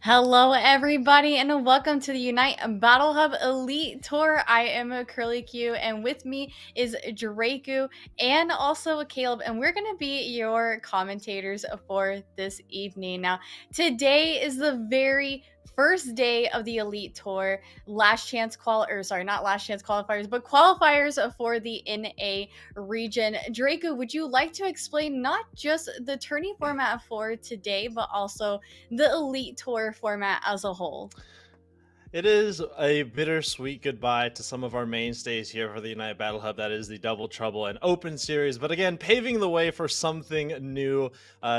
Hello, everybody, and welcome to the Unite Battle Hub Elite Tour. I am Curly Q, and with me is Draku and also Caleb, and we're going to be your commentators for this evening. Now, today is the very first day of the Elite Tour, not last chance qualifiers, but qualifiers for the NA region. Draku, would you like to explain not just the tourney format for today, but also the Elite Tour format as a whole? It is a bittersweet goodbye to some of our mainstays here for the United Battle Hub. That is the Double Trouble and Open Series. But again, paving the way for something new,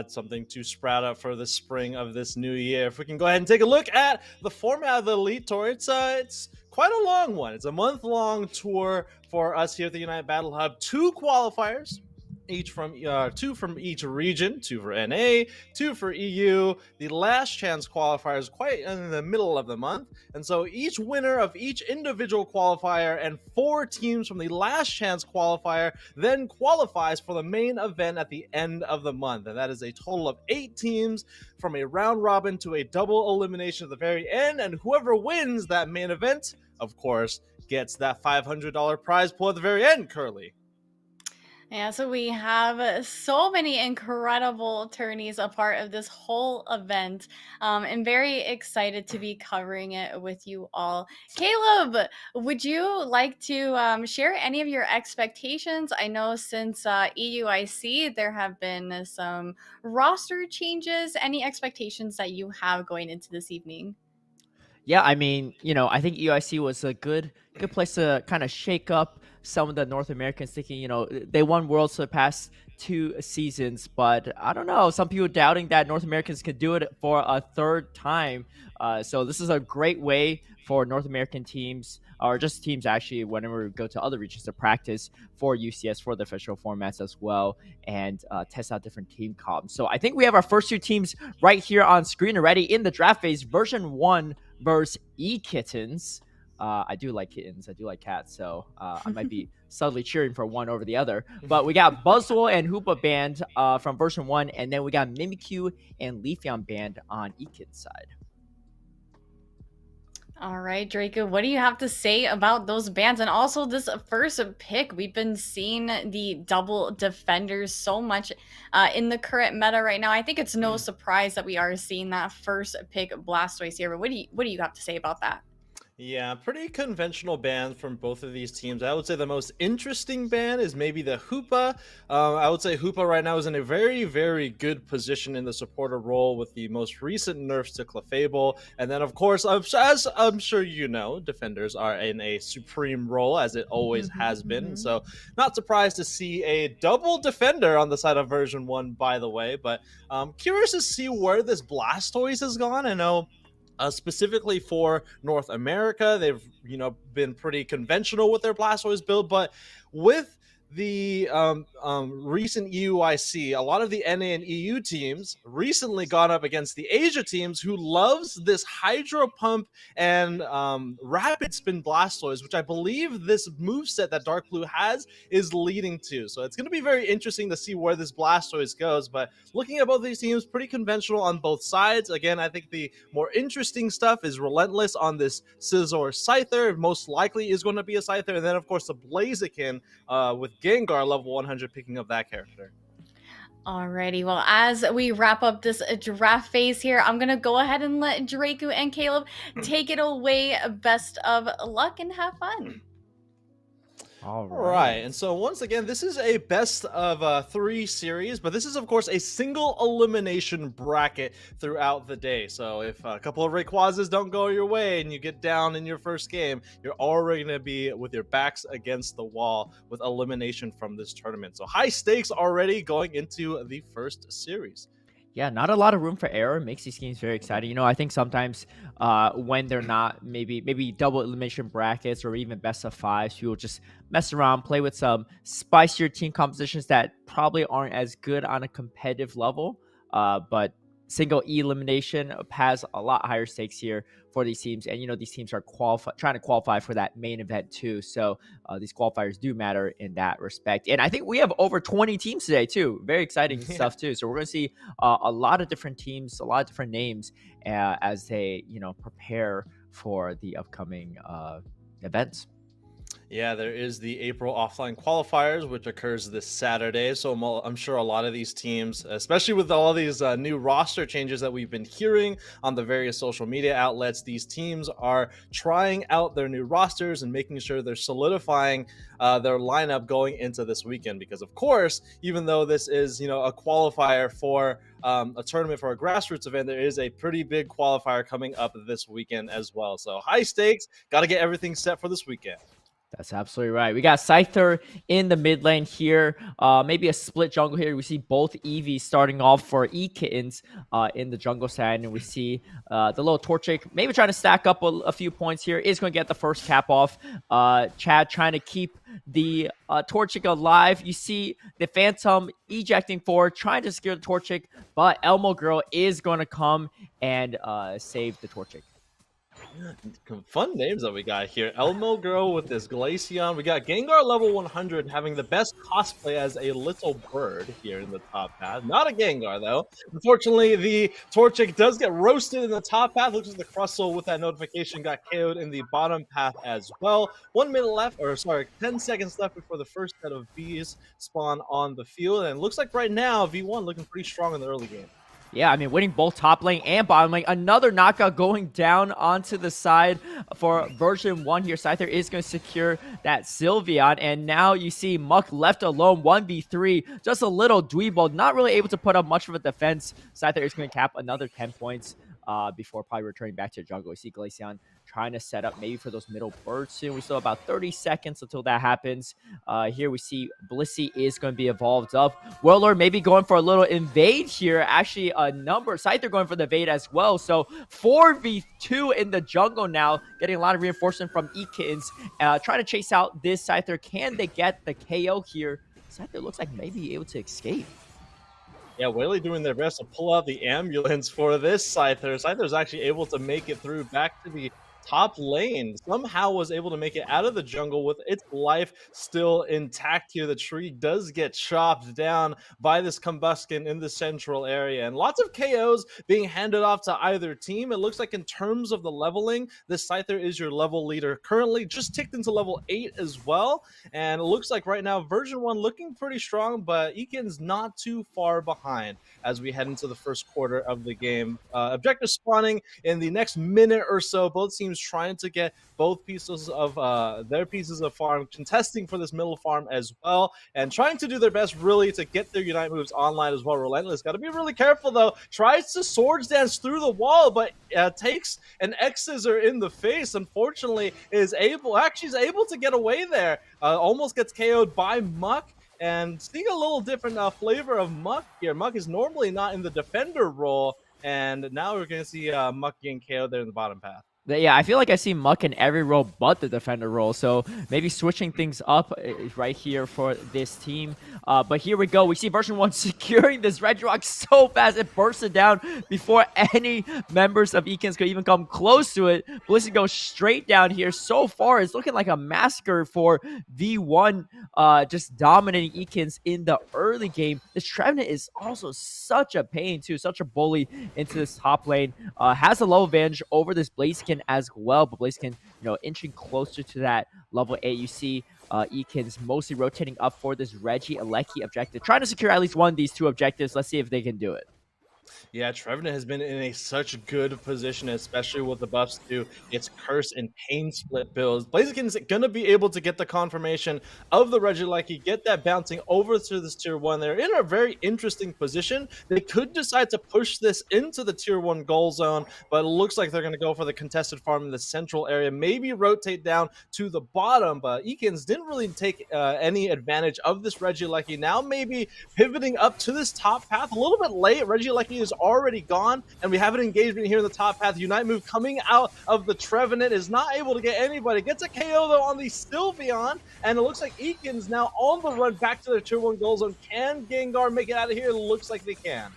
something to sprout up for the spring of this new year. If we can go ahead and take a look at the format of the Elite Tour, it's quite a long one. It's a month-long tour for us here at the United Battle Hub. 2 qualifiers, two from each region, 2 for NA, 2 for EU. The last chance qualifier is quite in the middle of the month, and so each winner of each individual qualifier and 4 teams from the last chance qualifier then qualifies for the main event at the end of the month, and that is a total of 8 teams from a round robin to a double elimination at the very end, and whoever wins that main event, of course, gets that $500 prize pool at the very end, Curly. Yeah, so we have so many incredible tourneys a part of this whole event. And very excited to be covering it with you all. Caleb, would you like to share any of your expectations? I know since EUIC, there have been some roster changes. Any expectations that you have going into this evening? Yeah, I mean, I think EIC was a good place to kind of shake up some of the North Americans thinking, they won Worlds for the past 2 seasons, but I don't know. Some people doubting that North Americans could do it for a third time. So this is a great way for North American teams, or just teams actually, whenever we go to other regions, to practice for UCS for the official formats as well, and test out different team comps. So I think we have our first two teams right here on screen already in the draft phase, version 1 versus E-Kittens. I do like kittens. I do like cats. So I might be subtly cheering for one over the other. But we got Buzzwole and Hoopa Band from version 1. And then we got Mimikyu and Leafeon Band on E-Kids side. All right, Draco, what do you have to say about those bands? And also this first pick, we've been seeing the double defenders so much in the current meta right now. I think it's no surprise that we are seeing that first pick Blastoise here. But what do you have to say about that? Yeah, pretty conventional band from both of these teams. I would say the most interesting band is maybe the Hoopa. I would say Hoopa right now is in a very, very good position in the supporter role with the most recent nerfs to Clefable. And then, of course, as I'm sure you know, defenders are in a supreme role, as it always has been. So not surprised to see a double defender on the side of version 1, by the way. But curious to see where this Blastoise has gone. I know specifically for North America, they've been pretty conventional with their Blastoise build, but with the recent EUIC, a lot of the NA and EU teams recently gone up against the Asia teams who loves this Hydro Pump and Rapid Spin Blastoise, which I believe this moveset that Dark Blue has is leading to. So it's going to be very interesting to see where this Blastoise goes. But looking at both these teams, pretty conventional on both sides. Again, I think the more interesting stuff is Relentless on this Scizor Scyther. Most likely is going to be a Scyther. And then, of course, the Blaziken with Gengar level 100 picking up that character. Alrighty, well, as we wrap up this draft phase here, I'm gonna go ahead and let Draco and Caleb take it away. Best of luck and have fun. All right. And so once again, this is a best of 3 series, but this is of course a single elimination bracket throughout the day. So if a couple of Rayquazas don't go your way and you get down in your first game, you're already going to be with your backs against the wall with elimination from this tournament. So high stakes already going into the first series. Yeah, not a lot of room for error makes these games very exciting. I think sometimes when they're not maybe double elimination brackets or even best of 5s, people just mess around, play with some spicier team compositions that probably aren't as good on a competitive level. But single elimination has a lot higher stakes here for these teams, and these teams are trying to qualify for that main event too. So these qualifiers do matter in that respect. And I think we have over 20 teams today too. Very exciting stuff too. So we're going to see a lot of different teams, a lot of different names as they prepare for the upcoming events. Yeah, there is the April offline qualifiers, which occurs this Saturday. So I'm sure a lot of these teams, especially with all these new roster changes that we've been hearing on the various social media outlets, these teams are trying out their new rosters and making sure they're solidifying their lineup going into this weekend. Because, of course, even though this is, a qualifier for a tournament for a grassroots event, there is a pretty big qualifier coming up this weekend as well. So high stakes, got to get everything set for this weekend. That's absolutely right. We got Scyther in the mid lane here. Maybe a split jungle here. We see both Eevees starting off for E-Kittens in the jungle side. And we see the little Torchic maybe trying to stack up a few points here. Is going to get the first cap off. Chad trying to keep the Torchic alive. You see the Phantom ejecting forward, trying to secure the Torchic. But Elmo Girl is going to come and save the Torchic. Fun names that we got here. Elmo Girl with this Glaceon. We got Gengar level 100 having the best cosplay as a little bird here in the top path. Not a Gengar, though. Unfortunately, the Torchic does get roasted in the top path. Looks like the Crustle with that notification got KO'd in the bottom path as well. 1 minute left, or sorry, 10 seconds left before the first set of Vs spawn on the field. And it looks like right now, V1 looking pretty strong in the early game. Yeah, I mean, winning both top lane and bottom lane. Another knockout going down onto the side for version 1 here. Scyther is going to secure that Sylveon. And now you see Muck left alone, 1v3. Just a little dweeble, not really able to put up much of a defense. Scyther is going to cap another 10 points before probably returning back to the jungle. We see Glaceon trying to set up maybe for those middle birds soon. We still have about 30 seconds until that happens. Here we see Blissey is going to be evolved up. Warlord maybe going for a little invade here. Actually, a number. Scyther going for the invade as well. So 4v2 in the jungle now, getting a lot of reinforcement from Ekins. Trying to chase out this Scyther. Can they get the KO here? Scyther looks like maybe able to escape. Yeah, Whaley doing their best to pull out the ambulance for this Scyther. Scyther's actually able to make it through back to the top lane. Somehow was able to make it out of the jungle with its life still intact here. The tree does get chopped down by this Combuskin in the central area. And lots of KOs being handed off to either team. It looks like in terms of the leveling, this Scyther is your level leader. Currently just ticked into level 8 as well. And it looks like right now version 1 looking pretty strong, but Ekin's not too far behind as we head into the first quarter of the game. Objective spawning in the next minute or so. Both teams trying to get both pieces of their pieces of farm, contesting for this middle farm as well, and trying to do their best really to get their Unite moves online as well. Relentless got to be really careful though. Tries to swords dance through the wall, but takes an X-Scissor in the face. Unfortunately, is able to get away there. Almost gets KO'd by Muck. And seeing a little different flavor of Muck here. Muck is normally not in the defender role, and now we're going to see Muck getting KO'd there in the bottom path. Yeah, I feel like I see Muck in every role but the defender role, so maybe switching things up right here for this team. But here we go. We see version 1 securing this red rock so fast it bursted down before any members of Ekins could even come close to it. Blissey goes straight down here. So far, it's looking like a massacre for V1, just dominating Ekins in the early game. This Trevenant is also such a pain, too, such a bully into this top lane. Has a low advantage over this Blaziken as well, but Blaziken, inching closer to that level 8. You see Ekins mostly rotating up for this Reggie Aleki objective, trying to secure at least one of these two objectives. Let's see if they can do it. Yeah, Trevenant has been in such good position, especially with the buffs to its Curse and Pain Split builds. Blaziken's going to be able to get the confirmation of the Regieleki, get that bouncing over to this Tier 1. They're in a very interesting position. They could decide to push this into the Tier 1 goal zone, but it looks like they're going to go for the contested farm in the central area, maybe rotate down to the bottom, but Ekins didn't really take any advantage of this Regieleki. Now maybe pivoting up to this top path a little bit late. Regieleki is already gone, and we have an engagement here in the top path. Unite move coming out of the Trevenant is not able to get anybody. Gets a KO though on the Sylveon, and it looks like Ekin's now on the run back to their Tier 1 goal zone. Can Gengar make it out of here? It looks like they can.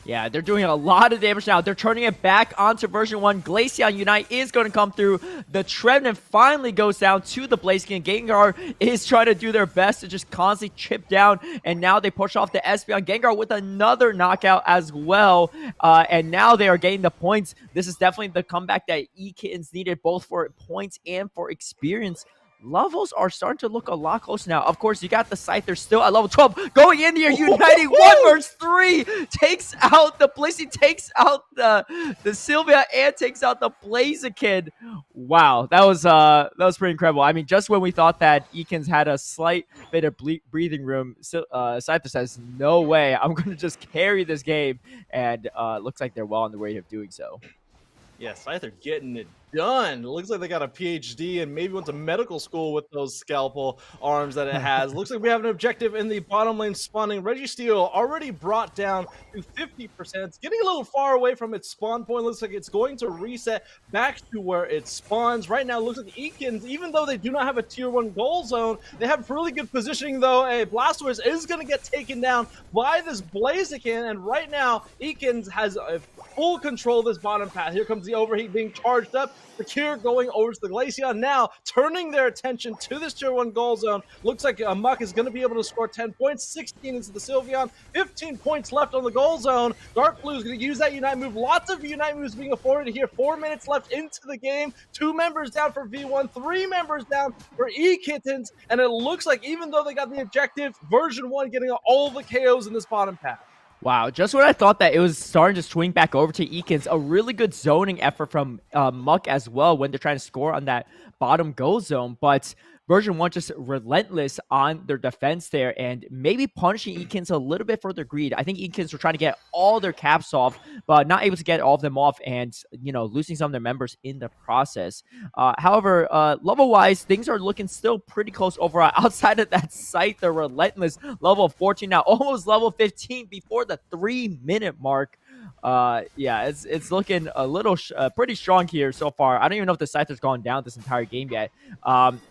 Yeah, they're doing a lot of damage now. They're turning it back onto version 1. Glaceon Unite is going to come through. The Trevenant finally goes down to the Blaziken. Gengar is trying to do their best to just constantly chip down, and now they push off the Espeon. Gengar with another knockout as well, and now they are getting the points. This is definitely the comeback that Ekins needed, both for points and for experience. Levels are starting to look a lot closer now. Of course, you got the Scyther still at level 12. Going in here, uniting 1 versus 3. Takes out the Blissey, takes out the Sylvia, and takes out the Blaziken. Wow, that was pretty incredible. I mean, just when we thought that Ekins had a slight bit of breathing room, Scyther says, no way, I'm going to just carry this game. And looks like they're well on the way of doing so. Yeah, Scyther getting it done. It looks like they got a PhD and maybe went to medical school with those scalpel arms that it has. Looks like we have an objective in the bottom lane spawning. Registeel already brought down to 50%. It's getting a little far away from its spawn point. Looks like it's going to reset back to where it spawns. Right now, it looks like Ekins, even though they do not have a Tier 1 goal zone, they have really good positioning, though. A Blastoise is going to get taken down by this Blaziken, and right now, Ekins has a full control of this bottom path. Here comes the overheat being charged up. The Cure going over to the Glaceon now, turning their attention to this Tier 1 goal zone. Looks like Muck is going to be able to score 10 points, 16 into the Sylveon, 15 points left on the goal zone. Dark Blue is going to use that Unite move. Lots of Unite moves being afforded here. 4 minutes left into the game. 2 members down for V1, 3 members down for E-Kittens, and it looks like even though they got the objective, version 1 getting all the KOs in this bottom path. Wow, just when I thought that it was starting to swing back over to Ekins, a really good zoning effort from Muck as well when they're trying to score on that bottom goal zone. But version 1 just relentless on their defense there and maybe punishing Ekins a little bit for their greed. I think Ekins were trying to get all their caps off, but not able to get all of them off and, losing some of their members in the process. However, level-wise, things are looking still pretty close overall. Outside of that site, the relentless level 14 now, almost level 15 before the 3-minute mark. Yeah, it's looking a little pretty strong here so far. I don't even know if the Scyther's gone down this entire game yet.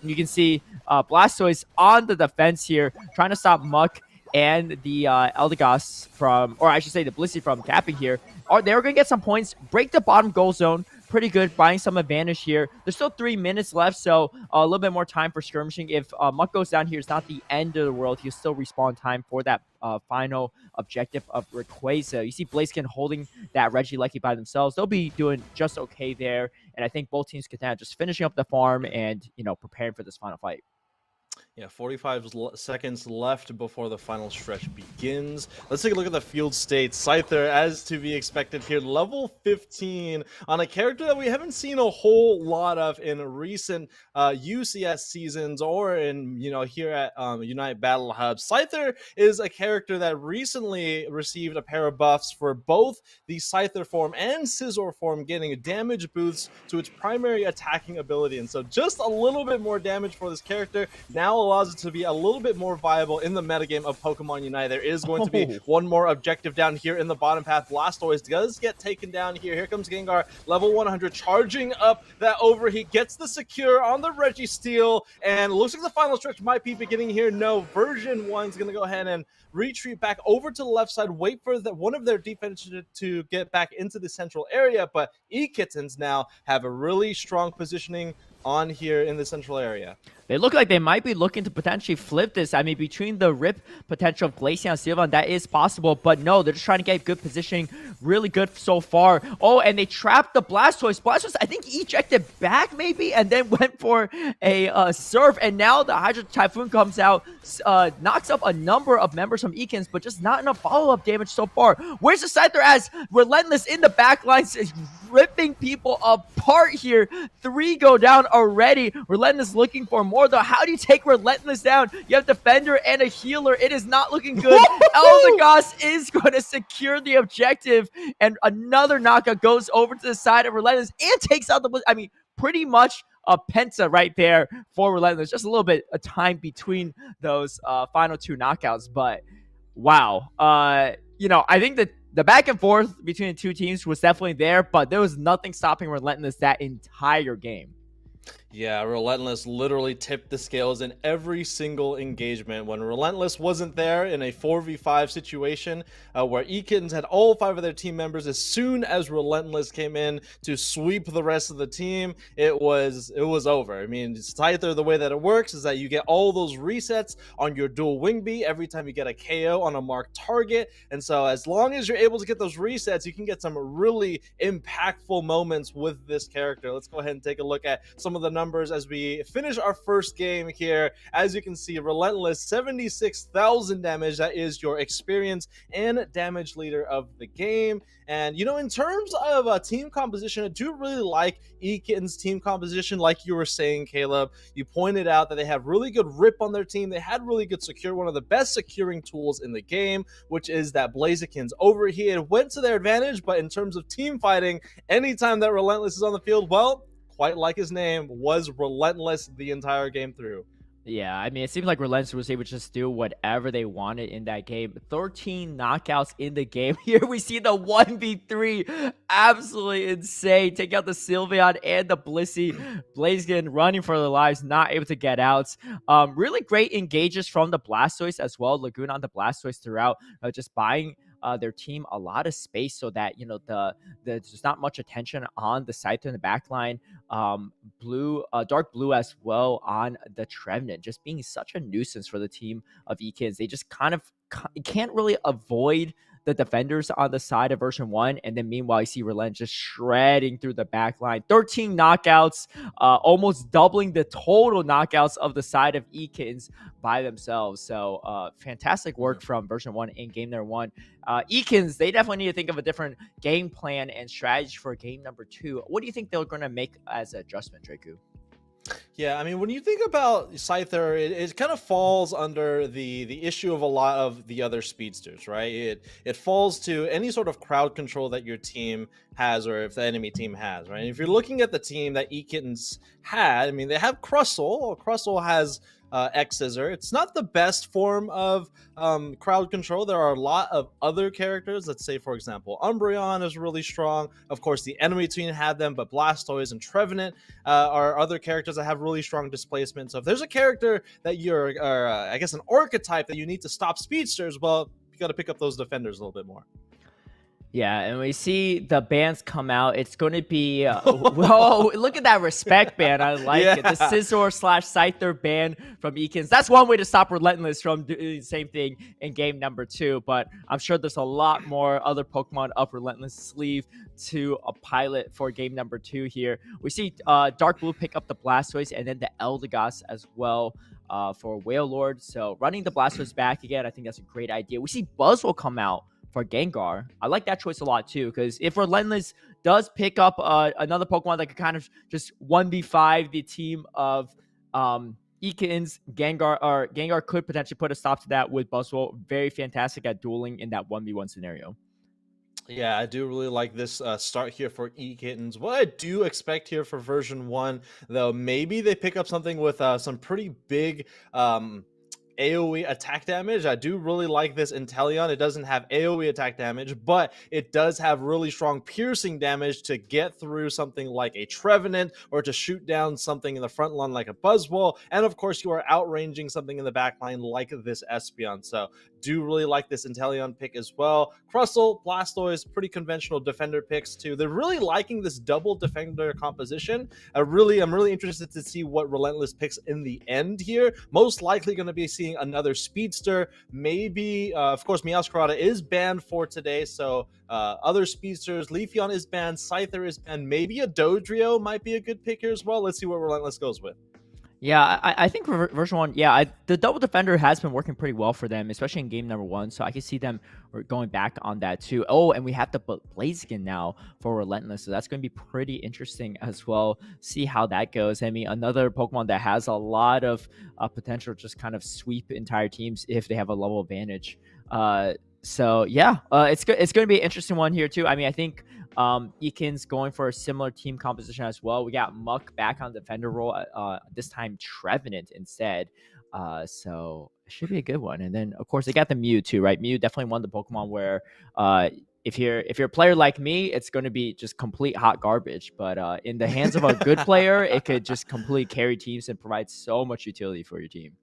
You can see Blastoise on the defense here, trying to stop Muck and the Eldegoss from, or I should say the Blissey from capping here. They're going to get some points, break the bottom goal zone. Pretty good, buying some advantage here. There's still 3 minutes left, so a little bit more time for skirmishing. If Muck goes down here, it's not the end of the world. He'll still respawn time for that final objective of Rayquaza. You see Blaziken holding that Regieleki by themselves. They'll be doing just okay there, and I think both teams can just finishing up the farm and, preparing for this final fight. Yeah, 45 seconds left before the final stretch begins. Let's take a look at the field state. Scyther, as to be expected here, level 15 on a character that we haven't seen a whole lot of in recent UCS seasons or in, here at Unite Battle Hub. Scyther is a character that recently received a pair of buffs for both the Scyther form and Scizor form, getting damage boosts to its primary attacking ability. And so just a little bit more damage for this character now allows it to be a little bit more viable in the metagame of Pokemon Unite. There is going to be one more objective down here in the bottom path. Blastoise does get taken down here. Here comes Gengar, level 100, charging up that overheat, gets the secure on the Registeel, and looks like the final stretch might be beginning here. No, version 1's going to go ahead and retreat back over to the left side, wait for one of their defenses to get back into the central area, but E-Kittens now have a really strong positioning on here in the central area. They look like they might be looking to potentially flip this. I mean, between the rip potential of Glaceon and Sylvan, that is possible. But no, they're just trying to get good positioning. Really good so far. Oh, and they trapped the Blastoise. Blastoise, I think, ejected back maybe and then went for a surf. And now the Hydro Typhoon comes out, knocks up a number of members from Ekins, but just not enough follow-up damage so far. Where's the Scyther as Relentless in the back lines is ripping people apart here. 3 go down already. Relentless looking for more, though. How do you take Relentless down? You have Defender and a healer. It is not looking good. Eldegoss is going to secure the objective, and another knockout goes over to the side of Relentless and takes out the... I mean, pretty much a penta right there for Relentless. Just a little bit of time between those final 2 knockouts, but wow. I think that the back and forth between the 2 teams was definitely there, but there was nothing stopping Relentless that entire game. Yeah, Relentless literally tipped the scales in every single engagement. When Relentless wasn't there in a 4v5 situation where Ekins had all 5 of their team members, as soon as Relentless came in to sweep the rest of the team, it was over. I mean, Scyther, the way that it works is that you get all those resets on your dual wing beat every time you get a KO on a marked target. And so as long as you're able to get those resets, you can get some really impactful moments with this character. Let's go ahead and take a look at some of the numbers as we finish our first game here. As you can see, Relentless, 76,000 damage. That is your experience and damage leader of the game. And, in terms of team composition, I do really like Ekins' team composition. Like you were saying, Caleb, you pointed out that they have really good rip on their team. They had really good secure, one of the best securing tools in the game, which is that Blaziken's overheat. It went to their advantage, but in terms of team fighting, anytime that Relentless is on the field, well, quite like his name, was relentless the entire game through. Yeah, I mean, it seems like Relentless was able to just do whatever they wanted in that game. 13 knockouts in the game. Here we see the 1v3. Absolutely insane. Take out the Sylveon and the Blissey. Blaziken running for their lives, not able to get out. Really great engages from the Blastoise as well. Laguna on the Blastoise throughout, just buying their team a lot of space so that, there's not much attention on the Scyther in the back line. Dark blue as well on the Trevenant, just being such a nuisance for the team of Ekins. They just kind of can't really avoid the defenders on the side of version 1, and then meanwhile you see Relent just shredding through the back line. 13 knockouts, almost doubling the total knockouts of the side of Ekins by themselves. So fantastic work from version 1 in game number 1. Ekins, they definitely need to think of a different game plan and strategy for game number 2. What do you think they're going to make as an adjustment, Draku? Yeah, I mean, when you think about Scyther, it kind of falls under the issue of a lot of the other speedsters, right? It falls to any sort of crowd control that your team has, or if the enemy team has, right? And if you're looking at the team that eKittens had, I mean, they have Crustle. Crustle has X Scissor. It's not the best form of crowd control. There are a lot of other characters. Let's say, for example, Umbreon is really strong. Of course, the enemy team had them, but Blastoise and Trevenant are other characters that have really strong displacement. So if there's a character that you're, I guess, an archetype that you need to stop speedsters, well, you got to pick up those defenders a little bit more. Yeah, and we see the bands come out. It's going to be, whoa, look at that respect band. I like it. The Scizor / Scyther band from eKittens. That's one way to stop Relentless from doing the same thing in game number 2. But I'm sure there's a lot more other Pokemon up Relentless sleeve to a pilot for game number 2 here. We see Dark Blue pick up the Blastoise and then the Eldegoss as well. For Whale Lord. So running the Blastoise back again, I think that's a great idea. We see Buzzwole come out for Gengar. I like that choice a lot too, because if Relentless does pick up another Pokemon that could kind of just 1v5 the team of eKittens, Gengar could potentially put a stop to that with Buzzwole. Very fantastic at dueling in that 1v1 scenario. Yeah, I do really like this start here for eKittens. What I do expect here for version 1, though, maybe they pick up something with some pretty big AoE attack damage. I do really like this Inteleon. It doesn't have AoE attack damage, but it does have really strong piercing damage to get through something like a Trevenant or to shoot down something in the front line like a Buzzwole. And of course, you are outranging something in the back line like this Espeon. So do really like this Inteleon pick as well. Crustle, Blastoise, pretty conventional defender picks too. They're really liking this double defender composition. I'm really interested to see what Relentless picks in the end here. Most likely going to be seeing another speedster. Maybe, of course, Meowscarada is banned for today, so other speedsters. Leafeon is banned, Scyther is banned. Maybe a Dodrio might be a good pick here as well. Let's see what Relentless goes with. Yeah, I think for version 1, yeah, the double defender has been working pretty well for them, especially in game number 1. So I can see them going back on that too. Oh, and we have the Blaziken now for Relentless, so that's going to be pretty interesting as well. See how that goes. I mean, another Pokemon that has a lot of potential, just kind of sweep entire teams if they have a level advantage. So yeah, it's going to be an interesting one here too. I mean, I think eKittens going for a similar team composition as well. We got Muck back on the defender role, this time Trevenant instead. So it should be a good one. And then of course they got the Mew too, right? Mew definitely one of the Pokemon where if you're a player like me, it's going to be just complete hot garbage. But in the hands of a good player, it could just completely carry teams and provide so much utility for your team.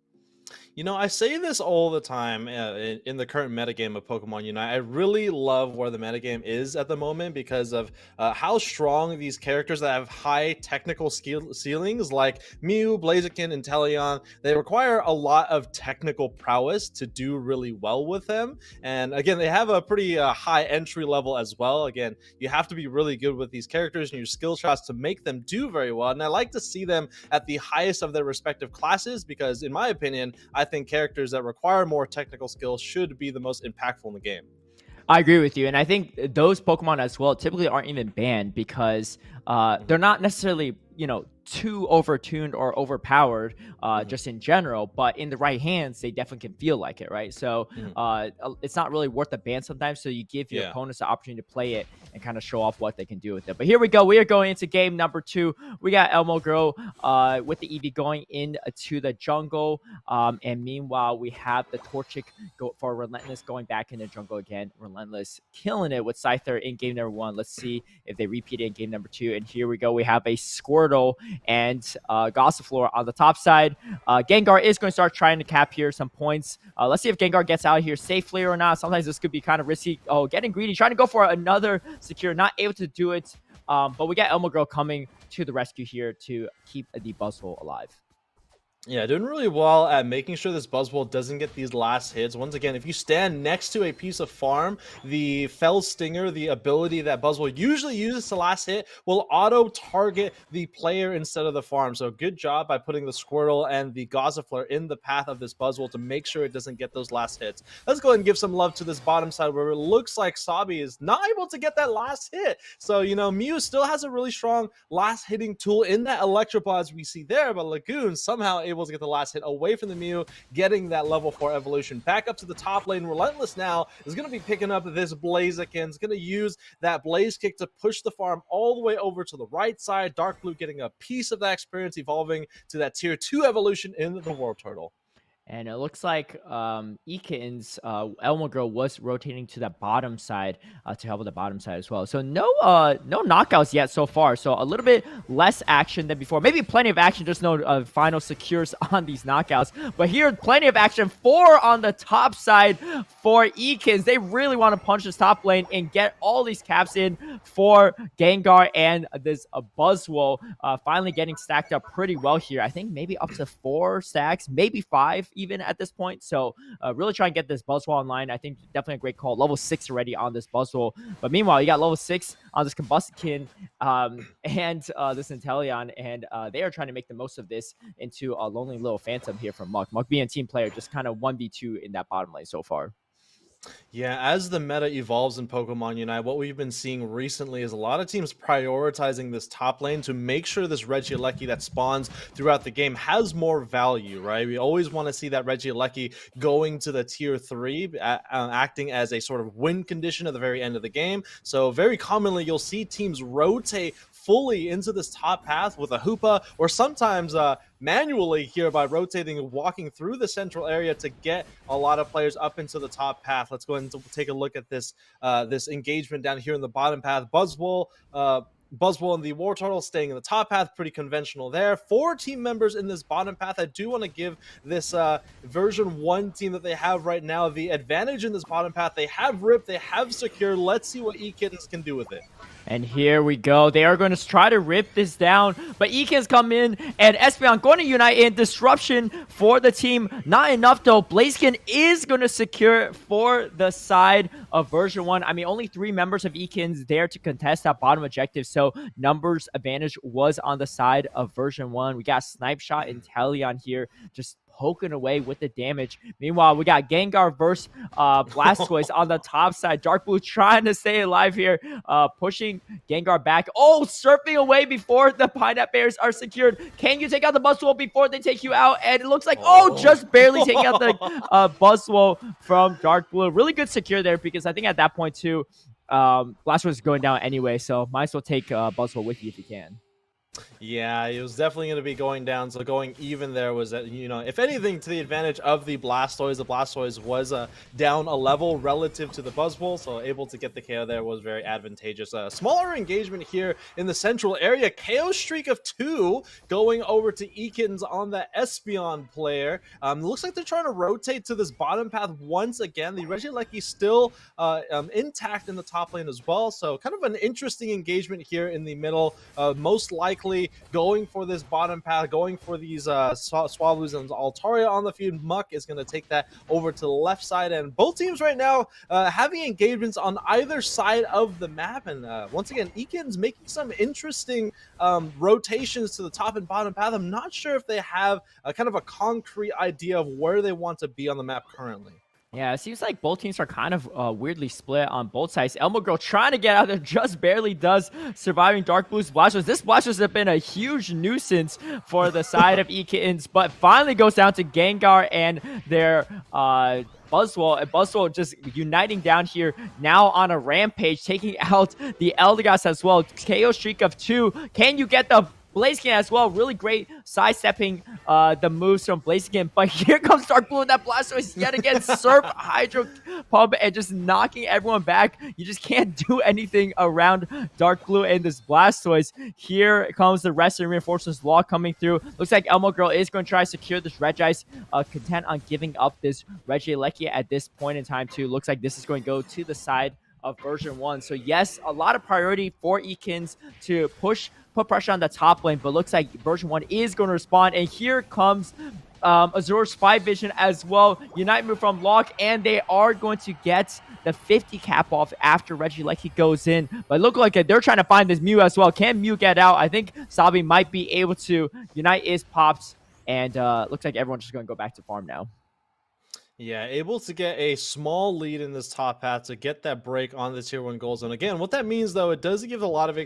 You know, I say this all the time in the current metagame of Pokemon Unite. I really love where the metagame is at the moment because of how strong these characters that have high technical skill ceilings, like Mew, Blaziken, and Inteleon, they require a lot of technical prowess to do really well with them. And again, they have a pretty high entry level as well. Again, you have to be really good with these characters and your skill shots to make them do very well. And I like to see them at the highest of their respective classes because, in my opinion, I think characters that require more technical skills should be the most impactful in the game. I agree with you. And I think those Pokemon as well typically aren't even banned because they're not necessarily, too overtuned or overpowered just in general, but in the right hands, they definitely can feel like it, right? So it's not really worth the ban sometimes. So you give your opponents the opportunity to play it and kind of show off what they can do with it. But here we go. We are going into game number 2. We got Elmogro with the Eevee going into the jungle. And meanwhile, we have the Torchic for Relentless going back in the jungle again. Relentless killing it with Scyther in game number 1. Let's see if they repeat it in game number 2. And here we go. We have a Squirtle and Gossifleur on the top side. Gengar is going to start trying to cap here some points. Let's see if Gengar gets out of here safely or not. Sometimes this could be kind of risky. Oh, getting greedy, trying to go for another secure, not able to do it. But we got Elmogro coming to the rescue here to keep the Buzzwole alive. Yeah, doing really well at making sure this Buzzwole doesn't get these last hits. Once again, if you stand next to a piece of farm, the Fell Stinger, the ability that Buzzwole usually uses to last hit, will auto-target the player instead of the farm. So good job by putting the Squirtle and the Gossifleur in the path of this Buzzwole to make sure it doesn't get those last hits. Let's go ahead and give some love to this bottom side where it looks like Sabi is not able to get that last hit. So, Mew still has a really strong last hitting tool in that Electroball as we see there, but Lagoon somehow able to get the last hit away from the Mew, getting that level 4 evolution. Back up to the top lane. Relentless now is going to be picking up this Blaziken. Is going to use that Blaze Kick to push the farm all the way over to the right side. Dark Blue getting a piece of that experience, evolving to that tier 2 evolution in the World Turtle. And it looks like Eakin's Elmo Girl was rotating to the bottom side to help with the bottom side as well. So no knockouts yet so far. So a little bit less action than before. Maybe plenty of action, just no final secures on these knockouts. But here, plenty of action. 4 on the top side for Eakins. They really want to punch this top lane and get all these caps in for Gengar and this Buzzwole. Finally getting stacked up pretty well here. I think maybe up to 4 stacks, maybe 5 even at this point. So really try and get this Buzzwole online. I think definitely a great call. Level 6 already on this Buzzwole. But meanwhile, you got level 6 on this Combuskin and this Inteleon. And they are trying to make the most of this into a lonely little Phantom here from Muck. Muck being a team player, just kind of 1v2 in that bottom lane so far. Yeah, as the meta evolves in Pokemon Unite, what we've been seeing recently is a lot of teams prioritizing this top lane to make sure this Regieleki that spawns throughout the game has more value, right? We always want to see that Regieleki going to the tier 3, acting as a sort of win condition at the very end of the game. So very commonly, you'll see teams rotate fully into this top path with a Hoopa, or sometimes manually here by rotating and walking through the central area to get a lot of players up into the top path. Let's go ahead and take a look at this this engagement down here in the bottom path. Buzzwole and the War Turtle staying in the top path, pretty conventional there. 4 team members in this bottom path. I do want to give this version 1 team that they have right now the advantage in this bottom path. They have Rip, they have Secure. Let's see what E-Kittens can do with it. And here we go. They are going to try to rip this down, but Eakins come in, and Espeon going to unite in. Disruption for the team. Not enough, though. Blaziken is going to secure for the side of version 1. I mean, only 3 members of Eakins there to contest that bottom objective, so numbers advantage was on the side of version 1. We got Snipe Shot and Teleon here, just poking away with the damage. Meanwhile, we got Gengar versus Blastoise on the top side. Dark Blue trying to stay alive here, pushing Gengar back. Oh, surfing away before the Pineapple Bears are secured. Can you take out the Buzzwole before they take you out? And it looks like, just barely taking out the Buzzwole from Dark Blue. Really good secure there, because I think at that point too, Blastoise is going down anyway, so might as well take Buzzwole with you if you can. Yeah, it was definitely going to be going down. So going even there was, if anything, to the advantage of the Blastoise. The Blastoise was down a level relative to the Buzzwole, so able to get the KO there was very advantageous. Smaller engagement here in the central area. KO streak of 2 going over to Eakins on the Espeon player. Looks like they're trying to rotate to this bottom path once again. The Regieleki still intact in the top lane as well, so kind of an interesting engagement here in the middle. Most likely going for this bottom path, going for these Swablu's and Altaria on the field. Muck is going to take that over to the left side, and both teams right now having engagements on either side of the map. And once again, Eakins making some interesting rotations to the top and bottom path. I'm not sure if they have a kind of a concrete idea of where they want to be on the map currently. Yeah, it seems like both teams are kind of weirdly split on both sides. Elmo Girl trying to get out there, just barely does, surviving Dark Blue's Blasters. This Blasters have been a huge nuisance for the side of Eakins, but finally goes down to Gengar and their Buzzwole, and Buzzwole just uniting down here now on a rampage, taking out the Eldegoss as well. KO streak of 2. Can you get the Blaziken as well? Really great sidestepping the moves from Blaziken. But here comes Dark Blue and that Blastoise yet again. Surf Hydro Pump and just knocking everyone back. You just can't do anything around Dark Blue and this Blastoise. Here comes the rest of Reinforcements Law coming through. Looks like Elmo Girl is going to try to secure this Regice. Content on giving up this Regieleki at this point in time too. Looks like this is going to go to the side of version 1. So yes, a lot of priority for Eakins to put pressure on the top lane, but looks like version 1 is going to respond. And here comes Azure Spy Vision as well. Unite move from Lock, and they are going to get the 50 cap off after Regieleki goes in. But look like they're trying to find this Mew as well. Can Mew get out? I think Sabi might be able to. Unite is popped, and looks like everyone's just going to go back to farm now. Yeah, able to get a small lead in this top path to get that break on the tier 1 gold zone. Again, what that means, though, it does give a lot of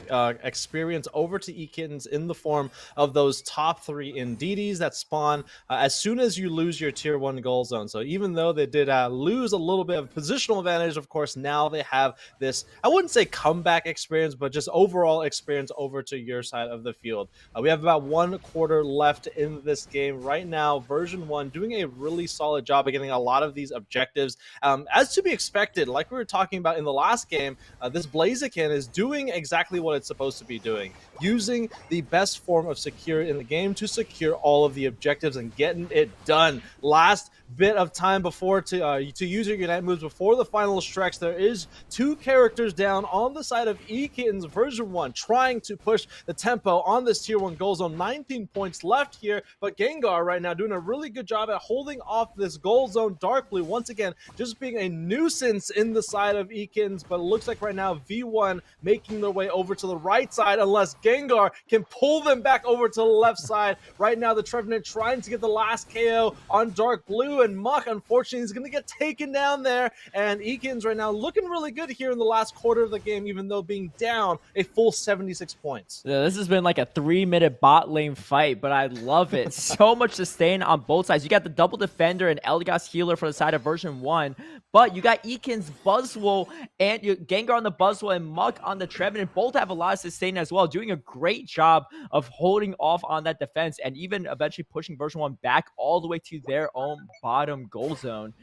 experience over to E-Kittens in the form of those top 3 Indeedis that spawn as soon as you lose your tier 1 gold zone. So even though they did lose a little bit of positional advantage, of course, now they have this, I wouldn't say comeback experience, but just overall experience over to your side of the field. We have about 1 quarter left in this game. Right now, version 1 doing a really solid job of getting a lot of these objectives. As to be expected, like we were talking about in the last game, this Blaziken is doing exactly what it's supposed to be doing, using the best form of secure in the game to secure all of the objectives and getting it done. Last bit of time before to use your Unite moves before the final stretch. There is 2 characters down on the side of E-Kitten's version 1, trying to push the tempo on this tier 1 goal zone. 19 points left here, but Gengar right now doing a really good job at holding off this goal zone. Dark Blue, once again, just being a nuisance in the side of E-Kittens, but it looks like right now V1 making their way over to the right side unless Gengar can pull them back over to the left side. Right now, the Trevenant trying to get the last KO on Dark Blue, and Muck, unfortunately, is going to get taken down there. And E-Kittens right now looking really good here in the last quarter of the game, even though being down a full 76 points. Yeah, this has been like a 3-minute bot lane fight, but I love it. So much sustain on both sides. You got the double defender and Elgas healer for the side of version 1, but you got E-Kitten's Buzzwole and Gengar on the Buzzwole and Muck on the Trevenant. Both have a lot of sustain as well, doing a great job of holding off on that defense and even eventually pushing version 1 back all the way to their own bottom goal zone.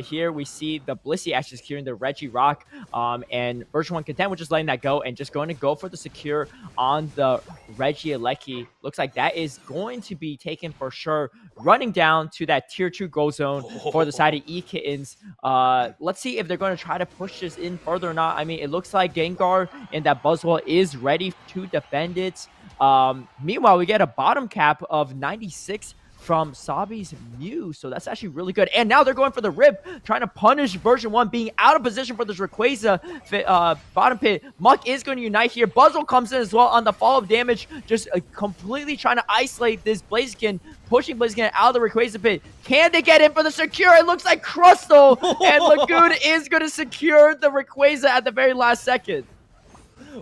Here we see the Blissey actually securing the Regirock, and version 1 content with just letting that go and just going to go for the secure on the Regieleki. Looks like that is going to be taken for sure, running down to that tier 2 goal zone for the side of E-Kittens. Let's see if they're going to try to push this in further or not. I mean, it looks like Gengar and that Buzzwole is ready to defend it. Meanwhile, we get a bottom cap of 96 from Sabi's Mew, so that's actually really good. And now they're going for the Rip, trying to punish version 1 being out of position for this Rayquaza bottom pit. Muck is going to unite here. Buzzwole comes in as well on the follow-up damage, just completely trying to isolate this Blaziken, pushing Blaziken out of the Rayquaza pit. Can they get in for the secure? It looks like Crustle and Lagoon is going to secure the Rayquaza at the very last second.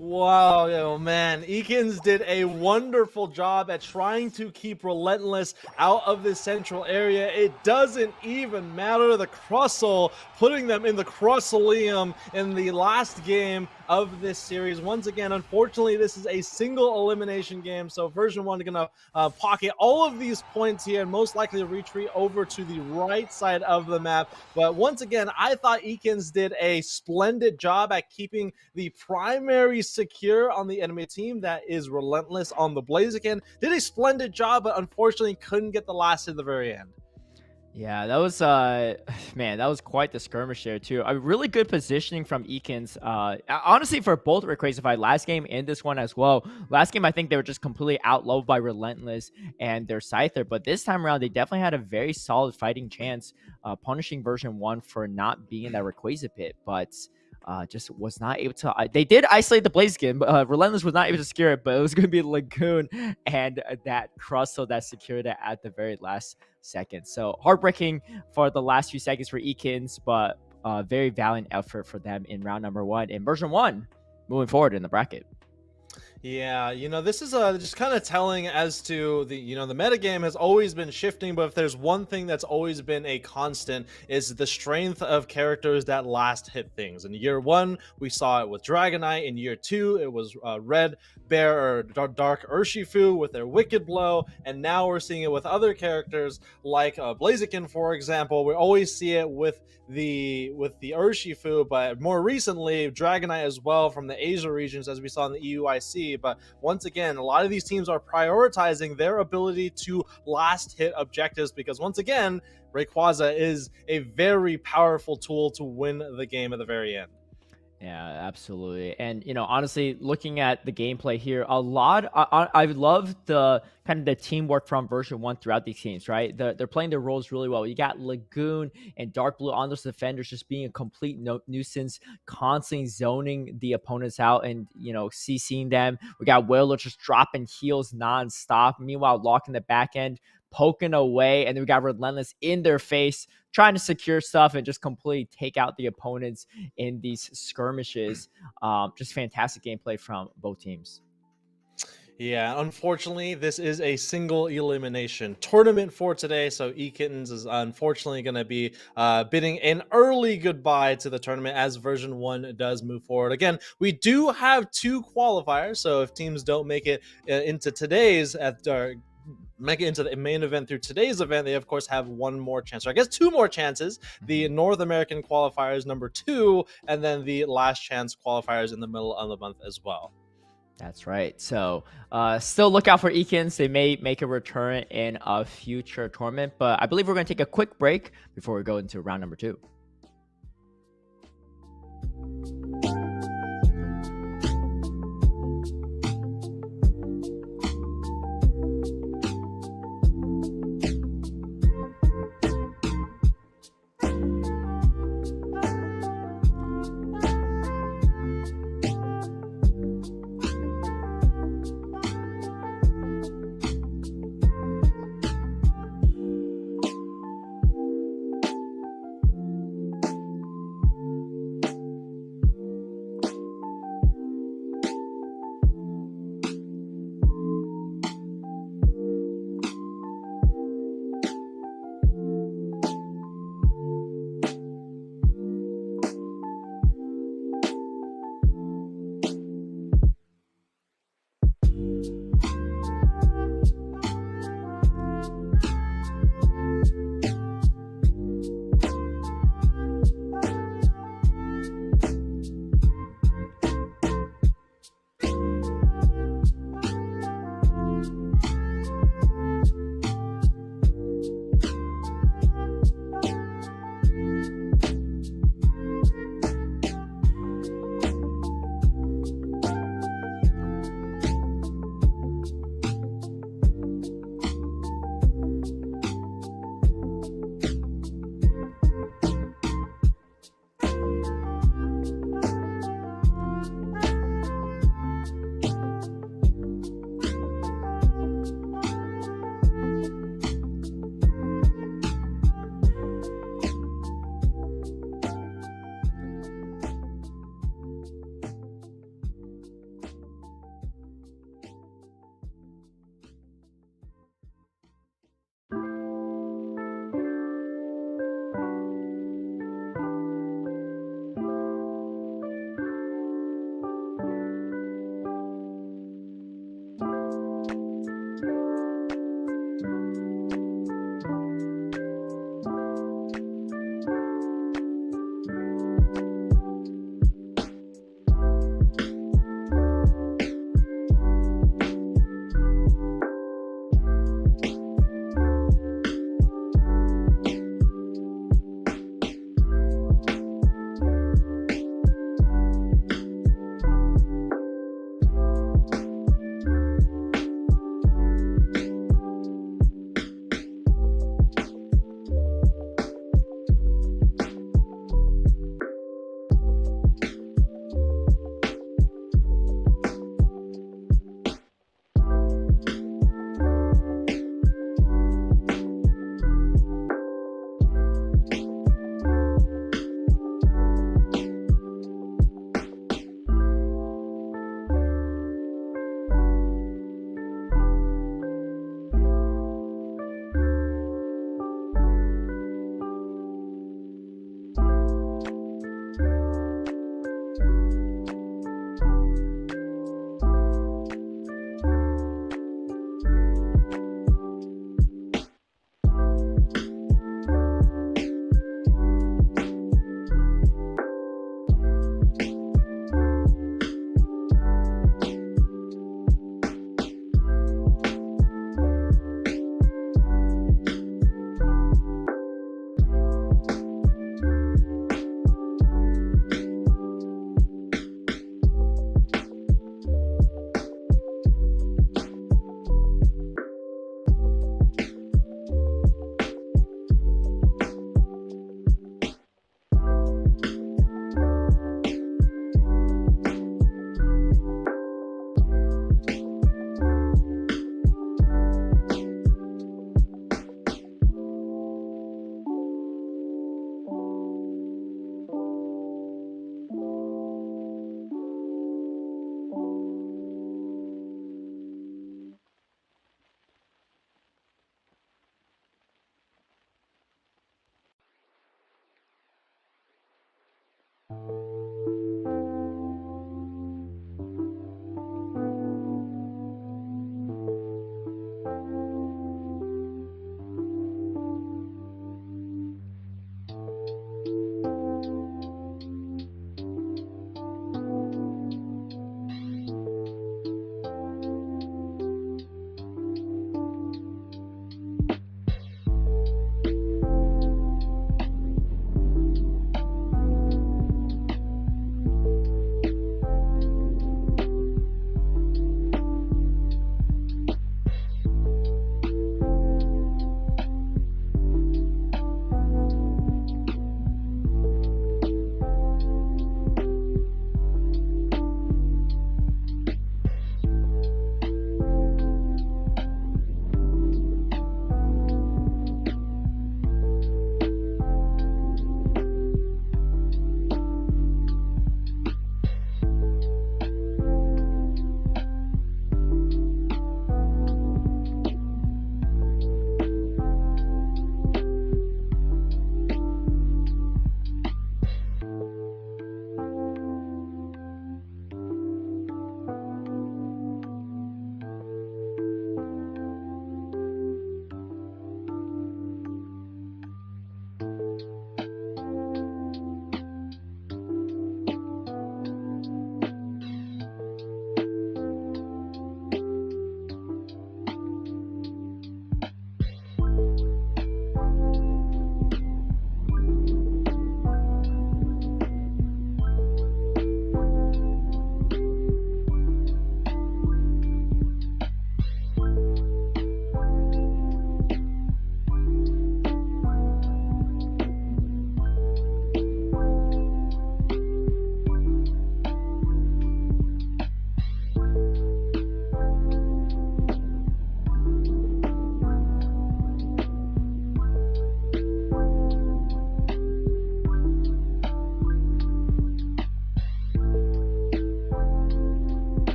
Wow, oh man, E-Kittens did a wonderful job at trying to keep Relentless out of this central area. It doesn't even matter. The Crustle putting them in the Crussoleum in the last game of this series. Once again, unfortunately, this is a single elimination game, so version 1 is gonna pocket all of these points here and most likely retreat over to the right side of the map. But once again, I thought E-Kittens did a splendid job at keeping the primary secure on the enemy team, that is Relentless on the Blaziken. Did a splendid job, but unfortunately couldn't get the last at the very end. Yeah, that was man, that was quite the skirmish there too. A really good positioning from E-Kittens. Honestly, for both Rayquaza fight last game and this one as well. Last game, I think they were just completely outloved by Relentless and their Scyther, but this time around, they definitely had a very solid fighting chance, punishing version 1 for not being in that Rayquaza pit, but just was not able to. They did isolate the Blaziken, but Relentless was not able to secure it, but it was going to be Lagoon and that Crustle that secured it at the very last second. So heartbreaking for the last few seconds for E-Kittens, but very valiant effort for them in round number 1 in version 1 moving forward in the bracket. Yeah, this is just kind of telling as to the metagame has always been shifting, but if there's one thing that's always been a constant, is the strength of characters that last hit things. In year 1, we saw it with Dragonite. In year 2, it was Red Bear or Dark Urshifu with their Wicked Blow, and now we're seeing it with other characters like Blaziken, for example. We always see it with the Urshifu, but more recently Dragonite as well from the Asia regions, as we saw in the EUIC. But once again, a lot of these teams are prioritizing their ability to last hit objectives, because once again, Rayquaza is a very powerful tool to win the game at the very end. Yeah, absolutely. And, honestly, looking at the gameplay here, I love the kind of the teamwork from version 1 throughout these games, right? They're playing their roles really well. You got Lagoon and Dark Blue on those defenders just being a complete nuisance, constantly zoning the opponents out and, CCing them. We got Willow just dropping heals nonstop. Meanwhile, locking the back end, poking away, and then we got Relentless in their face, trying to secure stuff and just completely take out the opponents in these skirmishes. Just fantastic gameplay from both teams. Yeah, unfortunately, this is a single elimination tournament for today. So eKittens is unfortunately going to be bidding an early goodbye to the tournament as version 1 does move forward. Again, we do have 2 qualifiers. So if teams don't make it into today's make it into the main event through today's event, they of course have 1 more chance, or I guess 2 more chances. The North American qualifiers number 2, and then the last chance qualifiers in the middle of the month as well. That's right. So still look out for eKittens. They may make a return in a future tournament, but I believe we're going to take a quick break before we go into round number 2.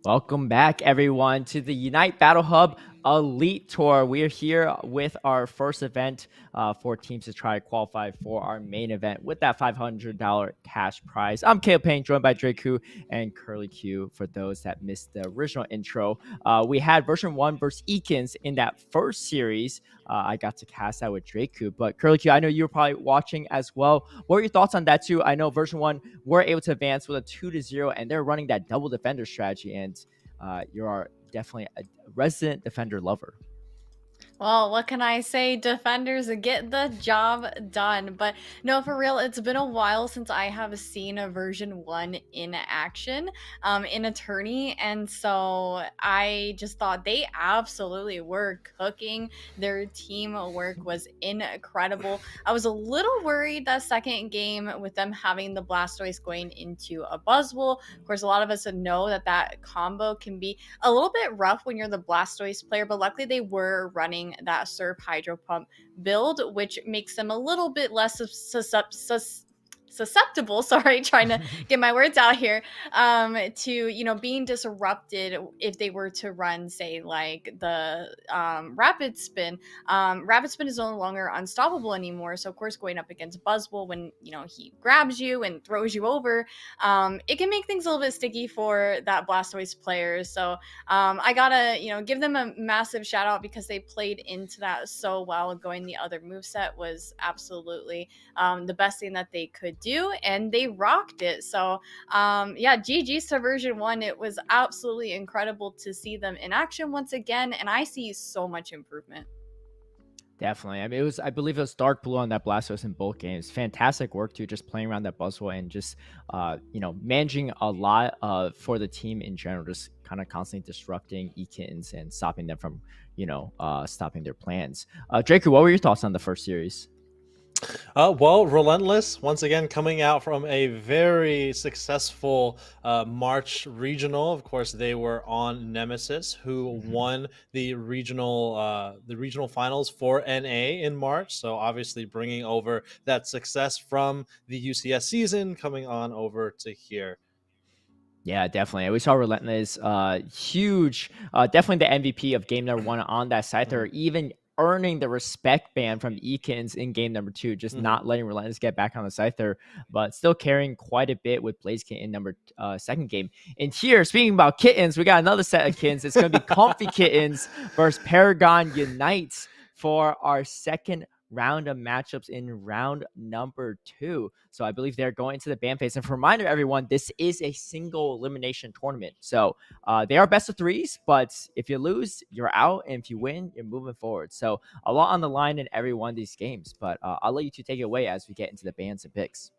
Welcome back, everyone, to the Unite Battle Hub Elite Tour. We are here with our first event for teams to try to qualify for our main event with that $500 cash prize. I'm Caleb Payne, joined by Draku and Curly Q. For those that missed the original intro, we had version 1 versus Eakins in that first series. I got to cast that with Draku, but Curly Q, I know you were probably watching as well. What are your thoughts on that too? I know version 1 were able to advance with a 2-0, and they're running that double defender strategy, and you are definitely a resident defender lover. Well, what can I say? Defenders get the job done. But no, for real, it's been a while since I have seen a version 1 in action in a tourney. And so I just thought they absolutely were cooking. Their teamwork was incredible. I was a little worried that second game with them having the Blastoise going into a Buzzwole. Of course, a lot of us know that combo can be a little bit rough when you're the Blastoise player, but luckily they were running that Surf Hydro Pump build, which makes them a little bit less susceptible, sorry, trying to get my words out here, to being disrupted if they were to run, say, like the rapid spin. Rapid spin is no longer unstoppable anymore, so of course going up against Buzzwole, when he grabs you and throws you over, it can make things a little bit sticky for that Blastoise player. So I gotta give them a massive shout out, because they played into that so well. Going the other moveset was absolutely the best thing that they could do, and they rocked it. So yeah, GG's to version 1. It was absolutely incredible to see them in action once again, and I see so much improvement. Definitely. I mean, I believe it was dark blue on that Blastoise in both games. Fantastic work too, just playing around that Buzzwole and just, managing a lot for the team in general, just kind of constantly disrupting Eakins and stopping them from, stopping their plans. Draco, what were your thoughts on the first series? Well, Relentless, once again, coming out from a very successful March regional. Of course, they were on Nemesis, who won the regional finals for NA in March. So obviously bringing over that success from the UCS season, coming on over to here. Yeah, definitely. We saw Relentless, huge, definitely the MVP of game number 1 on that Scyther, even earning the respect ban from Eakins in game number 2, just not letting Relentless get back on the Scyther, but still carrying quite a bit with Blaziken in number second game. And here, speaking about kittens, we got another set of kittens. It's going to be Comfy Kittens versus Paragon Unites for our second round of matchups in round number 2. So I believe they're going to the ban phase. And for a reminder, everyone, this is a single elimination tournament. So they are best of 3s, but if you lose, you're out. And if you win, you're moving forward. So a lot on the line in every one of these games. But I'll let you two take it away as we get into the bans and picks.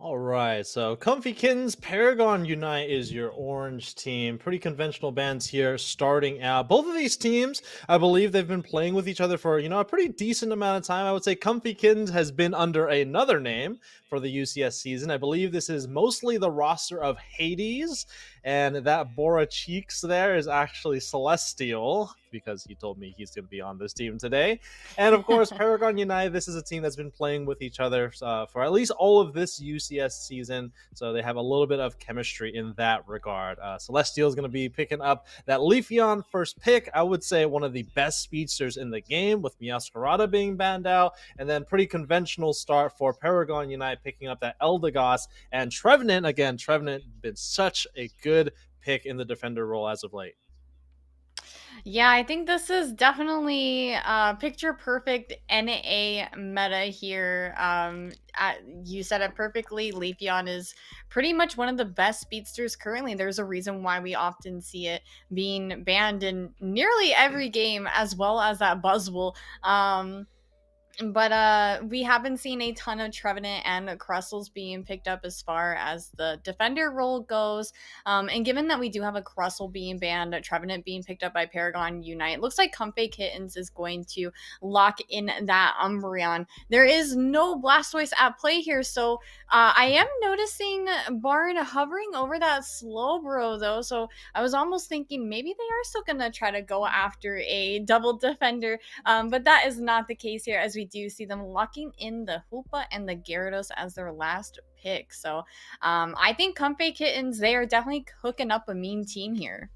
All right, so Comfy Kittens, Paragon Unite is your orange team. Pretty conventional bands here starting out. Both of these teams, I believe they've been playing with each other for, a pretty decent amount of time. I would say Comfy Kittens has been under another name for the UCS season. I believe this is mostly the roster of Hades, and that Bora Cheeks there is actually Celestial, because he told me he's going to be on this team today. And of course, Paragon United, this is a team that's been playing with each other for at least all of this UCS season, so they have a little bit of chemistry in that regard. Celestial is going to be picking up that Leafeon first pick. I would say one of the best speedsters in the game, with Meowscarada being banned out, and then pretty conventional start for Paragon United picking up that Eldegoss and Trevenant. Again, Trevenant been such a good pick in the defender role as of late. Yeah, I think this is definitely picture perfect NA meta here. You said it perfectly. Leafeon is pretty much one of the best speedsters currently. There's a reason why we often see it being banned in nearly every game, as well as that Buzzwole. But we have been seeing a ton of Trevenant and Crustles being picked up as far as the defender role goes. And given that we do have a Crustle being banned, Trevenant being picked up by Paragon Unite, looks like Comfy Kittens is going to lock in that Umbreon. There is no Blastoise at play here, so I am noticing Barn hovering over that Slowbro, though. So I was almost thinking maybe they are still going to try to go after a double defender, but that is not the case here, as we do see them locking in the Hoopa and the Gyarados as their last pick. So I think Comfy Kittens, they are definitely cooking up a mean team here.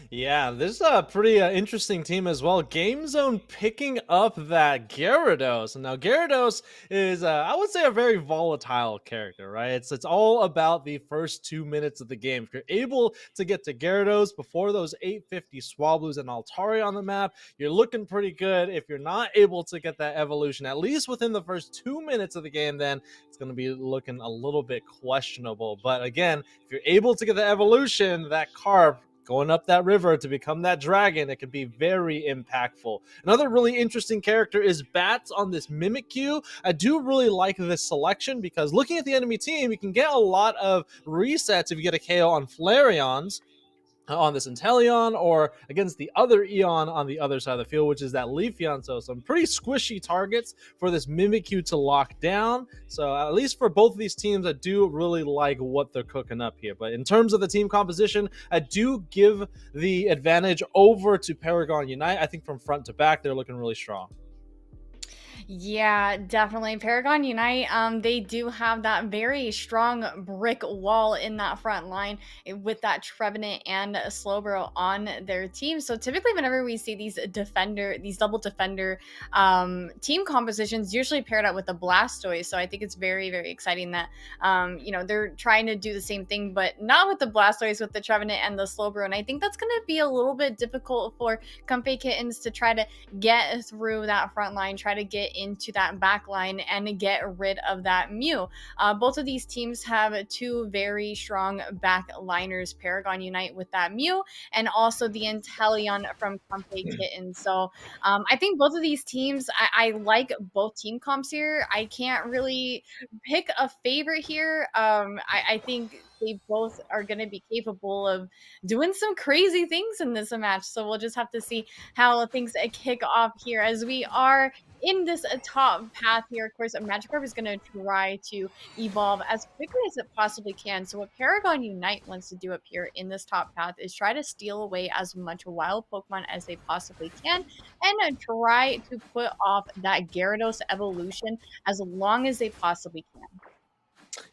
Yeah, this is a pretty interesting team as well. Game Zone picking up that Gyarados. And now Gyarados is, I would say, a very volatile character, right? It's all about the first 2 minutes of the game. If you're able to get to Gyarados before those 850 Swablues and Altari on the map, you're looking pretty good. If you're not able to get that evolution, at least within the first 2 minutes of the game, then it's going to be looking a little bit questionable. But again, if you're able to get the evolution, that carb going up that river to become that dragon, it can be very impactful. Another really interesting character is Bats on this Mimikyu. I do really like this selection because looking at the enemy team, you can get a lot of resets if you get a KO on Flareons on this Inteleon or against the other Eon on the other side of the field, which is that Leafeon. So some pretty squishy targets for this Mimikyu to lock down. So at least for both of these teams, I do really like what they're cooking up here. But in terms of the team composition, I do give the advantage over to Paragon Unite. I think from front to back, they're looking really strong. Yeah, definitely. Paragon Unite, they do have that very strong brick wall in that front line with that Trevenant and Slowbro on their team. So typically, whenever we see these double defender team compositions, usually paired up with the Blastoise. So I think it's very, very exciting that they're trying to do the same thing, but not with the Blastoise, with the Trevenant and the Slowbro. And I think that's going to be a little bit difficult for Comfy Kittens to try to get through that front line, try to get into that back line and get rid of that Mew. Both of these teams have two very strong back liners, Paragon Unite with that Mew and also the Inteleon from Comfy Kitten. So I think both of these teams, I like both team comps here. I can't really pick a favorite here. I think they both are going to be capable of doing some crazy things in this match. So we'll just have to see how things kick off here as we are in this top path here. Of course, Magikarp is going to try to evolve as quickly as it possibly can. So what Paragon Unite wants to do up here in this top path is try to steal away as much wild Pokemon as they possibly can and try to put off that Gyarados evolution as long as they possibly can.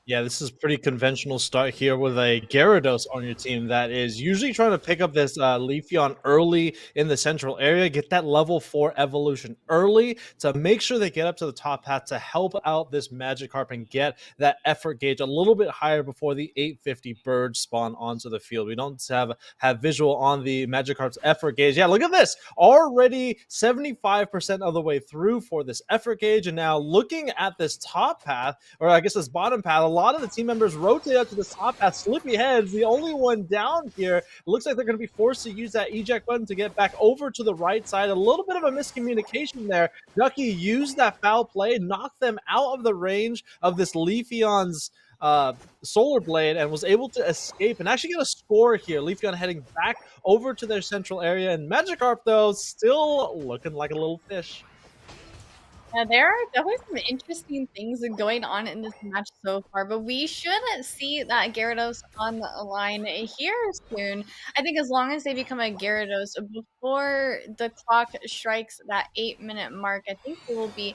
Yeah, this is pretty conventional start here with a Gyarados on your team that is usually trying to pick up this Leafeon early in the central area, get that level 4 evolution early to make sure they get up to the top path to help out this Magikarp and get that effort gauge a little bit higher before the 850 birds spawn onto the field. We don't have visual on the Magikarp's effort gauge. Yeah, look at this. Already 75% of the way through for this effort gauge. And now looking at this top path, or I guess this bottom path, a lot of the team members rotate up to the top path. Sleepyhead's the only one down here. It looks like they're going to be forced to use that eject button to get back over to the right side. A little bit of a miscommunication there. Ducky used that foul play, knocked them out of the range of this Leafeon's Solar Blade and was able to escape and actually get a score here. Leafeon heading back over to their central area. And Magikarp, though, still looking like a little fish. Yeah, there are definitely some interesting things going on in this match so far, but we should see that Gyarados on the line here soon. I think as long as they become a Gyarados before the clock strikes that 8-minute mark, I think they will be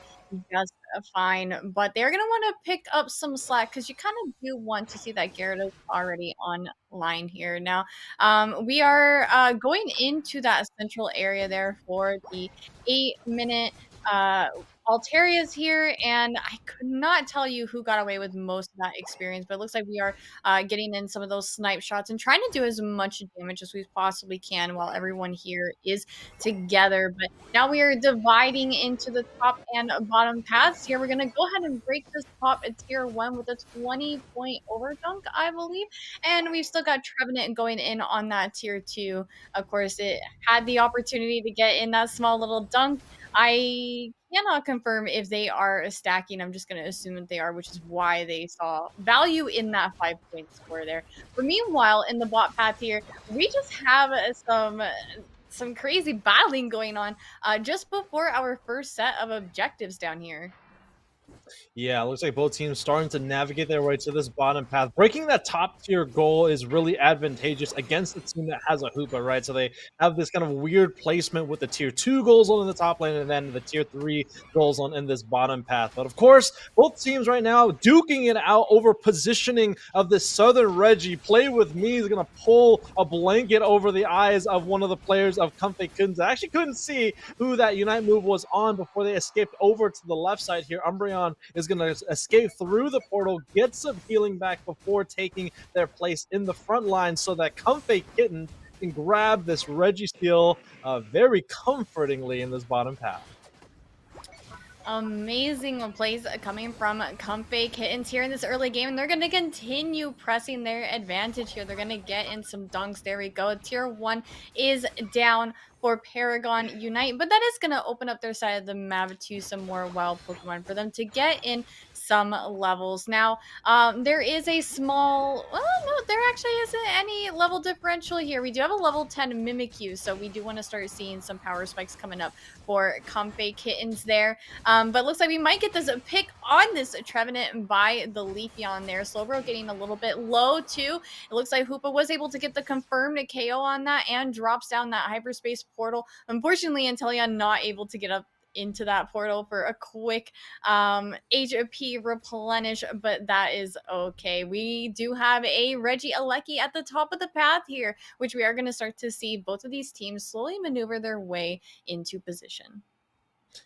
just fine. But they're going to want to pick up some slack because you kind of do want to see that Gyarados already on line here. Now, we are going into that central area there for the 8-minute Altaria's here, and I could not tell you who got away with most of that experience, but it looks like we are getting in some of those snipe shots and trying to do as much damage as we possibly can while everyone here is together. But now we are dividing into the top and bottom paths here. We're going to go ahead and break this top at tier 1 with a 20-point overdunk, I believe. And we've still got Trevenant going in on that tier 2. Of course, it had the opportunity to get in that small little dunk. I cannot confirm if they are stacking. I'm just going to assume that they are, which is why they saw value in that 5-point score there. But meanwhile, in the bot path here, we just have some crazy battling going on just before our first set of objectives down here. Yeah, it looks like both teams starting to navigate their way to this bottom path. Breaking that top tier goal is really advantageous against the team that has a hoopa, right? So they have this kind of weird placement with the tier 2 goals on in the top lane and then the tier 3 goals on in this bottom path. But of course, both teams right now duking it out over positioning of this Southern Reggie. Play with me is going to pull a blanket over the eyes of one of the players of Comfy Kuns. I actually couldn't see who that Unite move was on before they escaped over to the left side here. Umbreon is going to escape through the portal, get some healing back before taking their place in the front line so that Comfy Kittens can grab this Registeel very comfortingly in this bottom path. Amazing plays coming from Comfy Kittens here in this early game, and they're going to continue pressing their advantage here. They're going to get in some dunks. There we go. Tier 1 is down for Paragon Unite, but that is going to open up their side of the map to some more wild Pokemon for them to get in some levels. Now, there is a small, well, no, there actually isn't any level differential here. We do have a level 10 Mimikyu, so we do want to start seeing some power spikes coming up for Comfy Kittens there. But looks like we might get this pick on this Trevenant by the Leafeon there. Slowbro getting a little bit low too. It looks like Hoopa was able to get the confirmed KO on that and drops down that hyperspace portal. Unfortunately, Inteleon not able to get up into that portal for a quick HP replenish, but that is okay. We do have a Regieleki at the top of the path here, which we are going to start to see both of these teams slowly maneuver their way into position.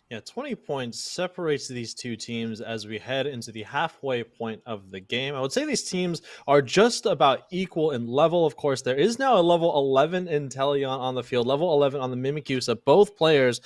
Yeah, 20 points separates these two teams as we head into the halfway point of the game. I would say these teams are just about equal in level. Of course, there is now a level 11 Inteleon on the field, level 11 on the Mimikyu, so both players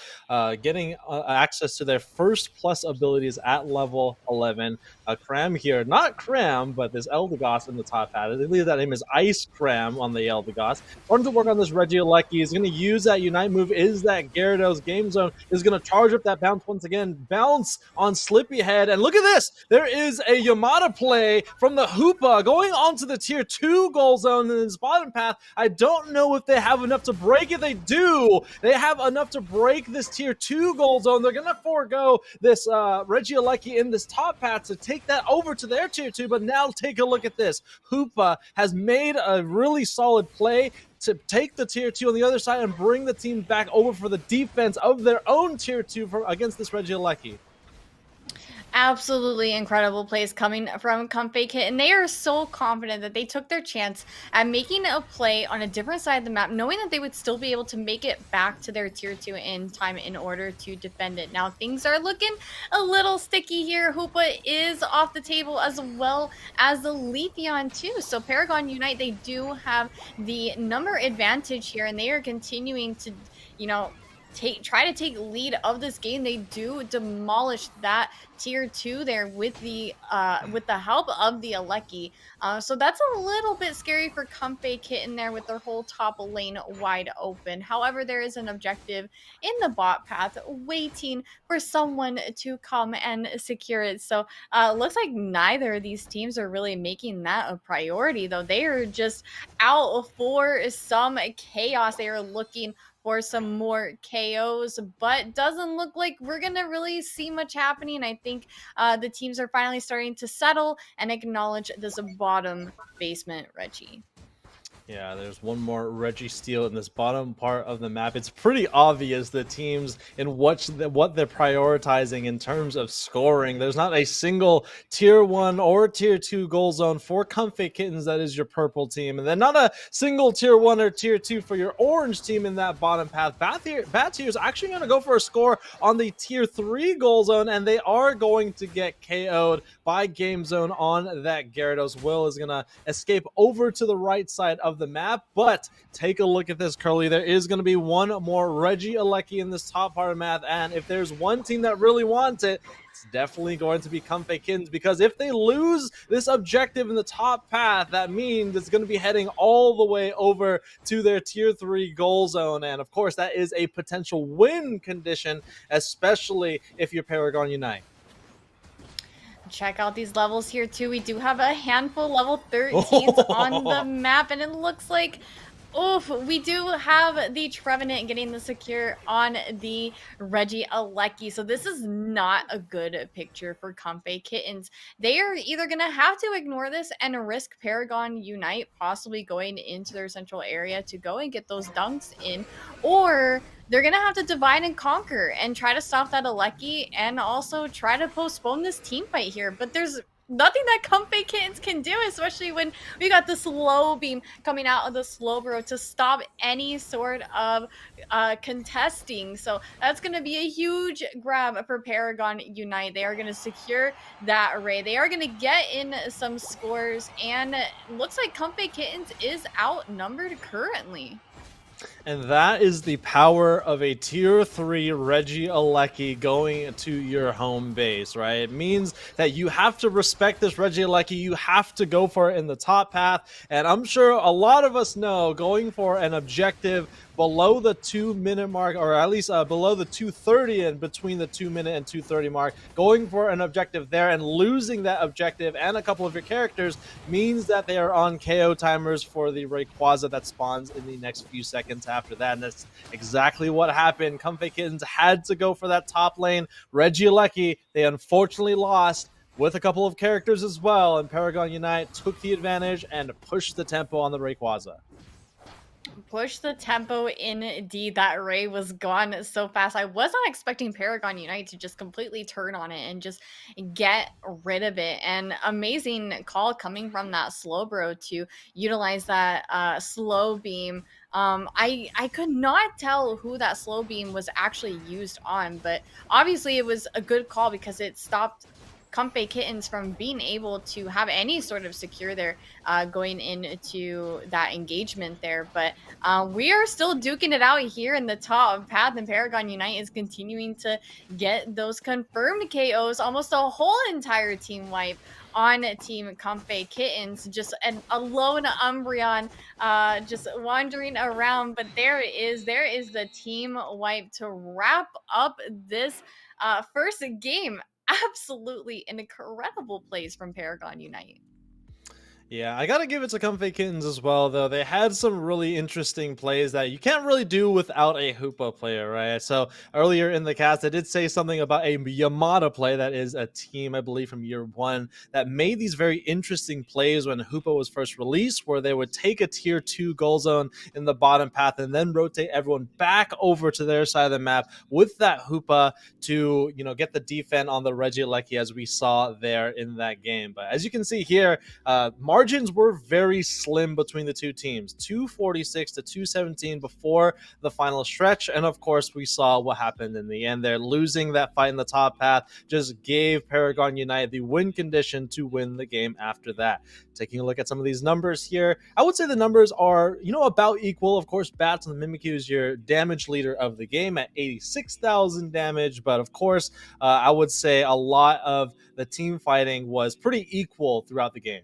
getting access to their first plus abilities at level 11. Cram here, not Cram, but this Eldegoss in the top hat. I believe that name is Ice Cram on the Eldegoss. Starting to work on this Regieleki. He's going to use that Unite move, is that Gyarados. Game Zone is going to charge up that bounce once again. Bounce on Slippyhead. And look at this. There is a Yamada play from the Hoopa going onto the tier 2 goal zone in this bottom path. I don't know if they have enough to break it. They do. They have enough to break this tier 2 goal zone. They're going to forego this Regieleki in this top path to take that over to their tier 2. But now take a look at this. Hoopa has made a really solid play to take the tier 2 on the other side and bring the team back over for the defense of their own tier 2 against this Regieleki. Absolutely incredible plays coming from Comfy Kit, and they are so confident that they took their chance at making a play on a different side of the map, knowing that they would still be able to make it back to their tier 2 in time in order to defend it. Now things are looking a little sticky here. Hoopa is off the table as well as the Leafeon too. So Paragon Unite, they do have the number advantage here, and they are continuing to, try to take lead of this game. They do demolish that tier 2 there with the help of the Aleki. So that's a little bit scary for Comfy Kitten there with their whole top lane wide open. However, there is an objective in the bot path waiting for someone to come and secure it. So looks like neither of these teams are really making that a priority, though. They are just out for some chaos. They are looking for some more KOs, but doesn't look like we're going to really see much happening. I think the teams are finally starting to settle and acknowledge this bottom basement Reggie. Yeah, there's one more Registeel in this bottom part of the map. It's pretty obvious the teams in what they're prioritizing in terms of scoring. There's not a single tier 1 or tier 2 goal zone for Comfy Kittens, that is your purple team. And then not a single tier 1 or tier 2 for your orange team in that bottom path. Bat Tier is actually going to go for a score on the tier 3 goal zone, and they are going to get KO'd by Game Zone on that Gyarados. Will is going to escape over to the right side of the map, but take a look at this, Curly. There is going to be one more Regieleki in this top part of the map, and if there's one team that really wants it, it's definitely going to be Comfy Kittens, because if they lose this objective in the top path, that means it's going to be heading all the way over to their tier 3 goal zone, and of course that is a potential win condition, especially if you're Paragon Unite. Check out these levels here too. We do have a handful level 13s on the map, and it looks like Oof, we do have the Trevenant getting the secure on the Reggie Alecki. So this is not a good picture for Comfey Kittens. They are either going to have to ignore this and risk Paragon Unite possibly going into their central area to go and get those dunks in, or they're going to have to divide and conquer and try to stop that Alecki and also try to postpone this team fight here. But there's nothing that Comfey Kittens can do, especially when we got the slow beam coming out of the Slowbro to stop any sort of contesting. So that's going to be a huge grab for Paragon Unite. They are going to secure that array. They are going to get in some scores, and looks like Comfey Kittens is outnumbered currently. And that is the power of a tier 3 Reggie Alecki going to your home base, right? It means that you have to respect this Reggie Alecki. You have to go for it in the top path. And I'm sure a lot of us know going for an objective below the 2-minute mark, or at least below the 2:30 and between the 2-minute and 2:30 mark, going for an objective there and losing that objective and a couple of your characters means that they are on KO timers for the Rayquaza that spawns in the next few seconds after that. And that's exactly what happened. Comfey Kittens had to go for that top lane. Reggie Alecki, they unfortunately lost with a couple of characters as well, and Paragon Unite took the advantage and pushed the tempo on the Rayquaza. Push the tempo indeed. That array was gone so fast. I was not expecting Paragon Unite to just completely turn on it and just get rid of it. And amazing call coming from that Slowbro to utilize that slow beam. I could not tell who that slow beam was actually used on, but obviously it was a good call because it stopped Comfey Kittens from being able to have any sort of secure there going into that engagement there. But we are still duking it out here in the top path, and Paragon Unite is continuing to get those confirmed KOs, almost a whole entire team wipe on Team Comfey Kittens. Just a lone Umbreon just wandering around, but there is the team wipe to wrap up this first game. Absolutely an incredible plays from Paragon Unite. Yeah, I gotta give it to Comfey Kittens as well, though. They had some really interesting plays that you can't really do without a Hoopa player, right? So earlier in the cast, I did say something about a Yamada play that is a team, I believe, from year one that made these very interesting plays when Hoopa was first released, where they would take a tier 2 goal zone in the bottom path and then rotate everyone back over to their side of the map with that Hoopa to, get the defense on the Reggie Alecki as we saw there in that game. But as you can see here, margins were very slim between the two teams, 246 to 217 before the final stretch. And of course, we saw what happened in the end there. Losing that fight in the top path just gave Paragon Unite the win condition to win the game after that. Taking a look at some of these numbers here, I would say the numbers are, about equal. Of course, Bats and the Mimikyu is your damage leader of the game at 86,000 damage. But of course, I would say a lot of the team fighting was pretty equal throughout the game.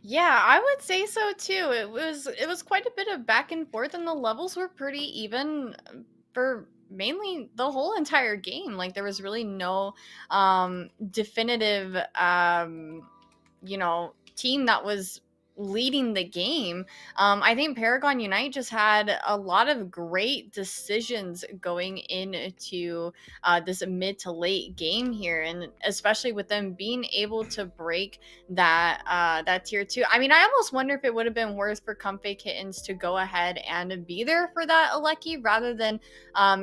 Yeah, I would say so too. It was quite a bit of back and forth, and the levels were pretty even for mainly the whole entire game. Like there was really no definitive team that was leading the game. I think Paragon Unite just had a lot of great decisions going into this mid to late game here, and especially with them being able to break that tier 2. I mean, I almost wonder if it would have been worth for Comfey Kittens to go ahead and be there for that Alecki rather than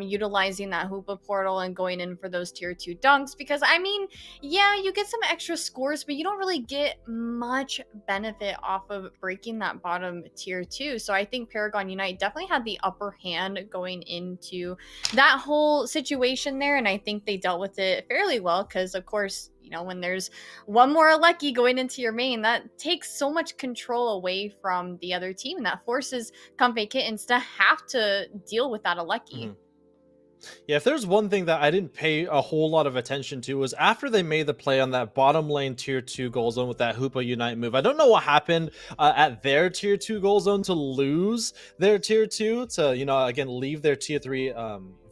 utilizing that Hoopa portal and going in for those tier 2 dunks, because I mean, yeah, you get some extra scores, but you don't really get much benefit off of breaking that bottom tier 2. So I think Paragon Unite definitely had the upper hand going into that whole situation there, and I think they dealt with it fairly well because, of course, when there's one more Alecki going into your main, that takes so much control away from the other team, and that forces Comfey Kittens to have to deal with that Alecki. Mm-hmm. Yeah, if there's one thing that I didn't pay a whole lot of attention to was after they made the play on that bottom lane tier 2 goal zone with that Hoopa Unite move. I don't know what happened at their tier 2 goal zone to lose their tier 2 to, again, leave their tier 3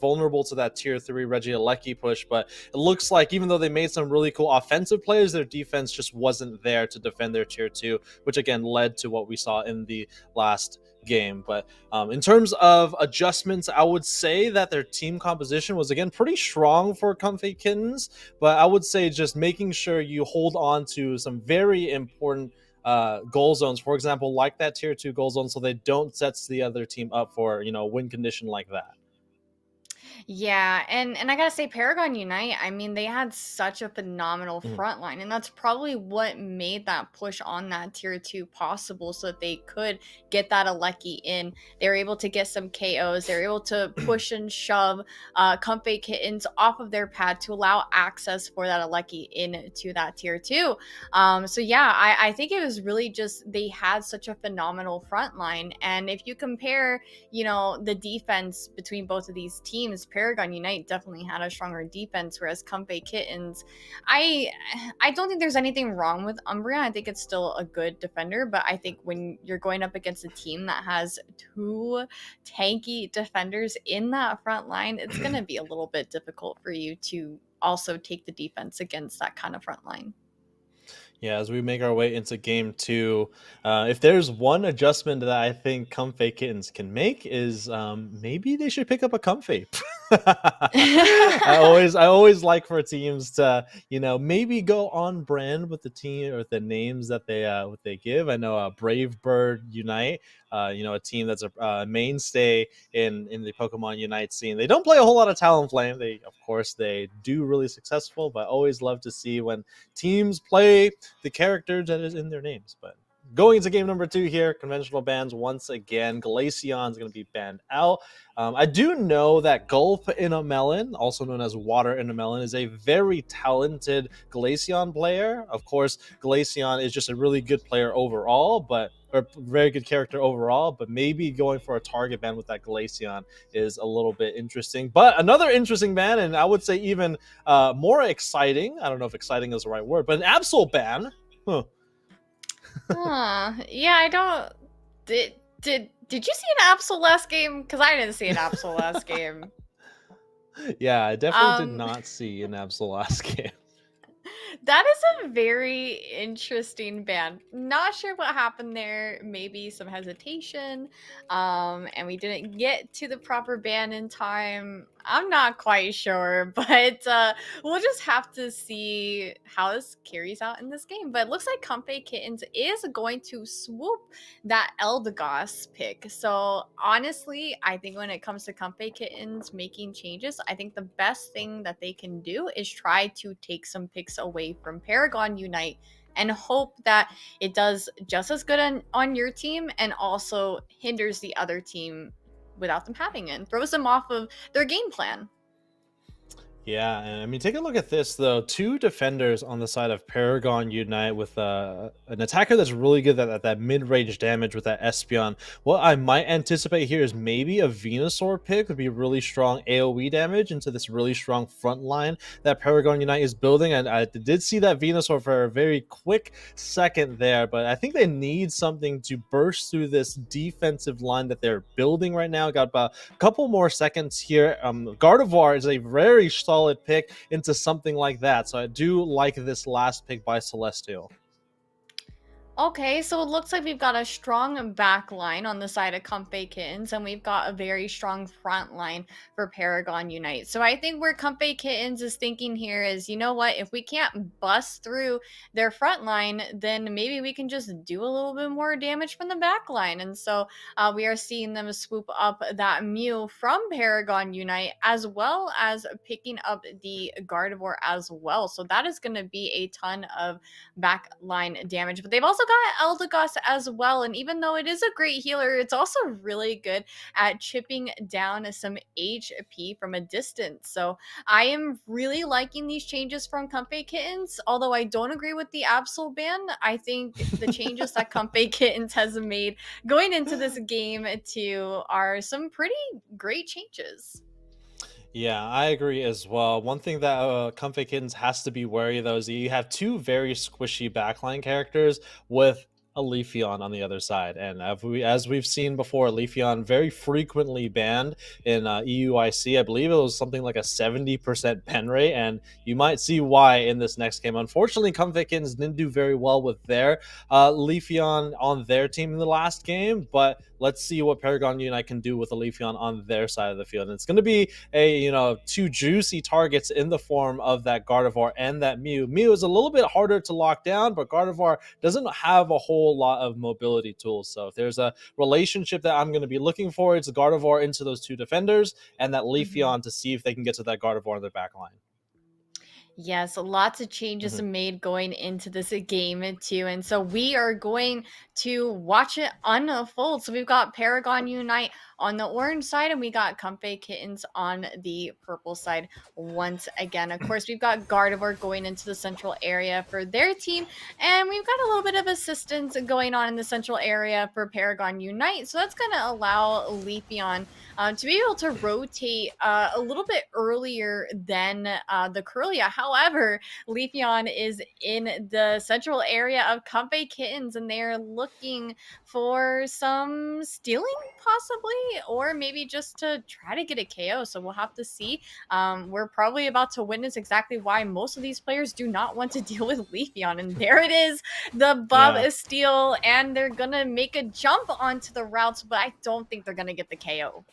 vulnerable to that tier 3 Reggie Alecki push. But it looks like even though they made some really cool offensive plays, their defense just wasn't there to defend their tier 2, which again led to what we saw in the last game. But in terms of adjustments, I would say that their team composition was again pretty strong for Comfy Kittens. But I would say just making sure you hold on to some very important goal zones, for example, like that tier 2 goal zone, so they don't set the other team up for win condition like that. Yeah, and I gotta say, Paragon Unite, I mean, they had such a phenomenal Mhm. front line, and that's probably what made that push on that tier 2 possible so that they could get that Alecki in. They were able to get some KOs, they were able to push and shove Comfey Kittens off of their pad to allow access for that Alecki into that tier 2. So yeah, I think it was really just they had such a phenomenal front line, and if you compare the defense between both of these teams, Paragon Unite definitely had a stronger defense, whereas Comfey Kittens, I I don't think there's anything wrong with Umbria. I think it's still a good defender, but I think when you're going up against a team that has two tanky defenders in that front line, it's going to be a little bit difficult for you to also take the defense against that kind of front line. Yeah, as we make our way into game 2, if there's one adjustment that I think Comfy Kittens can make is maybe they should pick up a Comfy. I always like for teams to maybe go on brand with the team or the names that they give. I know Brave Bird Unite, a team that's a mainstay in the Pokemon Unite scene. They don't play a whole lot of Talonflame. They of course they do really successful, but always love to see when teams play the character that is in their names. But going into game number 2 here, conventional bans once again. Glaceon is going to be banned out. I do know that Gulp in a Melon, also known as Water in a Melon, is a very talented Glaceon player. Of course, Glaceon is just a really good player overall, but or very good character overall, but maybe going for a target ban with that Glaceon is a little bit interesting. But another interesting ban, and I would say even more exciting, I don't know if exciting is the right word, but an Absol ban. Huh. Yeah, I don't. Did you see an Absol last game? Because I didn't see an Absol last game. Yeah, I definitely did Um, not see an Absol last game. that is a very interesting ban. Not sure what happened there. Maybe some hesitation, and we didn't get to the proper ban in time. I'm not quite sure, but we'll just have to see how this carries out in this game. But it looks like Comfey Kittens is going to swoop that Eldegoss pick. So honestly, I think when it comes to Comfey Kittens making changes, I think the best thing that they can do is try to take some picks away from Paragon Unite and hope that it does just as good on your team and also hinders the other team without them having it and throws them off of their game plan. Yeah, and I mean, take a look at this though. 2 defenders on the side of Paragon Unite with an attacker that's really good at that mid-range damage with that Espeon. What I might anticipate here is maybe a Venusaur pick would be really strong AoE damage into this really strong front line that Paragon Unite is building. And I did see that Venusaur for a very quick second there, but I think they need something to burst through this defensive line that they're building right now. Got about a couple more seconds here. Gardevoir is a very solid pick into something like that. So I do like this last pick by Celestial. Okay, so it looks like we've got a strong back line on the side of Comfey Kittens, and we've got a very strong front line for Paragon Unite. So I think where Comfey Kittens is thinking here is, you know what, if we can't bust through their front line, then maybe we can just do a little bit more damage from the back line. And so we are seeing them swoop up that Mew from Paragon Unite, as well as picking up the Gardevoir as well. So that is going to be a ton of back line damage. But they've also got Eldegoss as well. And even though it is a great healer, it's also really good at chipping down some HP from a distance. So I am really liking these changes from Comfey Kittens. Although I don't agree with the Absol ban, I think the changes that Comfey Kittens has made going into this game too are some pretty great changes. Yeah, I agree as well. One thing that Comfy Kittens has to be wary though is that you have 2 very squishy backline characters with a Leafeon on the other side. And as we've seen before, Leafeon very frequently banned in EUIC. I believe it was something like a 70% pen rate, and you might see why in this next game. Unfortunately, Comfort Kittens didn't do very well with their Leafeon on their team in the last game, but let's see what Paragon Unite can do with a Leafeon on their side of the field. And it's going to be two juicy targets in the form of that Gardevoir and that Mew. Mew is a little bit harder to lock down, but Gardevoir doesn't have a whole lot of mobility tools. So if there's a relationship that I'm going to be looking for, it's Gardevoir into those two defenders and that Leafeon to see if they can get to that Gardevoir in their back line. Yes, lots of changes Mhm. made going into this game too. And so we are going to watch it unfold. So we've got Paragon Unite on the orange side, and we got Comfy Kittens on the purple side once again. Of course, we've got Gardevoir going into the central area for their team, and we've got a little bit of assistance going on in the central area for Paragon Unite. So that's going to allow Leafeon to be able to rotate a little bit earlier than the Curlia. However, Leafeon is in the central area of Comfy Kittens, and they're looking for some stealing, possibly, or maybe just to try to get a KO. So we'll have to see. We're probably about to witness exactly why most of these players do not want to deal with Leafeon. And there it is, the Bob Yeah. steal, and they're gonna make a jump onto the routes, but I don't think they're gonna get the KO.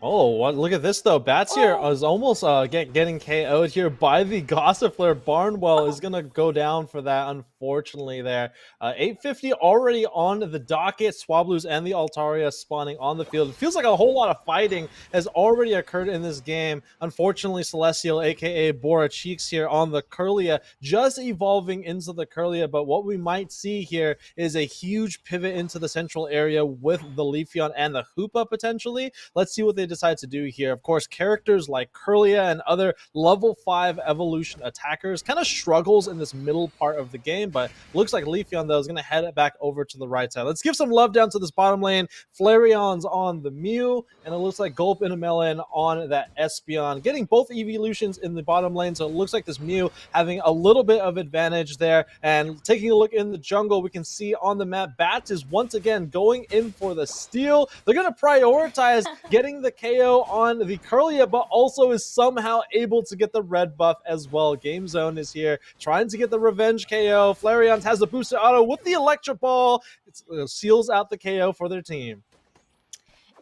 Oh, what? Look at this though. Bats here Oh. is almost getting KO'd here by the Gossifleur. Barnwell is gonna go down for that, unfortunately. There, 850 already on the docket. Swablu's and the Altaria spawning on the field. It feels like a whole lot of fighting has already occurred in this game. Unfortunately, Celestial, aka Bora Cheeks, here on the Curlia, just evolving into the Curlia. But what we might see here is a huge pivot into the central area with the Leafeon and the Hoopa potentially. Let's see what they decide to do here. Of course, characters like Curlia and other level 5 evolution attackers kind of struggles in this middle part of the game, but looks like Leafeon, though, is going to head it back over to the right side. Let's give some love down to this bottom lane. Flareon's on the Mew, and it looks like Gulp and a Melon on that Espeon, getting both evolutions in the bottom lane, so it looks like this Mew having a little bit of advantage there. And taking a look in the jungle, we can see on the map, Bats is once again going in for the steal. They're going to prioritize getting the KO on the Curlia, but also is somehow able to get the red buff as well. Game Zone is here, trying to get the revenge KO. Flareon has the boosted auto with the Electric Ball. It seals out the KO for their team.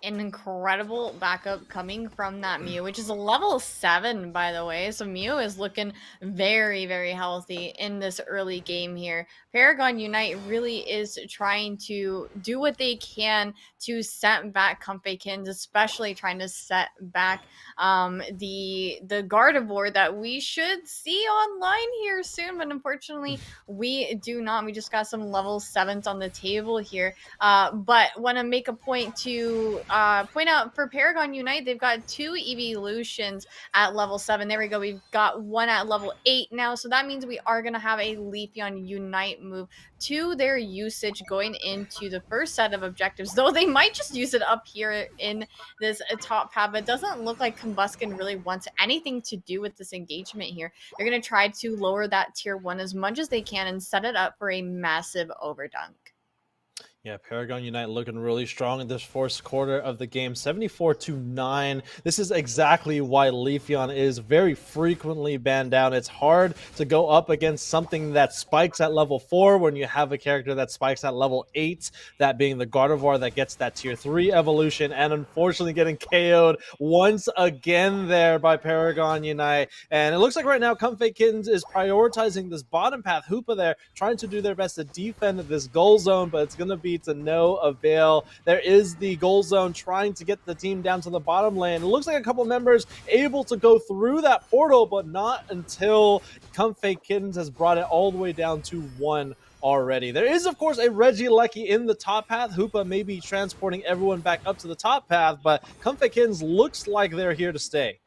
An incredible backup coming from that Mew, which is a level 7, by the way. So Mew is looking very, very healthy in this early game here. Paragon Unite really is trying to do what they can to set back Comfy Kittens, especially trying to set back the Gardevoir that we should see online here soon. But unfortunately, we do not. We just got some level 7s on the table here. But want to make a point to point out for Paragon Unite, they've got 2 evolutions at level 7. There we go. We've got one at level 8 now. So that means we are going to have a Leafeon Unite move to their usage going into the first set of objectives, though they might just use it up here in this top path. But it doesn't look like Combuskin really wants anything to do with this engagement here. They're going to try to lower that tier 1 as much as they can and set it up for a massive overdunk. Yeah, Paragon Unite looking really strong in this first quarter of the game, 74-9. This is exactly why Leafeon is very frequently banned down. It's hard to go up against something that spikes at level 4 when you have a character that spikes at level 8, that being the Gardevoir that gets that tier 3 evolution, and unfortunately getting KO'd once again there by Paragon Unite. And it looks like right now Comfy Kittens is prioritizing this bottom path. Hoopa there, trying to do their best to defend this goal zone, but it's going to be to no avail. There is the goal zone trying to get the team down to the bottom lane. It looks like a couple members able to go through that portal, but not until Comfy Kittens has brought it all the way down to 1 already. There is, of course, a Regieleki in the top path. Hoopa may be transporting everyone back up to the top path, but Comfy Kittens looks like they're here to stay.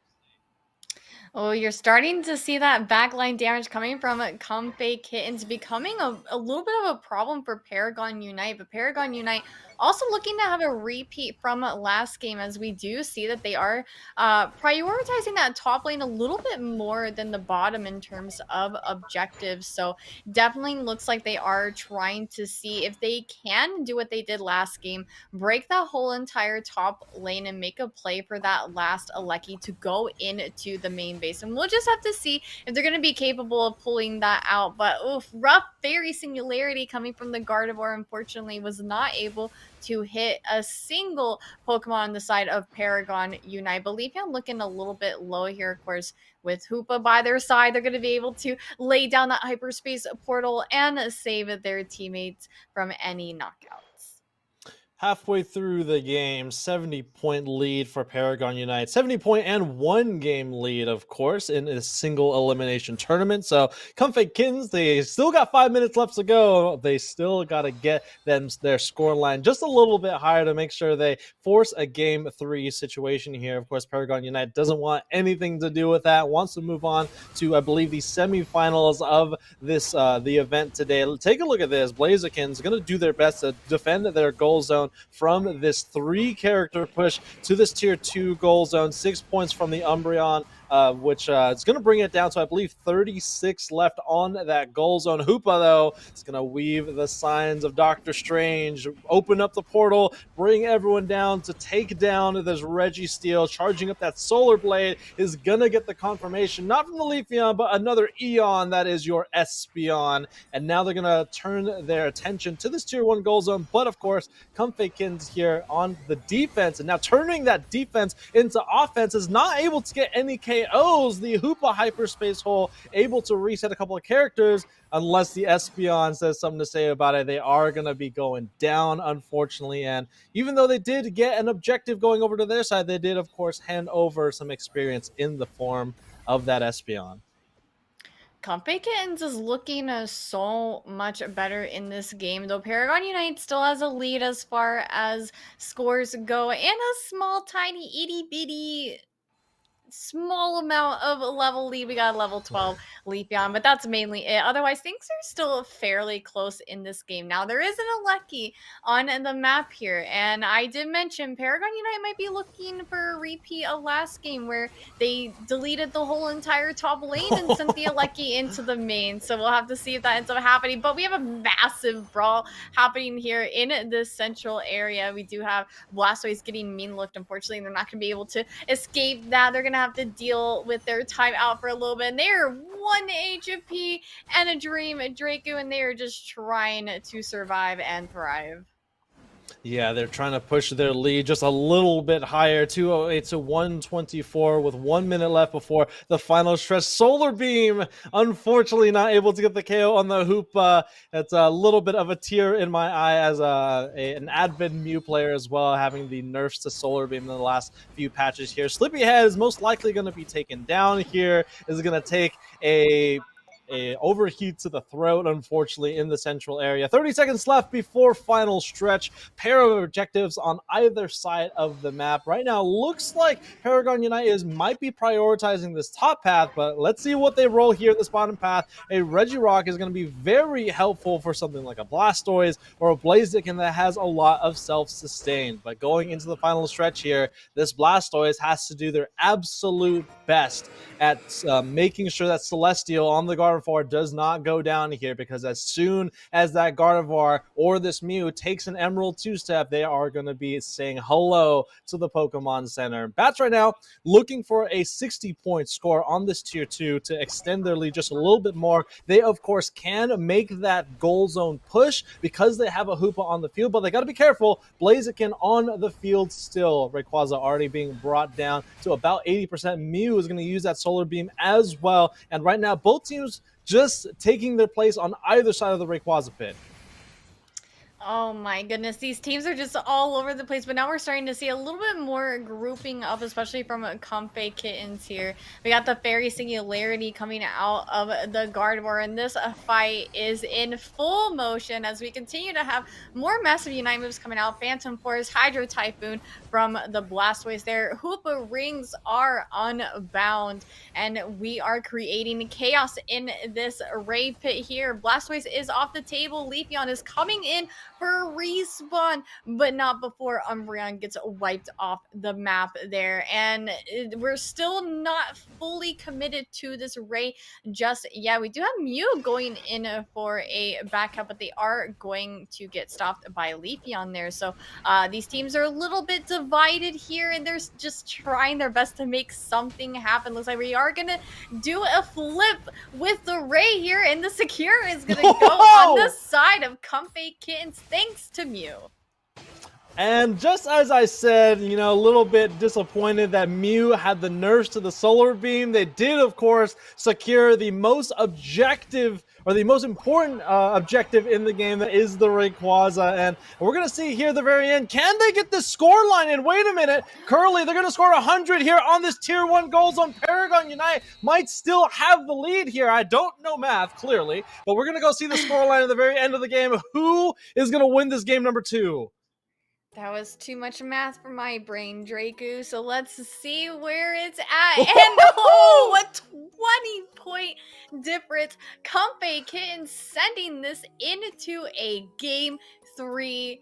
Oh, you're starting to see that backline damage coming from Comfey Kittens becoming a little bit of a problem for Paragon Unite. But Paragon Unite also looking to have a repeat from last game, as we do see that they are prioritizing that top lane a little bit more than the bottom in terms of objectives. So definitely looks like they are trying to see if they can do what they did last game, break that whole entire top lane and make a play for that last Aleki to go into the main base. And we'll just have to see if they're going to be capable of pulling that out. But oof, rough fairy singularity coming from the Gardevoir, unfortunately, was not able to hit a single Pokemon on the side of Paragon Unite. But Leafeon looking a little bit low here, of course, with Hoopa by their side. They're going to be able to lay down that hyperspace portal and save their teammates from any knockouts. Halfway through the game, 70-point lead for Paragon Unite. 70-point and 1-game lead, of course, in a single elimination tournament. So, Comfy Kittens, they still got 5 minutes left to go. They still got to get their score line just a little bit higher to make sure they force a Game 3 situation here. Of course, Paragon Unite doesn't want anything to do with that, wants to move on to, I believe, the semifinals of this the event today. Take a look at this. Blaziken's going to do their best to defend their goal zone from this 3-character push to this tier 2 goal zone. 6 points from the Umbreon, which is going to bring it down to, I believe, 36 left on that goal zone. Hoopa, though, is going to weave the signs of Doctor Strange, open up the portal, bring everyone down to take down this Registeel. Charging up that Solar Blade is going to get the confirmation, not from the Leafeon, but another Eon, that is your Espeon. And now they're going to turn their attention to this tier 1 goal zone. But, of course, Comfekins here on the defense, and now turning that defense into offense, is not able to get any KOs. The Hoopa hyperspace hole able to reset a couple of characters, unless the Espeon says something to say about it. They are going to be going down, unfortunately. And even though they did get an objective going over to their side, they did, of course, hand over some experience in the form of that Espeon. Comfy Kittens is looking so much better in this game, though Paragon Unite still has a lead as far as scores go, and a small, tiny, itty bitty small amount of level lead. We got a level 12 Leafeon, but that's mainly it. Otherwise, things are still fairly close in this game. Now, there is an Aleki on the map here, and I did mention Paragon Unite might be looking for a repeat of last game where they deleted the whole entire top lane and sent the Aleki into the main. So we'll have to see if that ends up happening. But we have a massive brawl happening here in this central area. We do have Blastoise getting mean looked. Unfortunately, they're not going to be able to escape that. They're going to have to deal with their time out for a little bit. And they're 1 HP and a dream, Draco, and they are just trying to survive and thrive. Yeah, they're trying to push their lead just a little bit higher, 208 to 124 with 1 minute left before the final stretch. Solar Beam, unfortunately not able to get the KO on the Hoopa. It's a little bit of a tear in my eye as an Advent Mew player as well, having the nerfs to Solar Beam in the last few patches here. Sleepyhead is most likely going to be taken down here. Is going to take a overheat to the throat, unfortunately, in the central area. 30 seconds left before final stretch. Pair of objectives on either side of the map. Right now, looks like Paragon Unite might be prioritizing this top path, but let's see what they roll here in this bottom path. A Regirock is going to be very helpful for something like a Blastoise or a Blaziken that has a lot of self-sustain. But going into the final stretch here, this Blastoise has to do their absolute best at making sure that Celestial on the Gardevoir does not go down here, because as soon as that Gardevoir or this Mew takes an Emerald 2-step, they are going to be saying hello to the Pokemon Center. Bats right now looking for a 60-point score on this tier 2 to extend their lead just a little bit more. They, of course, can make that goal zone push because they have a Hoopa on the field, but they got to be careful. Blaziken on the field still. Rayquaza already being brought down to about 80%. Mew is going to use that Solar Beam as well. And right now, both teams just taking their place on either side of the Rayquaza pit. Oh my goodness, these teams are just all over the place, but now we're starting to see a little bit more grouping up, especially from Comfey Kittens here. We got the Fairy Singularity coming out of the Gardevoir, and this fight is in full motion as we continue to have more massive Unite moves coming out. Phantom Force, Hydro Typhoon from the Blastoise there. Hoopa Rings are unbound, and we are creating chaos in this Ray Pit here. Blastoise is off the table. Leafeon is coming in for a respawn, but not before Umbreon gets wiped off the map there. And we're still not fully committed to this Ray just yet. We do have Mew going in for a backup, but they are going to get stopped by Leafeon there. So these teams are a little bit divided here, and they're just trying their best to make something happen. Looks like we are going to do a flip with the Ray here, and the Secure is going to go on the side of Comfey Kittens thanks to Mew. And just as I said, you know, a little bit disappointed that Mew had the nerfs to the Solar Beam. They did, of course, secure the most objective, or the most important objective in the game, that is the Rayquaza. And we're going to see here at the very end, can they get this score line? And wait a minute, Curly, they're going to score 100 here on this Tier 1 Gold Zone. Paragon Unite might still have the lead here. I don't know math, clearly, but we're going to go see the score line at the very end of the game. Who is going to win this game number 2? That was too much math for my brain, Draku. So let's see where it's at. And oh, a 20-point difference. Comfey Kittens sending this into a game 3.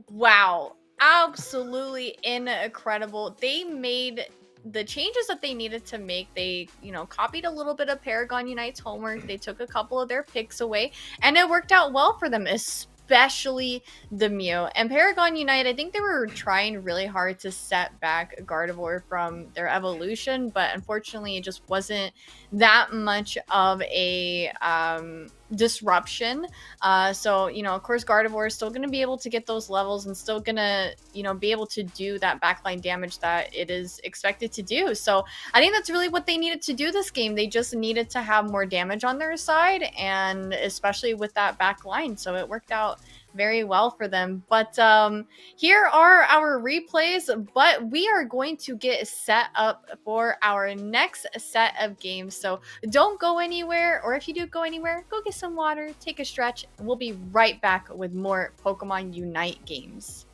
Wow. Absolutely incredible. They made the changes that they needed to make. They, copied a little bit of Paragon Unite's homework. They took a couple of their picks away, and it worked out well for them, especially the Mew. And Paragon Unite, I think they were trying really hard to set back Gardevoir from their evolution, but unfortunately it just wasn't that much of a disruption. So, of course, Gardevoir is still going to be able to get those levels and still going to, be able to do that backline damage that it is expected to do. So I think that's really what they needed to do this game. They just needed to have more damage on their side, and especially with that back line. So it worked out very well for them. But here are our replays, but we are going to get set up for our next set of games. So don't go anywhere, or if you do go anywhere, go get some water, take a stretch, and we'll be right back with more Pokemon Unite games.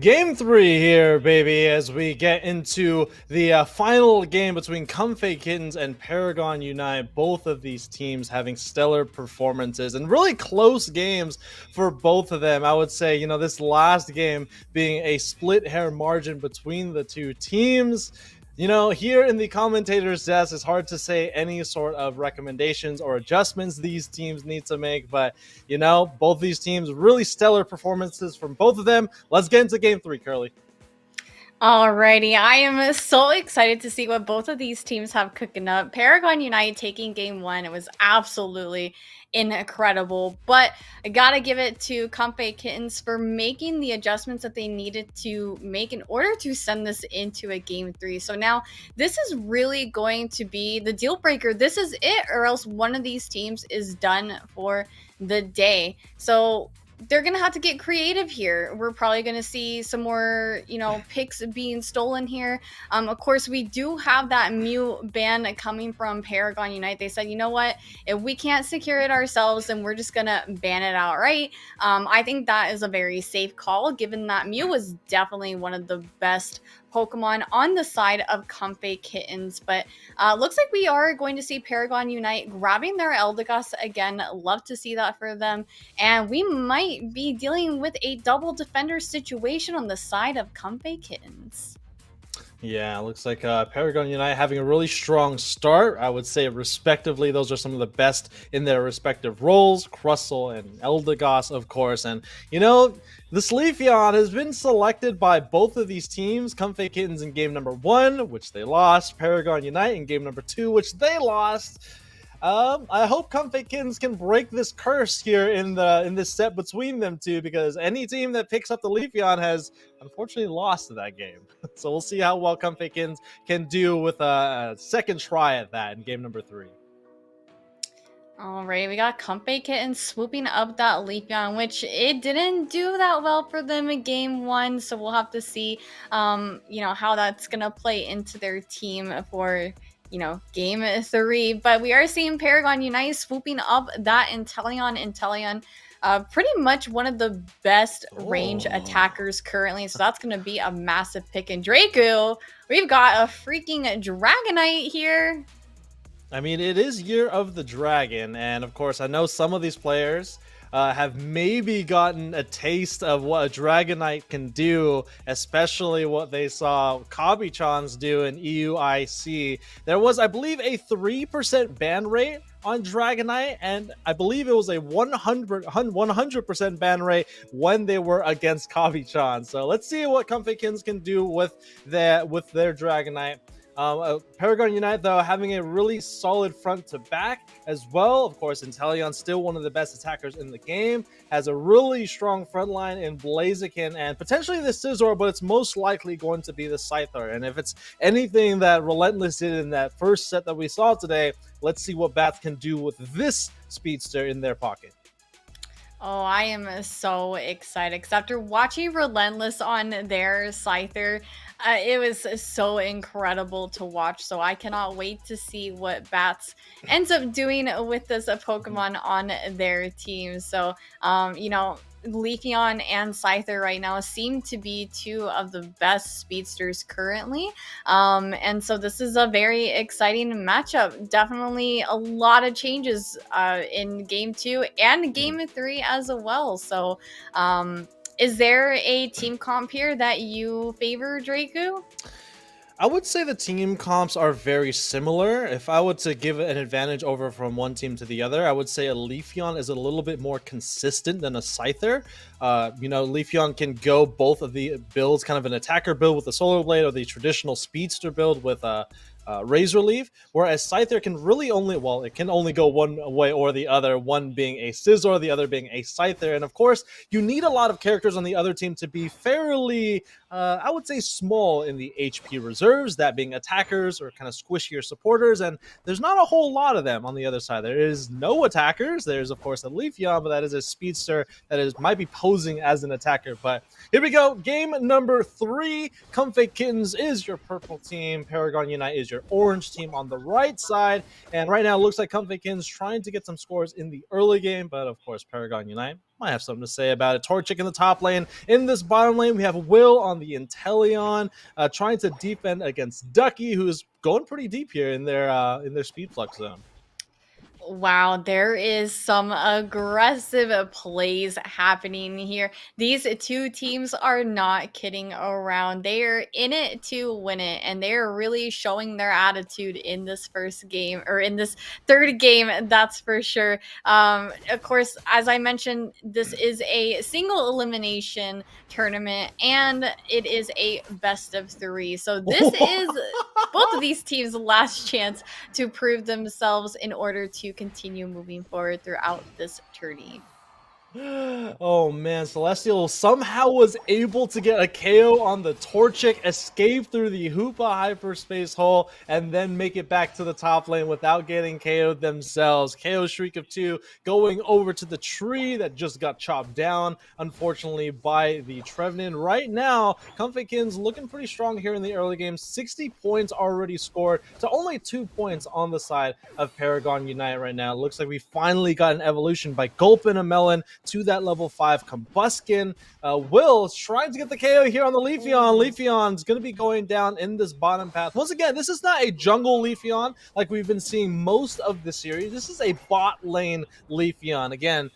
Game 3 here, baby, as we get into the final game between Comfy Kittens and Paragon Unite. Both of these teams having stellar performances and really close games for both of them. I would say, this last game being a split hair margin between the two teams. Here in the commentator's desk, it's hard to say any sort of recommendations or adjustments these teams need to make. But, both these teams, really stellar performances from both of them. Let's get into game 3, Curly. Alrighty, I am so excited to see what both of these teams have cooking up. Paragon Unite taking game 1, it was absolutely incredible, but I gotta give it to Comfy Kittens for making the adjustments that they needed to make in order to send this into a game 3. So now this is really going to be the deal breaker. This is it, or else one of these teams is done for the day. So they're going to have to get creative here. We're probably going to see some more, picks being stolen here. Of course, we do have that Mew ban coming from Paragon Unite. They said, you know what? If we can't secure it ourselves, then we're just going to ban it outright. I think that is a very safe call, given that Mew was definitely one of the best Pokemon on the side of Comfy Kittens. But looks like we are going to see Paragon Unite grabbing their Eldegoss again. Love to see that for them. And we might be dealing with a double defender situation on the side of Comfy Kittens. Yeah, looks like Paragon Unite having a really strong start. I would say, respectively, those are some of the best in their respective roles. Crustle and Eldegoss, of course. And, this Leafeon has been selected by both of these teams. Comfy Kittens in game number 1, which they lost. Paragon Unite in game number 2, which they lost. I hope Comfy Kittens can break this curse here in this set between them two, because any team that picks up the Leafeon has unfortunately lost to that game. So we'll see how well Comfy Kittens can do with a second try at that in game number 3. All right, we got Comfy Kittens swooping up that Leafeon, which it didn't do that well for them in game 1. So we'll have to see, how that's gonna play into their team for game 3. But we are seeing Paragon Unite swooping up that Inteleon. Pretty much one of the best range attackers currently. So that's going to be a massive pick. And Draco, we've got a freaking Dragonite here. I mean, it is Year of the Dragon. And of course, I know some of these players have maybe gotten a taste of what a Dragonite can do, especially what they saw Kabi-chans do in EUIC. There was, I believe, a 3% ban rate on Dragonite, and I believe it was a 100% ban rate when they were against Kabi-chan. So let's see what Comfy Kittens can do with their Dragonite. Paragon Unite, though, having a really solid front to back as well. Of course, Inteleon, still one of the best attackers in the game, has a really strong front line in Blaziken and potentially the Scizor, but it's most likely going to be the Scyther. And if it's anything that Relentless did in that first set that we saw today, let's see what Bats can do with this speedster in their pocket. Oh, I am so excited because after watching Relentless on their Scyther, it was so incredible to watch. So I cannot wait to see what Bats ends up doing with this Pokemon on their team. So, Leafeon and Scyther right now seem to be two of the best speedsters currently. And so this is a very exciting matchup. Definitely a lot of changes in game 2 and game 3 as well. So is there a team comp here that you favor, Draco? I would say the team comps are very similar. If I were to give an advantage over from one team to the other, I would say a Leafeon is a little bit more consistent than a Scyther. Leafeon can go both of the builds, kind of an attacker build with the Solar Blade or the traditional speedster build with Razor Leaf, whereas Scyther can really it can only go one way or the other, one being a Scizor, the other being a Scyther. And of course, you need a lot of characters on the other team to be fairly, I would say, small in the HP reserves, that being attackers or kind of squishier supporters, and there's not a whole lot of them on the other side. There is no attackers. There's, of course, a Leafeon, but that is a speedster that might be posing as an attacker. But here we go. Game number 3. Comfy Kittens is your purple team. Paragon Unite is your orange team on the right side. And right now, it looks like Comfy trying to get some scores in the early game, but of course, Paragon Unite might have something to say about it. Torchic in the top lane. In this bottom lane, we have Will on the Inteleon, trying to defend against Ducky, who's going pretty deep here in their speed flux zone. Wow, there is some aggressive plays happening here. These two teams are not kidding around. They are in it to win it, and they are really showing their attitude in this first game, or in this third game, that's for sure. Of course, as I mentioned, this is a single elimination tournament, and it is a best of 3. So this is both of these teams' last chance to prove themselves in order to continue moving forward throughout this tourney. Oh man, Celestial somehow was able to get a KO on the Torchic, escape through the Hoopa hyperspace hole, and then make it back to the top lane without getting KO'd themselves. KO streak of 2 going over to the tree that just got chopped down, unfortunately, by the Trevenant. Right now, Comfykin's looking pretty strong here in the early game. 60 points already scored to only 2 points on the side of Paragon Unite right now. It looks like we finally got an evolution by Gulpin a Melon to that level 5 Combuskin. Will is trying to get the KO here on the Leafeon. Leafeon's going to be going down in this bottom path. Once again, this is not a jungle Leafeon like we've been seeing most of the series. This is a bot lane Leafeon. Again,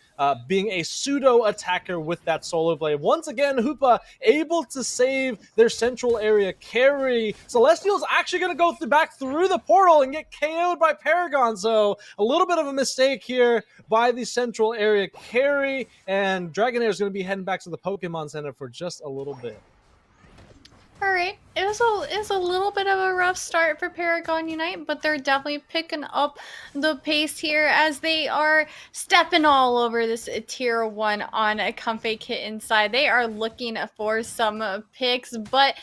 being a pseudo attacker with that solo play. Once again, Hoopa able to save their central area carry. Celestial's actually going to go back through the portal and get KO'd by Paragon. So a little bit of a mistake here by the central area carry. And Dragonair is going to be heading back to the Pokemon Center for just a little bit. All right, it was a little bit of a rough start for Paragon Unite, but they're definitely picking up the pace here as they are stepping all over this tier 1 on a Comfy Kitten side. They are looking for some picks, but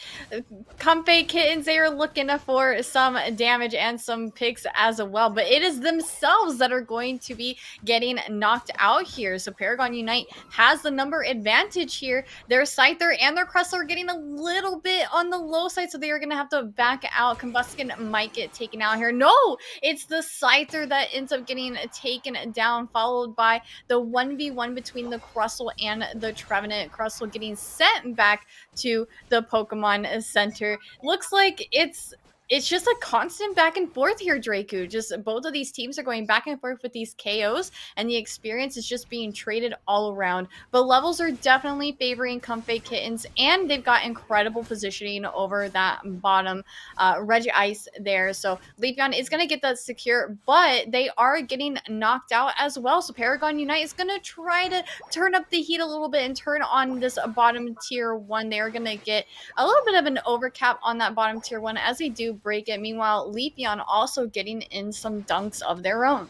Comfy Kittens, they are looking for some damage and some picks as well. But it is themselves that are going to be getting knocked out here. So Paragon Unite has the number advantage here. Their Scyther and their Crustle are getting a little bit on the low side, so they are going to have to back out. Combuskin might get taken out here. No, it's the Scyther that ends up getting taken down, followed by the 1v1 between the Crustle and the Trevenant. Crustle getting sent back to the Pokemon Center. Looks like it's just a constant back and forth here, Draku. Just both of these teams are going back and forth with these KOs, and the experience is just being traded all around. But levels are definitely favoring Comfy Kittens, and they've got incredible positioning over that bottom Regice there. So Leafeon is going to get that secure, but they are getting knocked out as well. So Paragon Unite is going to try to turn up the heat a little bit and turn on this bottom tier 1. They are going to get a little bit of an overcap on that bottom tier 1 as they do break it. Meanwhile, Leafeon also getting in some dunks of their own.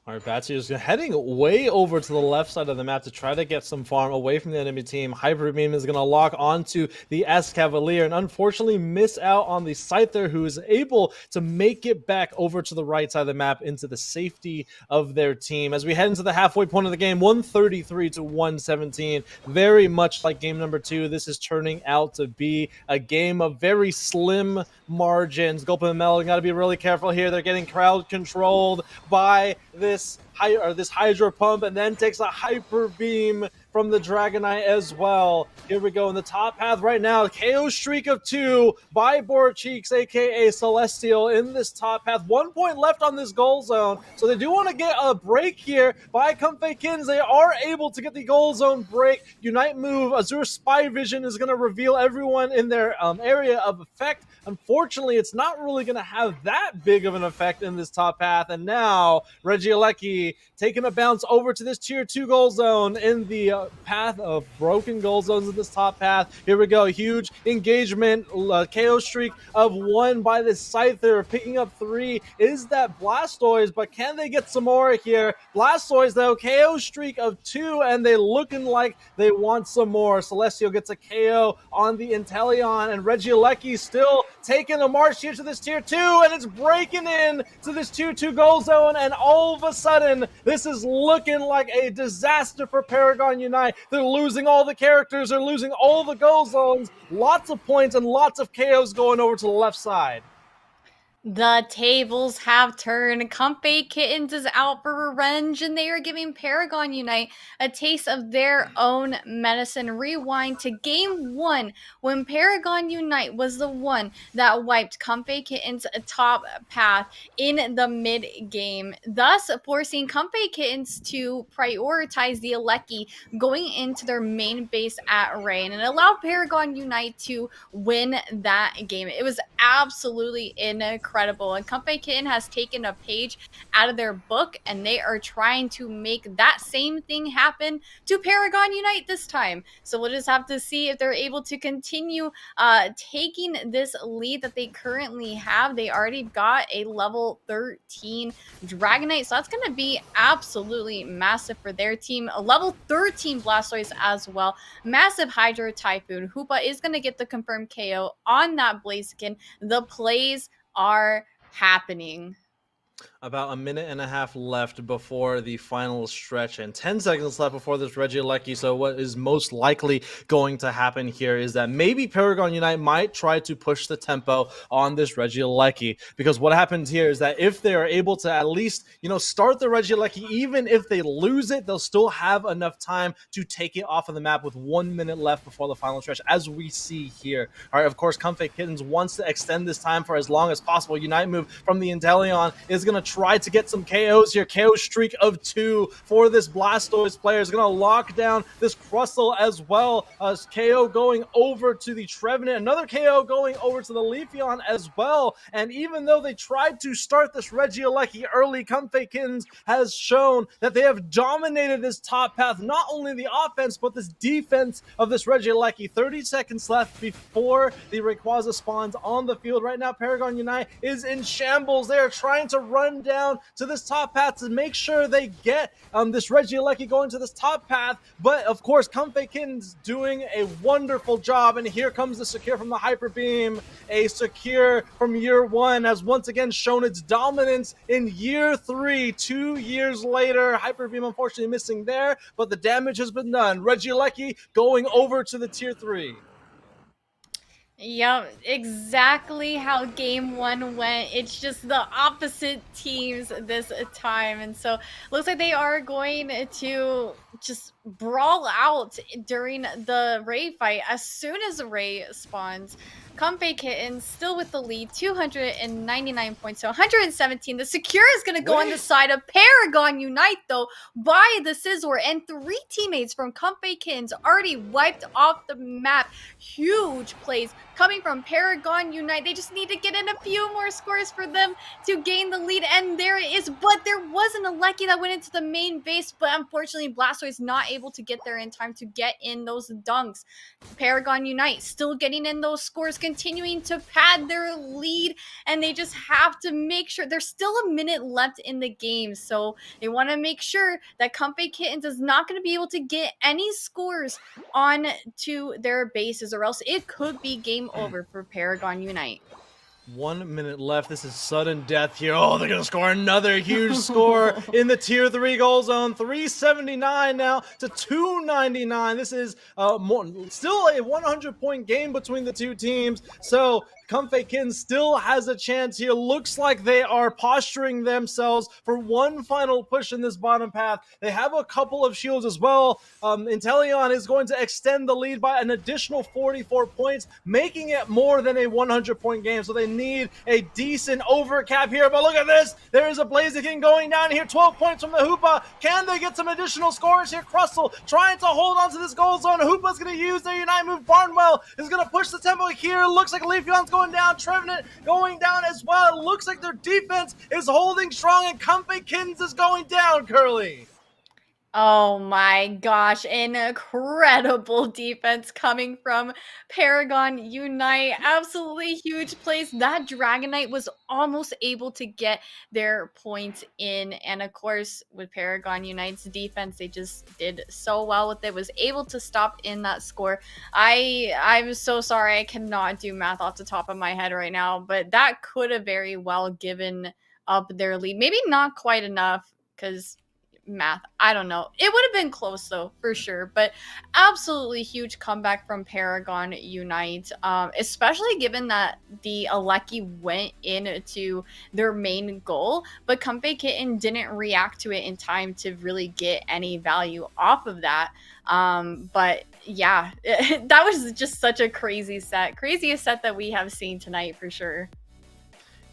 All right, Batsy is heading way over to the left side of the map to try to get some farm away from the enemy team. Hyper Beam is going to lock onto the S-Cavalier and unfortunately miss out on the Scyther, who is able to make it back over to the right side of the map into the safety of their team. As we head into the halfway point of the game, 133 to 117. Very much like game number 2, this is turning out to be a game of very slim margins. Gulpin and Melon got to be really careful here. They're getting crowd controlled by this Hydro Pump, and then takes a Hyper Beam from the Dragonite as well. Here we go in the top path right now. KO streak of 2 by Borcheeks, aka Celestial, in this top path. 1 point left on this goal zone, so they do want to get a break here by Comfykins. They are able to get the goal zone break. Unite move. Azure Spy Vision is going to reveal everyone in their area of effect. Unfortunately, it's not really going to have that big of an effect in this top path. And now Regieleki taking a bounce over to this tier 2 goal zone in the path of broken goal zones in this top path. Here we go. Huge engagement. KO streak of 1 by the Scyther. Picking up 3 is that Blastoise, but can they get some more here? Blastoise, though, KO streak of 2, and they looking like they want some more. Celestial gets a KO on the Inteleon, and Regieleki still taking a march here to this tier 2, and it's breaking in to this tier 2 goal zone, and all of a sudden, this is looking like a disaster for Paragon Unite. They're losing all the characters, they're losing all the goal zones, lots of points and lots of KOs going over to the left side. The tables have turned. Comfy Kittens is out for revenge, and they are giving Paragon Unite a taste of their own medicine. Rewind to game one, when Paragon Unite was the one that wiped Comfy Kittens' top path in the mid game, thus forcing Comfy Kittens to prioritize the Alecki going into their main base at Rain, and allowed Paragon Unite to win that game. It was absolutely incredible. And Comfy Kitten has taken a page out of their book, and they are trying to make that same thing happen to Paragon Unite this time. So we'll just have to see if they're able to continue taking this lead that they currently have. They already got a level 13 Dragonite, so that's going to be absolutely massive for their team. A level 13 Blastoise as well. Massive Hydro Typhoon. Hoopa is going to get the confirmed KO on that Blaziken. The plays are happening. About a minute and a half left before the final stretch and 10 seconds left before this Regieleki. So what is most likely going to happen here is that maybe Paragon Unite might try to push the tempo on this Regieleki, because what happens here is that if they are able to at least, start the Regieleki, even if they lose it, they'll still have enough time to take it off of the map with 1 minute left before the final stretch, as we see here. All right, of course, Comfy Kittens wants to extend this time for as long as possible. Unite move from the Inteleon is going to try to get some KOs here. KO streak of 2 for this Blastoise player is going to lock down this Crustle as well. KO going over to the Trevenant. Another KO going over to the Leafeon as well. And even though they tried to start this Regieleki early, Comfy Kittens has shown that they have dominated this top path, not only the offense, but this defense of this Regieleki. 30 seconds left before the Rayquaza spawns on the field. Right now, Paragon Unite is in shambles. They are trying to run down to this top path to make sure they get this Regieleki going to this top path. But of course, Comfy Kittens doing a wonderful job. And here comes the Secure from the Hyper Beam. A Secure from year 1 has once again shown its dominance in year 3. 2 years later, Hyper Beam unfortunately missing there, but the damage has been done. Regieleki going over to the tier 3. Yep, exactly how game one went. It's just the opposite teams this time. And so looks like they are going to just brawl out during the Ray fight. As soon as Ray spawns, Comfy Kitten still with the lead, 299 points, so 117. The Secure is going to go on the side of Paragon Unite, though, by the Scizor, and 3 teammates from Comfy Kittens already wiped off the map. Huge plays coming from Paragon Unite. They just need to get in a few more scores for them to gain the lead, and there it is. But there wasn't a Alecki that went into the main base, but unfortunately Blastoise not able to get there in time to get in those dunks. Paragon Unite still getting in those scores, continuing to pad their lead, and they just have to make sure there's still a minute left in the game, so they want to make sure that Comfy Kittens is not going to be able to get any scores on to their bases, or else it could be game over for Paragon Unite. 1 minute left. This is sudden death here. Oh, they're going to score another huge score in the tier 3 goal zone. 379 now to 299. This is still a 100-point game between the two teams. So Comfy Kittens still has a chance here. Looks like they are posturing themselves for one final push in this bottom path. They have a couple of shields as well. Inteleon is going to extend the lead by an additional 44 points, making it more than a 100-point game. So they need a decent overcap here. But look at this. There is a Blaziken going down here. 12 points from the Hoopa. Can they get some additional scores here? Crustle trying to hold on to this goal zone. Hoopa's going to use their Unite move. Barnwell is going to push the tempo here. Looks like Leafeon's going down. Trevenant going down as well. It looks like their defense is holding strong, and Comfy Kittens is going down, Curly. Oh my gosh, incredible defense coming from Paragon Unite. Absolutely huge plays. That Dragonite was almost able to get their points in. And of course, with Paragon Unite's defense, they just did so well with it. Was able to stop in that score. I'm so sorry, I cannot do math off the top of my head right now, but that could have very well given up their lead. Maybe not quite enough, because math. I don't know. It would have been close though, for sure. But absolutely huge comeback from Paragon Unite, especially given that the Aleki went into their main goal, but Comfy Kitten didn't react to it in time to really get any value off of that. But yeah, that was just such a craziest set that we have seen tonight for sure.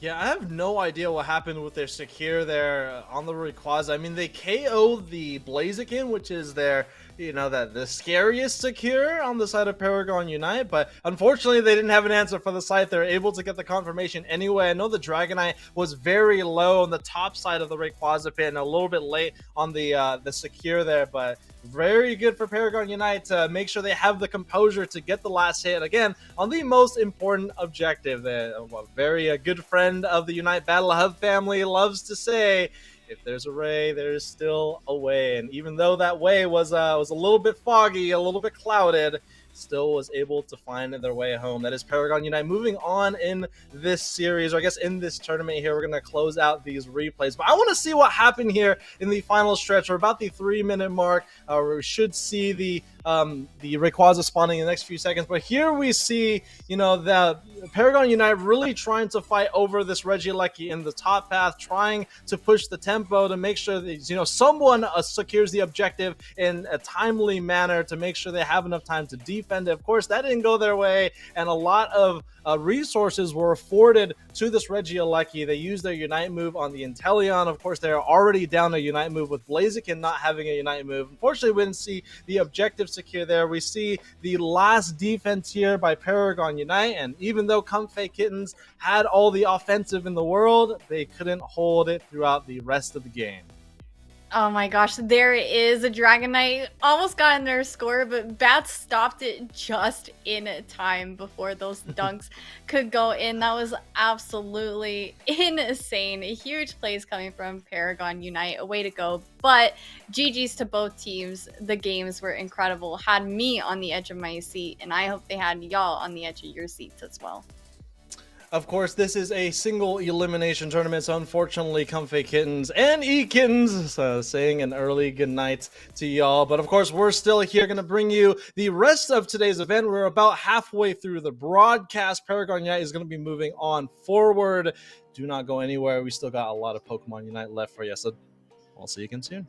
Yeah, I have no idea what happened with their secure there on the Rayquaza. I mean, they KO'd the Blaziken, which is their, that the scariest secure on the side of Paragon Unite, but unfortunately they didn't have an answer for the site. They're able to get the confirmation anyway. I know the Dragonite was very low on the top side of the Rayquaza pit and a little bit late on the secure there, but very good for Paragon Unite to make sure they have the composure to get the last hit again on the most important objective. That a good friend of the Unite Battle Hub family loves to say, if there's a ray, there's still a way. And even though that way was a little bit foggy, a little bit clouded, still was able to find their way home. That is Paragon Unite moving on in this series, or I guess in this tournament here. We're going to close out these replays, but I want to see what happened here in the final stretch. We're about the 3-minute mark. We should see the Rayquaza spawning in the next few seconds, but here we see, the Paragon Unite really trying to fight over this Regieleki in the top path, trying to push the tempo to make sure that, someone secures the objective in a timely manner to make sure they have enough time to defend it. Of course, that didn't go their way, and a lot of resources were afforded to this Regieleki. They used their Unite move on the Inteleon. Of course, they're already down a Unite move with Blaziken not having a Unite move. Unfortunately, we didn't see the objective secure there. We see the last defense here by Paragon Unite, and even though Comfy Kittens had all the offensive in the world, they couldn't hold it throughout the rest of the game. Oh my gosh, there it is. A Dragonite almost got in their score, but Bats stopped it just in time before those dunks could go in. That was absolutely insane. Huge plays coming from Paragon Unite. A way to go. But GG's to both teams. The games were incredible. Had me on the edge of my seat, and I hope they had y'all on the edge of your seats as well. Of course, this is a single elimination tournament, so unfortunately, Comfy Kittens and E-Kittens saying an early good night to y'all. But of course, we're still here going to bring you the rest of today's event. We're about halfway through the broadcast. Paragon Unite is going to be moving on forward. Do not go anywhere. We still got a lot of Pokemon Unite left for you, so I'll see you again soon.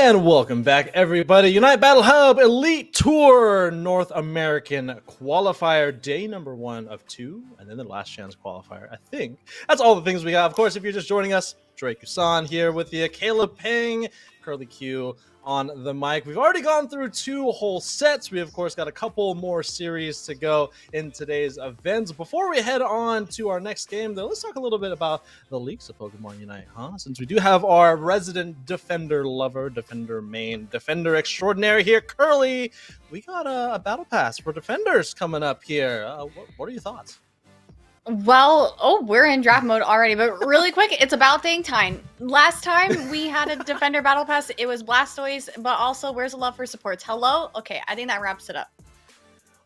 And welcome back, everybody. Unite Battle Hub Elite Tour North American Qualifier, day number 1 of 2, and then the last chance qualifier. I think that's all the things we got. Of course, if you're just joining us, Drake Kusan here with you, Caleb Pang, Curly Q on the mic. We've already gone through 2 whole sets. We, of course, got a couple more series to go in today's events. Before we head on to our next game, though, let's talk a little bit about the leaks of Pokemon Unite, huh? Since we do have our resident defender lover, defender main, defender extraordinary here, Curly, we got a battle pass for defenders coming up here. What are your thoughts? Well, we're in draft mode already, but really quick, it's about dang time. Last time we had a defender battle pass, it was Blastoise, but also where's the love for supports? Hello? Okay, I think that wraps it up.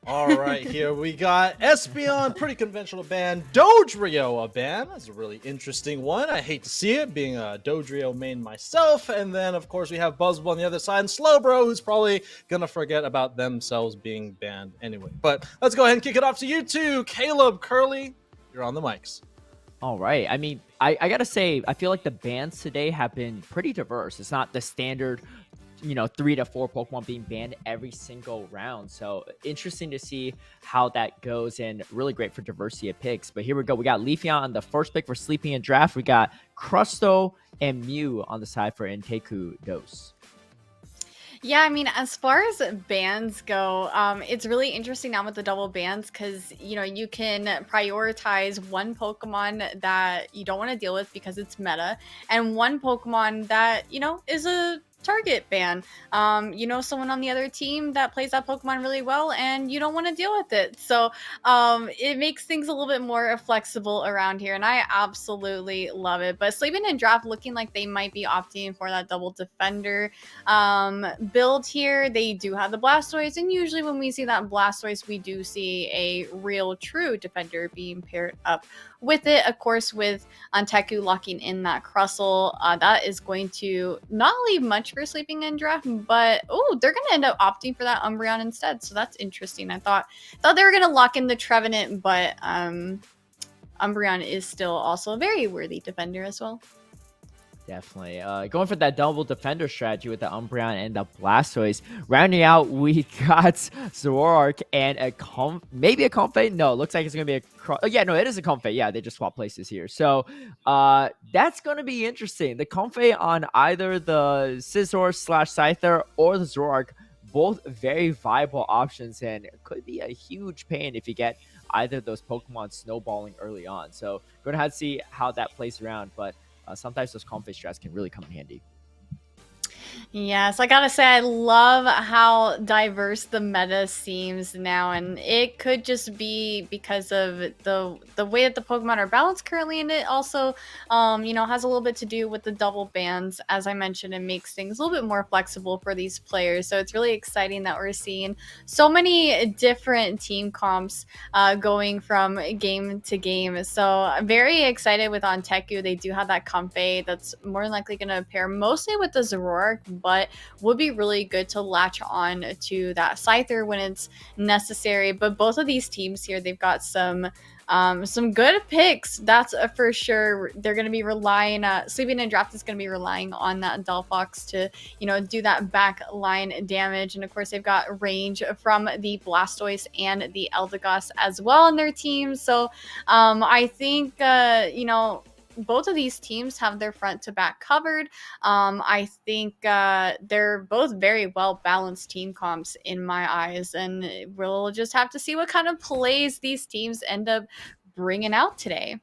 All right, here we got Espeon, pretty conventional ban. Dodrio, a ban. That's a really interesting one. I hate to see it, being a Dodrio main myself. And then, of course, we have Buzzwole on the other side, and Slowbro, who's probably going to forget about themselves being banned anyway. But let's go ahead and kick it off to you two. Caleb, Curly, you're on the mics. All right. I mean, I got to say, I feel like the bans today have been pretty diverse. It's not the standard 3 to 4 Pokemon being banned every single round. So interesting to see how that goes, and really great for diversity of picks. But here we go. We got Leafeon on the first pick for Sleeping in Draft. We got Crusto and Mew on the side for Inteku Dose. Yeah, I mean, as far as bans go, it's really interesting now with the double bans because, you can prioritize one Pokemon that you don't want to deal with because it's meta, and one Pokemon that, is a target ban. Someone on the other team that plays that Pokemon really well and you don't want to deal with it. So it makes things a little bit more flexible around here, and I absolutely love it. But Sleeping in Draft looking like they might be opting for that double defender build here. They do have the Blastoise, and usually when we see that Blastoise, we do see a real true defender being paired up with it. Of course, with Anteku locking in that Crustle, that is going to not leave much for Sleeping in Draft, but they're going to end up opting for that Umbreon instead. So that's interesting. I thought they were going to lock in the Trevenant, but Umbreon is still also a very worthy defender as well. Definitely. Going for that double defender strategy with the Umbreon and the Blastoise. Rounding out, we got Zoroark and maybe a Comfey. No, it looks like it's going to be it is a Comfey. Yeah, they just swap places here. So that's going to be interesting. The Comfey on either the Scizor / Scyther or the Zoroark, both very viable options, and it could be a huge pain if you get either of those Pokemon snowballing early on. So going to have to see how that plays around, but sometimes those Comfey strats can really come in handy. Yes, I gotta say, I love how diverse the meta seems now, and it could just be because of the way that the Pokemon are balanced currently, and it also, has a little bit to do with the double bans, as I mentioned. It makes things a little bit more flexible for these players, so it's really exciting that we're seeing so many different team comps going from game to game. So I'm very excited with Anteku. They do have that Comfey that's more than likely going to pair mostly with the Zoroark, but would be really good to latch on to that Scyther when it's necessary. But both of these teams here, they've got some good picks, that's for sure. They're going to be relying, Sleeping in Draft is going to be relying on that Delphox to, do that back line damage. And of course, they've got range from the Blastoise and the Eldegoss as well on their team. So I think, both of these teams have their front to back covered. I think they're both very well balanced team comps in my eyes, and we'll just have to see what kind of plays these teams end up bringing out today.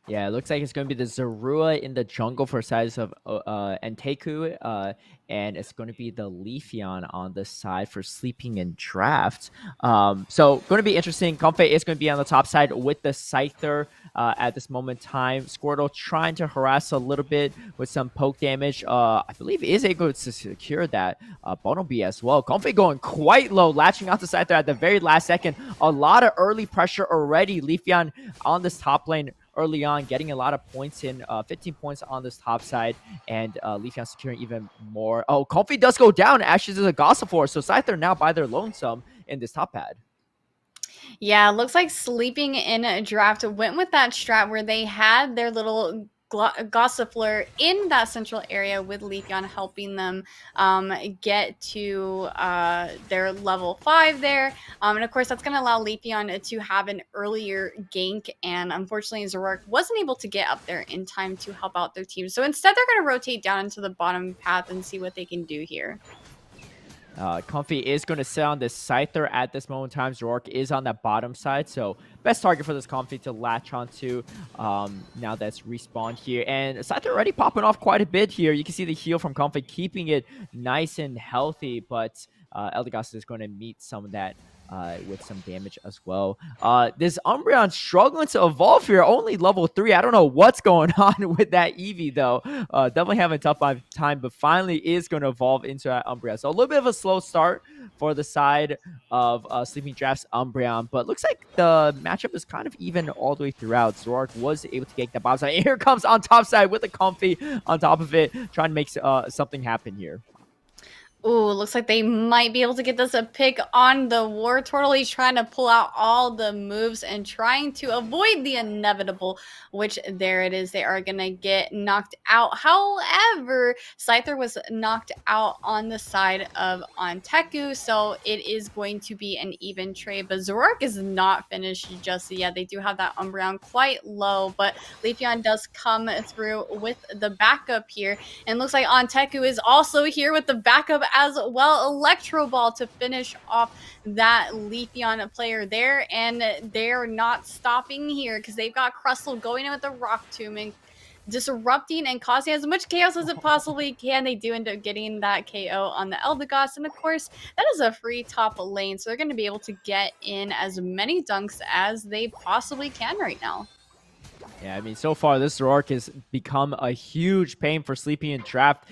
Yeah, it looks like it's going to be the Zorua in the jungle for size of Anteku, and it's going to be the Leafeon on the side for Sleeping in Draft. So going to be interesting. Comfey is going to be on the top side with the Scyther at this moment in time. Squirtle trying to harass a little bit with some poke damage. I believe is able to secure that Bunnelby as well. Comfey going quite low, latching out the Scyther at the very last second. A lot of early pressure already. Leafeon on this top lane early on, getting a lot of points in, 15 points on this top side, and Leafeon securing even more. Oh, Comfey does go down. Ashes is a Gossifleur, so Scyther now by their lonesome in this top pad. Yeah, looks like Sleeping in a Draft went with that strat where they had their little Gossifleur in that central area with Leafeon helping them get to their level 5 there. And of course, that's going to allow Leafeon to have an earlier gank. And unfortunately, Zoroark wasn't able to get up there in time to help out their team. So instead, they're going to rotate down into the bottom path and see what they can do here. Comfy is going to sit on this Scyther at this moment in time. Zoroark is on that bottom side, so best target for this Comfy to latch onto now that's respawned here. And Scyther already popping off quite a bit here. You can see the heal from Comfy keeping it nice and healthy, but Eldegoss is going to meet some of that with some damage as well. This Umbreon struggling to evolve here, only level 3. I don't know what's going on with that Eevee though. Definitely having a tough time, but finally is going to evolve into that Umbreon. So a little bit of a slow start for the side of Sleeping Draft's Umbreon, but looks like the matchup is kind of even all the way throughout. Zoroark was able to get the bottom side. Here comes on top side with the Comfy on top of it, trying to make something happen here. Ooh, looks like they might be able to get this a pick on the Wartortle. He's trying to pull out all the moves and trying to avoid the inevitable, which there it is. They are going to get knocked out. However, Scyther was knocked out on the side of Onteku, so it is going to be an even trade. But Zoroark is not finished just yet. They do have that Umbreon quite low, but Leafeon does come through with the backup here. And looks like Onteku is also here with the backup as well. Electro Ball to finish off that Leafeon player there, and they're not stopping here because they've got Crustle going in with the Rock Tomb and disrupting and causing as much chaos as it possibly can. They do end up getting that KO on the Eldegoss, and of course that is a free top lane, so they're going to be able to get in as many dunks as they possibly can right now. Yeah, I mean, so far this Zoroark has become a huge pain for Sleeping Draft.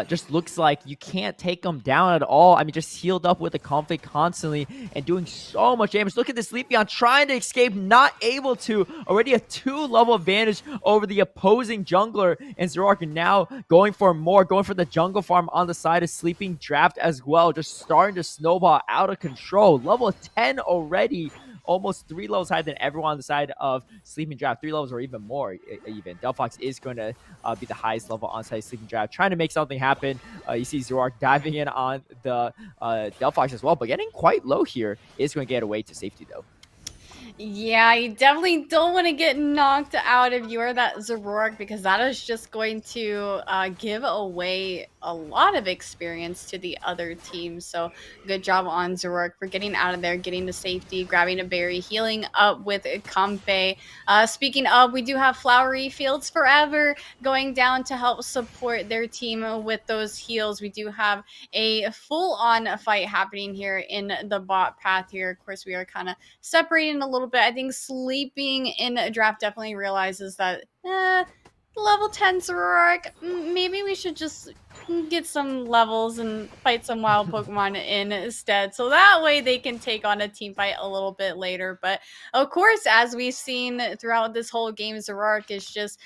Just looks like you can't take him down at all. I mean, just healed up with the conflict constantly and doing so much damage. Look at this Leafeon trying to escape, not able to. Already a 2-level advantage over the opposing jungler. And Zoroark now going for more, going for the jungle farm on the side of Sleeping Draft as well. Just starting to snowball out of control. Level 10 already. Almost 3 levels higher than everyone on the side of Sleeping Draft. 3 levels or even more even. Delphox is going to be the highest level on side Sleeping Draft, trying to make something happen. You see Zoroark diving in on the Delphox as well, but getting quite low here. Is going to get away to safety though. Yeah, you definitely don't want to get knocked out if you are that Zoroark, because that is just going to give away a lot of experience to the other team. So good job on Zoroark for getting out of there, getting to safety, grabbing a berry, healing up with Comfey. Speaking of, we do have Flowery Fields Forever going down to help support their team with those heals. We do have a full-on fight happening here in the bot path here. Of course, we are kind of separating a little bit. I think Sleeping in a Draft definitely realizes that level 10 Zoroark, maybe we should just get some levels and fight some wild Pokemon instead, so that way they can take on a team fight a little bit later. But of course, as we've seen throughout this whole game, Zoroark is just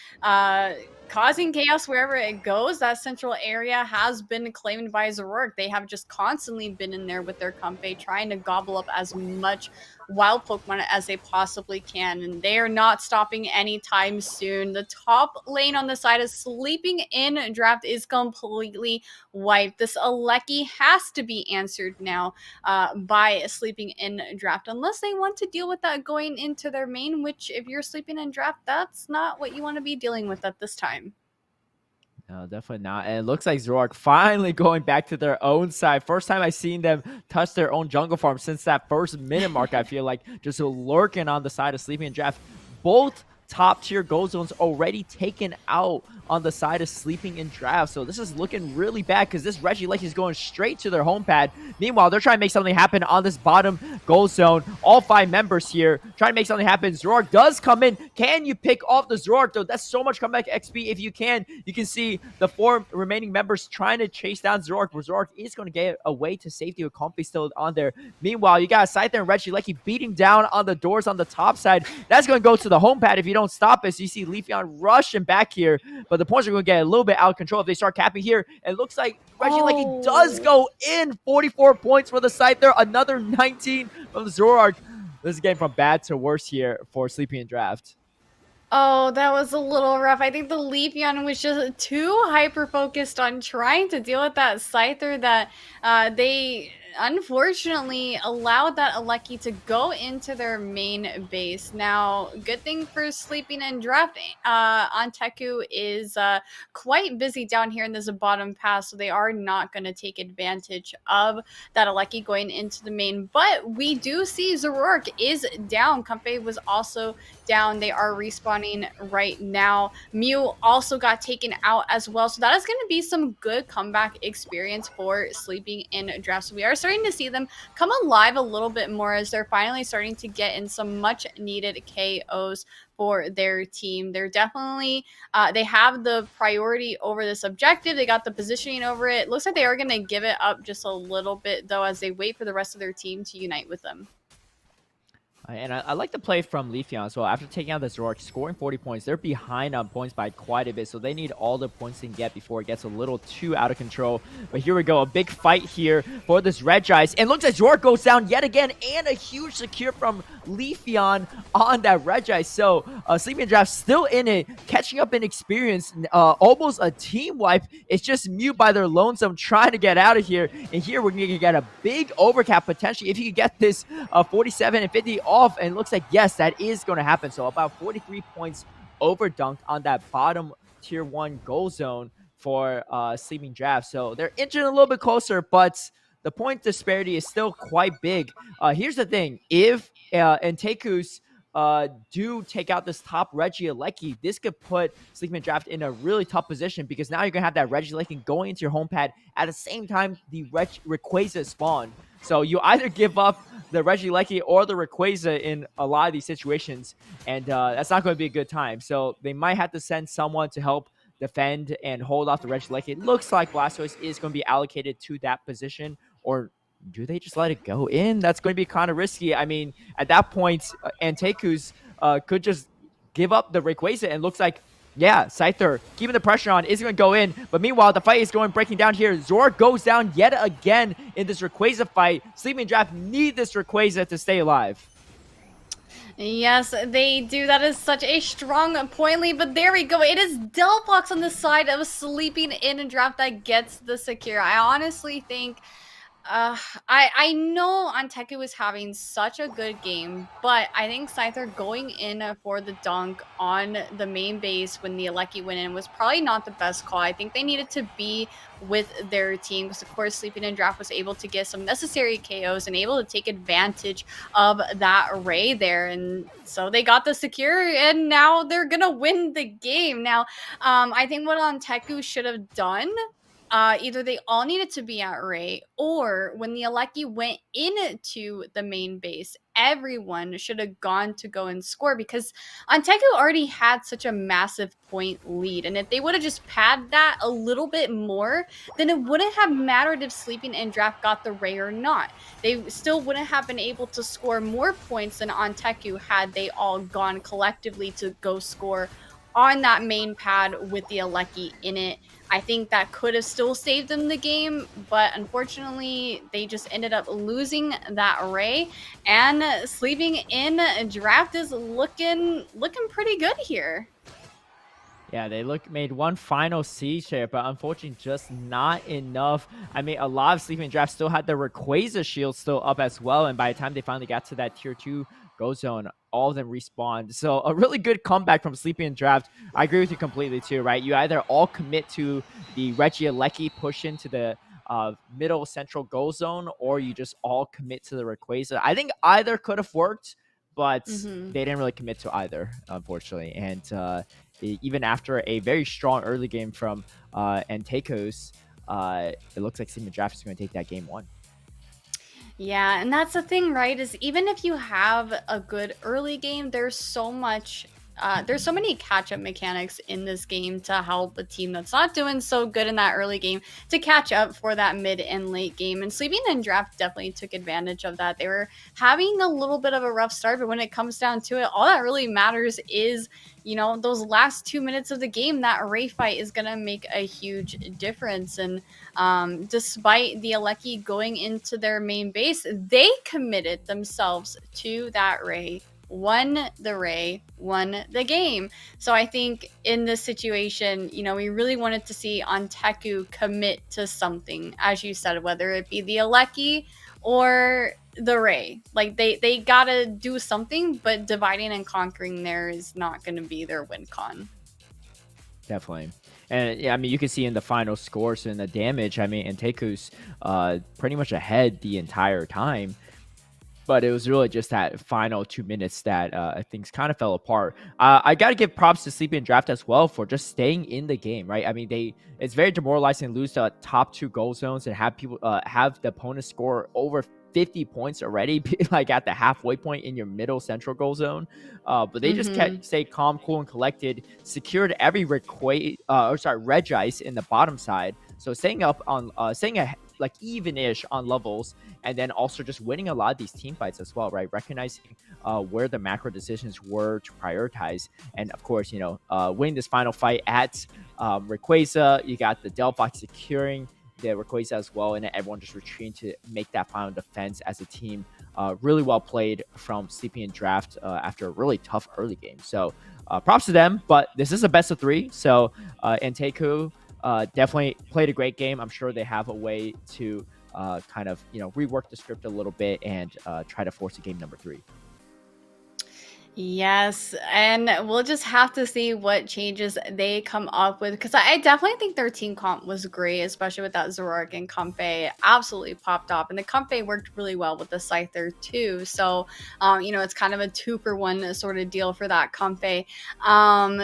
causing chaos wherever it goes. That central area has been claimed by Zoroark. They have just constantly been in there with their Comfey, trying to gobble up as much wild Pokemon as they possibly can, and they are not stopping anytime soon. The top lane on the side of Sleeping in Draft is completely wiped. This Aleki has to be answered now by Sleeping in Draft, unless they want to deal with that going into their main, which if you're Sleeping in Draft, that's not what you want to be dealing with at this time. No, definitely not. And it looks like Zoroark finally going back to their own side. First time I've seen them touch their own jungle farm since that first minute mark, I feel like. Just lurking on the side of Sleeping Draft. Both top tier gold zones already taken out on the side of Sleeping in Draft. So this is looking really bad because this Regieleki is going straight to their home pad. Meanwhile, they're trying to make something happen on this bottom gold zone. All 5 members here trying to make something happen. Zoroark does come in. Can you pick off the Zoroark though? That's so much comeback XP if you can. You can see the 4 remaining members trying to chase down Zoroark, but Zoroark is going to get away to safety with Comfey still on there. Meanwhile, you got Scyther and Regieleki beating down on the doors on the top side. That's going to go to the home pad if you don't stop it. So you see Leafeon rushing back here, but the points are going to get a little bit out of control if they start capping here. It looks like Regieleki does go in. 44 points for the Scyther, another 19 from the Zoroark. This is getting from bad to worse here for Sleeping in Draft. Oh, that was a little rough. I think the Leafeon was just too hyper focused on trying to deal with that Scyther that they unfortunately allowed that Aleki to go into their main base. Now, good thing for sleeping and drafting. Anteku is quite busy down here in this bottom pass, so they are not going to take advantage of that Aleki going into the main. But we do see Zoroark is down. Comfey was also down. They are respawning right now. Mew also got taken out as well. So that is going to be some good comeback experience for sleeping in draft. So we are starting to see them come alive a little bit more as they're finally starting to get in some much needed KOs for their team. They're definitely they have the priority over this objective. They got the positioning over it. Looks like they are going to give it up just a little bit though as they wait for the rest of their team to unite with them. And I like the play from Leafeon as well. After taking out the Zoroark, scoring 40 points, they're behind on points by quite a bit, so they need all the points they can get before it gets a little too out of control. But here we go, a big fight here for this Regice. And looks like Zoroark goes down yet again, and a huge secure from Leafeon on that Regice. So Sleeping Draft still in it, catching up in experience, almost a team wipe. It's just Mew by their lonesome trying to get out of here. And here we're going to get a big overcap potentially if you could get this 47 and 50 off, and it looks like, yes, that is going to happen. So about 43 points over dunked on that bottom tier 1 goal zone for Sleeping Draft. So they're inching a little bit closer, but the point disparity is still quite big. Here's the thing. If Anteku's do take out this top Regieleki, this could put Sleeping Draft in a really tough position because now you're going to have that Regieleki going into your home pad at the same time the Rayquaza spawn. So you either give up the Regieleki or the Rayquaza in a lot of these situations, and that's not going to be a good time. So they might have to send someone to help defend and hold off the Regieleki. It looks like Blastoise is going to be allocated to that position, or do they just let it go in? That's going to be kind of risky. I mean, at that point, Anteku's could just give up the Rayquaza, and looks like, yeah, Scyther keeping the pressure on is going to go in. But meanwhile, the fight is breaking down here. Zoroark goes down yet again in this Rayquaza fight. Sleeping Draft need this Rayquaza to stay alive. Yes, they do. That is such a strong point lead, but there we go. It is Delphox on the side of Sleeping in Draft that gets the secure. I honestly think I know Anteku was having such a good game, but I think Scyther going in for the dunk on the main base when the Aleki went in was probably not the best call. I think they needed to be with their team because, of course, Sleeping in Draft was able to get some necessary KOs and able to take advantage of that array there. And so they got the secure, and now they're going to win the game. Now, I think what Anteku should have done, either they all needed to be at Ray, or when the Aleki went into the main base, everyone should have gone to go and score because Anteku already had such a massive point lead. And if they would have just padded that a little bit more, then it wouldn't have mattered if Sleeping in Draft got the Ray or not. They still wouldn't have been able to score more points than Anteku had they all gone collectively to go score on that main pad with the Aleki in it. I think that could have still saved them the game, but unfortunately, they just ended up losing that array. And Sleeping in Draft is looking pretty good here. Yeah, they made one final siege there, but unfortunately just not enough. I mean, a lot of Sleeping Draft still had the Rayquaza shield still up as well, and by the time they finally got to that tier 2 go zone, all of them respawned. So a really good comeback from Sleeping Draft. I agree with you completely too, right? You either all commit to the Regieleki push into the middle central goal zone, or you just all commit to the Rayquaza. I think either could have worked, but they didn't really commit to either, unfortunately. And even after a very strong early game from Anteku's, it looks like Sleeping Draft is going to take that game 1. Yeah, and that's the thing, right? Is even if you have a good early game, there's so many catch-up mechanics in this game to help a team that's not doing so good in that early game to catch up for that mid and late game. And Sleeping in Draft definitely took advantage of that. They were having a little bit of a rough start, but when it comes down to it, all that really matters is, you know, those last 2 minutes of the game. That array fight is going to make a huge difference. And despite the Aleki going into their main base, they committed themselves to that array. won the Ray, won the game. So I think in this situation, we really wanted to see Onteku commit to something, as you said, whether it be the Aleki or the Ray. Like they gotta do something, but dividing and conquering there is not going to be their win con. Definitely. And yeah, I mean, you can see in the final scores and the damage. I mean, Anteku's pretty much ahead the entire time. But it was really just that final 2 minutes that things kind of fell apart. I got to give props to Sleepy and Draft as well for just staying in the game, right? I mean, it's very demoralizing to lose the top 2 goal zones and have people have the opponent score over 50 points already, like at the halfway point in your middle central goal zone. But they just kept stay calm, cool, and collected, secured every reg ice in the bottom side. So staying up on like even-ish on levels, and then also just winning a lot of these team fights as well, right? Recognizing where the macro decisions were to prioritize, and of course, winning this final fight at Rayquaza. You got the Delphox securing the Rayquaza as well, and then everyone just retreating to make that final defense as a team. Really well played from Sleepy and Draft after a really tough early game. So props to them, but this is a best of 3. So Anteku definitely played a great game. I'm sure they have a way to kind of rework the script a little bit and try to force a game number 3. Yes, and we'll just have to see what changes they come up with, because I definitely think their team comp was great, especially with that Zoroark and Comfey absolutely popped off, and the Comfey worked really well with the Scyther too. So, it's kind of a 2-for-1 sort of deal for that Comfey.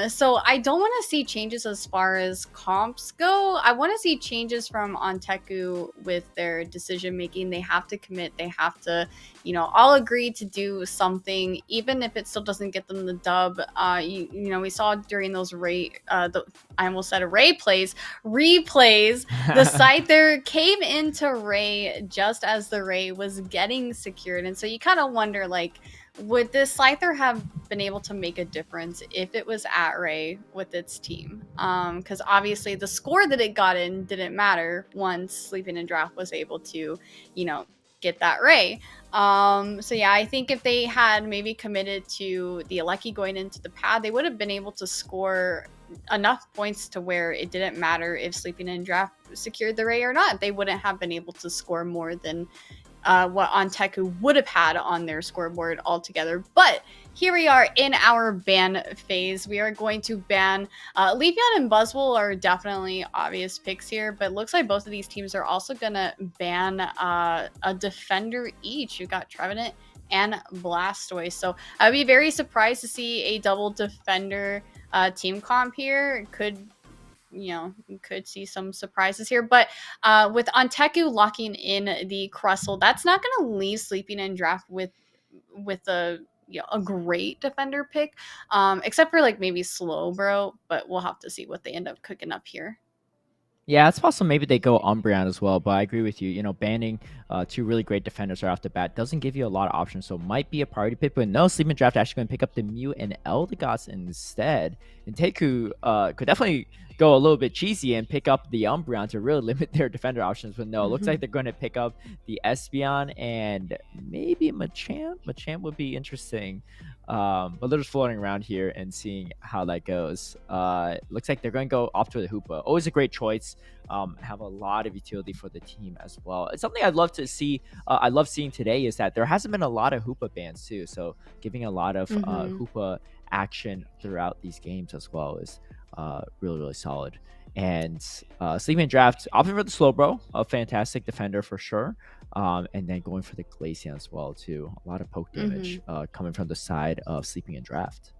So I don't want to see changes as far as comps go. I want to see changes from Onteku with their decision making. They have to commit. They have to, all agree to do something, even if it's still doesn't get them the dub. We saw during those I almost said replays. The Scyther came into Ray just as the Ray was getting secured, and so you kind of wonder, like, would this Scyther have been able to make a difference if it was at Ray with its team? Because obviously the score that it got in didn't matter once Sleeping in Draft was able to, get that Ray. So yeah, I think if they had maybe committed to the Aleki going into the pad, they would have been able to score enough points to where it didn't matter if Sleeping in Draft secured the Ray or not. They wouldn't have been able to score more than what Onteku would have had on their scoreboard altogether. But here we are in our ban phase. We are going to ban Leafeon and Buzzwole are definitely obvious picks here, but it looks like both of these teams are also going to ban a defender each. You got Trevenant and Blastoise. So I'd be very surprised to see a double defender team comp here. You could see some surprises here, but with Onteku locking in the Crustle, that's not going to leave Sleeping in Draft with a a great defender pick, except for like maybe Slowbro, but we'll have to see what they end up cooking up here. Yeah, it's possible maybe they go Umbreon as well, but I agree with you. Banning 2 really great defenders right off the bat doesn't give you a lot of options, so might be a priority pick. But no, Sleeping Draft actually going to pick up the Mew and Eldegoss instead. And Teku could definitely go a little bit cheesy and pick up the Umbreon to really limit their defender options. But no, it looks like they're going to pick up the Espeon and maybe Machamp. Machamp would be interesting. But they're just floating around here and seeing how that goes. Looks like they're going to go off to the Hoopa. Always a great choice. Have a lot of utility for the team as well. It's something I'd love to see. I love seeing today is that there hasn't been a lot of Hoopa bans too. So giving a lot of Hoopa action throughout these games as well is really, really solid. And Sleeping Draft opting for the Slowbro, a fantastic defender for sure. And then going for the Glaceon as well too. A lot of poke damage coming from the side of Sleeping in Draft.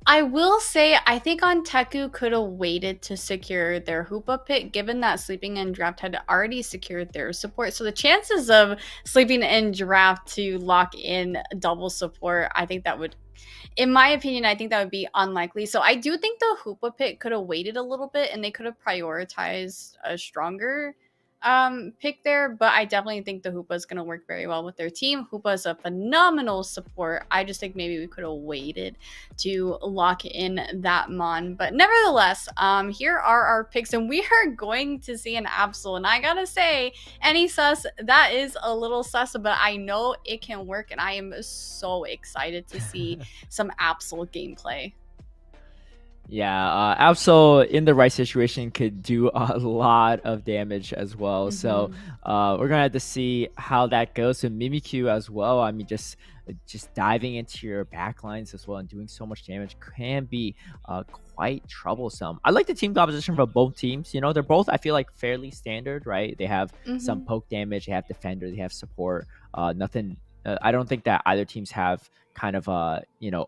I will say, I think Onteku could have waited to secure their Hoopa pick, given that Sleeping in Draft had already secured their support. So the chances of Sleeping in Draft to lock in double support, I think that would, in my opinion, I think that would be unlikely. So I do think the Hoopa pick could have waited a little bit, and they could have prioritized a stronger pick there, but I definitely think the Hoopa is going to work very well with their team. Hoopa is a phenomenal support. I just think maybe we could have waited to lock in that Mon. But nevertheless, here are our picks, and we are going to see an Absol. And I gotta say, any sus, that is a little sus, but I know it can work, and I am so excited to see some Absol gameplay. Yeah, Absol in the right situation could do a lot of damage as well. So we're gonna have to see how that goes with Mimikyu as well. I mean, just diving into your backlines as well and doing so much damage can be quite troublesome. I like the team composition for both teams. You know, they're both, I feel like, fairly standard, right? They have some poke damage, they have defender, they have support. Nothing. I don't think that either teams have kind of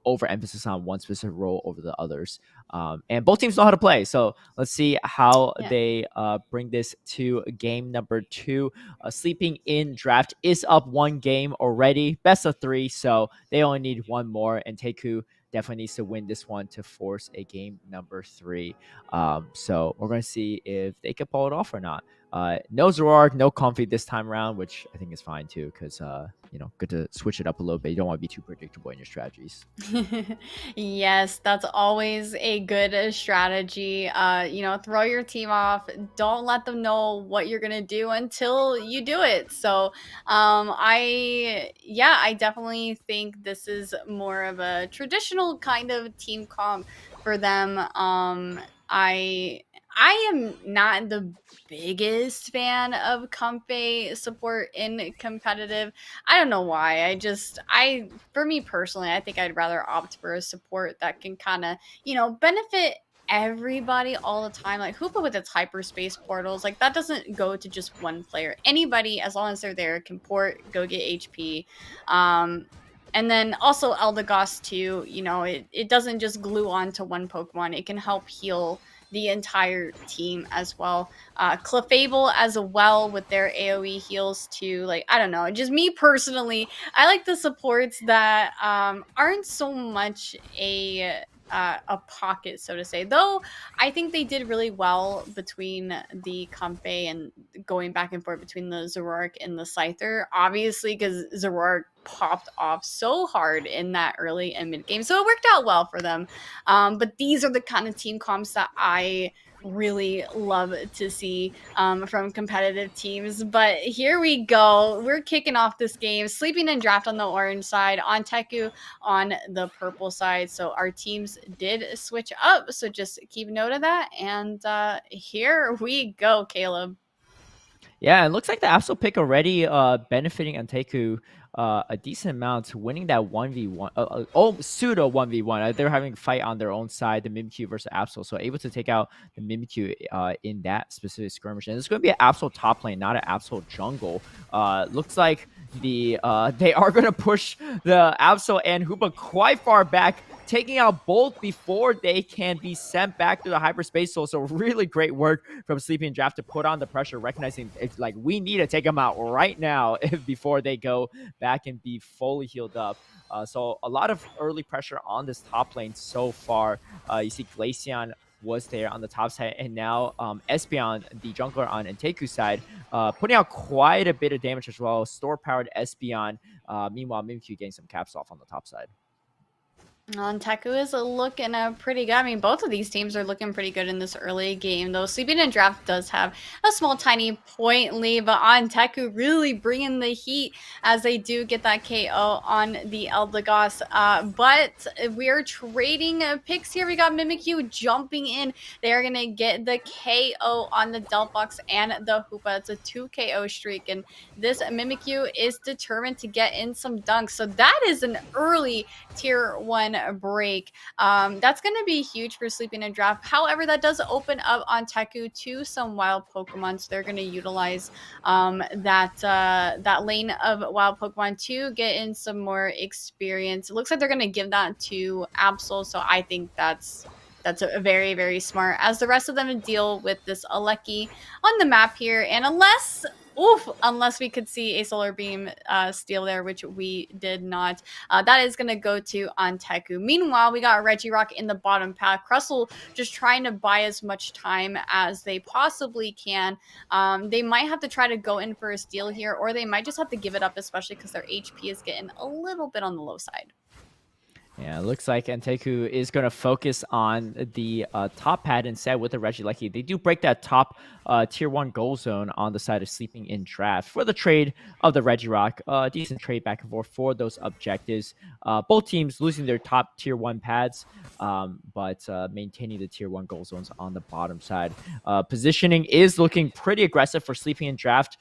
overemphasis on one specific role over the others. And both teams know how to play. So let's see how they bring this to game number 2. Sleeping in draft is up 1 game already, best of 3. So they only need 1 more, and Taku definitely needs to win this one to force a game number 3. So we're going to see if they can pull it off or not. No Zoroark, no Comfy this time around, which I think is fine too, because good to switch it up a little bit. You don't want to be too predictable in your strategies. Yes, that's always a good strategy. Throw your team off. Don't let them know what you're gonna do until you do it. So, I definitely think this is more of a traditional kind of team comp for them. I am not the biggest fan of Comfey support in competitive. I don't know why. For me personally, I think I'd rather opt for a support that can kind of, benefit everybody all the time. Like Hoopa with its hyperspace portals, like that doesn't go to just one player. Anybody, as long as they're there, can port, go get HP. And then also Eldegoss too, it doesn't just glue on to one Pokemon. It can help heal the entire team as well. Clefable as well with their AoE heals too. Like, I don't know, just me personally, I like the supports that aren't so much a pocket, so to say. Though I think they did really well between the Comfey and going back and forth between the Zoroark and the Scyther. Obviously, because Zoroark popped off so hard in that early and mid game, so it worked out well for them. But these are the kind of team comps that I really love to see from competitive teams. But here we go. We're kicking off this game. Sleeping in draft on the orange side, on Teku on the purple side. So our teams did switch up. So just keep note of that. And here we go, Caleb. Yeah, it looks like the Absol pick already benefiting Anteku a decent amount, winning that 1v1, pseudo 1v1. They're having a fight on their own side, the Mimikyu versus Absol, so able to take out the Mimikyu in that specific skirmish. And it's going to be an Absol top lane, not an Absol jungle. Looks like they are going to push the Absol and Hoopa quite far back, taking out both before they can be sent back to the hyperspace. So really great work from Sleeping Draft to put on the pressure, recognizing it's like we need to take them out right now before they go back and be fully healed up. So a lot of early pressure on this top lane so far. You see Glaceon was there on the top side, and now Espeon, the jungler on Enteku's side, putting out quite a bit of damage as well. Store-powered Espeon. Meanwhile, Mimikyu getting some caps off on the top side. And Teku is looking pretty good. I mean, both of these teams are looking pretty good in this early game, though. Sleeping in Draft does have a small, tiny point lead, but on Teku really bringing the heat as they do get that KO on the Eldegoss. But we are trading picks here. We got Mimikyu jumping in. They are going to get the KO on the Delphox and the Hoopa. It's a 2 KO streak, and this Mimikyu is determined to get in some dunks. So that is an early tier 1 break. That's going to be huge for Sleeping in Draft. However, that does open up on Teku to some wild Pokemon, so they're going to utilize that lane of wild Pokemon to get in some more experience. It looks like they're going to give that to Absol, so I think that's a very, very smart, as the rest of them deal with this Aleki on the map here. And unless Oof, unless we could see a solar beam steal there, which we did not. That is going to go to Anteku. Meanwhile, we got Regirock in the bottom path. Crustle just trying to buy as much time as they possibly can. They might have to try to go in for a steal here, or they might just have to give it up, especially because their HP is getting a little bit on the low side. Yeah, it looks like Anteku is going to focus on the top pad instead with the Regieleki. They do break that top tier 1 goal zone on the side of Sleeping in Draft for the trade of the Regirock. Decent trade back and forth for those objectives. Both teams losing their top tier 1 pads, but maintaining the tier 1 goal zones on the bottom side. Positioning is looking pretty aggressive for Sleeping in Draft,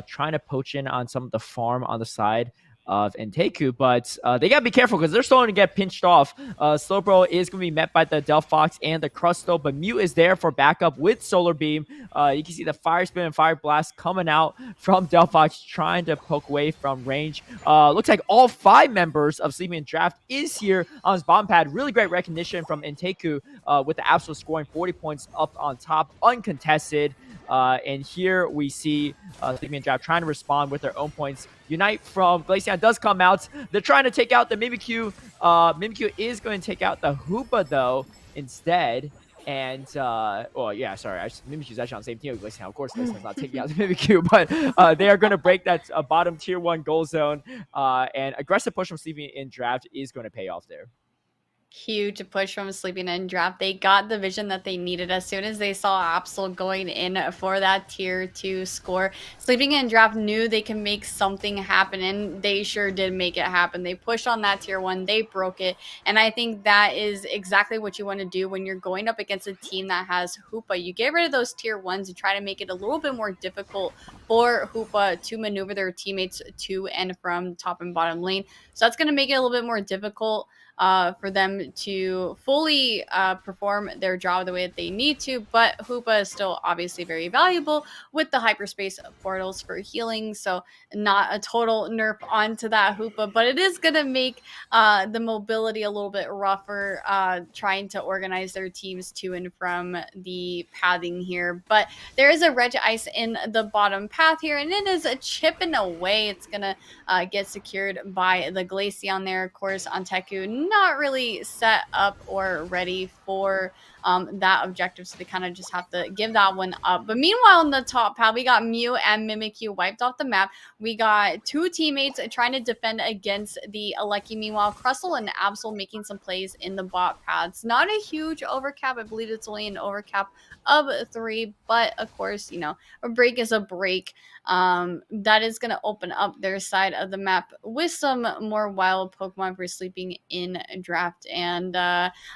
trying to poach in on some of the farm on the side of Nteku, but they gotta be careful because they're starting to get pinched off. Slowbro is gonna be met by the Delphox and the Crusto, but Mew is there for backup with Solar Beam. You can see the Fire Spin and Fire Blast coming out from Delphox, trying to poke away from range. Looks like all 5 members of Sleeping in Draft is here on his bomb pad. Really great recognition from Nteku with the absolute scoring 40 points up on top, uncontested. And here we see Sleeping in Draft trying to respond with their own points. Unite from Glaceon does come out. They're trying to take out the Mimikyu. Mimikyu is going to take out the Hoopa, though, instead. And, well, yeah, sorry. Mimikyu's actually on the same team with Glaceon. Of course, Glaceon's not taking out the Mimikyu, but they are going to break that bottom tier 1 goal zone. And aggressive push from Sleeping in Draft is going to pay off there. Huge push from Sleeping in Draft. They got the vision that they needed as soon as they saw Absol going in for that tier 2 score. Sleeping in Draft knew they can make something happen, and they sure did make it happen. They pushed on that tier 1, they broke it, and I think that is exactly what you want to do when you're going up against a team that has Hoopa. You get rid of those tier 1s and try to make it a little bit more difficult for Hoopa to maneuver their teammates to and from top and bottom lane. So that's going to make it a little bit more difficult for them to fully perform their job the way that they need to. But Hoopa is still obviously very valuable with the hyperspace portals for healing. So not a total nerf onto that Hoopa, but it is going to make the mobility a little bit rougher, trying to organize their teams to and from the pathing here. But there is a Reg Ice in the bottom path here, and it is a chipping away. It's going to get secured by the Glaceon there. Of course, Anteku not really set up or ready for that objective, so they kind of just have to give that one up. But meanwhile, in the top path, we got Mew and Mimikyu wiped off the map. We got 2 teammates trying to defend against the Aleki. Meanwhile, Crustle and Absol making some plays in the bot paths. Not a huge overcap. I believe it's only an overcap of 3, but of course, you know, a break is a break. That is going to open up their side of the map with some more wild Pokemon for Sleeping in Draft. And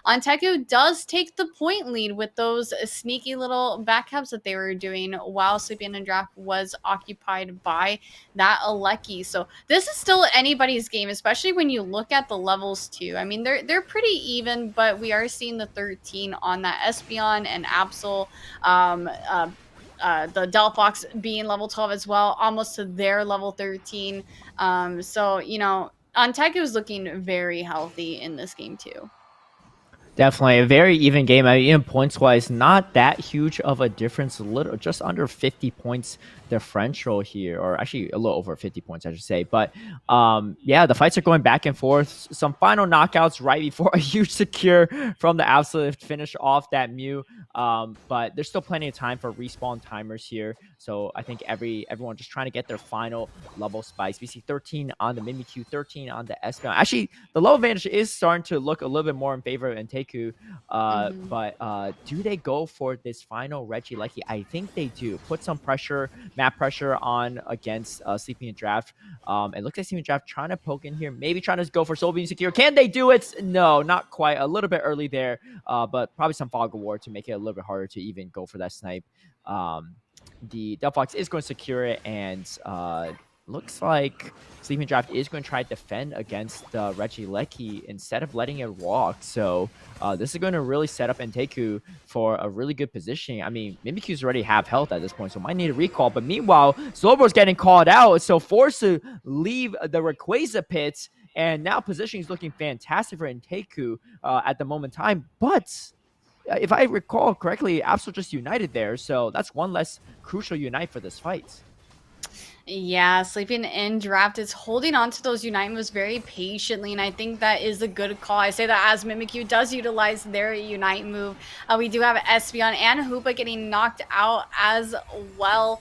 Anteku does take the point lead with those sneaky little backcaps that they were doing while Sleeping in Draft was occupied by that Aleki. So this is still anybody's game, especially when you look at the levels too. I mean, they're pretty even, but we are seeing the 13 on that Espeon and Absol. The Delphox being level 12 as well, almost to their level 13. So, you know, Anteku is looking very healthy in this game too. Definitely a very even game. I mean, points wise, not that huge of a difference. A little, just under 50 points differential here, or actually a little over 50 points, I should say. But yeah, the fights are going back and forth. Some final knockouts right before a huge secure from the Absolute to finish off that Mew. But there's still plenty of time for respawn timers here. So I think everyone just trying to get their final level spikes. We see 13 on the Mimikyu, 13 on the Espeon. Actually, the low advantage is starting to look a little bit more in favor of Nteku. But do they go for this final Regieleki? I think they do. Put some pressure, map pressure on against Sleeping in Draft. It looks like Sleeping in Draft trying to poke in here, maybe trying to go for Soul Beam Secure. Can they do it? No, not quite. A little bit early there, but probably some Fog of War to make it a little bit harder to even go for that snipe. The Delphox is going to secure it, and looks like Sleeping Draft is going to try to defend against Regieleki instead of letting it walk. So this is going to really set up Nteku for a really good positioning. I mean, Mimikyu's already half health at this point, so might need a recall. But meanwhile, Slowbro's getting called out, so forced to leave the Rayquaza pit. And now positioning is looking fantastic for Nteku at the moment in time. But if I recall correctly, Absol just united there, so that's one less crucial unite for this fight. Yeah, sleeping in draft is holding on to those Unite moves very patiently, and I think that is a good call. I say that as Mimikyu does utilize their Unite move. We do have Espeon and Hoopa getting knocked out as well.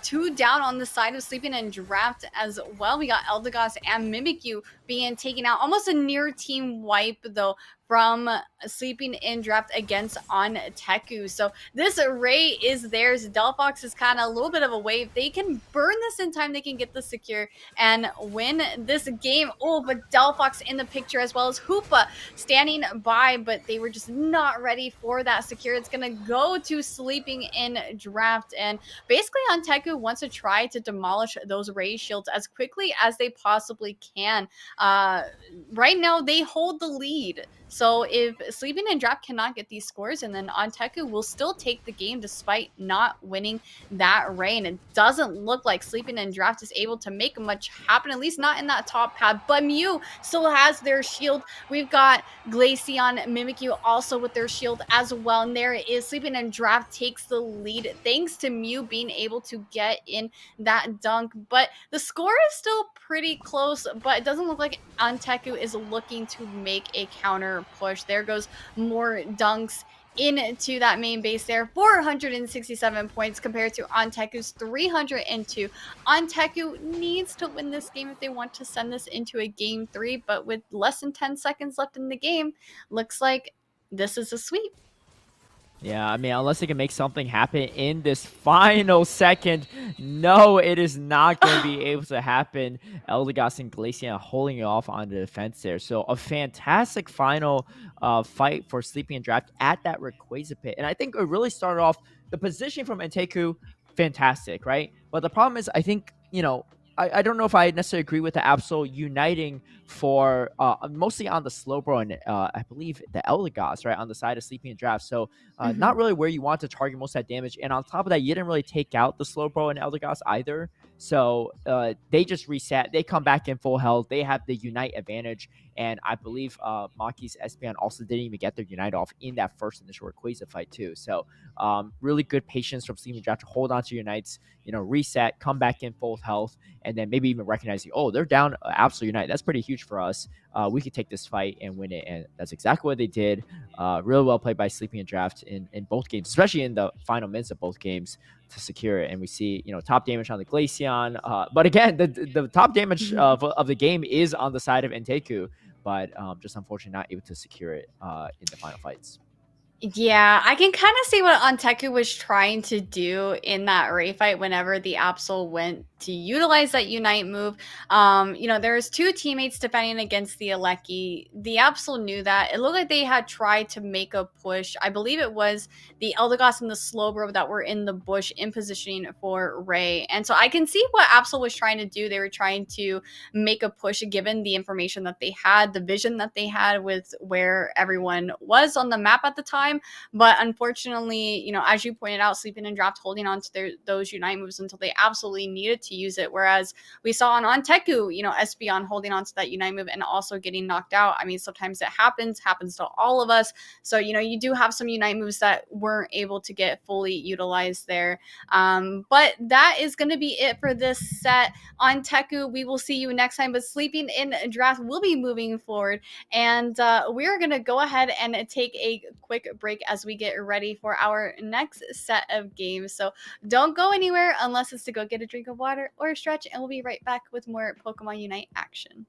2 down on the side of sleeping in draft as well. We got Eldegoss and Mimikyu being taken out. Almost a near team wipe, though, from sleeping in draft against on Teku. So this array is theirs. Delphox is kind of a little bit of a wave. They can burn this in time. They can get the secure and win this game. Oh, but Delphox in the picture as well as Hoopa standing by, but they were just not ready for that secure. It's going to go to sleeping in draft. And basically on Teku wants to try to demolish those ray shields as quickly as they possibly can. Right now they hold the lead. So if Sleeping in Draft cannot get these scores, and then Onteku will still take the game despite not winning that rain. It doesn't look like Sleeping in Draft is able to make much happen, at least not in that top pad. But Mew still has their shield. We've got Glaceon, Mimikyu also with their shield as well. And there it is. Sleeping in Draft takes the lead thanks to Mew being able to get in that dunk. But the score is still pretty close, but it doesn't look like Anteku is looking to make a counter push. There goes more dunks into that main base there. 467 points compared to Anteku's 302. Anteku needs to win this game if they want to send this into a game 3, but with less than 10 seconds left in the game, looks like this is a sweep. Yeah, I mean, unless they can make something happen in this final second, no, it is not going to be able to happen. Eldegoss and Glaceon holding it off on the defense there. So a fantastic final fight for Sleeping in Draft at that Rayquaza pit. And I think it really started off the positioning from Enteku, fantastic, right? But the problem is, I think, I don't know if I necessarily agree with the Absol uniting for mostly on the Slowbro and I believe the Eldegoss, right, on the side of Sleeping in Draft. So not really where you want to target most of that damage. And on top of that, you didn't really take out the Slowbro and Eldegoss either. So they just reset. They come back in full health. They have the Unite advantage. And I believe Maki's Espeon also didn't even get their Unite off in that first initial Rayquaza fight too. So really good patience from Sleeping Draft to hold on to Unites, reset, come back in full health, and then maybe even recognizing, oh, they're down absolute Unite. That's pretty huge for us. We could take this fight and win it. And that's exactly what they did. Really well played by Sleeping in Draft in both games, especially in the final minutes of both games to secure it. And we see, top damage on the Glaceon. But again, the top damage of the game is on the side of Enteku, but just unfortunately not able to secure it in the final fights. Yeah, I can kind of see what Anteku was trying to do in that Ray fight whenever the Absol went to utilize that Unite move. There's 2 teammates defending against the Aleki. The Absol knew that. It looked like they had tried to make a push. I believe it was the Eldegoss and the Slowbro that were in the bush in positioning for Ray. And so I can see what Absol was trying to do. They were trying to make a push given the information that they had, the vision that they had with where everyone was on the map at the time. But unfortunately, as you pointed out, Sleeping in Draft holding on to those Unite moves until they absolutely needed to use it. Whereas we saw on Teku, Espeon holding on to that Unite move and also getting knocked out. I mean, sometimes it happens to all of us. So, you do have some Unite moves that weren't able to get fully utilized there. But that is going to be it for this set on Teku. We will see you next time. But Sleeping in Draft will be moving forward. And we're going to go ahead and take a quick break as we get ready for our next set of games. So don't go anywhere unless it's to go get a drink of water or a stretch, and we'll be right back with more Pokemon Unite action.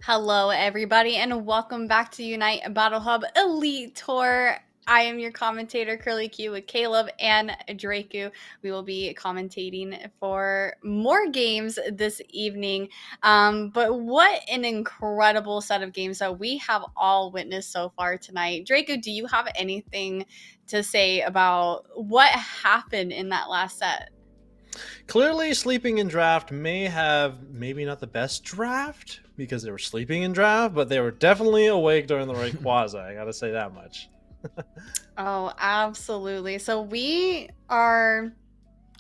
Hello, everybody, and welcome back to Unite Battle Hub Elite Tour. I am your commentator, Curly Q, with Caleb and Draku. We will be commentating for more games this evening. But what an incredible set of games that we have all witnessed so far tonight. Draku, do you have anything to say about what happened in that last set? Clearly, sleeping in draft may have maybe not the best draft because they were sleeping in draft, but they were definitely awake during the Rayquaza. I gotta say that much. Oh, absolutely. So we are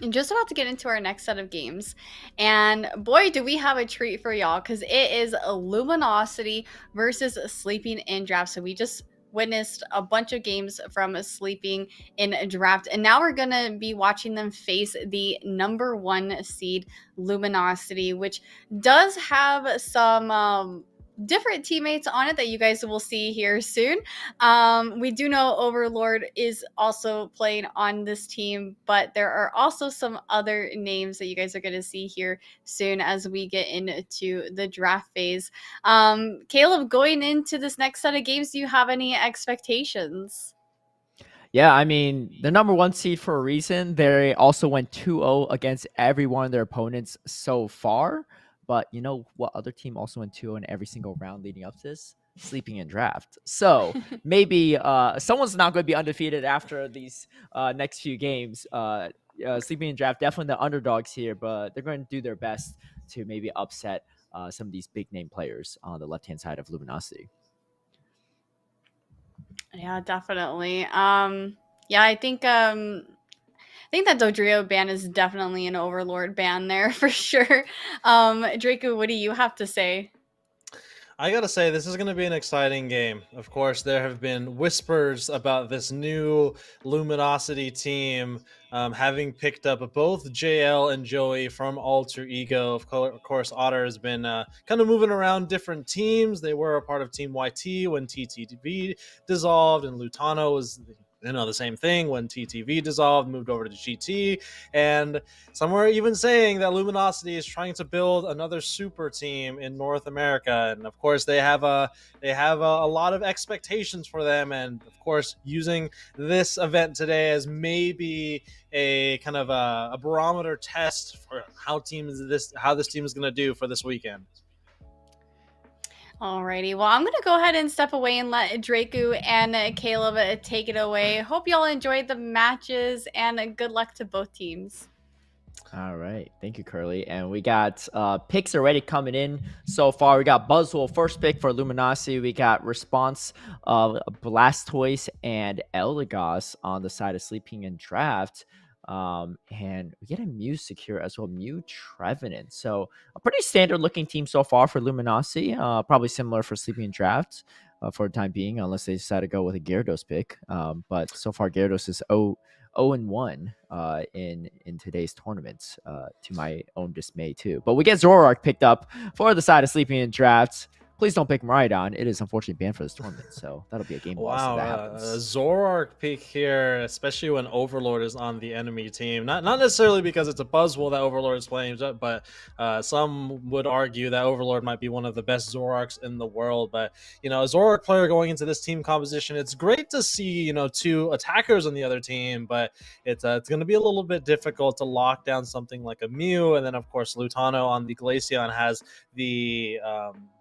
just about to get into our next set of games. And boy, do we have a treat for y'all because it is Luminosity versus Sleeping in Draft. So we just witnessed a bunch of games from Sleeping in Draft. And now we're going to be watching them face the number 1 seed Luminosity, which does have some different teammates on it that you guys will see here soon. We do know Overlord is also playing on this team, but there are also some other names that you guys are going to see here soon as we get into the draft phase. Caleb, going into this next set of games, do you have any expectations? Yeah, I mean, the number 1 seed for a reason. They also went 2-0 against every one of their opponents so far. But you know what other team also went 2-0 in every single round leading up to this? Sleeping in Draft. So maybe someone's not going to be undefeated after these next few games. Sleeping in Draft, definitely the underdogs here, but they're going to do their best to maybe upset some of these big name players on the left-hand side of Luminosity. Yeah, definitely. Yeah, I think that Dodrio ban is definitely an Overlord ban there for sure. Draco, what do you have to say? I gotta say, this is gonna be an exciting game. Of course, there have been whispers about this new Luminosity team having picked up both JL and Joey from Alter Ego. Of course, Otter has been kind of moving around different teams. They were a part of Team YT when TTV dissolved, and Lutano was the same thing when TTV dissolved, moved over to GT, and some are even saying that Luminosity is trying to build another super team in North America, and of course they have a lot of expectations for them, and of course using this event today as maybe a kind of a barometer test for how this team is going to do for this weekend. Alrighty, well, I'm going to go ahead and step away and let Draku and Caleb take it away. Hope y'all enjoyed the matches and good luck to both teams. All right. Thank you, Curly. And we got picks already coming in so far. We got Buzzwole, first pick for Luminosity. We got Response of Blastoise and Eldegoss on the side of Sleeping in Draft. And we get a Mew secure as well, Mew Trevenant. So a pretty standard looking team so far for Luminosity. Probably similar for Sleeping in Draft for the time being, unless they decide to go with a Gyarados pick. But so far, Gyarados is 0-1 in today's tournament, to my own dismay too. But we get Zoroark picked up for the side of Sleeping in Drafts. Please don't pick Miraidon. It is unfortunately banned for this tournament, so that'll be a game loss if that happens. Zoroark pick here, especially when Overlord is on the enemy team. Not necessarily because it's a Buzzwole that Overlord is playing, but some would argue that Overlord might be one of the best Zoroarks in the world. But a Zoroark player going into this team composition, it's great to see 2 attackers on the other team, but it's going to be a little bit difficult to lock down something like a Mew, and then of course Lutano on the Glaceon has the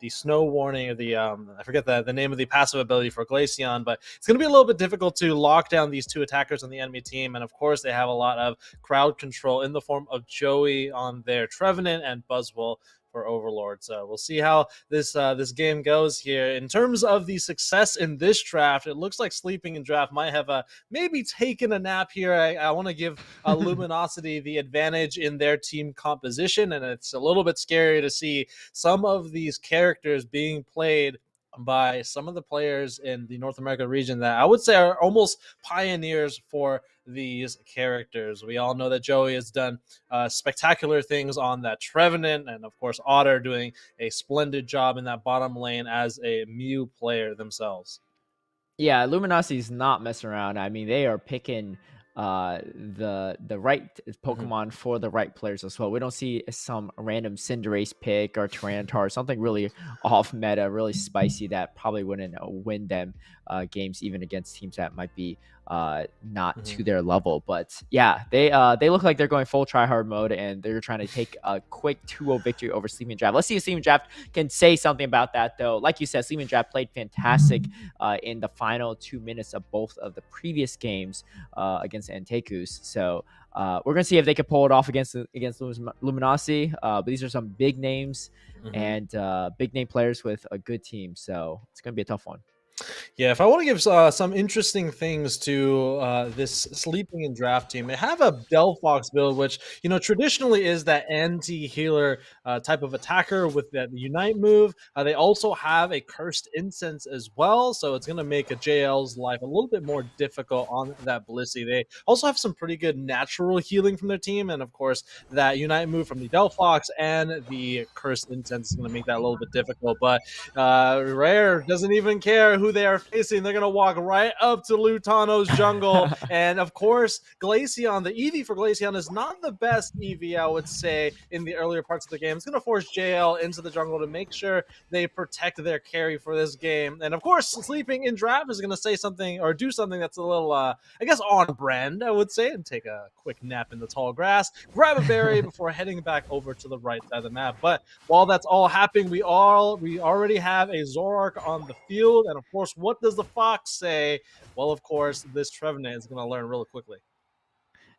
snow warning, or the I forget the name of the passive ability for Glaceon, but it's going to be a little bit difficult to lock down these 2 attackers on the enemy team. And of course they have a lot of crowd control in the form of Joey on their Trevenant and Buzzwole for Overlord. So we'll see how this game goes here. In terms of the success in this draft, it looks like Sleeping in Draft might have maybe taken a nap here. I want to give Luminosity the advantage in their team composition, and it's a little bit scary to see some of these characters being played by some of the players in the North America region that I would say are almost pioneers for these characters. We all know that Joey has done spectacular things on that Trevenant, and of course Otter doing a splendid job in that bottom lane as a Mew player themselves. Yeah, Luminosity's not messing around. I mean, they are picking the right Pokemon for the right players as well. We don't see some random Cinderace pick or Tyranitar, something really off meta, really spicy that probably wouldn't win them games even against teams that might be not Mhm. to their level. But yeah, they look like they're going full try hard mode and they're trying to take a quick 2-0 victory over Sleeping Draft. Let's see if Sleeping Draft can say something about that though. Like you said, Sleeping Draft played fantastic in the final 2 minutes of both of the previous games against Antekus. So we're gonna see if they can pull it off against Luminosity. But these are some big names Mhm. and big name players with a good team. So it's gonna be a tough one. Yeah, if I want to give some interesting things to this sleeping and draft team, they have a Delphox build, which traditionally is that anti-healer type of attacker with the Unite move. They also have a Cursed Incense as well, so it's going to make a JL's life a little bit more difficult on that Blissey. They also have some pretty good natural healing from their team, and of course, that Unite move from the Delphox and the Cursed Incense is going to make that a little bit difficult. But Rare doesn't even care who they are facing. They're going to walk right up to Lutano's jungle. And of course, Glaceon, the EV for Glaceon is not the best EV, I would say, in the earlier parts of the game. It's going to force JL into the jungle to make sure they protect their carry for this game. And of course, Sleeping in Draft is going to say something or do something that's a little, I guess, on brand, I would say, and take a quick nap in the tall grass, grab a berry before heading back over to the right side of the map. But while that's all happening, we already have a Zoroark on the field, and of course, what does the Fox say? Well, of course, this Trevenant is going to learn really quickly.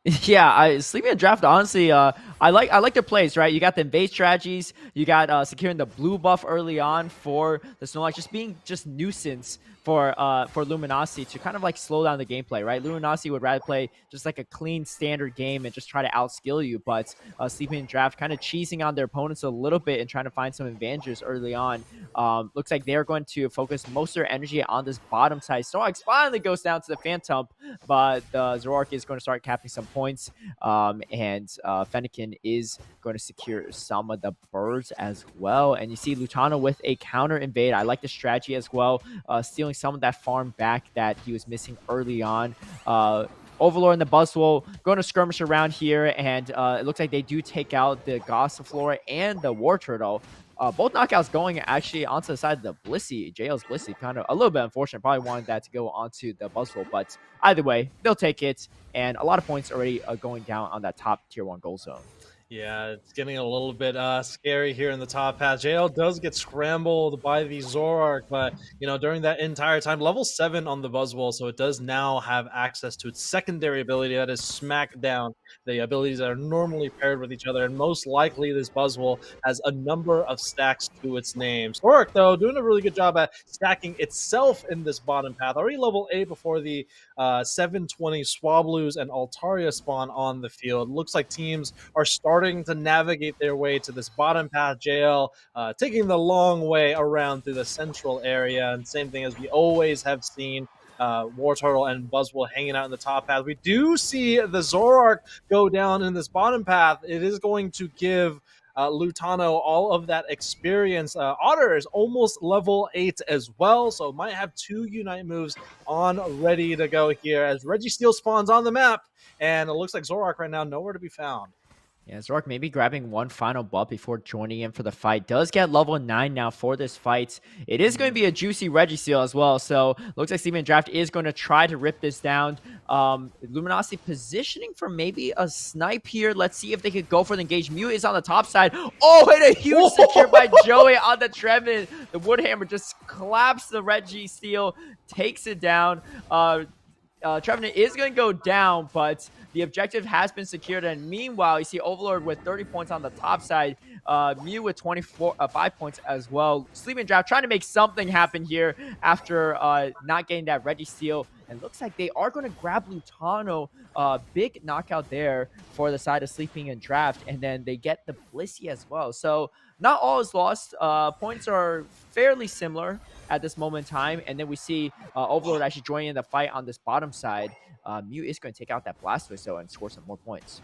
Yeah, Sleeping in Draft, honestly, I like their plays, right? You got the invade strategies, you got securing the blue buff early on for the Snorlax, just being just nuisance for Luminosity to kind of like slow down the gameplay, right? Luminosity would rather play just like a clean standard game and just try to outskill you, but Sleeping in Draft kind of cheesing on their opponents a little bit and trying to find some advantages early on. Looks like they're going to focus most of their energy on this bottom side. Snorlax finally goes down to the Phantom, but the Zoroark is going to start capping some points. And Fennekin is going to secure some of the birds as well. And you see Lutano with a counter invade. I like the strategy as well, stealing some of that farm back that he was missing early on. Overlord and the Buzzwole going to skirmish around here, and it looks like they do take out the Gossiflora and the War Turtle. Both knockouts going actually onto the side of the Blissey, JL's Blissey, kind of a little bit unfortunate. Probably wanted that to go onto the Buzzwole, but either way, they'll take it. And a lot of points already going down on that top tier 1 goal zone. Yeah, it's getting a little bit scary here in the top path. JL does get scrambled by the Zoroark, but during that entire time, level 7 on the Buzzwole, so it does now have access to its secondary ability, that is Smackdown, the abilities that are normally paired with each other, and most likely this Buzzwole has a number of stacks to its name. Zoroark, though, doing a really good job at stacking itself in this bottom path. Already level 8 before the 720 Swablues and Altaria spawn on the field. Looks like teams are starting to navigate their way to this bottom path. JL taking the long way around through the central area, and same thing as we always have seen. War Turtle and Buzzwole hanging out in the top path. We do see the Zoroark go down in this bottom path. It is going to give Lutano all of that experience. Otter is almost level 8 as well, so might have 2 Unite moves on ready to go here as Registeel spawns on the map, and it looks like Zoroark right now nowhere to be found. Yeah, Zork maybe grabbing one final buff before joining in for the fight. Does get level 9 now for this fight. It is going to be a juicy Registeel as well. So looks like Steven Draft is going to try to rip this down. Luminosity positioning for maybe a snipe here. Let's see if they could go for the engage. Mew is on the top side. Oh, and a huge secure by Joey on the Trevin. The Woodhammer just claps the Registeel, takes it down. Trevenant is going to go down, but the objective has been secured. And meanwhile, you see Overlord with 30 points on the top side. Mew with 5 points as well. Sleeping Draft trying to make something happen here after not getting that Registeel. And looks like they are going to grab Lutano. Big knockout there for the side of Sleeping and Draft. And then they get the Blissey as well. So not all is lost. Points are fairly similar at this moment in time. And then we see Overlord actually joining in the fight on this bottom side. Mew is going to take out that Blastoise though and score some more points.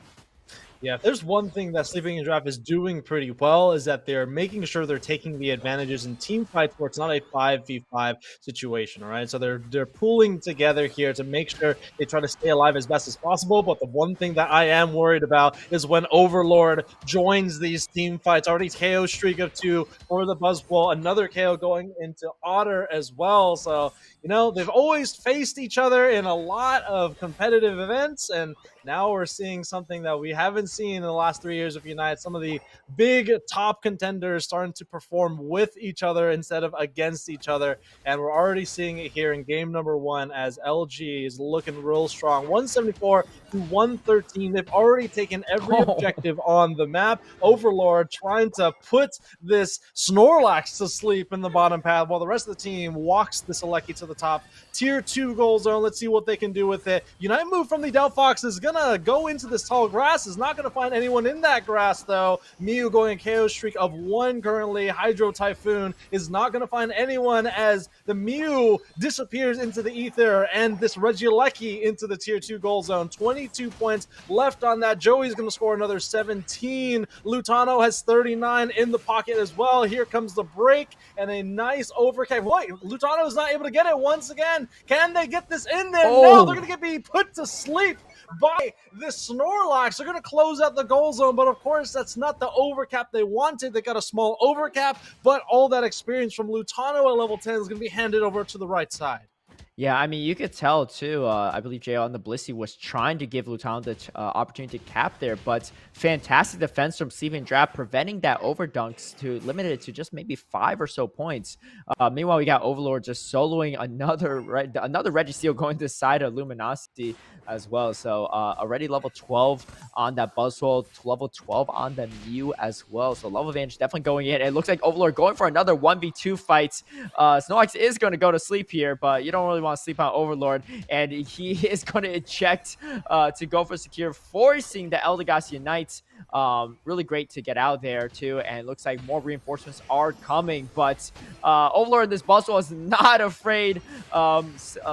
Yeah, if there's one thing that Sleeping in Draft is doing pretty well is that they're making sure they're taking the advantages in team fights where it's not a 5v5 situation, all right? So they're pooling together here to make sure they try to stay alive as best as possible. But the one thing that I am worried about is when Overlord joins these team fights. Already KO streak of 2 for the Buzzwole, another KO going into Otter as well. So, they've always faced each other in a lot of competitive events, and now we're seeing something that we haven't seen in the last 3 years of Unite. Some of the big top contenders starting to perform with each other instead of against each other. And we're already seeing it here in game number 1 as LG is looking real strong. 174 to 113. They've already taken every objective on the map. Overlord trying to put this Snorlax to sleep in the bottom path while the rest of the team walks the Selecki to the top. Tier 2 goal zone. Let's see what they can do with it. Unite move from the Delphox is going to go into this tall grass. Is not going to find anyone in that grass, though. Mew going a KO streak of 1 currently. Hydro Typhoon is not going to find anyone as the Mew disappears into the ether and this Regieleki into the tier 2 goal zone. 22 points left on that. Joey's going to score another 17. Lutano has 39 in the pocket as well. Here comes the break and a nice overcap. Wait, Lutano is not able to get it once again. Can they get this in there? Oh. No, they're going to be put to sleep by this Snorlax. They're going to close out the goal zone, but of course that's not the overcap they wanted. They got a small overcap, but all that experience from Lutano at level 10 is going to be handed over to the right side. Yeah, I mean, you could tell too. I believe JL on the Blissey was trying to give Lutano the opportunity to cap there, but fantastic defense from Sleeping Draft, preventing that overdunks to limit it to just maybe 5 or so points. Meanwhile, we got Overlord just soloing another Registeel going to the side of Luminosity as well. So already level 12 on that Buzzwole, level 12 on the Mew as well. So level advantage definitely going in. It looks like Overlord going for another 1v2 fight. Snorlax is going to go to sleep here, but you don't really want to sleep on Overlord, and he is going to eject to go for secure, forcing the Eldegoss Unite. Really great to get out there too, and it looks like more reinforcements are coming, but Overlord in this Buzzwole is not afraid.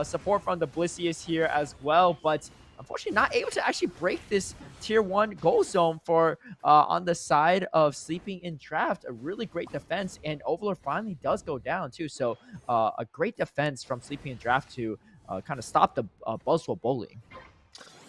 Support from the Blissey is here as well, but unfortunately not able to actually break this tier 1 goal zone for on the side of Sleeping in Draft. A really great defense, and Overlord finally does go down too. So a great defense from Sleeping in Draft to kind of stop the Buzzwole bullying.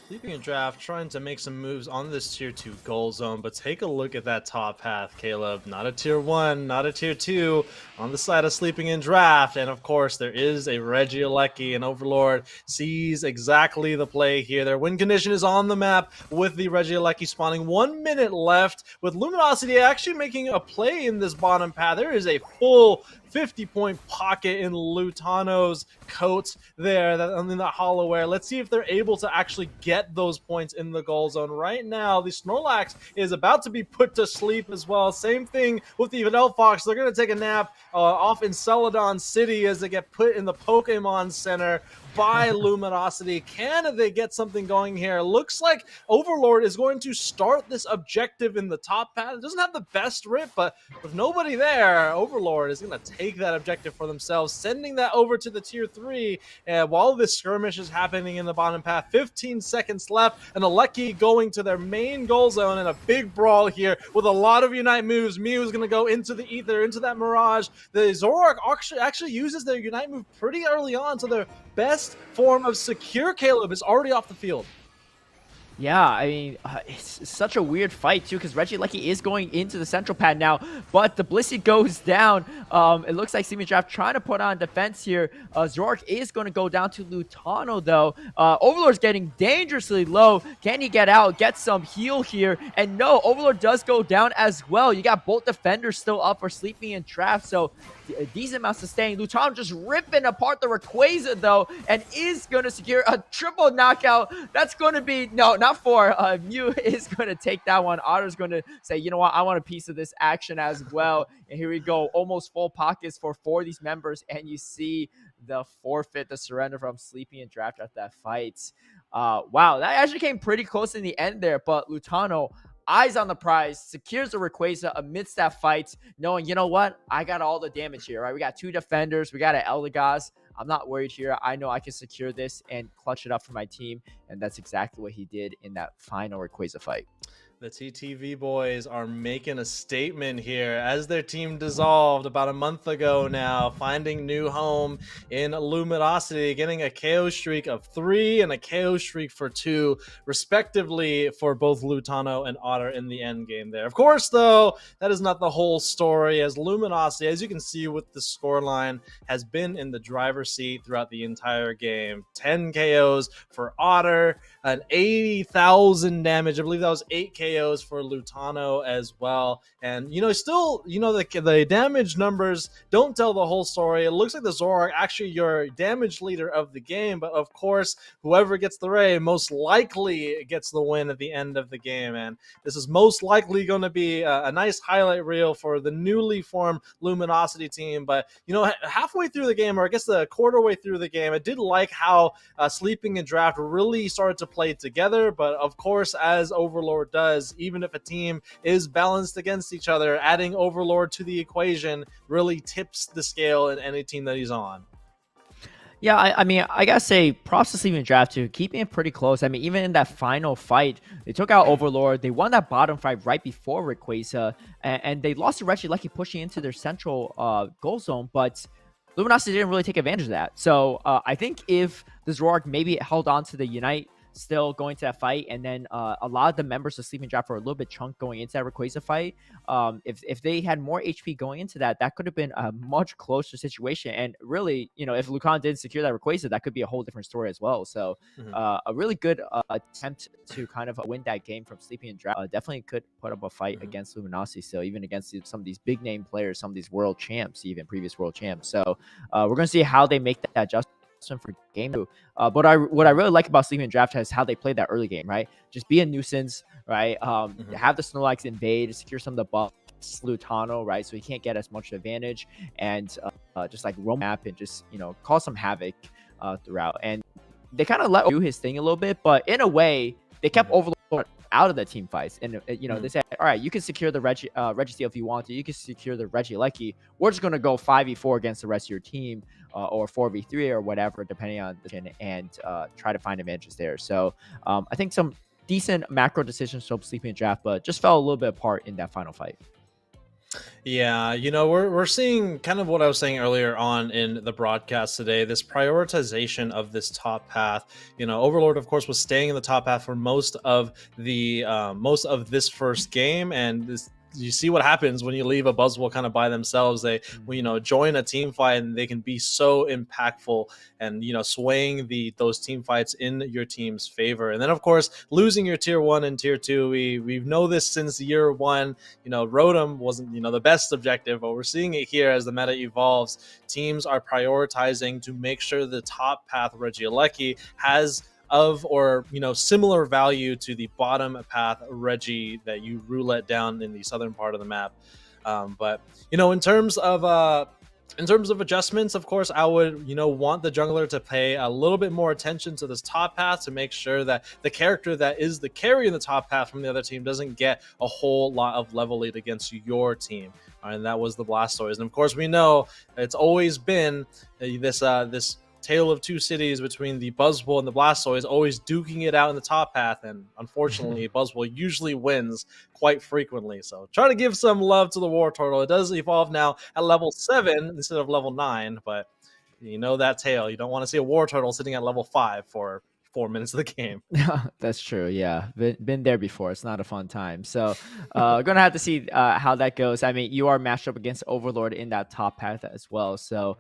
Sleeping in Draft trying to make some moves on this tier 2 goal zone, but take a look at that top path, Caleb. Not a tier 1, not a tier 2 on the side of Sleeping in Draft. And of course, there is a Regieleki, and Overlord sees exactly the play here. Their win condition is on the map with the Regieleki spawning. 1 minute left with Luminosity actually making a play in this bottom path. There is a full 50-point pocket in Lutano's coat there in the hollow air. Let's see if they're able to actually get those points in the goal zone. Right now, the Snorlax is about to be put to sleep as well. Same thing with the Delphox. They're going to take a nap off in Celadon City as they get put in the Pokemon Center by Luminosity. Can they get something going here? Looks like Overlord is going to start this objective in the top path. It doesn't have the best rip, but with nobody there, Overlord is going to take that objective for themselves, sending that over to the tier 3. And while this skirmish is happening in the bottom path, 15 seconds left, and Aleki going to their main goal zone in a big brawl here with a lot of Unite moves. Mew is going to go into the ether, into that Mirage. The Zoroark actually uses their Unite move pretty early on, so their best form of secure Caleb is already off the field. Yeah, I mean, it's such a weird fight, too, because Regieleki is going into the central pad now, but the Blissey goes down. It looks like Sleeping Draft trying to put on defense here. Zoroark is going to go down to Lutano, though. Overlord's getting dangerously low. Can he get out, get some heal here? And no, Overlord does go down as well. You got both defenders still up for Sleeping in Draft, so a decent amount sustain. Lutano just ripping apart the Rayquaza, though, and is going to secure a triple knockout. That's going to be, no, not for Mew is going to take that one. Otter's going to say, you know what, I want a piece of this action as well. And here we go, almost full pockets for these members, and you see the forfeit, the surrender from Sleeping in Draft at that fight. Wow, that actually came pretty close in the end there, but Lutano, eyes on the prize, secures the Rayquaza amidst that fight, knowing, you know what, I got all the damage here, right? We got 2 defenders, we got an Eldegoss. I'm not worried here. I know I can secure this and clutch it up for my team, and that's exactly what he did in that final Rayquaza fight. The TTV boys are making a statement here as their team dissolved about a month ago now, finding new home in Luminosity, getting a KO streak of 3 and a KO streak for 2, respectively, for both Lutano and Otter in the end game there. Of course, though, that is not the whole story, as Luminosity, as you can see with the scoreline, has been in the driver's seat throughout the entire game. 10 KOs for Otter, an 80,000 damage. I believe that was 8 KOs for Lutano as well. And, still, the damage numbers don't tell the whole story. It looks like the Zoroark actually your damage leader of the game, but of course, whoever gets the Ray most likely gets the win at the end of the game. And this is most likely going to be a nice highlight reel for the newly formed Luminosity team. But, halfway through the game, or I guess the quarter way through the game, I did like how Sleeping and Draft really started to play together. But of course, as Overlord does, even if a team is balanced against each other, adding Overlord to the equation really tips the scale in any team that he's on. Yeah, I mean, I gotta say, props to Sleeping Draft too, keeping it pretty close. I mean, even in that final fight, they took out Overlord. They won that bottom fight right before Rayquaza, and they lost to Regieleki pushing into their central goal zone, but Luminosity didn't really take advantage of that. So I think if the Zoroark maybe held on to the Unite still going to that fight, and then a lot of the members of Sleeping Draft were a little bit chunk going into that Rayquaza fight. If they had more HP going into that, that could have been a much closer situation. And really, if Lucan didn't secure that Rayquaza, that could be a whole different story as well. So a really good attempt to kind of win that game from Sleeping Draft. Definitely could put up a fight against Luminosity still, even against some of these big name players, some of these world champs, even previous world champs. So we're going to see how they make that adjustment for game 2. But what I really like about Sleeping Draft is how they play that early game, right? Just be a nuisance, right? Have the Snorlax invade, secure some of the buffs, Lutano, right? So he can't get as much advantage, and just like roam map and just cause some havoc throughout. And they kind of let do his thing a little bit, but in a way they kept Overlord out of the team fights. And they said, all right, you can secure the Registeel if you want to. You can secure the Regieleki. We're just gonna go 5v4 against the rest of your team, or 4v3 or whatever, depending on the and try to find advantages there. So I think some decent macro decisions from Sleeping Draft, but just fell a little bit apart in that final fight. Yeah, we're seeing kind of what I was saying earlier on in the broadcast today, this prioritization of this top path. Overlord, of course, was staying in the top path for most of this first game, and you see what happens when you leave a Buzzwole kind of by themselves. They join a team fight, and they can be so impactful and swaying those team fights in your team's favor. And then of course, losing your tier 1 and tier 2, we know this since year 1. Rotom wasn't the best objective, but we're seeing it here as the meta evolves. Teams are prioritizing to make sure the top path Regieleki has similar value to the bottom path Reggie that you roulette down in the southern part of the map. But in terms of adjustments, of course, I would want the jungler to pay a little bit more attention to this top path to make sure that the character that is the carry in the top path from the other team doesn't get a whole lot of level lead against your team. And that was the Blastoise. And of course, we know it's always been this tale of two cities between the Buzzwole and the Blastoise, always duking it out in the top path, and unfortunately Buzzwole usually wins quite frequently. So try to give some love to the Wartortle. It does evolve now at level 7 instead of level 9, but that tale. You don't want to see a Wartortle sitting at level 5 for 4 minutes of the game. That's true. Yeah, been there before. It's not a fun time. So gonna have to see how that goes. I mean, you are matched up against Overlord in that top path as well. So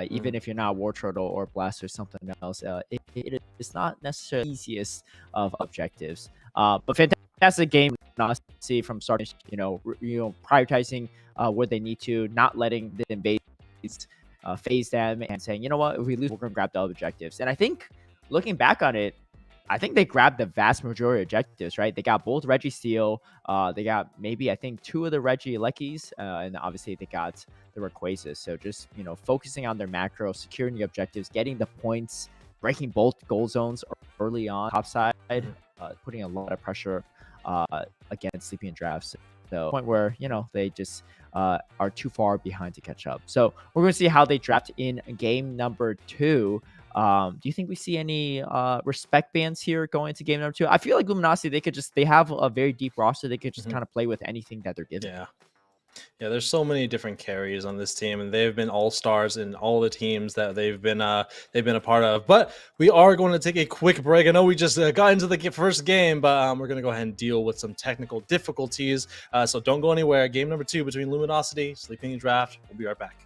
even if you're not Wartortle or Blast or something else, it is not necessarily the easiest of objectives. But fantastic game, honestly, from starting, prioritizing where they need to, not letting the invades phase them, and saying, what, if we lose, we're gonna grab the objectives. And I think, looking back on it, I think they grabbed the vast majority of objectives, right? They got both Registeel. They got maybe, I think, 2 of the Regielekis, and obviously they got the Rayquazas. So just, focusing on their macro, securing the objectives, getting the points, breaking both goal zones early on, top side, putting a lot of pressure against Sleeping Drafts. though, point where they just are too far behind to catch up. So we're going to see how they draft in game number 2. Do you think we see any respect bands here going into game number 2? I feel like Luminosity, they have a very deep roster. They could just kind of play with anything that they're given. Yeah, there's so many different carries on this team, and they've been all-stars in all the teams that they've been a part of. But we are going to take a quick break. I know we just got into the first game, but we're going to go ahead and deal with some technical difficulties. So don't go anywhere. Game number 2 between Luminosity, Sleeping Draft. We'll be right back.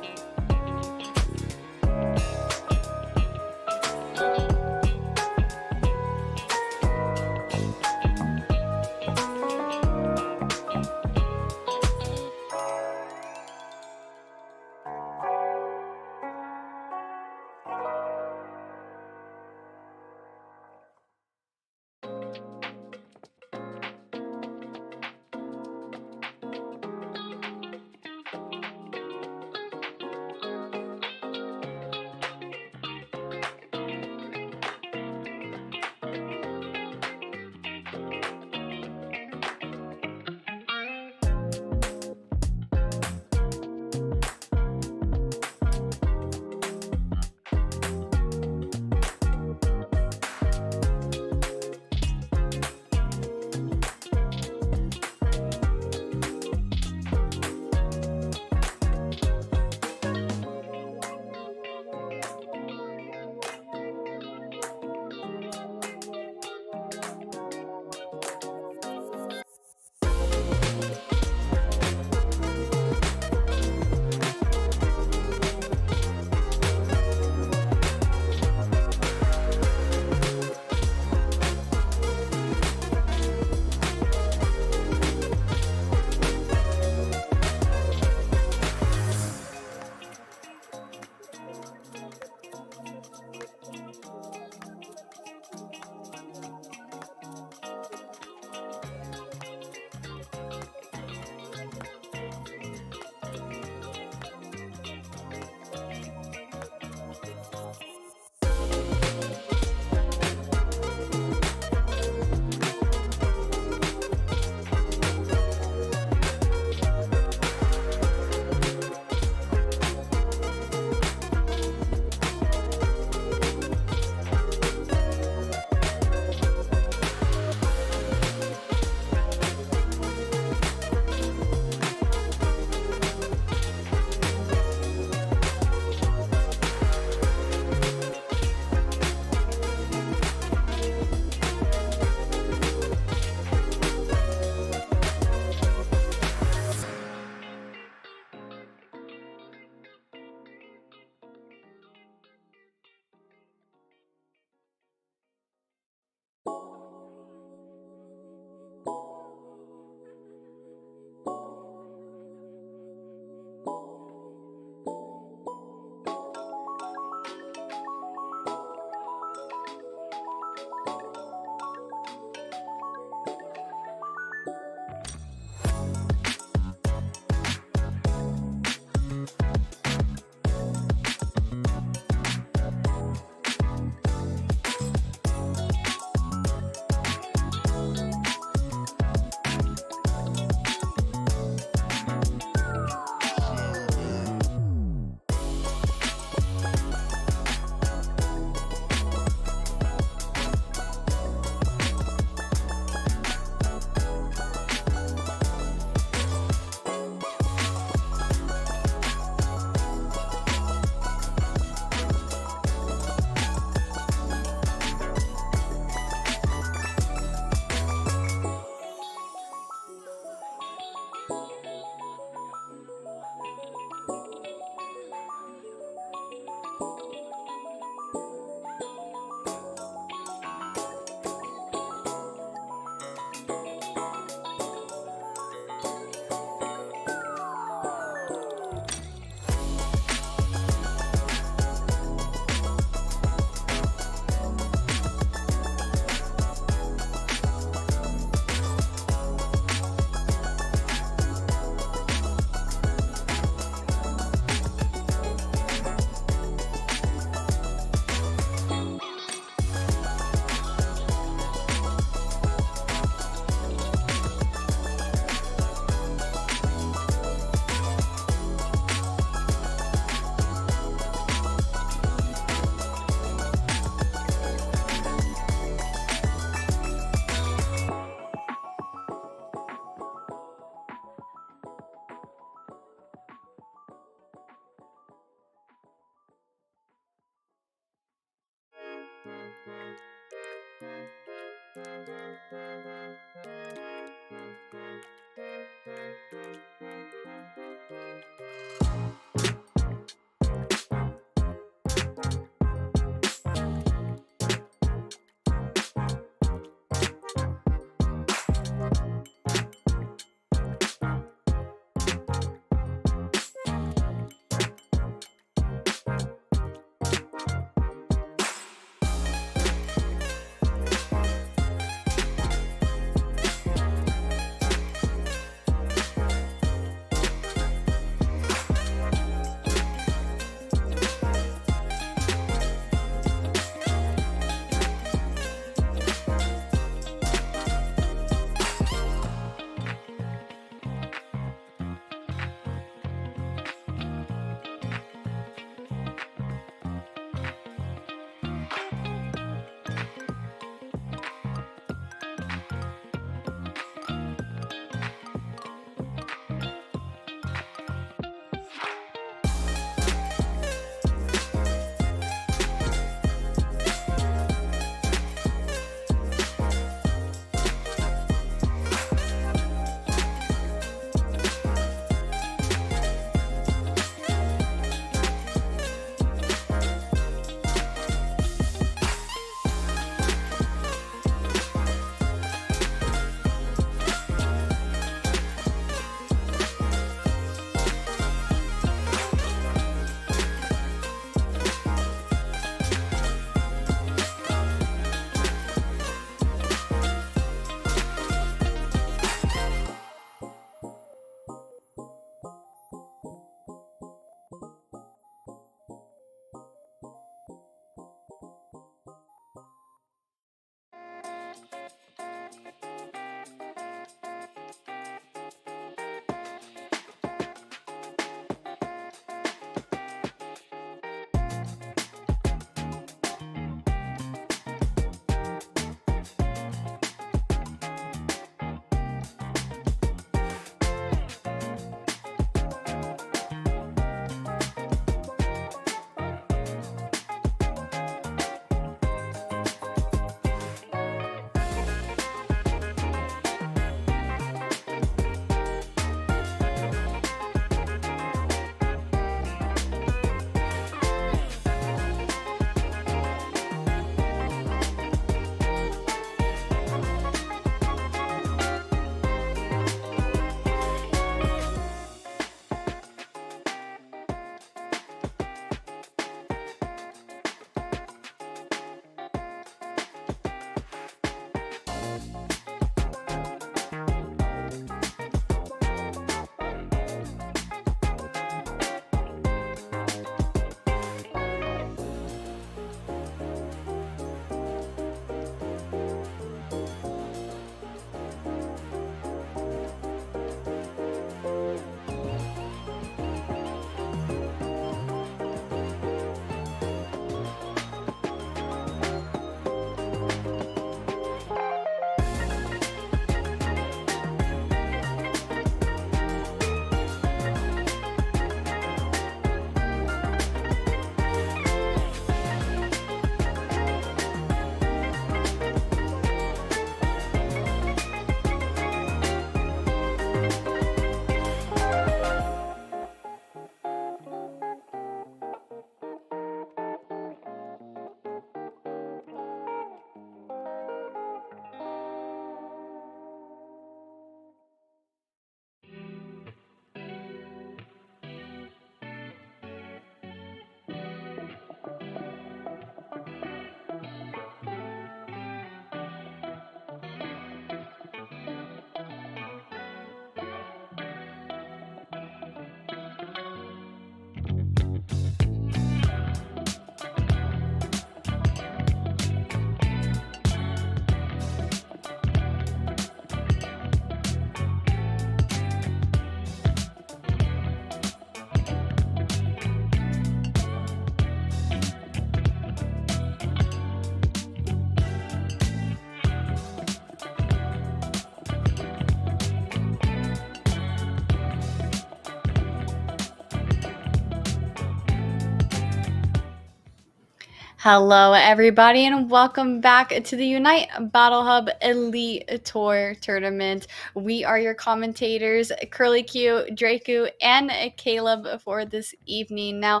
Hello, everybody, and welcome back to the Unite Battle Hub Elite Tour Tournament. We are your commentators, Curly Q, Draku, and Caleb for this evening. Now,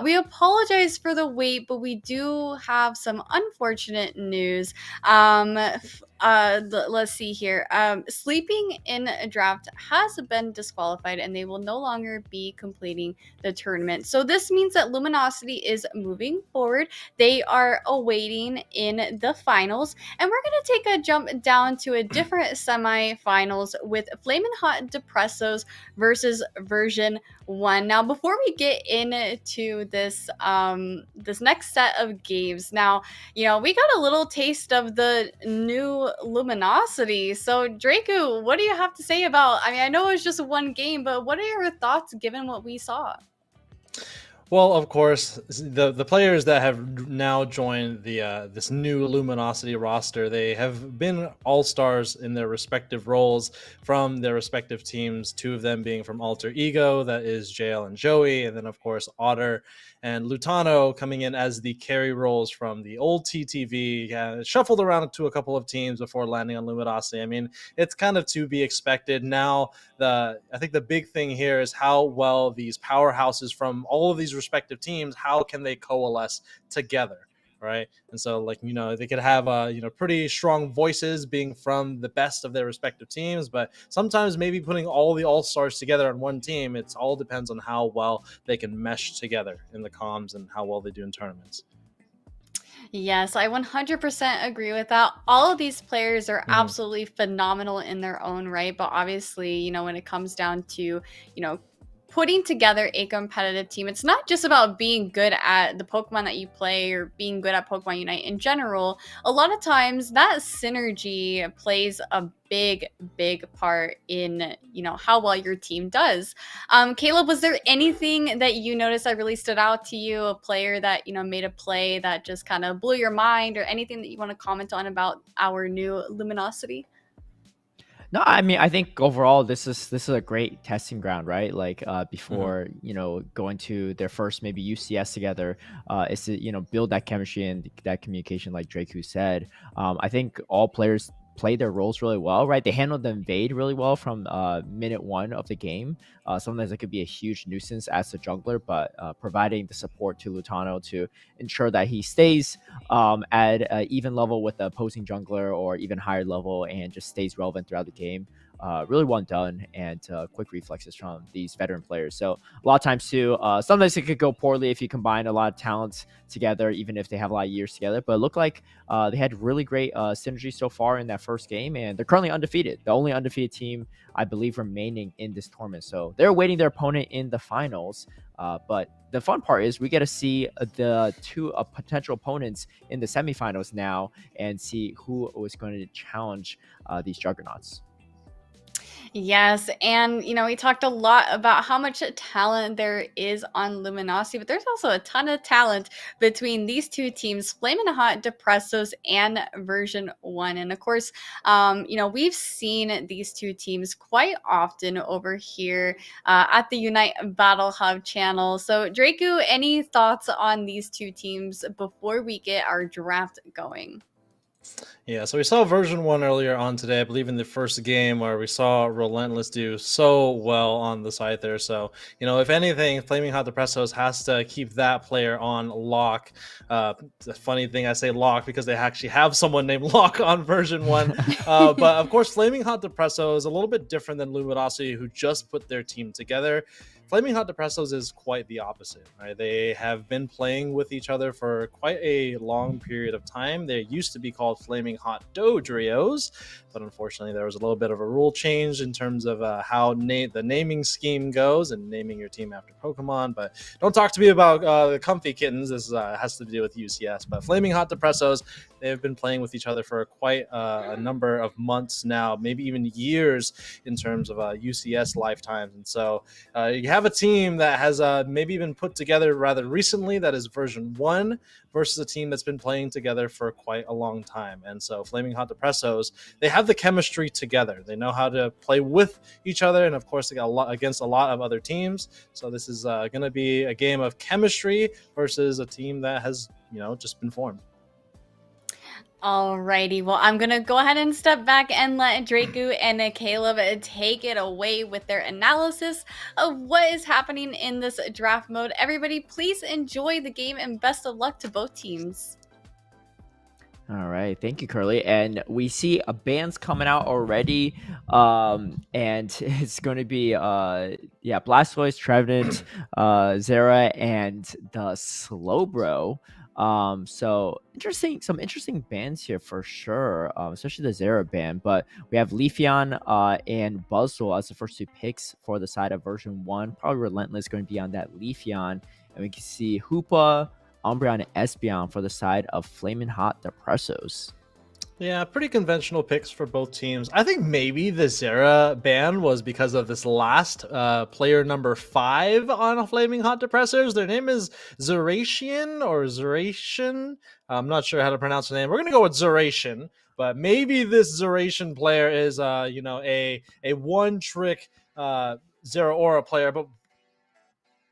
we apologize for the wait, but we do have some unfortunate news. Let's see here. Sleeping in a draft has been disqualified, and they will no longer be completing the tournament. So this means that Luminosity is moving forward. They are awaiting in the finals, and we're going to take a jump down to a different semifinals with Flamin' Hot Depressos versus version 1. Now, before we get into this this next set of games, now, we got a little taste of the new Luminosity. So, Draku, what do you have to say about, I know it's just one game, but what are your thoughts given what we saw? Well, of course, the players that have now joined the this new Luminosity roster, they have been all-stars in their respective roles from their respective teams, two of them being from Alter Ego, that is JL and Joey, and then of course Otter and Lutano coming in as the carry roles from the old TTV, shuffled around to a couple of teams before landing on Luminosity. I mean, it's kind of to be expected. Now, I think the big thing here is how well these powerhouses from all of these respective teams, how can they coalesce together, right? And so, they could have pretty strong voices being from the best of their respective teams, but sometimes maybe putting all the all-stars together on one team, it's all depends on how well they can mesh together in the comms and how well they do in tournaments. Yes, I 100% agree with that. All of these players are absolutely phenomenal in their own right, but obviously, when it comes down to, putting together a competitive team, it's not just about being good at the Pokemon that you play or being good at Pokemon Unite in general. A lot of times that synergy plays a big part in, how well your team does. Caleb, was there anything that you noticed that really stood out to you, a player that, made a play that just kind of blew your mind, or anything that you want to comment on about our new Luminosity? No, I think overall this is a great testing ground, right? Like before, going to their first maybe UCS together, is to build that chemistry and that communication, like Drake who said. I think all players play their roles really well, right? They handled the invade really well from minute one of the game. Sometimes it could be a huge nuisance as a jungler, but providing the support to Lutano to ensure that he stays at an even level with the opposing jungler or even higher level and just stays relevant throughout the game. Really well done, and quick reflexes from these veteran players. So a lot of times too, sometimes it could go poorly if you combine a lot of talents together, even if they have a lot of years together. But it looked like they had really great synergy so far in that first game, and they're currently undefeated. The only undefeated team, I believe, remaining in this tournament. So they're awaiting their opponent in the finals. But the fun part is we get to see the two potential opponents in the semifinals now and see who was going to challenge these juggernauts. Yes, and we talked a lot about how much talent there is on Luminosity, but there's also a ton of talent between these two teams, Flamin' Hot Depressos and version 1. And of course, we've seen these two teams quite often over here at the Unite Battle Hub channel. So, Draku, any thoughts on these two teams before we get our draft going? Yeah, so we saw version 1 earlier on today, I believe in the first game, where we saw Relentless do so well on the side there. So, if anything, Flaming Hot Depressos has to keep that player on lock. The funny thing, I say lock because they actually have someone named Lock on version 1. But of course, Flaming Hot Depresso is a little bit different than Luminosity, who just put their team together. Flaming Hot Depressos is quite the opposite, right? They have been playing with each other for quite a long period of time. They used to be called Flaming Hot Dodrios, but unfortunately there was a little bit of a rule change in terms of how the naming scheme goes and naming your team after Pokemon. But don't talk to me about the Comfy Kittens. This has to do with UCS. But Flaming Hot Depressos, they have been playing with each other for quite a number of months now, maybe even years in terms of UCS lifetimes. And so you have a team that has maybe been put together rather recently, that is version 1, versus a team that's been playing together for quite a long time. And so Flaming Hot Depressos, they have the chemistry together. They know how to play with each other, and of course they got against a lot of other teams. So this is going to be a game of chemistry versus a team that has just been formed. Alrighty, well, I'm gonna go ahead and step back and let Draku and Caleb take it away with their analysis of what is happening in this draft mode. Everybody, please enjoy the game and best of luck to both teams. All right, thank you, Curly. And we see a band's coming out already, and it's going to be Blastoise, Trevenant, Zera, and the Slowbro. So some interesting bands here for sure, especially the Zera band. But we have Leafeon and Buzzwole as the first two picks for the side of version 1. Probably Relentless going to be on that Leafeon, and we can see Hoopa, Umbreon, and Espeon for the side of Flamin' Hot Depressos. Yeah, pretty conventional picks for both teams. I think maybe the Zera ban was because of this last player number 5 on Flaming Hot Depressors. Their name is Zeratian or Zeration. I'm not sure how to pronounce the name. We're going to go with Zeration, but maybe this Zeration player is, a one-trick Zeraora player, but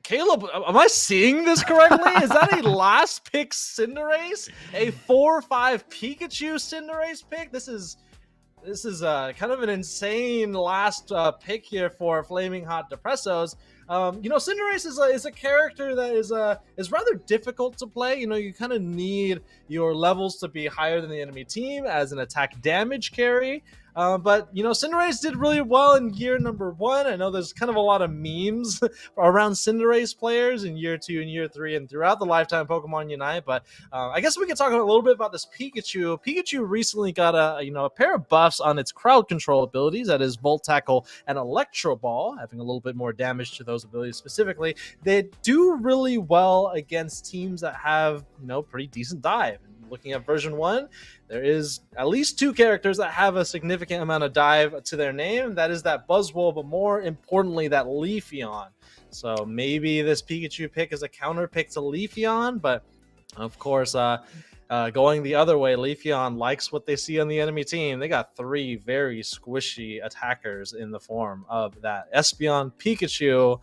Caleb, am I seeing this correctly? Is that a last pick Cinderace? A 4-5 Pikachu Cinderace pick? This is kind of an insane last pick here for Flaming Hot Depressos. Cinderace is a character that is rather difficult to play. You kind of need your levels to be higher than the enemy team as an attack damage carry. But Cinderace did really well in year number 1. I know there's kind of a lot of memes around Cinderace players in year 2 and year 3 and throughout the lifetime Pokemon Unite. But I guess we could talk a little bit about this Pikachu. Pikachu recently got a pair of buffs on its crowd control abilities, that is Volt Tackle and Electro Ball, having a little bit more damage to those abilities specifically. They do really well against teams that have pretty decent dive. Looking at version 1, there is at least 2 characters that have a significant amount of dive to their name. That is that Buzzwole, but more importantly, that Leafeon. So maybe this Pikachu pick is a counter pick to Leafeon, but of course, going the other way, Leafeon likes what they see on the enemy team. They got 3 very squishy attackers in the form of that Espeon, Pikachu,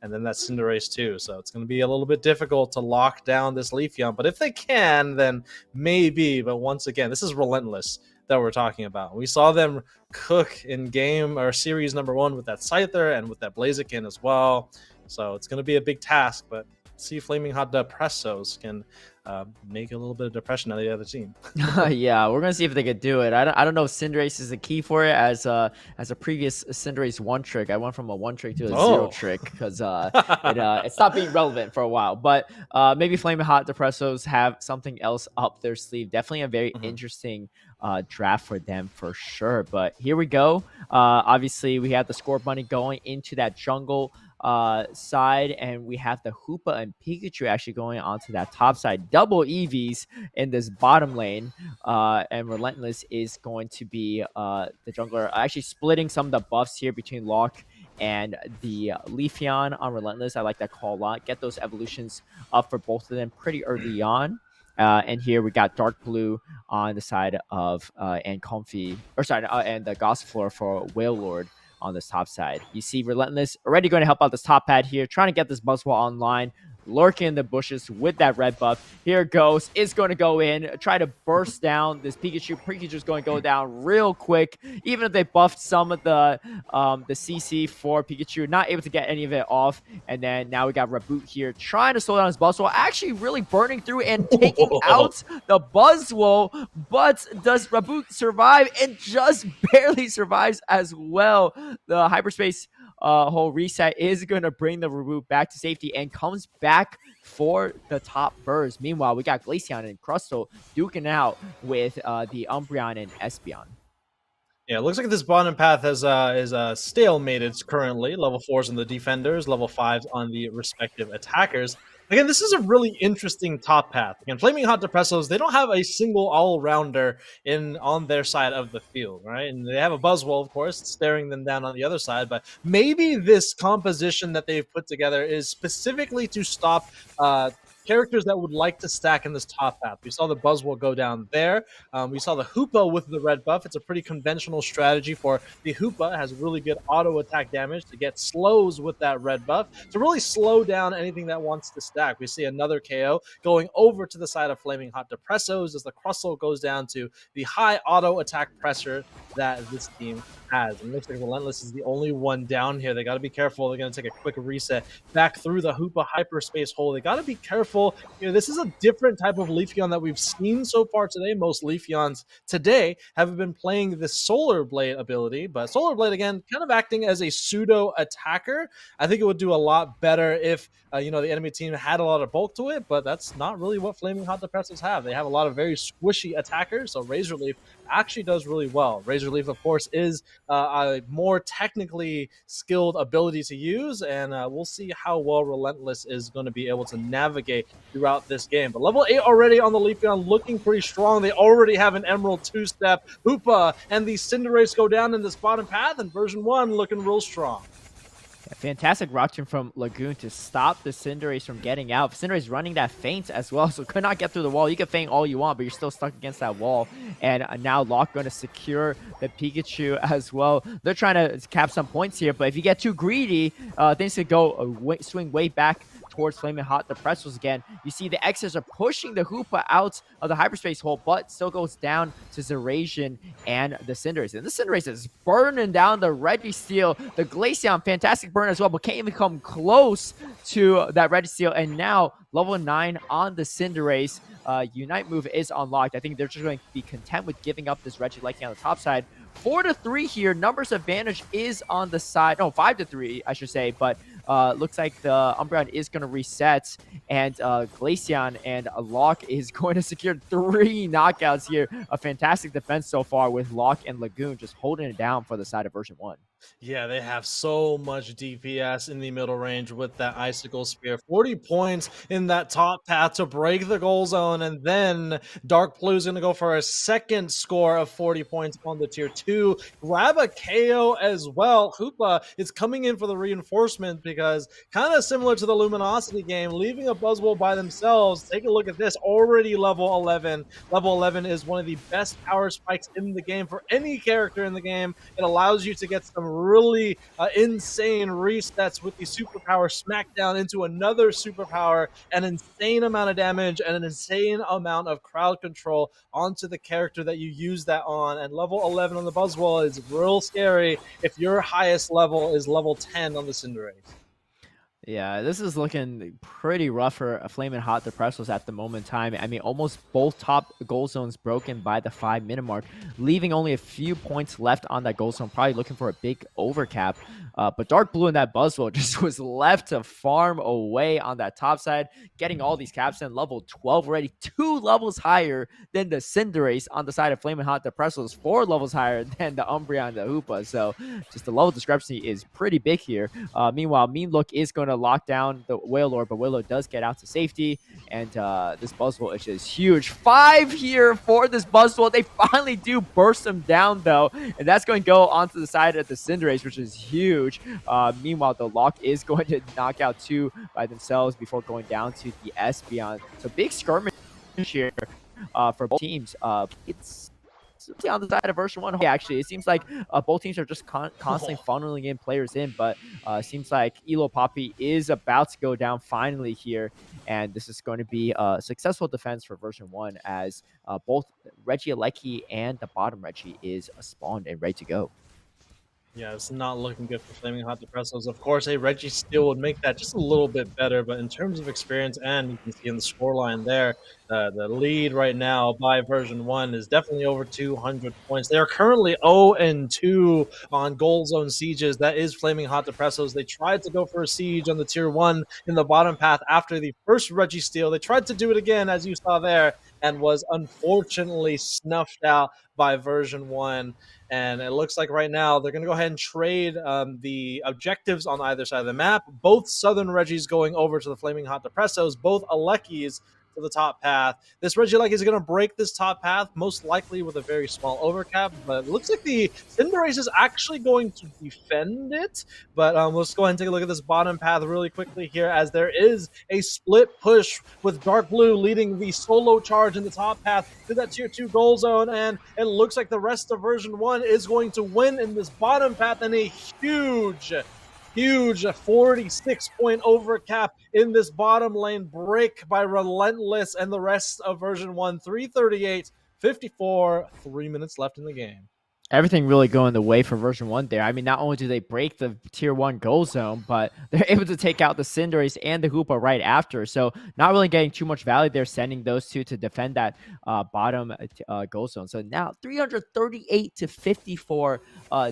and then that Cinderace too. So it's going to be a little bit difficult to lock down this Leafeon. But if they can, then maybe. But once again, this is Relentless that we're talking about. We saw them cook in game or series number 1 with that Scyther and with that Blaziken as well. So it's going to be a big task, but see Flaming Hot Depressos can make a little bit of depression out of the other team. Yeah, we're gonna see if they could do it. I don't know if Cinderace is the key for it. As a previous Cinderace 1-trick, I went from a 1-trick to a 0-trick because it stopped being relevant for a while. But maybe Flaming Hot Depressos have something else up their sleeve. Definitely a very interesting draft for them for sure. But here we go. Obviously, we have the Score Bunny going into that jungle side, and we have the Hoopa and Pikachu actually going onto that top side. Double EVs in this bottom lane, and Relentless is going to be the jungler, actually splitting some of the buffs here between Locke and the Leafeon on Relentless. I like that call a lot. Get those evolutions up for both of them pretty early on. And here we got Dark Blue on the side of and the Gossifleur for Wailord on this top side. You see Relentless already going to help out this top pad here, trying to get this Buzzwole online, lurking in the bushes with that red buff. Here it goes. It's going to go in, try to burst down this Pikachu. Pikachu's going to go down real quick. Even if they buffed some of the CC for Pikachu, not able to get any of it off. And then now we got Reboot here, trying to slow down his Buzzwole, actually really burning through and taking out the Buzzwole. But does Reboot survive? And just barely survives as well. The hyperspace whole reset is going to bring the Reboot back to safety and comes back for the top burst. Meanwhile, we got Glaceon and Crustle duking out with the Umbreon and Espeon. Yeah, it looks like this bottom path is stalemated currently. Level 4s on the defenders, level 5s on the respective attackers. Again, this is a really interesting top path. Again, Flaming Hot Depressos, they don't have a single all-rounder on their side of the field, right? And they have a Buzzwole, of course, staring them down on the other side. But maybe this composition that they've put together is specifically to stop characters that would like to stack in this top path. We saw the Buzzwole go down there. We saw the Hoopa with the red buff. It's a pretty conventional strategy for the Hoopa. It has really good auto attack damage to get slows with that red buff to really slow down anything that wants to stack. We see another KO going over to the side of Flaming Hot Depressos as the Crustle goes down to the high auto attack pressure that this team has. And it looks like Relentless is the only one down here. They got to be careful. They're going to take a quick reset back through the Hoopa hyperspace hole. They got to be careful. This is a different type of Leafeon that we've seen so far today. Most Leafeons today have been playing the Solar Blade ability, but Solar Blade, again, kind of acting as a pseudo attacker. I think it would do a lot better if, the enemy team had a lot of bulk to it, but that's not really what Flaming Hot Depressors have. They have a lot of very squishy attackers, so Razor Leaf actually does really well. Razor Leaf, of course, is a more technically skilled ability to use, and we'll see how well Relentless is going to be able to navigate throughout this game. But level 8 already on the Leafeon, looking pretty strong. They already have an Emerald 2-step. Hoopa and the Cinderace go down in this bottom path, and version 1 looking real strong. Yeah, fantastic rock from Lagoon to stop the Cinderace from getting out. Cinderace running that feint as well, so could not get through the wall. You can feint all you want, but you're still stuck against that wall. And now Locke going to secure the Pikachu as well. They're trying to cap some points here, but if you get too greedy, things could go swing way back towards Flaming Hot Depressos again. You see the X's are pushing the Hoopa out of the hyperspace hole, but still goes down to Zerazian and the Cinderace. And the Cinderace is burning down the Registeel. The Glaceon, fantastic burn as well, but can't even come close to that Registeel. And now level 9 on the Cinderace. Unite move is unlocked. I think they're just going to be content with giving up this Regieleki on the top side. 4-3 here. Numbers advantage is on the side. No, 5-3, I should say. But looks like the Umbreon is going to reset. And Glaceon and Locke is going to secure 3 knockouts here. A fantastic defense so far with Locke and Lagoon just holding it down for the side of version 1. Yeah, they have so much DPS in the middle range with that Icicle Spear. 40 points in that top path to break the goal zone, and then Dark Blue's going to go for a second score of 40 points on the tier 2. Grab a KO as well. Hoopa is coming in for the reinforcement because, kind of similar to the Luminosity game, leaving a Buzzwole by themselves. Take a look at this, already level 11. Level 11 is one of the best power spikes in the game for any character in the game. It allows you to get some really insane resets with the superpower smackdown into another superpower, an insane amount of damage and an insane amount of crowd control onto the character that you use that on. And level 11 on the Buzzwole is real scary if your highest level is level 10 on the Cinderace. Yeah, this is looking pretty rough for Flamin' Hot Depressos at the moment in time. I mean, almost both top goal zones broken by the 5-minute mark, leaving only a few points left on that goal zone, probably looking for a big overcap. But Dark Blue and that Buzzwole just was left to farm away on that top side, getting all these caps in level 12 already, 2 levels higher than the Cinderace on the side of Flamin' Hot Depressos, 4 levels higher than the Umbreon and the Hoopa. So just the level discrepancy is pretty big here. Meanwhile, Mean Look is going to lock down the Wailord, but Wailord does get out to safety, and this Buzzwole is just huge. 5 here for this Buzzwole. They finally do burst him down, though, and that's going to go onto the side of the Cinderace, which is huge. Meanwhile, the Lock is going to knock out 2 by themselves before going down to the Espeon. So big skirmish here for both teams. It's on the side of version 1. Yeah, actually, it seems like both teams are just constantly funneling in players in, but seems like Elo Poppy is about to go down finally here, and this is going to be a successful defense for version 1 as both Regieleki and the bottom Reggie is spawned and ready to go. Yeah, it's not looking good for Flaming Hot Depressos. Of course, a Registeel would make that just a little bit better, but in terms of experience, and you can see in the scoreline there, the lead right now by version 1 is definitely over 200 points. They are currently 0-2 on Goal Zone sieges. That is Flaming Hot Depressos. They tried to go for a siege on the tier 1 in the bottom path after the first Registeel. They tried to do it again, as you saw there, and was unfortunately snuffed out by version 1. And it looks like right now they're going to go ahead and trade the objectives on either side of the map. Both Southern Reggies going over to the Flaming Hot Depressos, both Alekis to the top path. This Regieleki is going to break this top path, most likely with a very small overcap, but it looks like the Cinderace is actually going to defend it. But let's go ahead and take a look at this bottom path really quickly here, as there is a split push with Dark Blue leading the solo charge in the top path to that tier 2 goal zone, and it looks like the rest of version 1 is going to win in this bottom path, and a huge 46-point overcap in this bottom lane break by Relentless and the rest of version 1. 338-54, 3 minutes left in the game. Everything really going the way for version 1 there. I mean, not only do they break the tier 1 goal zone, but they're able to take out the Cinderace and the Hoopa right after. So not really getting too much value there, sending those two to defend that bottom goal zone. So now 338-54,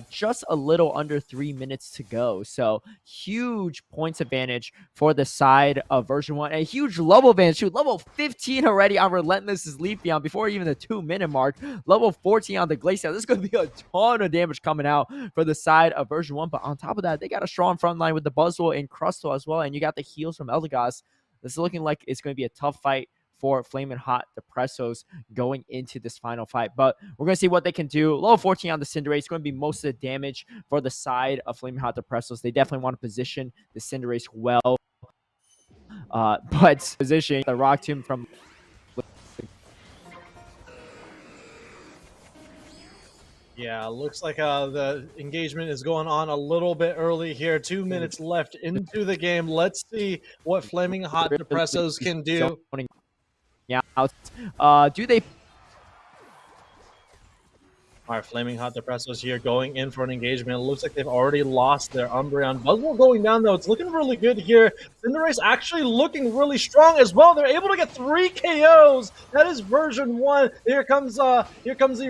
just a little under 3 minutes to go. So huge points advantage for the side of version 1. A huge level advantage too. Level 15 already on Relentless's Leafeon before even the 2-minute mark. Level 14 on the Glaceon. This is going to be a ton of damage coming out for the side of version 1. But on top of that, they got a strong front line with the Buzzwole and Crustle as well. And you got the heals from Eldegoss. This is looking like it's going to be a tough fight for Flamin' Hot Depressos going into this final fight. But we're going to see what they can do. Level 14 on the Cinderace. It's going to be most of the damage for the side of Flamin' Hot Depressos. They definitely want to position the Cinderace well. But positioning the Rock Tomb from Yeah, looks like the engagement is going on a little bit early here. 2 minutes left into the game. Let's see what Flaming Hot Depressos can do. Yeah, do they? All right, Flaming Hot Depressos here going in for an engagement. It looks like they've already lost their Umbreon. Buzzwole going down, though. It's looking really good here. Cinderace actually looking really strong as well. They're able to get 3 KOs. That is version 1. Here comes the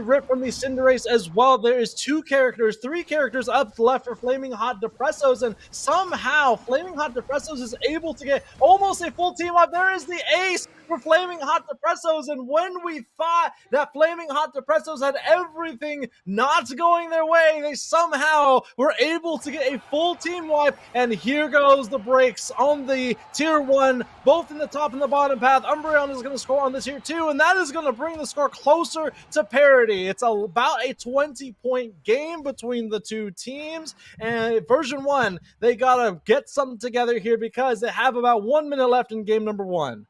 rip from the Cinderace as well. There is 3 characters up left for Flaming Hot Depressos, and somehow Flaming Hot Depressos is able to get almost a full team up. There is the ace for Flaming Hot Depressos, and when we thought that Flaming Hot Depressos had everything not going their way, they somehow were able to get a full team wipe, and here goes the breaks on the tier 1, both in the top and the bottom path. Umbreon is going to score on the tier 2, and that is going to bring the score closer to parity. It's about a 20-point game between the two teams, and version 1, they got to get something together here because they have about 1 minute left in game number 1.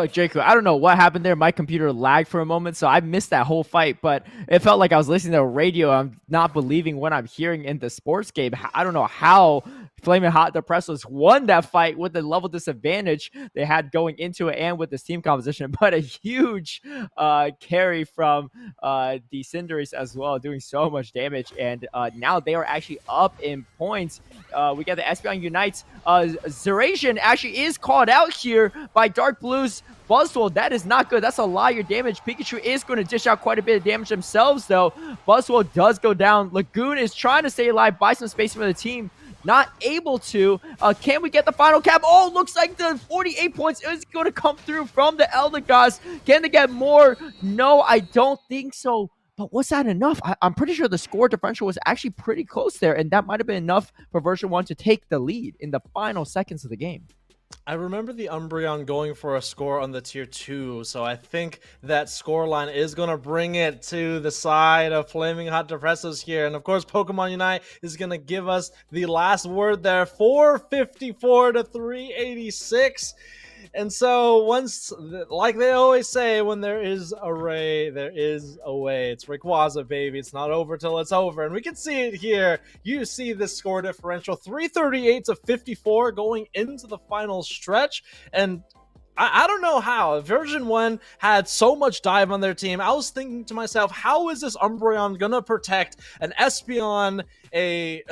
Jacob, I don't know what happened there. My computer lagged for a moment, so I missed that whole fight, but it felt like I was listening to a radio. I'm not believing what I'm hearing in the sports game. I don't know how Flaming Hot Depressos won that fight with the level disadvantage they had going into it and with this team composition, but a huge carry from the Cinderace as well, doing so much damage, and now they are actually up in points. We got the Espeon Unites. Zeracian actually is called out here by Dark Blue's Buzzwole. That is not good. That's a lot of your damage. Pikachu is going to dish out quite a bit of damage themselves, though. Buzzwole does go down. Lagoon is trying to stay alive, buy some space for the team. Not able to. Can we get the final cap? Oh, looks like the 48 points is going to come through from the Eldegoss. Can they get more? No, I don't think so. But was that enough? I'm pretty sure the score differential was actually pretty close there, and that might have been enough for version 1 to take the lead in the final seconds of the game. I remember the Umbreon going for a score on the tier 2, so I think that score line is going to bring it to the side of Flaming Hot Depressos here. And of course, Pokemon Unite is going to give us the last word there, 454 to 386. And so once, like they always say, when there is a Ray, there is a way. It's Rayquaza, baby. It's not over till it's over. And we can see it here. You see this score differential, 338 to 54 going into the final stretch. And I don't know how. Version 1 had so much dive on their team. I was thinking to myself, how is this Umbreon going to protect an Espeon, a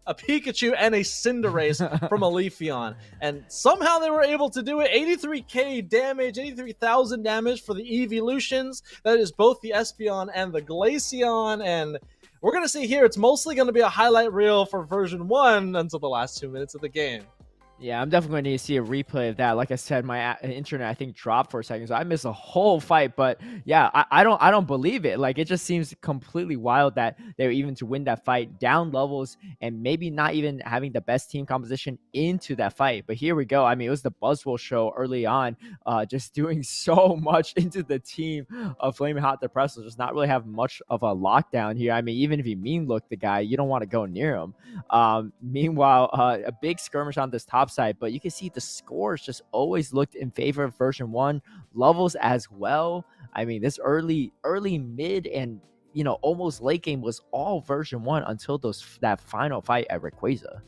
Pikachu, and a Cinderace from a Leafeon? And somehow they were able to do it. 83k damage, 83,000 damage for the evolutions. That is both the Espeon and the Glaceon. And we're going to see here, it's mostly going to be a highlight reel for version 1 until the last 2 minutes of the game. Yeah, I'm definitely going to need to see a replay of that. Like I said, my internet I think dropped for a second, so I missed a whole fight. But yeah, I don't believe it. Like it just seems completely wild that they were even to win that fight down levels and maybe not even having the best team composition into that fight. But here we go. I mean, it was the Buzzwell show early on, just doing so much into the team of Flaming Hot Depressors, just not really have much of a lockdown here. I mean, even if you mean look the guy, you don't want to go near him. Meanwhile, a big skirmish on this top side, but you can see the scores just always looked in favor of version 1 levels as well. I mean, this early, mid, and almost late game was all version 1 until that final fight at Rayquaza.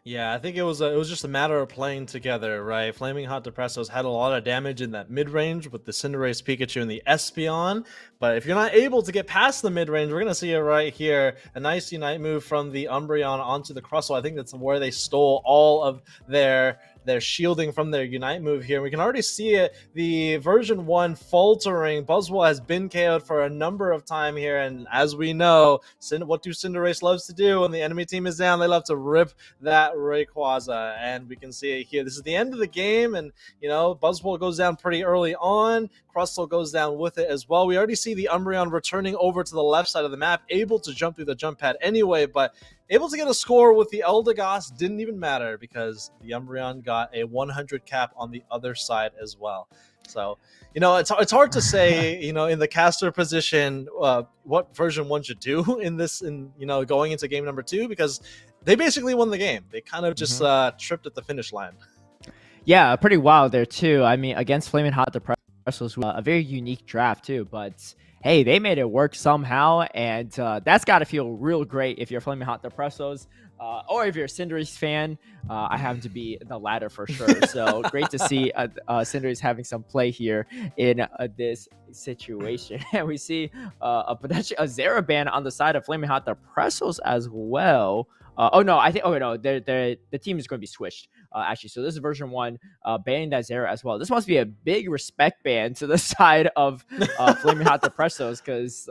Yeah, I think it was just a matter of playing together, right? Flaming Hot Depressos had a lot of damage in that mid range with the Cinderace, Pikachu, and the Espeon. But if you're not able to get past the mid range, we're gonna see it right here. A nice Unite move from the Umbreon onto the Crustle. I think that's where they stole all of their shielding from their Unite move here. We can already see it. The version 1 faltering. Buzzwell has been KO'd for a number of times here, and as we know, what do Cinderace loves to do when the enemy team is down? They love to rip that Rayquaza, and we can see it here. This is the end of the game, and Buzzwell goes down pretty early on. Crustle goes down with it as well. We already see the Umbreon returning over to the left side of the map, able to jump through the jump pad anyway, but able to get a score with the Eldegoss didn't even matter because the Umbreon got a 100 cap on the other side as well. So, it's hard to say, in the caster position, what version 1 should do in going into game number 2, because they basically won the game. They kind of just tripped at the finish line. Yeah, pretty wild there too. I mean, against Flaming Hot Depressors, a very unique draft too, but hey, they made it work somehow, and that's got to feel real great if you're Flaming Hot Depressos, or if you're a Cinderace fan. I happen to be the latter for sure. So great to see Cinderace having some play here in this situation. And we see a potential Zera ban on the side of Flaming Hot Depressos as well. The team is going to be switched. Actually, so this is version 1, banning that Zera as well. This must be a big respect ban to the side of Flaming Hot Depressos, because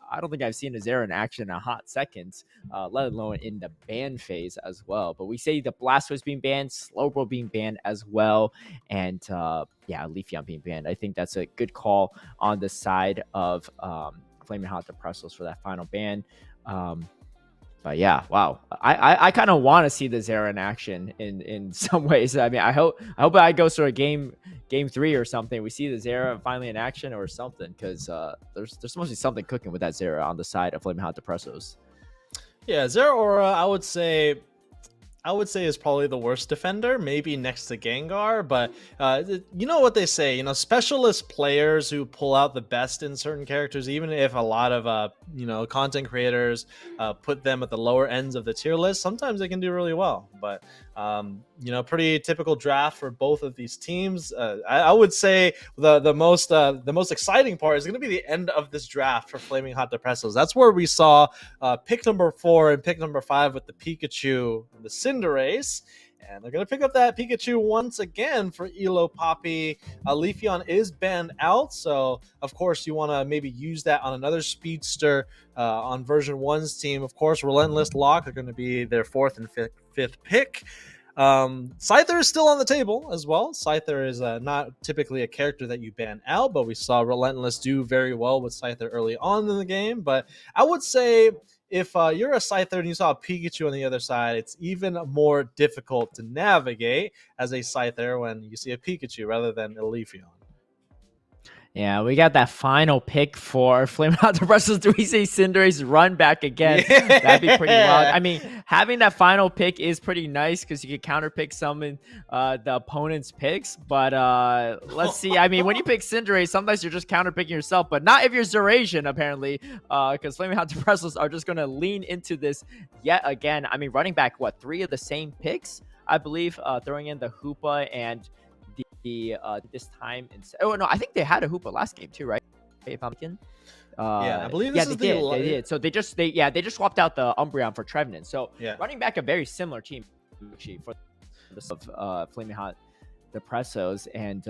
I don't think I've seen a Zera in action in a hot second, let alone in the ban phase as well. But we say the Blastoise being banned, Slowbro being banned as well, and Leafeon being banned. I think that's a good call on the side of Flaming Hot Depressos for that final ban. But yeah, wow. I kind of want to see the Zera in action in some ways. I mean, I hope I go through a game 3 or something. We see the Zera finally in action or something, because there's supposed to be something cooking with that Zera on the side of Flaming Hot Depressos. Yeah, Zera Aura, I would say is probably the worst defender, maybe next to Gengar. But you know what they say, specialist players who pull out the best in certain characters, even if a lot of content creators put them at the lower ends of the tier list, sometimes they can do really well. But pretty typical draft for both of these teams. I would say the most exciting part is going to be the end of this draft for Flaming Hot Depressos. That's where we saw pick number 4 and pick number 5 with the Pikachu and the Cinderace. And they're going to pick up that Pikachu once again for Elo Poppy. Leafeon is banned out, so of course you want to maybe use that on another speedster on version 1's team. Of course, Relentless Lock are going to be their 4th and 5th pick. Scyther is still on the table as well. Scyther is not typically a character that you ban out, but we saw Relentless do very well with Scyther early on in the game. But I would say if you're a Scyther and you saw a Pikachu on the other side, it's even more difficult to navigate as a Scyther when you see a Pikachu rather than a Leafeon. Yeah, we got that final pick for Flaming Hot Depressos. Do we see Cinderace run back again? Yeah. That'd be pretty wild. I mean, having that final pick is pretty nice because you can counter pick some in the opponent's picks. But let's see. I mean, when you pick Cinderace, sometimes you're just counter picking yourself, but not if you're Zerasian, apparently, because Flaming Hot Depressos are just going to lean into this yet again. I mean, running back, 3 of the same picks, I believe, throwing in the Hoopa and this time. I think they had a Hoopa last game too, right? If I'm thinking. I believe this is they did. So they just swapped out the Umbreon for Trevenant. So running back a very similar team actually for the Flaming Hot Depressos. And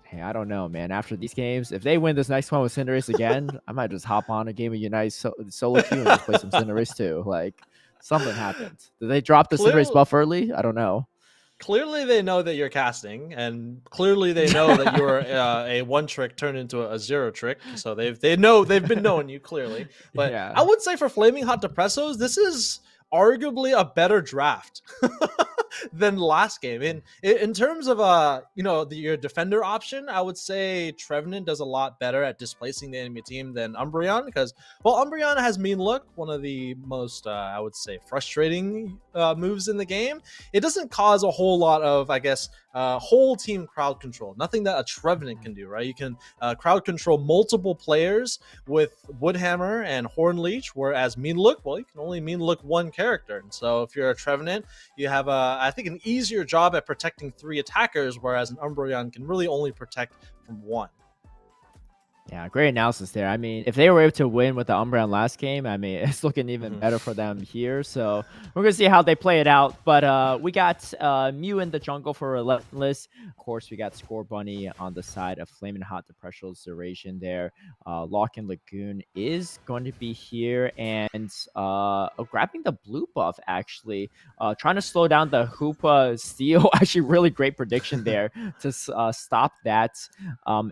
hey, I don't know, man. After these games, if they win this next one with Cinderace again, I might just hop on a game of Unite solo queue and just play some Cinderace too. Something happened. Did they drop the Cinderace buff early? I don't know. Clearly they know that you're casting, and clearly they know that you're a one trick turned into a zero trick. So they've been knowing you clearly. But I Yeah. would say for Flaming Hot Depressos, this is arguably a better draft than last game. In terms of your defender option, I would say Trevenant does a lot better at displacing the enemy team than Umbreon, because Umbreon has Mean Look, one of the most I would say frustrating moves in the game. It doesn't cause a whole lot of, I guess, whole team crowd control. Nothing that a Trevenant can do, right? You can crowd control multiple players with Woodhammer and Horn Leech, whereas Mean Look, well, you can only Mean Look one character. And so if you're a Trevenant, you have I think an easier job at protecting 3 attackers, whereas an Umbreon can really only protect from 1. Yeah, great analysis there. I mean, if they were able to win with the Umbreon last game, I mean, it's looking even better for them here. So we're going to see how they play it out. But we got Mew in the jungle for Relentless. Of course, we got Score Bunny on the side of Flaming Hot Depressional Duration there. Lock and Lagoon is going to be here and grabbing the blue buff, actually. Trying to slow down the Hoopa steal. Actually, really great prediction there to stop that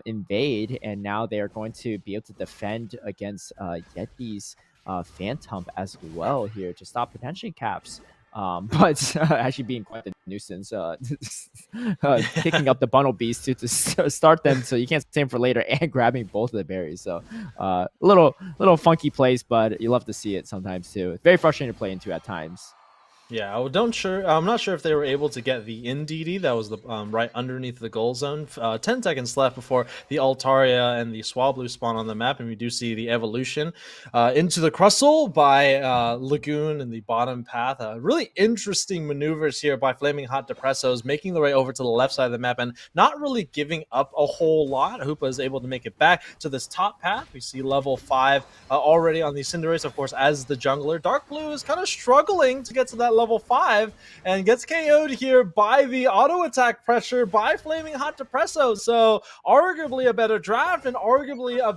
invade. And now they're going to be able to defend against Yeti's Phantom as well here to stop potentially Caps. But actually being quite the nuisance, picking up the bundle beast to start them so you can't save them for later, and grabbing both of the berries. So little funky plays, but you love to see it sometimes too. It's very frustrating to play into at times. Yeah, I'm not sure if they were able to get the in DD that was the right underneath the goal zone. 10 seconds left before the Altaria and the Swablu spawn on the map, and we do see the evolution into the Crustle by Lagoon in the bottom path. Really interesting maneuvers here by Flaming Hot Depressos, making their way over to the left side of the map and not really giving up a whole lot. Hoopa is able to make it back to this top path. We see level 5 already on the Cinderace, of course, as the jungler. Dark Blue is kind of struggling to get to that level 5 and gets KO'd here by the auto attack pressure by Flaming Hot Depresso. So arguably a better draft and arguably a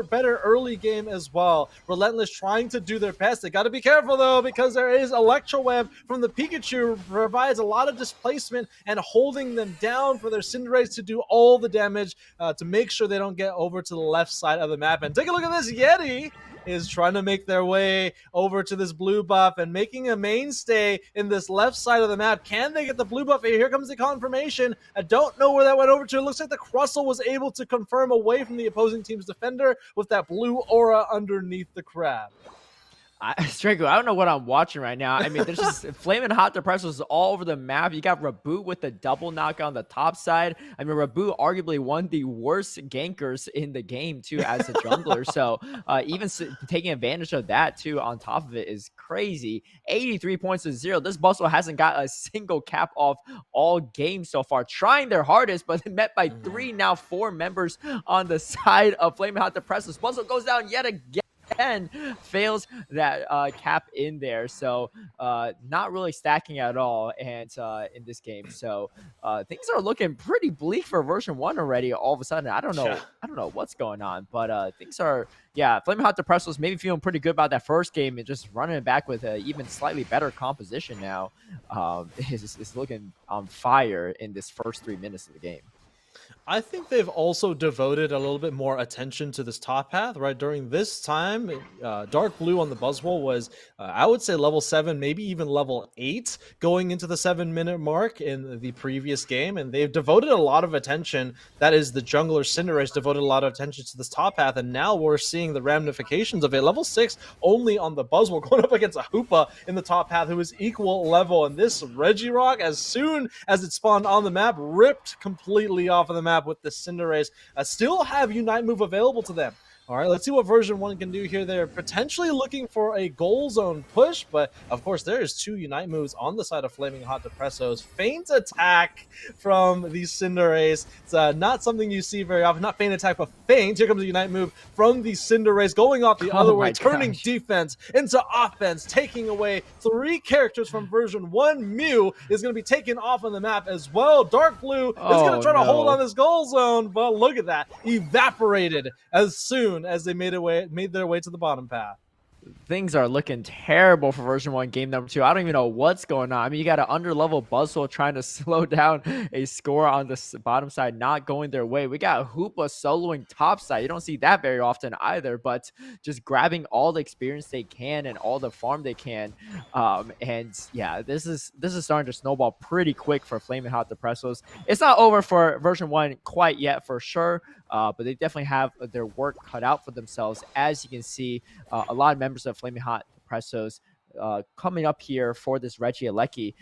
better early game as well. Relentless trying to do their best. They got to be careful though, because there is Electro Web from the Pikachu, provides a lot of displacement and holding them down for their Cinderace to do all the damage to make sure they don't get over to the left side of the map. And take a look at this, Yeti is trying to make their way over to this blue buff and making a mainstay in this left side of the map. Can they get the blue buff? Here comes the confirmation. I don't know where that went over to. It looks like the Crustle was able to confirm away from the opposing team's defender with that blue aura underneath the crab. Strago, I don't know what I'm watching right now. I mean, there's just Flaming Hot Depressors all over the map. You got Raboot with the double knock on the top side. I mean, Raboot arguably one of the worst gankers in the game, too, as a jungler. So even taking advantage of that, too, on top of it is crazy. 83 points to 0. This Bustle hasn't got a single cap off all game so far. Trying their hardest, but met by 3, now 4 members on the side of Flaming Hot Depressors. Bustle goes down yet again. Fails that cap in there, so not really stacking at all, and in this game, so things are looking pretty bleak for version 1 already. All of a sudden, I don't know what's going on, but things are, Flaming Hot Depressors maybe feeling pretty good about that first game and just running it back with an even slightly better composition now. It's looking on fire in this first 3 minutes of the game. I think they've also devoted a little bit more attention to this top path, right? During this time, Dark Blue on the Buzzwole was, I would say, level 7, maybe even level 8 going into the 7-minute mark in the previous game. And they've devoted a lot of attention. That is, the jungler Cinderace devoted a lot of attention to this top path. And now we're seeing the ramifications of it. Level 6 only on the Buzzwole, going up against a Hoopa in the top path who is equal level. And this Regirock, as soon as it spawned on the map, ripped completely off of the map with the Cinderace. Still have Unite move available to them. All right, let's see what version 1 can do here. They're potentially looking for a goal zone push, but of course there is 2 Unite moves on the side of Flaming Hot Depressos. Feint attack from the Cinderace. It's not something you see very often. Not feint attack, but feint. Here comes the Unite move from the Cinderace, going off the other way, turning defense into offense, taking away 3 characters from version 1. Mew is going to be taken off on the map as well. Dark Blue is going to try to hold on this goal zone, but look at that. Evaporated as soon as they made their way to the bottom path. things are looking terrible for version 1 game number 2. I don't even know what's going on. I mean, you got an underlevel Buzzwole trying to slow down a score on the bottom side, not going their way. We got Hoopa soloing top side. You don't see that very often either, but just grabbing all the experience they can and all the farm they can. And yeah, this is starting to snowball pretty quick for Flaming Hot Depressos. It's not over for version 1 quite yet for sure, but they definitely have their work cut out for themselves. As you can see, a lot of members of Flaming Hot Depressos coming up here for this Regieleki.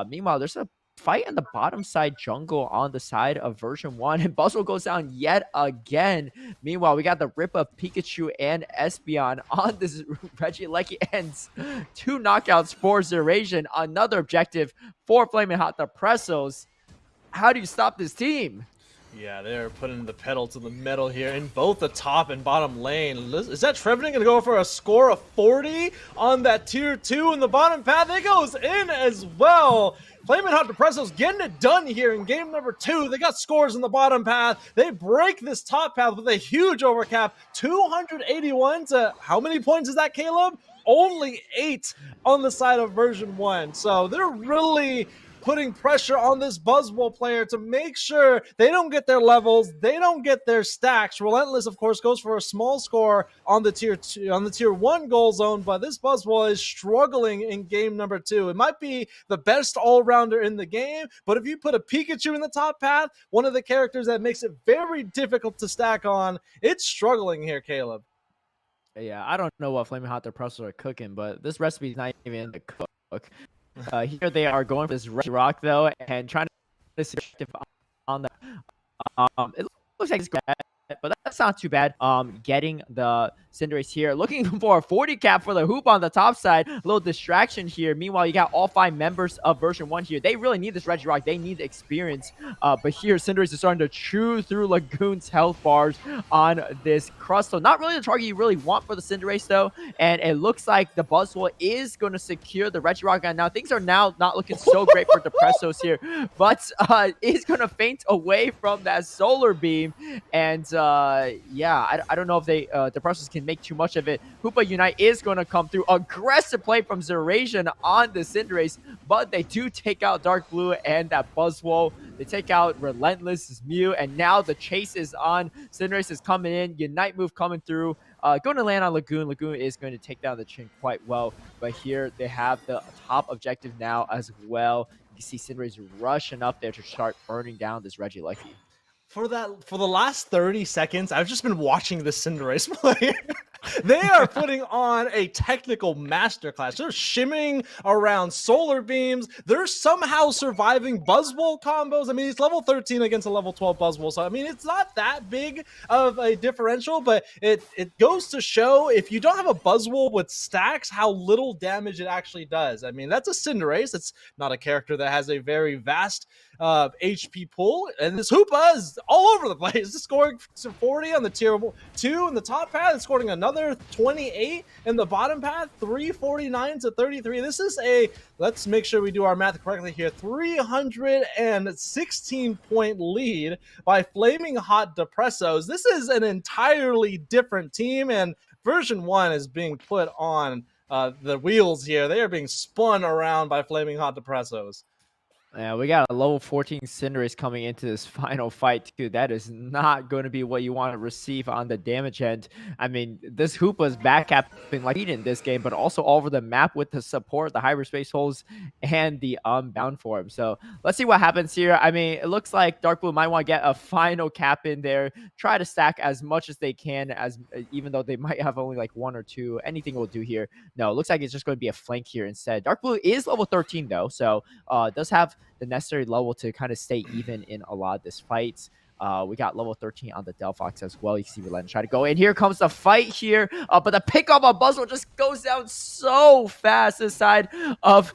Meanwhile, there's a fight in the bottom side jungle on the side of version 1, and Buzzwole goes down yet again. Meanwhile, we got the rip of Pikachu and Espeon on this Regieleki ends. 2 knockouts for Zerasian. Another objective for Flaming Hot Depressos. How do you stop this team? Yeah, they're putting the pedal to the metal here in both the top and bottom lane. Is that Trevenant going to go for a score of 40 on that tier 2 in the bottom path? It goes in as well. Flaming Hot Depressos getting it done here in game number 2. They got scores in the bottom path. They break this top path with a huge overcap. 281 to how many points is that, Caleb? Only 8 on the side of version 1. So they're really putting pressure on this Buzzwole player to make sure they don't get their levels, they don't get their stacks. Relentless, of course, goes for a small score on the tier 1 goal zone, but this Buzzwole is struggling in game number 2. It might be the best all-rounder in the game, but if you put a Pikachu in the top path, one of the characters that makes it very difficult to stack on, it's struggling here, Caleb. Yeah, I don't know what Flaming Hot Depressos are cooking, but this recipe is not even in the cook. Here they are going for this Rock though, and trying to see on the. It looks like it's bad, but that's not too bad. Getting the Cinderace here, looking for a 40 cap for the Hoop on the top side. A little distraction here. Meanwhile, you got all 5 members of version 1 here. They really need this Regirock. They need the experience. But here, Cinderace is starting to chew through Lagoon's health bars on this Crustle. Not really the target you really want for the Cinderace, though. And it looks like the Buzzwole is going to secure the Regirock. And now things are now not looking so great for Depressos here. But is going to faint away from that Solar Beam. And yeah, I don't know if they Depressos can make too much of it. Hoopa Unite is going to come through. Aggressive play from Zerasian on the Cinderace, but they do take out Dark Blue and that Buzzwole. They take out Relentless, Mew, and now the chase is on. Cinderace is coming in. Unite move coming through. Going to land on Lagoon. Lagoon is going to take down the Chin quite well, but here they have the top objective now as well. You can see Cinderace rushing up there to start burning down this Regieleki. For the last 30 seconds, I've just been watching the Cinderace player. They are putting on a technical masterclass. They're shimming around solar beams. They're somehow surviving Buzzwole combos. I mean, it's level 13 against a level 12 Buzzwole. So, I mean, it's not that big of a differential, but it goes to show if you don't have a Buzzwole with stacks, how little damage it actually does. I mean, that's a Cinderace. It's not a character that has a very vast HP pool, and this Hoopa is all over the place. It's scoring 40 on the tier 2 in the top path, and scoring another 28 in the bottom path, 349 to 33. This is a, let's make sure we do our math correctly here, 316 point lead by Flaming Hot Depressos. This is an entirely different team, and version 1 is being put on the wheels here. They are being spun around by Flaming Hot Depressos. Yeah, we got a level 14 Cinderace coming into this final fight, too. That is not going to be what you want to receive on the damage end. I mean, this Hoopa's backcapping like in this game, but also all over the map with the support, the hyperspace holes, and the unbound form. So let's see what happens here. I mean, it looks like Dark Blue might want to get a final cap in there, try to stack as much as they can, as even though they might have only like 1 or 2. Anything will do here. No, it looks like it's just going to be a flank here instead. Dark Blue is level 13, though, so does have the necessary level to kind of stay even in a lot of this fight. We got level 13 on the Delphox as well. You can see Relentless try to go in. Here comes the fight here, but the pickup on Buzzwole just goes down so fast this side of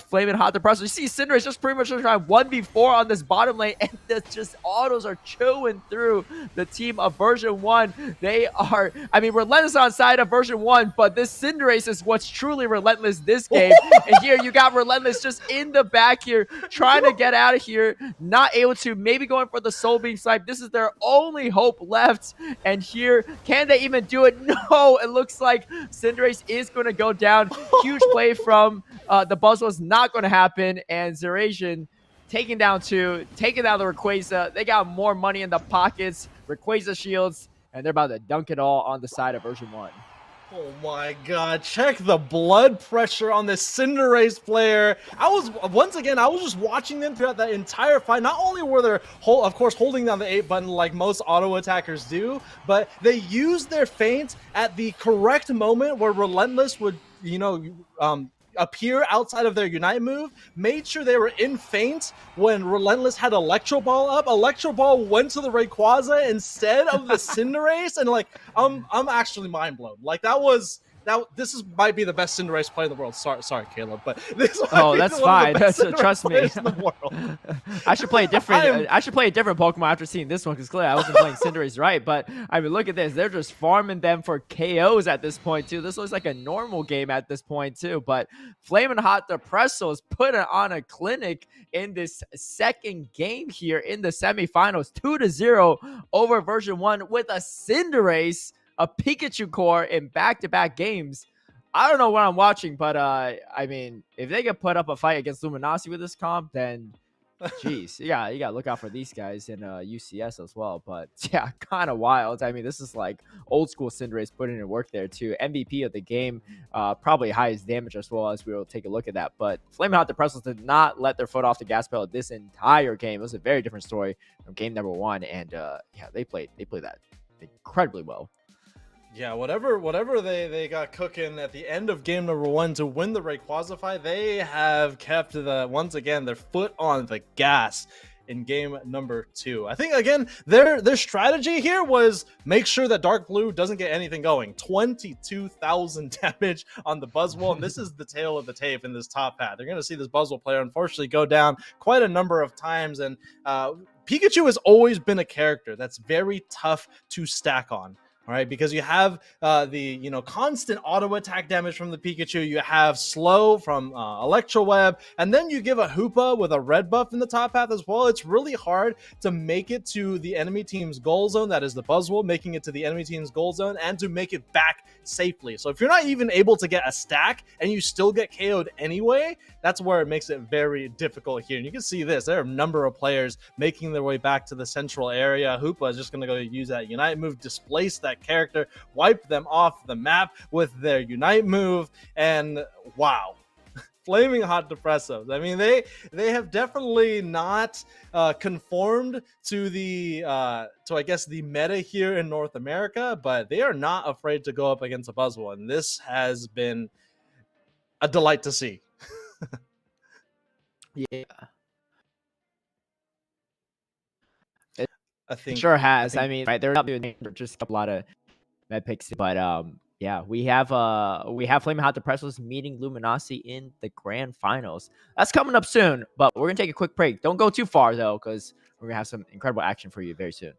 Flaming Hot Depressos. You see Cinderace just pretty much trying 1v4 on this bottom lane, and the just autos are chewing through the team of version 1. They are, I mean, Relentless on side of version 1, but this Cinderace is what's truly relentless this game. And here you got Relentless just in the back here, trying to get out of here, not able to, maybe going for the Soul Beam snipe. This is their only hope left. And here, can they even do it? No, it looks like Cinderace is going to go down. Huge play from the Buzzwell is not going to happen. And Zeracian taking down the Rayquaza. They got more money in the pockets. Rayquaza shields, and they're about to dunk it all on the side of version 1. Oh my god, check the blood pressure on this Cinderace player. I was just watching them throughout that entire fight. Not only were they, of course, holding down the 8 button like most auto attackers do, but they used their feint at the correct moment where Relentless would, appear outside of their Unite move, made sure they were in feint when Relentless had Electro Ball up. Electro Ball went to the Rayquaza instead of the Cinderace, and I'm actually mind blown. This might be the best Cinderace play in the world. Sorry, Caleb, but this might be that's one fine. of the best Trust me. in the world. I should play a different. I should play a different Pokemon after seeing this one because clearly I wasn't playing Cinderace right. But I mean, look at this. They're just farming them for KOs at this point too. This looks like a normal game at this point too. But Flamin' Hot Depresso is putting on a clinic in this second game here in the semifinals, 2-0 over version 1 with a Cinderace, a Pikachu core in back-to-back games. I don't know what I'm watching, but I mean, if they could put up a fight against Luminosity with this comp, then jeez, you gotta look out for these guys in UCS as well. But yeah, kind of wild. I mean, this is like old school Cinderace putting in work there too. MVP of the game, probably highest damage as well, as we will take a look at that. But Flamin' Hot Depressals did not let their foot off the gas pedal this entire game. It was a very different story from game number 1, and yeah, they played that incredibly well. Yeah, whatever they got cooking at the end of game number 1 to win the Rayquaza fight, they have kept once again their foot on the gas in game number 2. I think again their strategy here was make sure that Dark Blue doesn't get anything going. 22,000 damage on the Buzzwole, and this is the tail of the tape in this top hat. They're going to see this Buzzwole player unfortunately go down quite a number of times, and Pikachu has always been a character that's very tough to stack on. All right, because you have the constant auto attack damage from the Pikachu, you have slow from Electro Web, and then you give a Hoopa with a red buff in the top path as well. It's really hard to make it to the enemy team's goal zone, that is the Buzzwole, making it to the enemy team's goal zone, and to make it back safely. So if you're not even able to get a stack and you still get KO'd anyway, that's where it makes it very difficult here. And you can see this, there are a number of players making their way back to the central area. Hoopa is just going to go use that Unite move, displace that character, wipe them off the map with their Unite move, and wow. Flaming Hot Depressos. I mean, they have definitely not conformed to the I guess the meta here in North America, but they are not afraid to go up against a Buzzwole, and this has been a delight to see. Yeah, I think sure has. I mean, right, they're not doing just a lot of med picks, but yeah, we have Flaming Hot Depressos meeting Luminosity in the grand finals. That's coming up soon, but we're gonna take a quick break. Don't go too far though, because we're gonna have some incredible action for you very soon.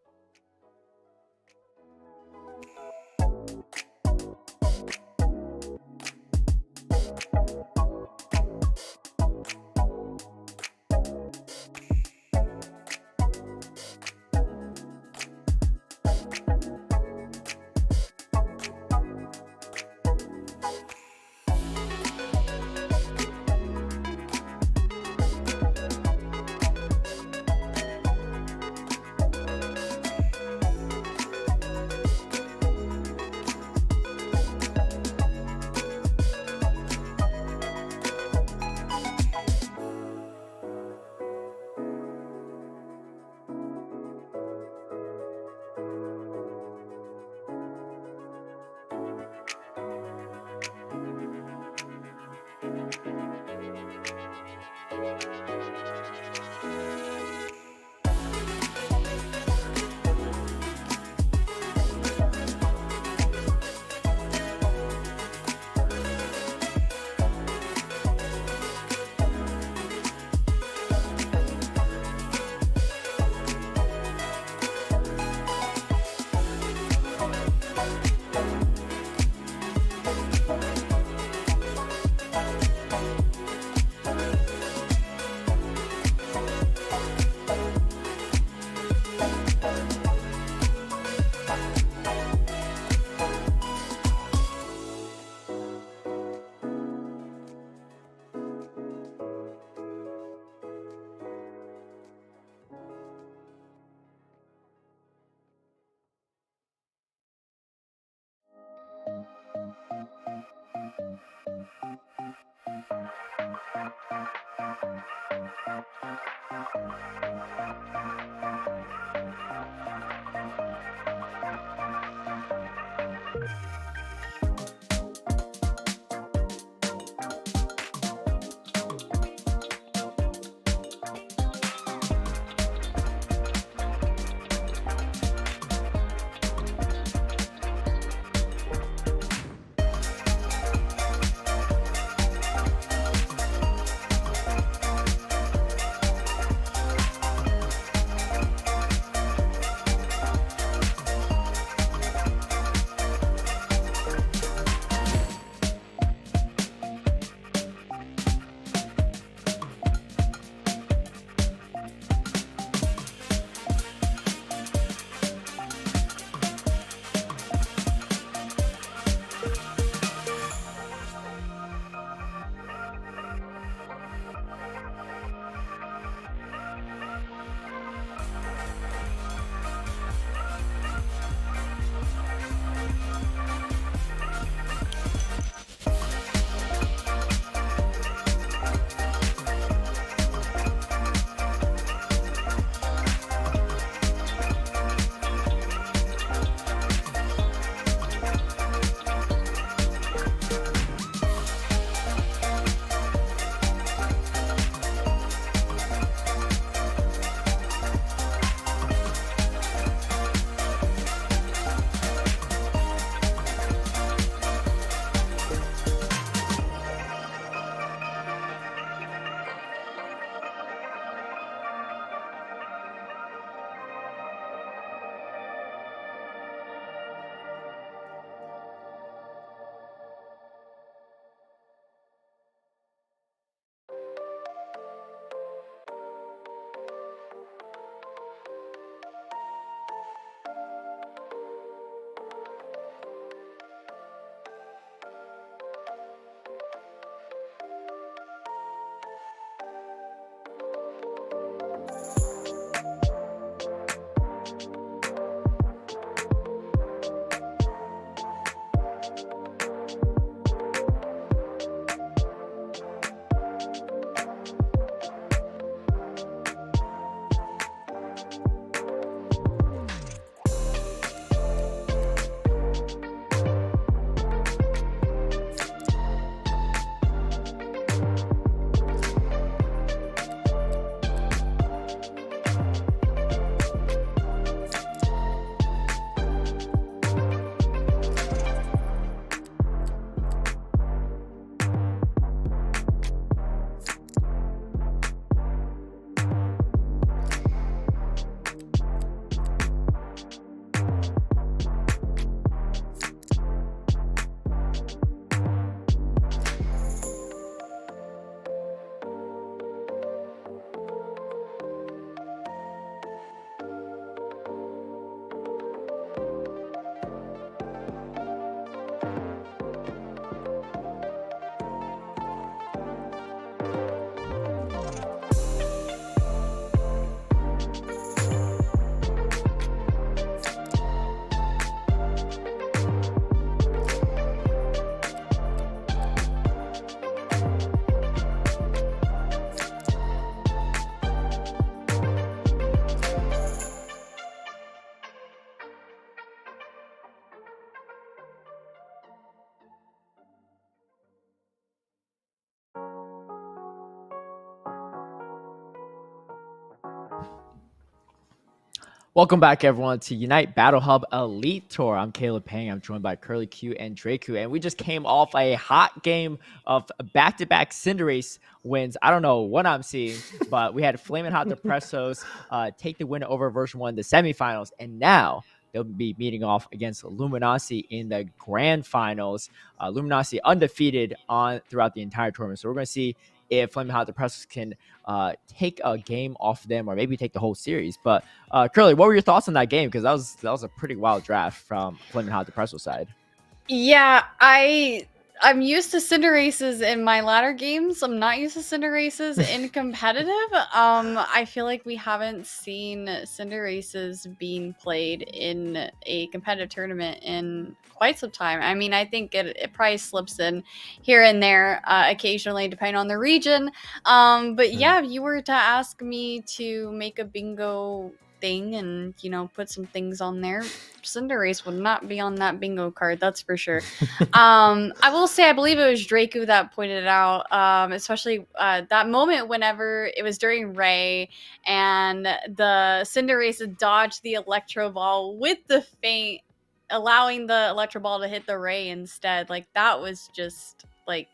Welcome back, everyone, to Unite Battle Hub Elite Tour. I'm Caleb Pang. I'm joined by Curly Q and Draku, and we just came off a hot game of back-to-back Cinderace wins. I don't know what I'm seeing, but we had Flamin' Hot Depressos take the win over version 1 in the semifinals, and now they'll be meeting off against Luminosity in the grand finals. Luminosity undefeated on throughout the entire tournament, so we're going to see if Flamin' Hot Depressos can take a game off them, or maybe take the whole series. But Curly, what were your thoughts on that game? Because that was a pretty wild draft from Flamin' Hot Depresso side. Yeah, I'm used to Cinderaces in my latter games. I'm not used to Cinderaces in competitive. I feel like we haven't seen Cinderaces being played in a competitive tournament in quite some time. I mean, I think it probably slips in here and there occasionally, depending on the region. But yeah, if you were to ask me to make a bingo thing and, you know, put some things on there, Cinderace would not be on that bingo card, that's for sure. I will say, I believe it was Draco that pointed it out, especially that moment whenever it was during Ray and the Cinderace dodged the Electro Ball with the feint, allowing the Electro Ball to hit the Ray instead. Like, that was just, like,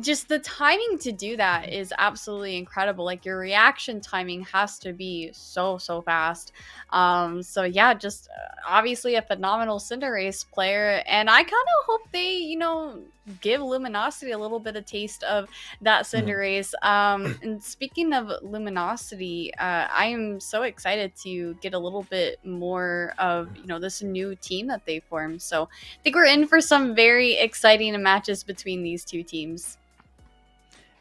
just the timing to do that is absolutely incredible. Like, your reaction timing has to be so fast. So yeah, just obviously a phenomenal Cinderace player, and I kind of hope they, you know, give Luminosity a little bit of taste of that Cinderace. And speaking of Luminosity, I am so excited to get a little bit more of, you know, this new team that they formed. So I think we're in for some very exciting matches between these two teams.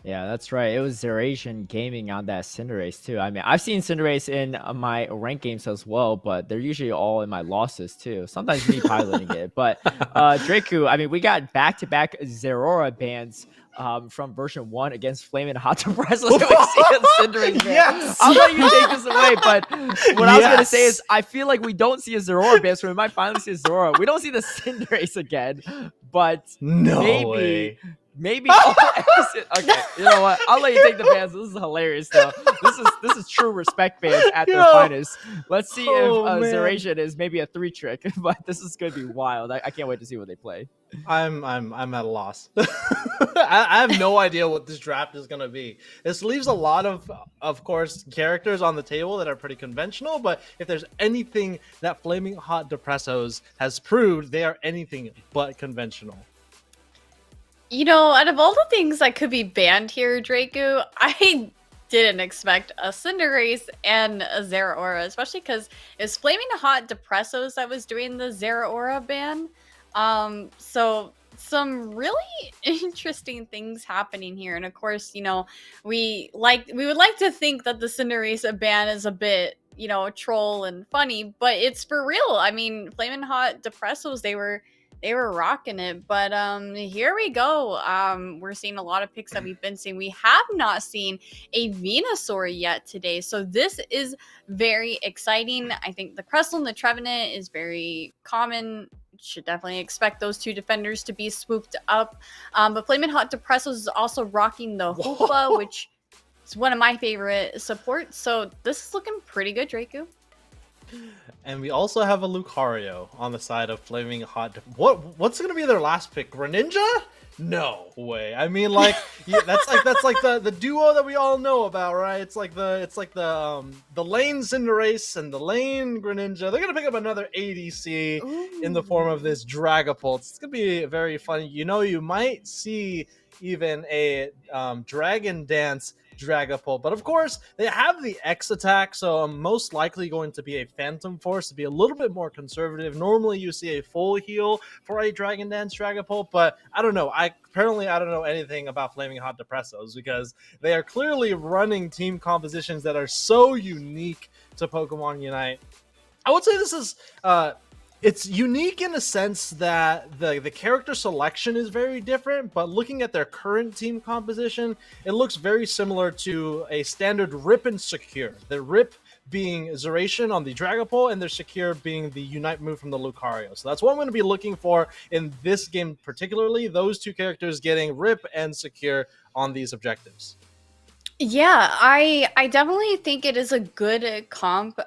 Yeah, that's right. It was Zerasian Gaming on that Cinderace too. I mean, I've seen Cinderace in my ranked games as well, but they're usually all in my losses too. Sometimes me piloting it. But Draco, I mean, we got back-to-back Zeraora bans from version 1 against Flamin' Hot Depressors. We see a Cinderace ban. Yes! I'll let you take this away, but what I was going to say is I feel like we don't see a Zeraora ban, so we might finally see a Zeraora. We don't see the Cinderace again, but No way. maybe okay, you know what? I'll let you take the bans. This is hilarious though. This is true respect bans at their finest. Let's see if Zerasian is maybe a 3-trick, but this is gonna be wild. I can't wait to see what they play. I'm at a loss. I have no idea what this draft is gonna be. This leaves a lot of course, characters on the table that are pretty conventional, but if there's anything that Flaming Hot Depressos has proved, they are anything but conventional. You know, out of all the things that could be banned here, Draco, I didn't expect a Cinderace and a Zeraora, especially because it was Flaming Hot Depressos that was doing the Zeraora ban. So some really interesting things happening here. And of course, you know, we would like to think that the Cinderace ban is a bit, you know, troll and funny, but it's for real. I mean, Flaming Hot Depressos, they were rocking it, but here we go. We're seeing a lot of picks that we've been seeing. We have not seen a Venusaur yet today, so this is very exciting. I think the Crystal and the Trevenant is very common. Should definitely expect those two defenders to be swooped up. But Flamin' Hot Depressos is also rocking the Hoopa, which is one of my favorite supports. So this is looking pretty good, Draco. And we also have a Lucario on the side of Flaming Hot. What's gonna be their last pick? Greninja? No way. I mean, like, yeah, that's like the duo that we all know about, right? It's like the lane Cinderace and the lane Greninja. They're gonna pick up another ADC in the form of this Dragapult. It's gonna be very funny. You know, you might see even a Dragon Dance Dragapult, but of course they have the X attack, so I'm most likely going to be a Phantom Force to be a little bit more conservative. Normally you see a full heal for a Dragon Dance Dragapult, but I don't know. I don't know anything about Flaming Hot Depressos because they are clearly running team compositions that are so unique to Pokemon Unite. I would say this is it's unique in a sense that the character selection is very different, but looking at their current team composition, it looks very similar to a standard Rip and Secure. The Rip being Zerasian on the Dragapult, and their Secure being the Unite move from the Lucario. So that's what I'm going to be looking for in this game particularly, those two characters getting Rip and Secure on these objectives. Yeah, I definitely think it is a good comp.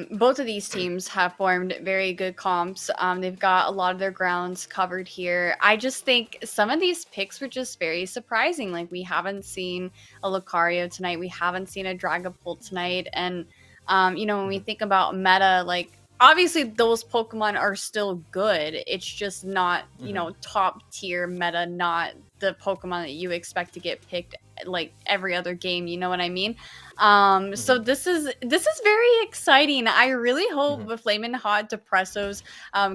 Both of these teams have formed very good comps. They've got a lot of their grounds covered here. I just think some of these picks were just very surprising. Like, we haven't seen a Lucario tonight. We haven't seen a Dragapult tonight. And, you know, when we think about meta, like, obviously those Pokemon are still good. It's just not, you know, top tier meta, not the Pokemon that you expect to get picked like every other game, you know what I mean? So this is very exciting. I really hope the Flamin' Hot Depressos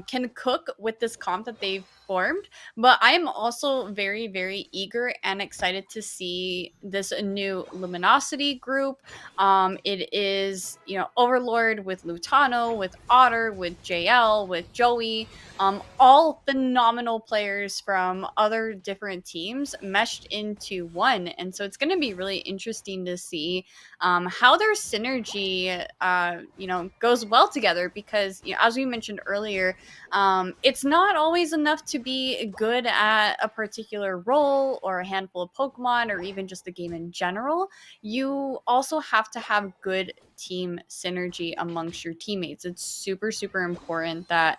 can cook with this comp that they've formed, but I am also very, very eager and excited to see this new Luminosity group. It is, you know, Overlord with Lutano, with Otter, with JL, with Joey, all phenomenal players from other different teams meshed into one. And so it's going to be really interesting to see how their synergy, goes well together. Because, as we mentioned earlier, it's not always enough to be good at a particular role or a handful of Pokemon or even just the game in general. You also have to have good team synergy amongst your teammates. It's super, super important that,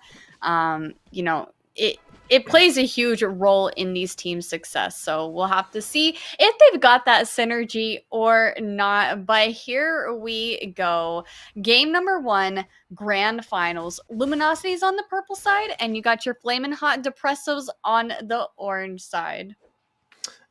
it plays a huge role in these teams' success. So we'll have to see if they've got that synergy or not. But here we go. Game number 1, grand finals. Luminosity's on the purple side, and you got your Flamin' Hot Depressos on the orange side.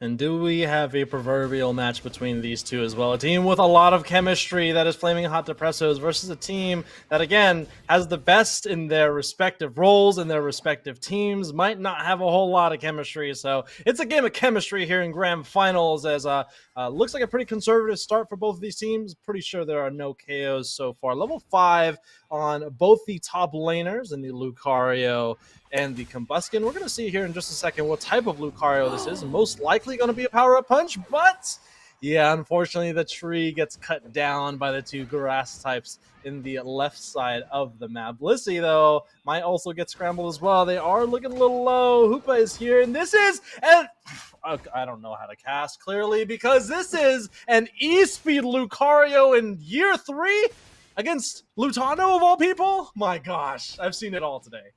And do we have a proverbial match between these two as well? A team with a lot of chemistry, that is Flaming Hot Depressos, versus a team that, again, has the best in their respective roles and their respective teams, might not have a whole lot of chemistry. So it's a game of chemistry here in grand finals, as looks like a pretty conservative start for both of these teams. Pretty sure there are no KOs so far. Level 5 on both the top laners in the Lucario and the Combuskin. We're going to see here in just a second what type of Lucario this is. Most likely going to be a power-up punch, but yeah, unfortunately the tree gets cut down by the 2 grass types in the left side of the map. Blissey, though, might also get scrambled as well. They are looking a little low. Hoopa is here, and this is... I don't know how to cast, clearly, because this is an E-Speed Lucario in year 3 against Lutano, of all people? My gosh, I've seen it all today.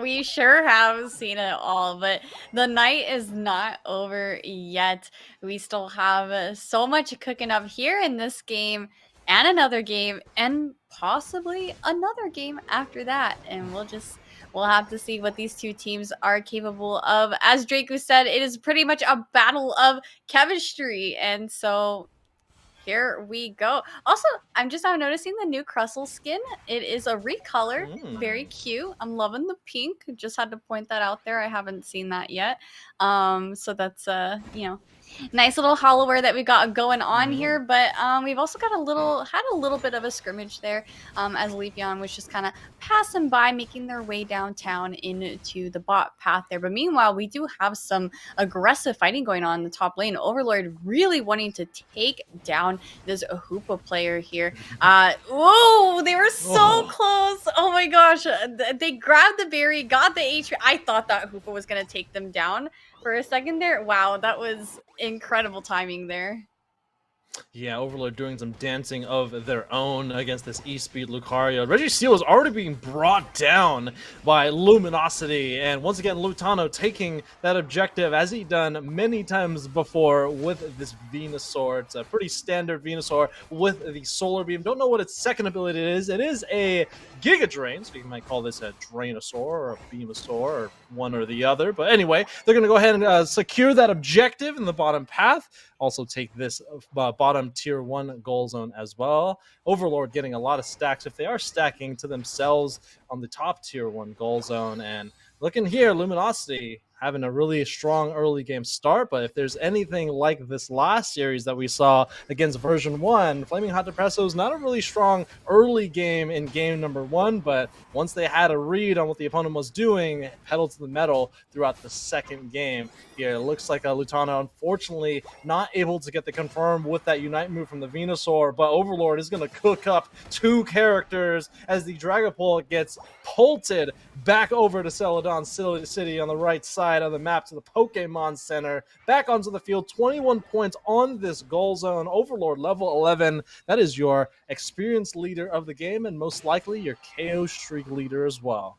We sure have seen it all, but the night is not over yet. We still have so much cooking up here in this game and another game and possibly another game after that. And we'll have to see what these two teams are capable of. As Draco said, it is pretty much a battle of chemistry. And so here we go. Also, I'm noticing the new Crustle skin. It is a recolor. Very cute. I'm loving the pink. Just had to point that out there. I haven't seen that yet. So that's nice little hollowware that we got going on here. But we've also got had a little bit of a scrimmage there, as Leafeon was just kind of passing by, making their way downtown into the bot path there. But meanwhile, we do have some aggressive fighting going on in the top lane. Overlord really wanting to take down this Hoopa player here. Whoa, they were so close. Oh my gosh. They grabbed the berry, got the HP. I thought that Hoopa was going to take them down for a second there. Wow, that was incredible timing there. Yeah, Overlord doing some dancing of their own against this E-Speed Lucario. Registeel is already being brought down by Luminosity, and once again, Lutano taking that objective as he done many times before with this Venusaur. It's a pretty standard Venusaur with the Solar Beam. Don't know what its second ability is. It is a Giga Drain, so you might call this a Drainosaur or a Beamosaur or one or the other. But anyway, they're going to go ahead and secure that objective in the bottom path. Also take this bottom tier 1 goal zone as well. Overlord getting a lot of stacks if they are stacking to themselves on the top tier 1 goal zone. And looking here, Luminosity having a really strong early game start, but if there's anything like this last series that we saw against version 1, Flaming Hot Depressos, not a really strong early game in game number 1, but once they had a read on what the opponent was doing, pedal to the metal throughout the second game. Here, it looks like Lutano, unfortunately, not able to get the confirm with that Unite move from the Venusaur, but Overlord is going to cook up 2 characters as the Dragapult gets pulted back over to Celadon City on the right side of the map to the Pokemon Center. Back onto the field, 21 points on this goal zone. Overlord level 11. That is your experienced leader of the game and most likely your KO streak leader as well.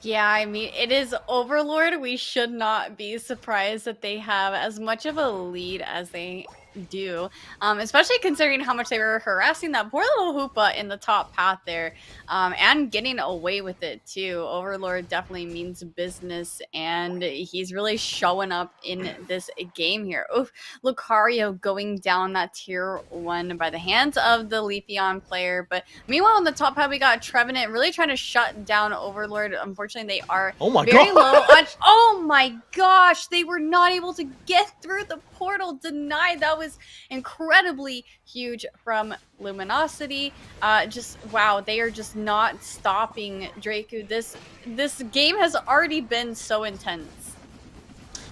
Yeah, I mean, it is Overlord. We should not be surprised that they have as much of a lead as they do, especially considering how much they were harassing that poor little Hoopa in the top path there, and getting away with it too. Overlord definitely means business, and he's really showing up in this game here. Oof, Lucario going down that tier 1 by the hands of the Leafeon player. But meanwhile, in the top path, we got Trevenant really trying to shut down Overlord. Unfortunately, they are very low on... Oh my gosh, they were not able to get through the portal. Denied. That was incredibly huge from Luminosity. Just wow, they are just not stopping Draco. This game has already been so intense.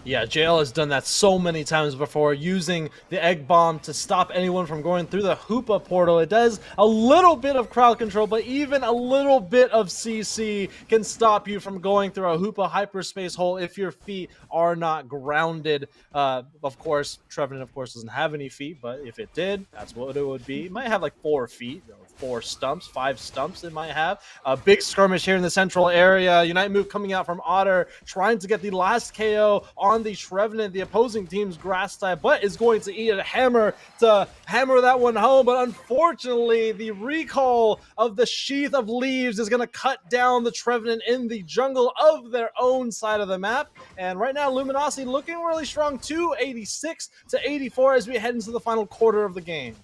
Yeah, JL has done that so many times before, using the egg bomb to stop anyone from going through the Hoopa portal. It does a little bit of crowd control, but even a little bit of CC can stop you from going through a Hoopa hyperspace hole if your feet are not grounded. Of course, Trevenant, of course, doesn't have any feet, but if it did, that's what it would be. It might have like 4 feet, or 4 stumps, 5 stumps it might have. A big skirmish here in the central area. Unite move coming out from Otter, trying to get the last KO on the Trevenant, the opposing team's grass type, but is going to eat a hammer to hammer that one home. But unfortunately, the recall of the Sheath of Leaves is going to cut down the Trevenant in the jungle of their own side of the map. And right now, Luminosity looking really strong, 286 to 84 as we head into the final quarter of the game.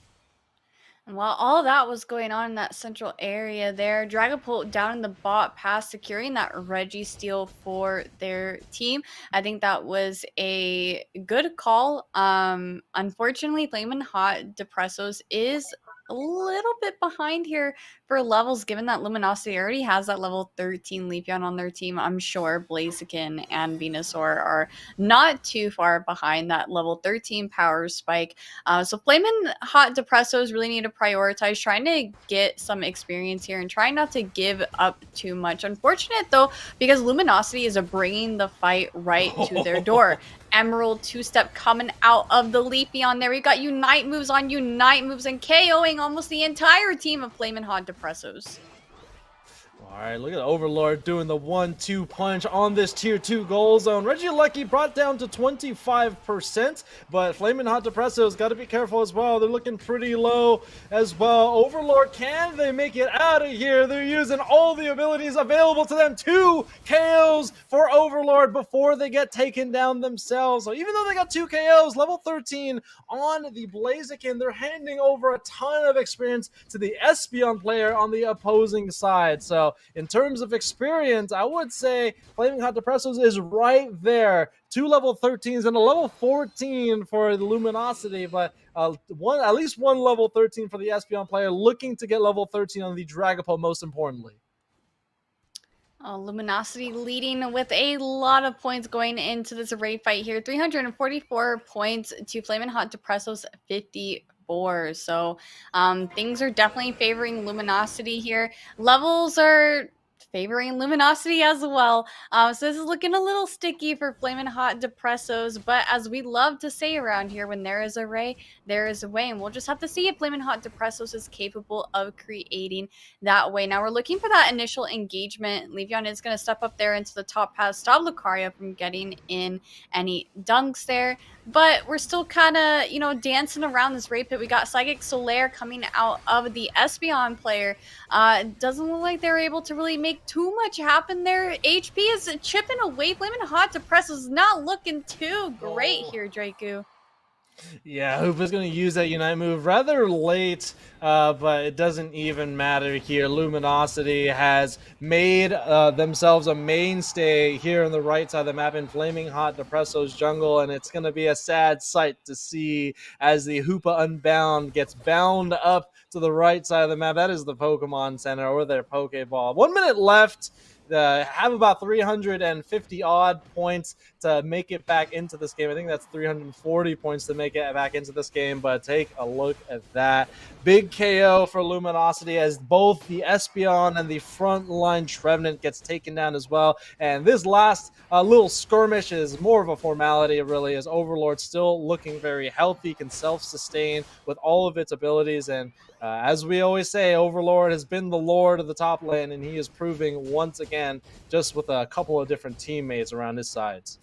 And while all that was going on in that central area there, Dragapult down in the bot pass, securing that Reggie steal for their team. I think that was a good call. Unfortunately, Flamin' Hot Depressos is a little bit behind here for levels, given that Luminosity already has that level 13 Leafeon on their team. I'm sure Blaziken and Venusaur are not too far behind that level 13 power spike. So Flamin' Hot Depressos really need to prioritize trying to get some experience here and try not to give up too much. Unfortunate though, because Luminosity is bringing the fight right to their door. Emerald two-step coming out of the Leafeon there. We got Unite moves on Unite moves and KOing almost the entire team of Flamin' Hot Depressos. All right, look at Overlord doing the 1-2 punch on this tier 2 goal zone. Regieleki brought down to 25%, but Flamin' Hot Depresso's got to be careful as well. They're looking pretty low as well. Overlord, can they make it out of here? They're using all the abilities available to them. 2 KOs for Overlord before they get taken down themselves. So even though they got 2 KOs, level 13 on the Blaziken, they're handing over a ton of experience to the Espeon player on the opposing side. So in terms of experience, I would say Flaming Hot Depressos is right there. 2 level 13s and a level 14 for the Luminosity, but at least one level 13 for the Espeon player, looking to get level 13 on the Dragapult, most importantly. Luminosity leading with a lot of points going into this raid fight here. 344 points to Flamin' Hot Depressos 54. So things are definitely favoring Luminosity here. Levels are favoring Luminosity as well. So this is looking a little sticky for Flamin' Hot Depressos, but as we love to say around here, when there is a ray, there is a way, and we'll just have to see if Flamin' Hot Depressos is capable of creating that way. Now we're looking for that initial engagement. Leafeon is going to step up there into the top pass, stop Lucario from getting in any dunks there, but we're still kind of, dancing around this raid pit. We got Psychic Solaire coming out of the Espeon player. Doesn't look like they're able to really make too much happen there. HP is chipping away. Flamin' Hot Depressos is not looking too great here, Draku. Yeah, Hoopa's going to use that Unite move rather late, but it doesn't even matter here. Luminosity has made themselves a mainstay here on the right side of the map in Flaming Hot Depresso's jungle, and it's going to be a sad sight to see as the Hoopa Unbound gets bound up to the right side of the map. That is the Pokemon Center or their Pokeball. 1 minute left. Have about 350 odd points to make it back into this game. I think that's 340 points to make it back into this game, but take a look at that. Big KO for Luminosity as both the Espeon and the frontline Trevenant gets taken down as well. And this last little skirmish is more of a formality, really, as Overlord still looking very healthy, can self-sustain with all of its abilities. And as we always say, Overlord has been the lord of the top lane, and he is proving once again, just with a couple of different teammates around his sides.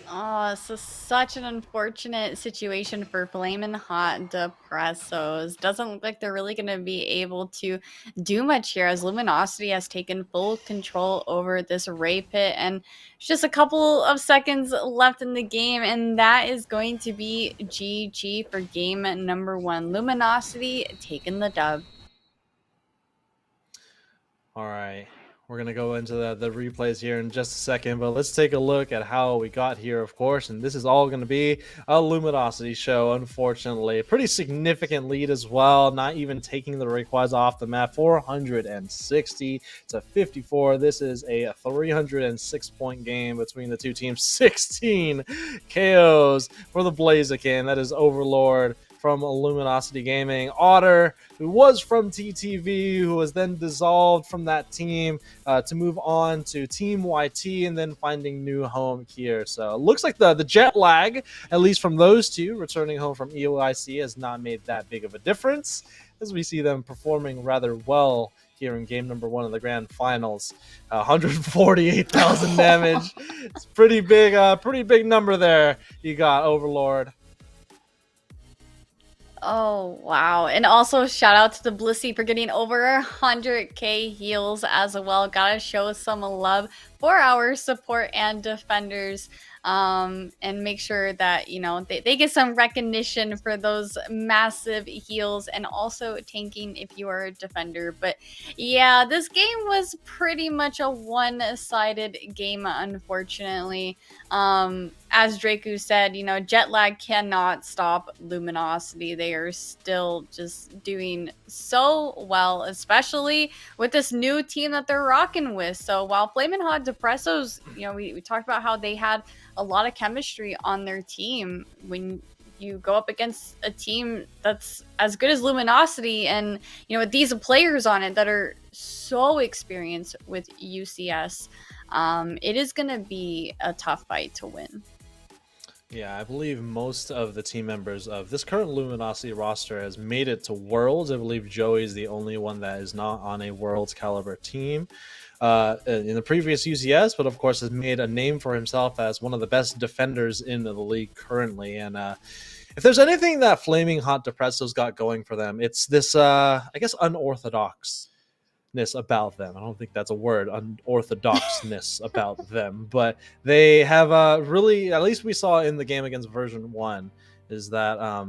Oh, so such an unfortunate situation for Flamin' Hot Depressos. Doesn't look like they're really going to be able to do much here as Luminosity has taken full control over this Ray Pit. And just a couple of seconds left in the game, and that is going to be GG for game number 1. Luminosity taking the dub. All right. We're going to go into the replays here in just a second, but let's take a look at how we got here, of course. And this is all going to be a Luminosity show, unfortunately. A pretty significant lead as well, not even taking the Rayquaza off the map. 460 to 54. This is a 306-point game between the two teams. 16 KOs for the Blaziken. That is Overlord from Luminosity Gaming. Otter, who was from TTV, who was then dissolved from that team to move on to Team YT and then finding new home here. So it looks like the jet lag, at least from those two, returning home from EOIC has not made that big of a difference, as we see them performing rather well here in game number 1 of the grand finals. 148,000 damage. It's pretty big number there. You got Overlord. Oh, wow. And also shout out to the Blissey for getting over 100k heals as well. Gotta show some love for our support and defenders, and make sure that, you know, they get some recognition for those massive heals and also tanking if you are a defender. But yeah, this game was pretty much a one-sided game, unfortunately. As Draku said, you know, jet lag cannot stop Luminosity. They are still just doing so well, especially with this new team that they're rocking with. So while Flamin' Hot Depressos, you know, we talked about how they had a lot of chemistry on their team. When you go up against a team that's as good as Luminosity, and, you know, with these players on it that are so experienced with UCS, it is going to be a tough fight to win. Yeah, I believe most of the team members of this current Luminosity roster has made it to Worlds. I believe Joey is the only one that is not on a Worlds caliber team in the previous UCS, but of course has made a name for himself as one of the best defenders in the league currently. And if there's anything that Flaming Hot Depresso's got going for them, it's this, I guess, unorthodoxness about them. I don't think that's a word, unorthodoxness about them, but they have really, at least we saw in the game against version 1, is that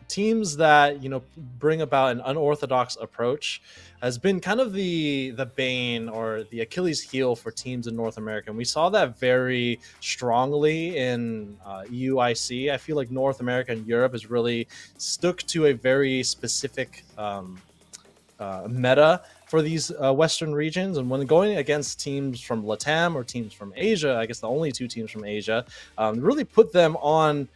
teams that, you know, bring about an unorthodox approach has been kind of the bane or the Achilles heel for teams in North America. And we saw that very strongly in EUIC. I feel like North America and Europe has really stuck to a very specific meta for these Western regions. And when going against teams from LATAM or teams from Asia, I guess the only two teams from Asia, really put them on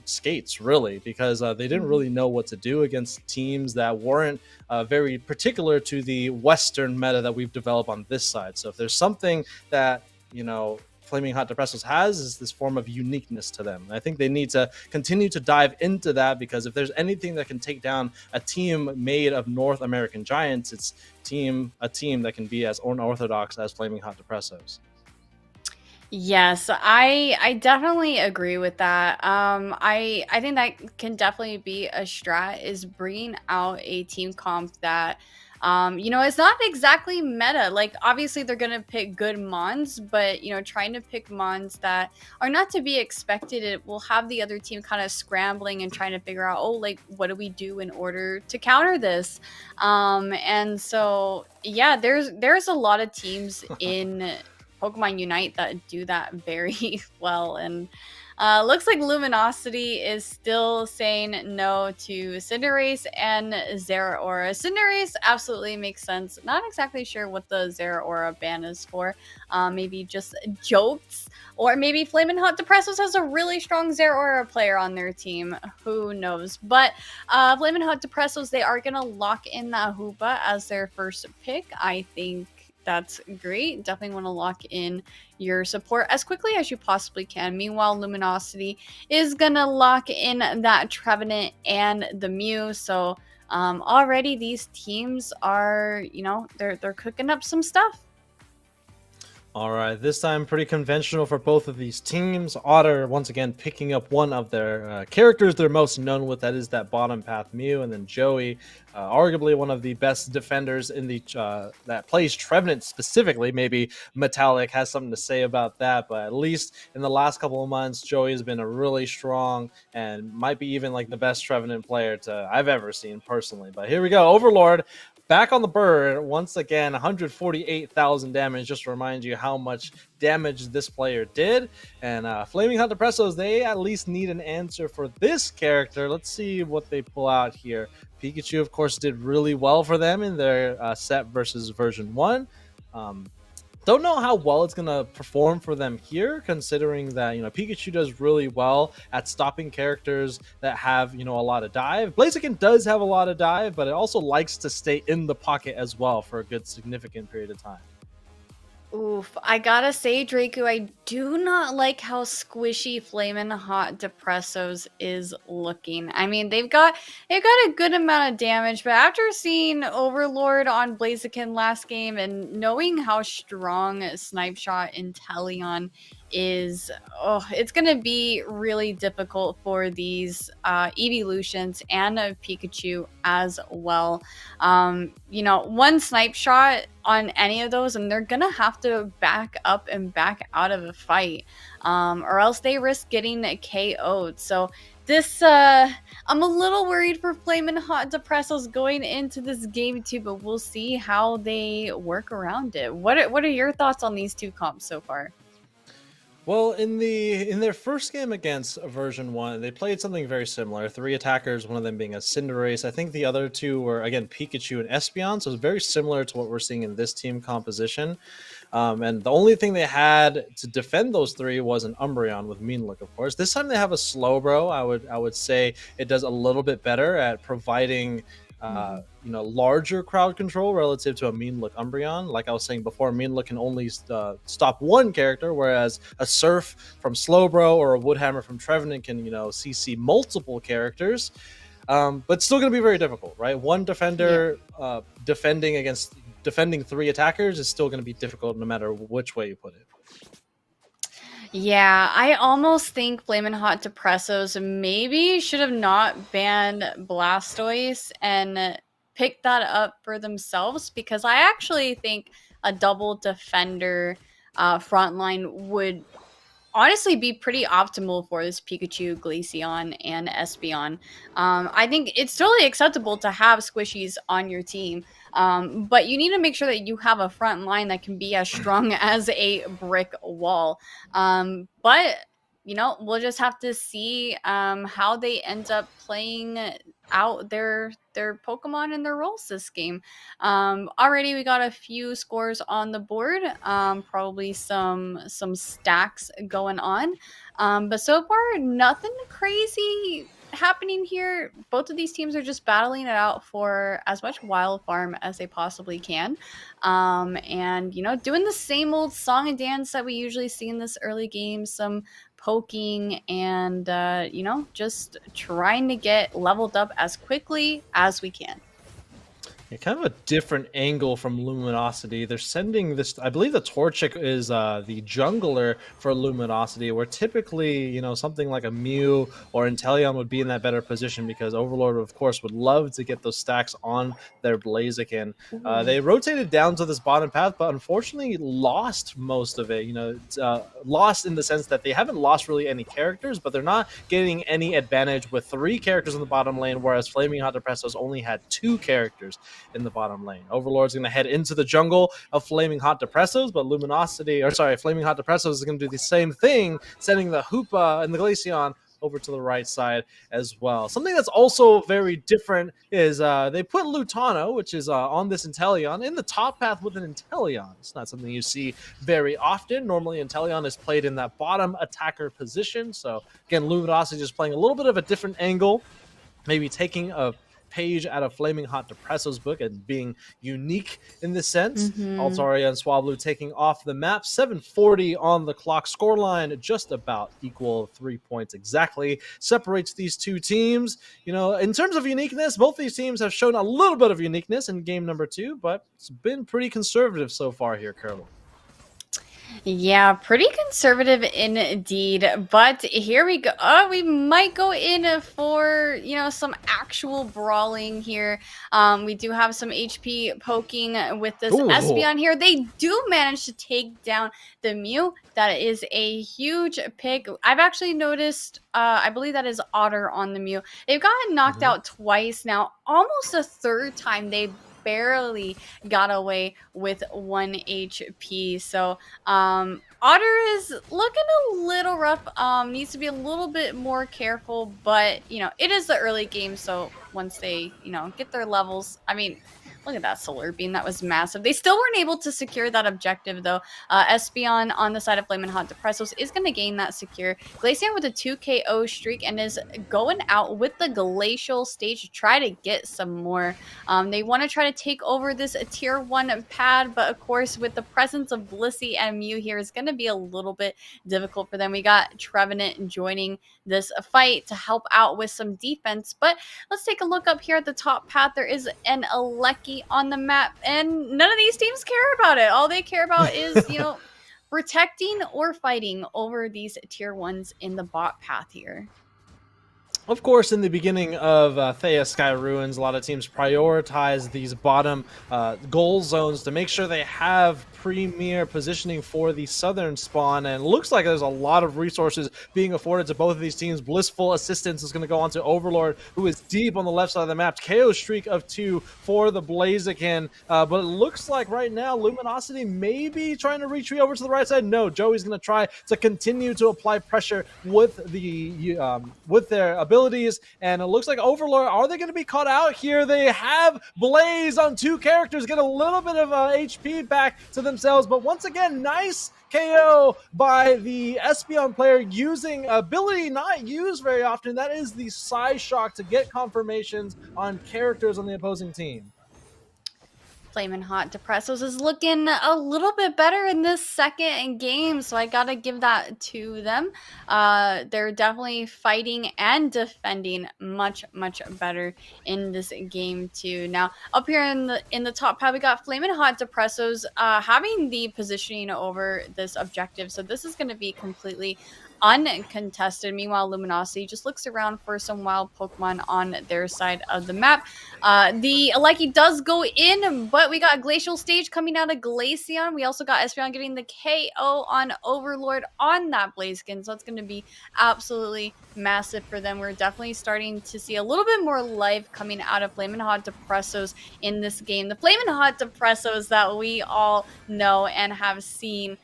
skates, really, because they didn't really know what to do against teams that weren't very particular to the Western meta that we've developed on this side. So if there's something that, you know, Flaming Hot Depressos has, is this form of uniqueness to them. And I think they need to continue to dive into that, because if there's anything that can take down a team made of North American giants, it's a team that can be as unorthodox as Flaming Hot Depressos. Yes, I definitely agree with that. I think that can definitely be a strat, is bringing out a team comp that, you know, it's not exactly meta. Like, obviously they're gonna pick good mons, but, you know, trying to pick mons that are not to be expected, it will have the other team kind of scrambling and trying to figure out, oh, like, what do we do in order to counter this? And so yeah, there's a lot of teams in Pokemon Unite that do that very well. And looks like Luminosity is still saying no to Cinderace and Zeraora. Cinderace absolutely makes sense. Not exactly sure what the Zeraora ban is for. Maybe just jokes. Or maybe Flamin' Hot Depressos has a really strong Zeraora player on their team. Who knows? But Flamin' Hot Depressos, they are going to lock in that Hoopa as their first pick. I think that's great. Definitely want to lock in your support as quickly as you possibly can. Meanwhile, Luminosity is gonna lock in that Trevenant and the Mew. So already these teams are, you know, they're cooking up some stuff. All right, this time pretty conventional for both of these teams. Otter, once again, picking up one of their characters they're most known with, that is that bottom path Mew, and then Joey, arguably one of the best defenders in the that plays Trevenant specifically. Maybe Metallic has something to say about that, but at least in the last couple of months, Joey has been a really strong and might be even like the best Trevenant player I've ever seen personally. But here we go, Overlord back on the bird once again, 148,000 damage. Just to remind you how much damage this player did. And Flaming Hot Depressos, they at least need an answer for this character. Let's see what they pull out here. Pikachu, of course, did really well for them in their set versus version 1. Don't know how well it's going to perform for them here, considering that, Pikachu does really well at stopping characters that have, a lot of dive. Blaziken does have a lot of dive, but it also likes to stay in the pocket as well for a good significant period of time. Oof, I gotta say, Draco, I do not like how squishy Flamin' Hot Depressos is looking. I mean, they've got a good amount of damage, but after seeing Overlord on Blaziken last game and knowing how strong Snipe Shot Inteleon is, it's gonna be really difficult for these evolutions and Pikachu as well. One Snipe Shot on any of those, and they're gonna have to back up and back out of a fight, or else they risk getting KO'd. So this, I'm a little worried for Flamin' Hot Depressos going into this game too, but we'll see how they work around it. What are your thoughts on these two comps so far? Well, in their first game against version 1, they played something very similar. 3 attackers, one of them being a Cinderace. I think the other 2 were, again, Pikachu and Espeon, so it's very similar to what we're seeing in this team composition. And the only thing they had to defend those 3 was an Umbreon with Mean Look, of course. This time they have a Slowbro. I would say it does a little bit better at providing larger crowd control relative to a Mean Look Umbreon. Like I was saying before, Mean Look can only stop one character, whereas a Surf from Slowbro or a Woodhammer from Trevenant can, CC multiple characters. But still going to be very difficult, right? One defender defending 3 attackers is still going to be difficult no matter which way you put it. Yeah, I almost think Flamin' Hot Depressos maybe should have not banned Blastoise and picked that up for themselves, because I actually think a double defender frontline would honestly be pretty optimal for this Pikachu, Glaceon, and Espeon. I think it's totally acceptable to have squishies on your team, but you need to make sure that you have a front line that can be as strong as a brick wall. But we'll just have to see how they end up playing out their Pokemon and their roles this game. Already we got a few scores on the board, probably some stacks going on, but so far nothing crazy happening here. Both of these teams are just battling it out for as much wild farm as they possibly can, and doing the same old song and dance that we usually see in this early game, some poking and just trying to get leveled up as quickly as we can. Yeah, kind of a different angle from Luminosity. They're sending this, I believe the Torchic is the jungler for Luminosity, where typically, something like a Mew or Inteleon would be in that better position, because Overlord, of course, would love to get those stacks on their Blaziken. They rotated down to this bottom path, but unfortunately lost most of it. It's, lost in the sense that they haven't lost really any characters, but they're not getting any advantage with 3 characters in the bottom lane, whereas Flaming Hot Depressos only had 2 characters in the bottom lane. Overlord's going to head into the jungle of Flaming Hot Depressos, but Flaming Hot Depressos is going to do the same thing, sending the Hoopa and the Glaceon over to the right side as well. Something that's also very different is they put Lutano, which is on this Inteleon, in the top path with an Inteleon. It's not something you see very often. Normally, Inteleon is played in that bottom attacker position. So again, Luminosity just playing a little bit of a different angle, maybe taking a page out of Flaming Hot Depresso's book and being unique in this sense. Altaria and Swablu taking off the map. 740 on the clock. Scoreline just about equal, 3 points exactly separates these two teams. In terms of uniqueness, both these teams have shown a little bit of uniqueness in game number 2, but it's been pretty conservative so far here, Curly. Yeah, pretty conservative indeed. But here we go. Oh, we might go in for, some actual brawling here. We do have some HP poking with this Espeon here. They do manage to take down the Mew. That is a huge pick. I've actually noticed, I believe that is Otter on the Mew. They've gotten knocked out twice now. Almost a third time they've barely got away with 1 HP. So Otter is looking a little rough. Needs to be a little bit more careful, but it is the early game, so once they get their levels, I mean, look at that solar beam. That was massive. They still weren't able to secure that objective, though. Espeon on the side of Flamin' Hot Depressos is going to gain that secure. Glaceon with a 2 KO streak and is going out with the Glacial stage to try to get some more. They want to try to take over this tier 1 pad, but of course, with the presence of Blissey and Mew here, is going to be a little bit difficult for them. We got Trevenant joining this fight to help out with some defense, but let's take a look up here at the top path. There is an Aleki on the map, and none of these teams care about it. All they care about is, protecting or fighting over these tier 1s in the bot path here. Of course, in the beginning of Thea Sky Ruins, a lot of teams prioritize these bottom goal zones to make sure they have premier positioning for the southern spawn, and it looks like there's a lot of resources being afforded to both of these teams. Blissful Assistance is going to go on to Overlord, who is deep on the left side of the map. KO streak of 2 for the Blaziken, but it looks like right now Luminosity may be trying to retreat over to the right side. No, Joey's going to try to continue to apply pressure with their abilities, and it looks like Overlord, are they going to be caught out here? They have Blaze on 2 characters, get a little bit of HP back to themselves, but once again, nice KO by the Espeon player using ability not used very often. That is the Psy Shock to get confirmations on characters on the opposing team. Flamin' Hot Depressos is looking a little bit better in this second game, so I gotta give that to them. They're definitely fighting and defending much better in this game too. Now up here in the top pad, we got Flamin' Hot Depressos having the positioning over this objective, so this is going to be completely uncontested. Meanwhile, Luminosity just looks around for some wild Pokemon on their side of the map. The Aleki does go in, but we got Glacial Stage coming out of Glaceon. We also got Espeon getting the KO on Overlord on that Blaziken, so it's going to be absolutely massive for them. We're definitely starting to see a little bit more life coming out of Flamin' Hot Depressos in this game. The Flamin' Hot Depressos that we all know and have seen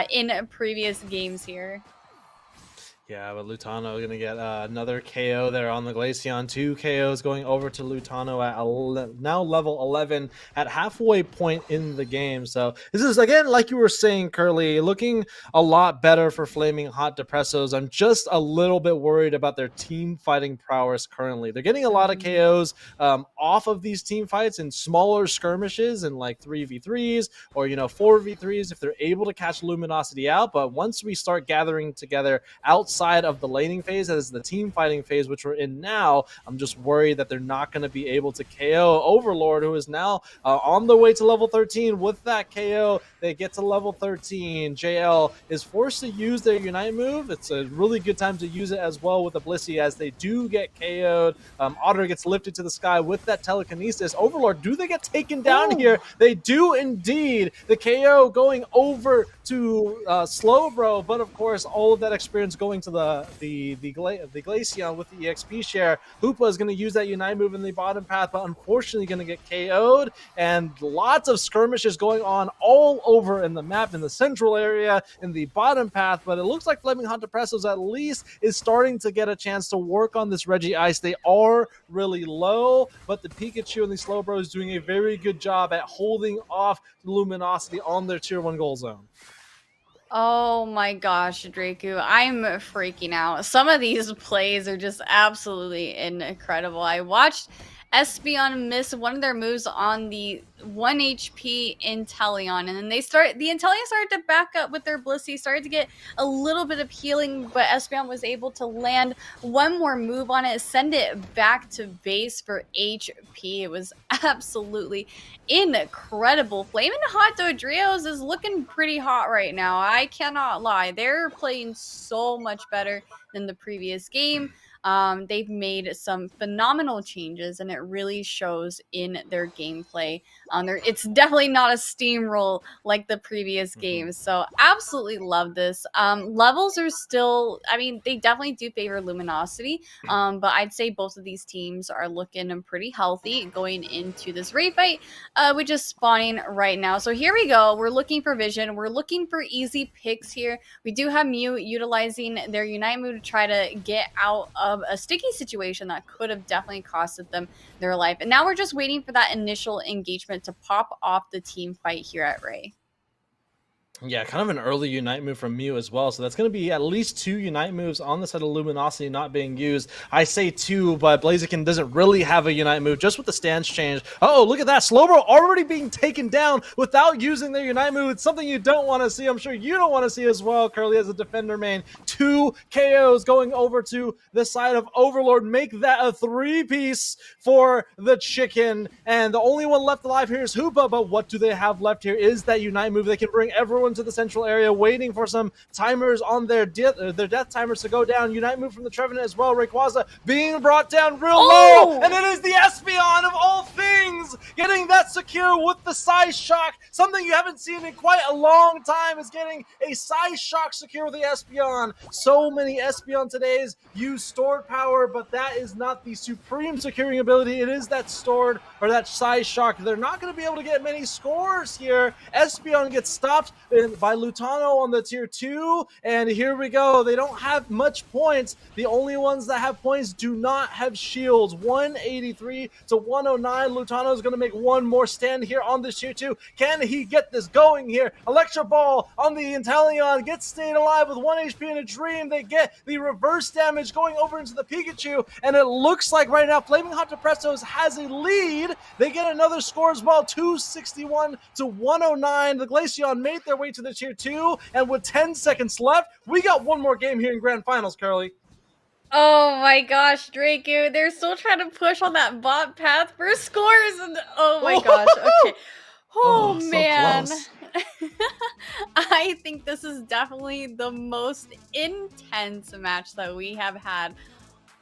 in previous games here. Yeah, but Lutano going to get another KO there on the Glaceon. 2 KOs going over to Lutano at now level 11 at halfway point in the game. So this is, again, like you were saying, Curly, looking a lot better for Flaming Hot Depressos. I'm just a little bit worried about their team fighting prowess currently. They're getting a lot of KOs off of these team fights in smaller skirmishes and like 3v3s or, 4v3s if they're able to catch Luminosity out. But once we start gathering together outside of the laning phase as the team fighting phase, which we're in now, I'm just worried that they're not going to be able to KO Overlord, who is now on the way to level 13. With that KO, they get to level 13. JL is forced to use their Unite move. It's a really good time to use it as well with the Blissey as they do get KO'd. Otter gets lifted to the sky with that telekinesis. Overlord, do they get taken down here? They do indeed. The KO going over to Slowbro, but of course all of that experience going to the Glaceon with the EXP share. Hoopa is going to use that Unite move in the bottom path, but unfortunately going to get KO'd, and lots of skirmishes going on all over in the map, in the central area, in the bottom path, but it looks like Flaming Hot Depressos at least is starting to get a chance to work on this Reggie Ice. They are really low, but the Pikachu and the Slowbro is doing a very good job at holding off Luminosity on their tier 1 goal zone. Oh my gosh, Draku, I'm freaking out. Some of these plays are just absolutely incredible. I watched Espeon miss one of their moves on the 1 HP Inteleon, and then the Inteleon started to back up with their Blissey, started to get a little bit of healing, but Espeon was able to land one more move on it, send it back to base for HP. It was absolutely incredible. Flamin' Hot Dodrios is looking pretty hot right now. I cannot lie. They're playing so much better than the previous game. They've made some phenomenal changes, and it really shows in their gameplay. It's definitely not a steamroll like the previous games. So absolutely love this. Levels are still, I mean, they definitely do favor Luminosity. But I'd say both of these teams are looking pretty healthy going into this raid fight, which is spawning right now. So here we go. We're looking for vision. We're looking for easy picks here. We do have Mew utilizing their Unite move to try to get out of a sticky situation that could have definitely costed them their life. And now we're just waiting for that initial engagement to pop off the team fight here at Ray. Yeah, kind of an early Unite move from Mew as well. So that's going to be at least 2 Unite moves on the side of Luminosity not being used. I say 2, but Blaziken doesn't really have a Unite move, just with the stance change. Oh, look at that. Slowbro already being taken down without using their Unite move. It's something you don't want to see. I'm sure you don't want to see as well, Curly, as a defender main. 2 KOs going over to the side of Overlord. Make that a 3-piece for the Chicken. And the only one left alive here is Hoopa, but what do they have left here is that Unite move. They can bring everyone to the central area, waiting for some timers on their death timers to go down. Unite move from the Trevenant as well. Rayquaza being brought down real low, and it is the Espeon of all things getting that secure with the Size Shock. Something you haven't seen in quite a long time is getting a Size Shock secure with the Espeon. So many Espeon todays use stored power, but that is not the supreme securing ability. It is that stored or that Size Shock. They're not going to be able to get many scores here. Espeon gets stopped by Lutano on the tier 2, and here we go. They don't have much points. The only ones that have points do not have shields. 183 to 109. Lutano is going to make one more stand here on this tier 2. Can he get this going here? Electro Ball on the Inteleon gets stayed alive with 1 HP in a dream. They get the reverse damage going over into the Pikachu, and it looks like right now Flaming Hot Depressos has a lead. They get another score as well, 261 to 109. The Glaceon made their way to the tier 2, and with 10 seconds left, we got one more game here in Grand Finals, Curly. Oh my gosh, Draco, they're still trying to push on that bot path for scores, and oh my gosh, okay. Oh man. So I think this is definitely the most intense match that we have had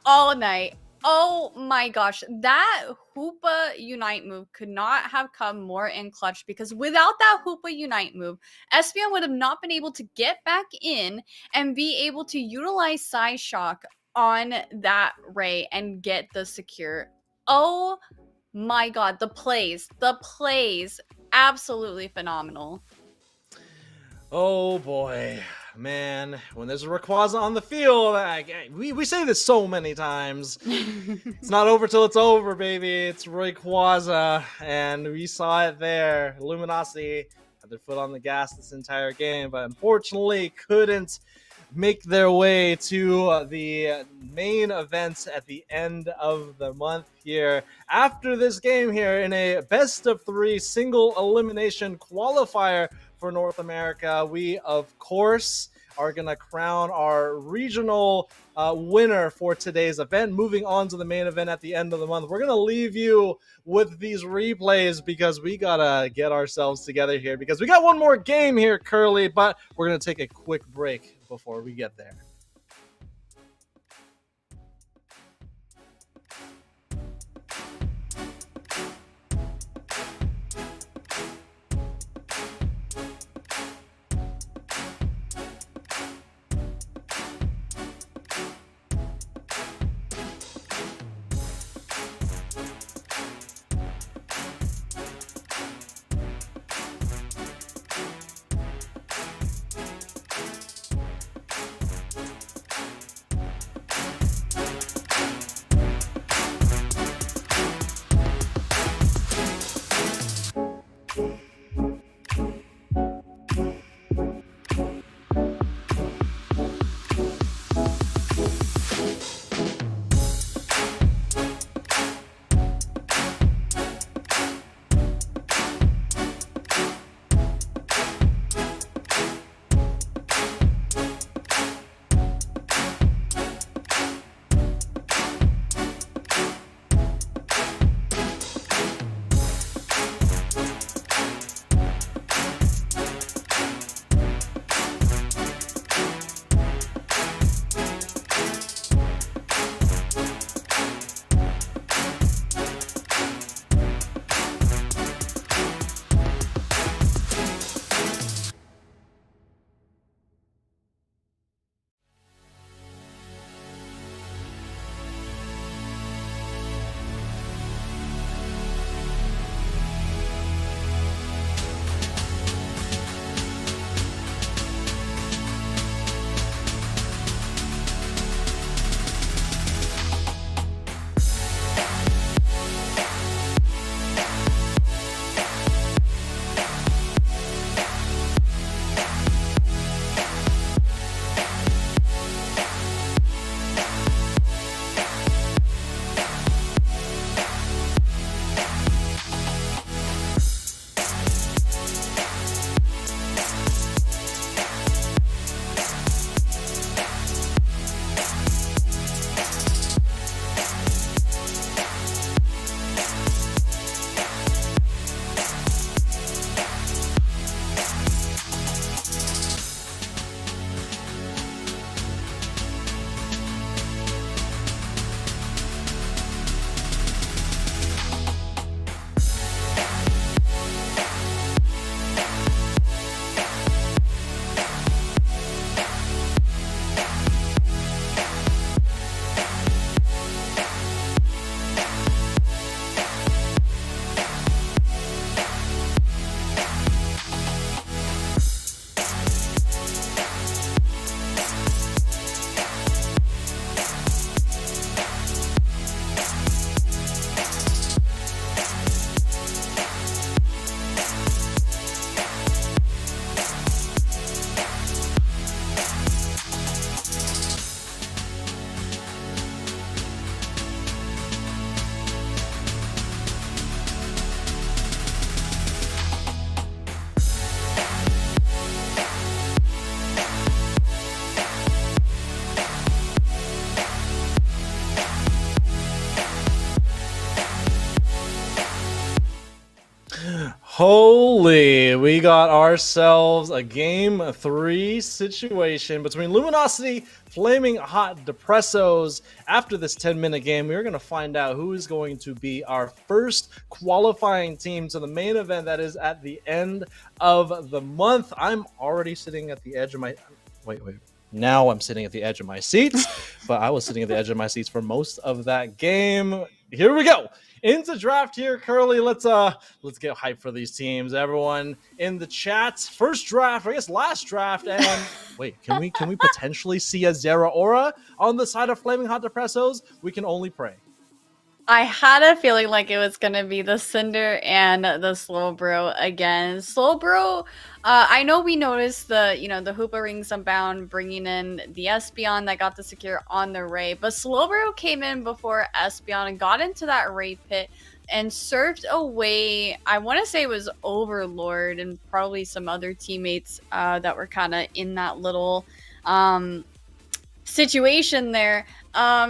all night. Oh my gosh, that Hoopa Unite move could not have come more in clutch, because without that Hoopa Unite move, Espeon would have not been able to get back in and be able to utilize Size Shock on that Ray and get the secure. Oh my god, the plays, absolutely phenomenal. Oh boy, man, when there's a Rayquaza on the field, we say this so many times. It's not over till it's over, baby. It's Rayquaza, and we saw it there. Luminosity had their foot on the gas this entire game, but unfortunately couldn't make their way to the main events at the end of the month here. After this game here in a best of 3 single elimination qualifier for North America, we of course are going to crown our regional winner for today's event. Moving on to the main event at the end of the month, we're going to leave you with these replays because we got to get ourselves together here, because we got one more game here, Curly, but we're going to take a quick break before we get there. Holy, we got ourselves a game 3 situation between Luminosity, Flaming Hot Depressos. After this 10-minute game, we're going to find out who is going to be our first qualifying team to the main event that is at the end of the month. I'm already sitting at the edge of my... Wait. Now I'm sitting at the edge of my seats, but I was sitting at the edge of my seats for most of that game. Here we go. Into draft here, Curly. Let's get hyped for these teams. Everyone in the chat. First draft, I guess last draft. And wait, can we potentially see a Zeraora on the side of Flaming Hot Depressos? We can only pray. I had a feeling like it was gonna be the Cinder and the Slowbro again. Slowbro, I know we noticed the Hoopa Rings Unbound bringing in the Espeon that got the secure on the Ray, but Slowbro came in before Espeon and got into that Ray pit and served away. I want to say it was Overlord and probably some other teammates that were kind of in that little situation there.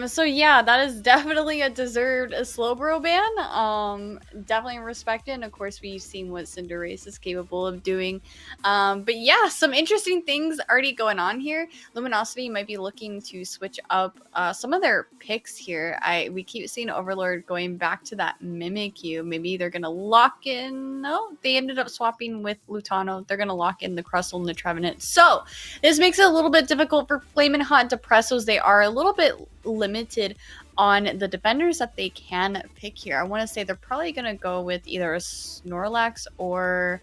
So yeah, that is definitely a deserved Slowbro ban. Definitely respect it. And of course, we've seen what Cinderace is capable of doing. But yeah, some interesting things already going on here. Luminosity might be looking to switch up some of their picks here. We keep seeing Overlord going back to that Mimikyu. Maybe they're gonna lock in. No, they ended up swapping with Lutano. They're gonna lock in the Crustle and the Trevenant. So this makes it a little bit difficult for Flamin' Hot Depressos. They are a little bit limited on the defenders that they can pick here. I want to say they're probably going to go with either a Snorlax or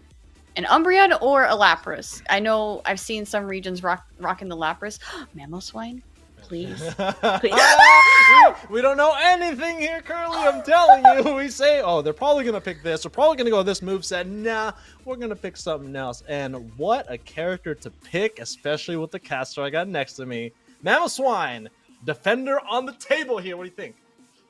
an Umbreon or a Lapras. I know I've seen some regions rocking the Lapras. Mamoswine, please. We don't know anything here, Curly. I'm telling you. We say, oh, they're probably going to pick this. They're probably going to go this moveset. Nah, we're going to pick something else. And what a character to pick, especially with the caster I got next to me. Mamoswine. Defender on the table here. What do you think?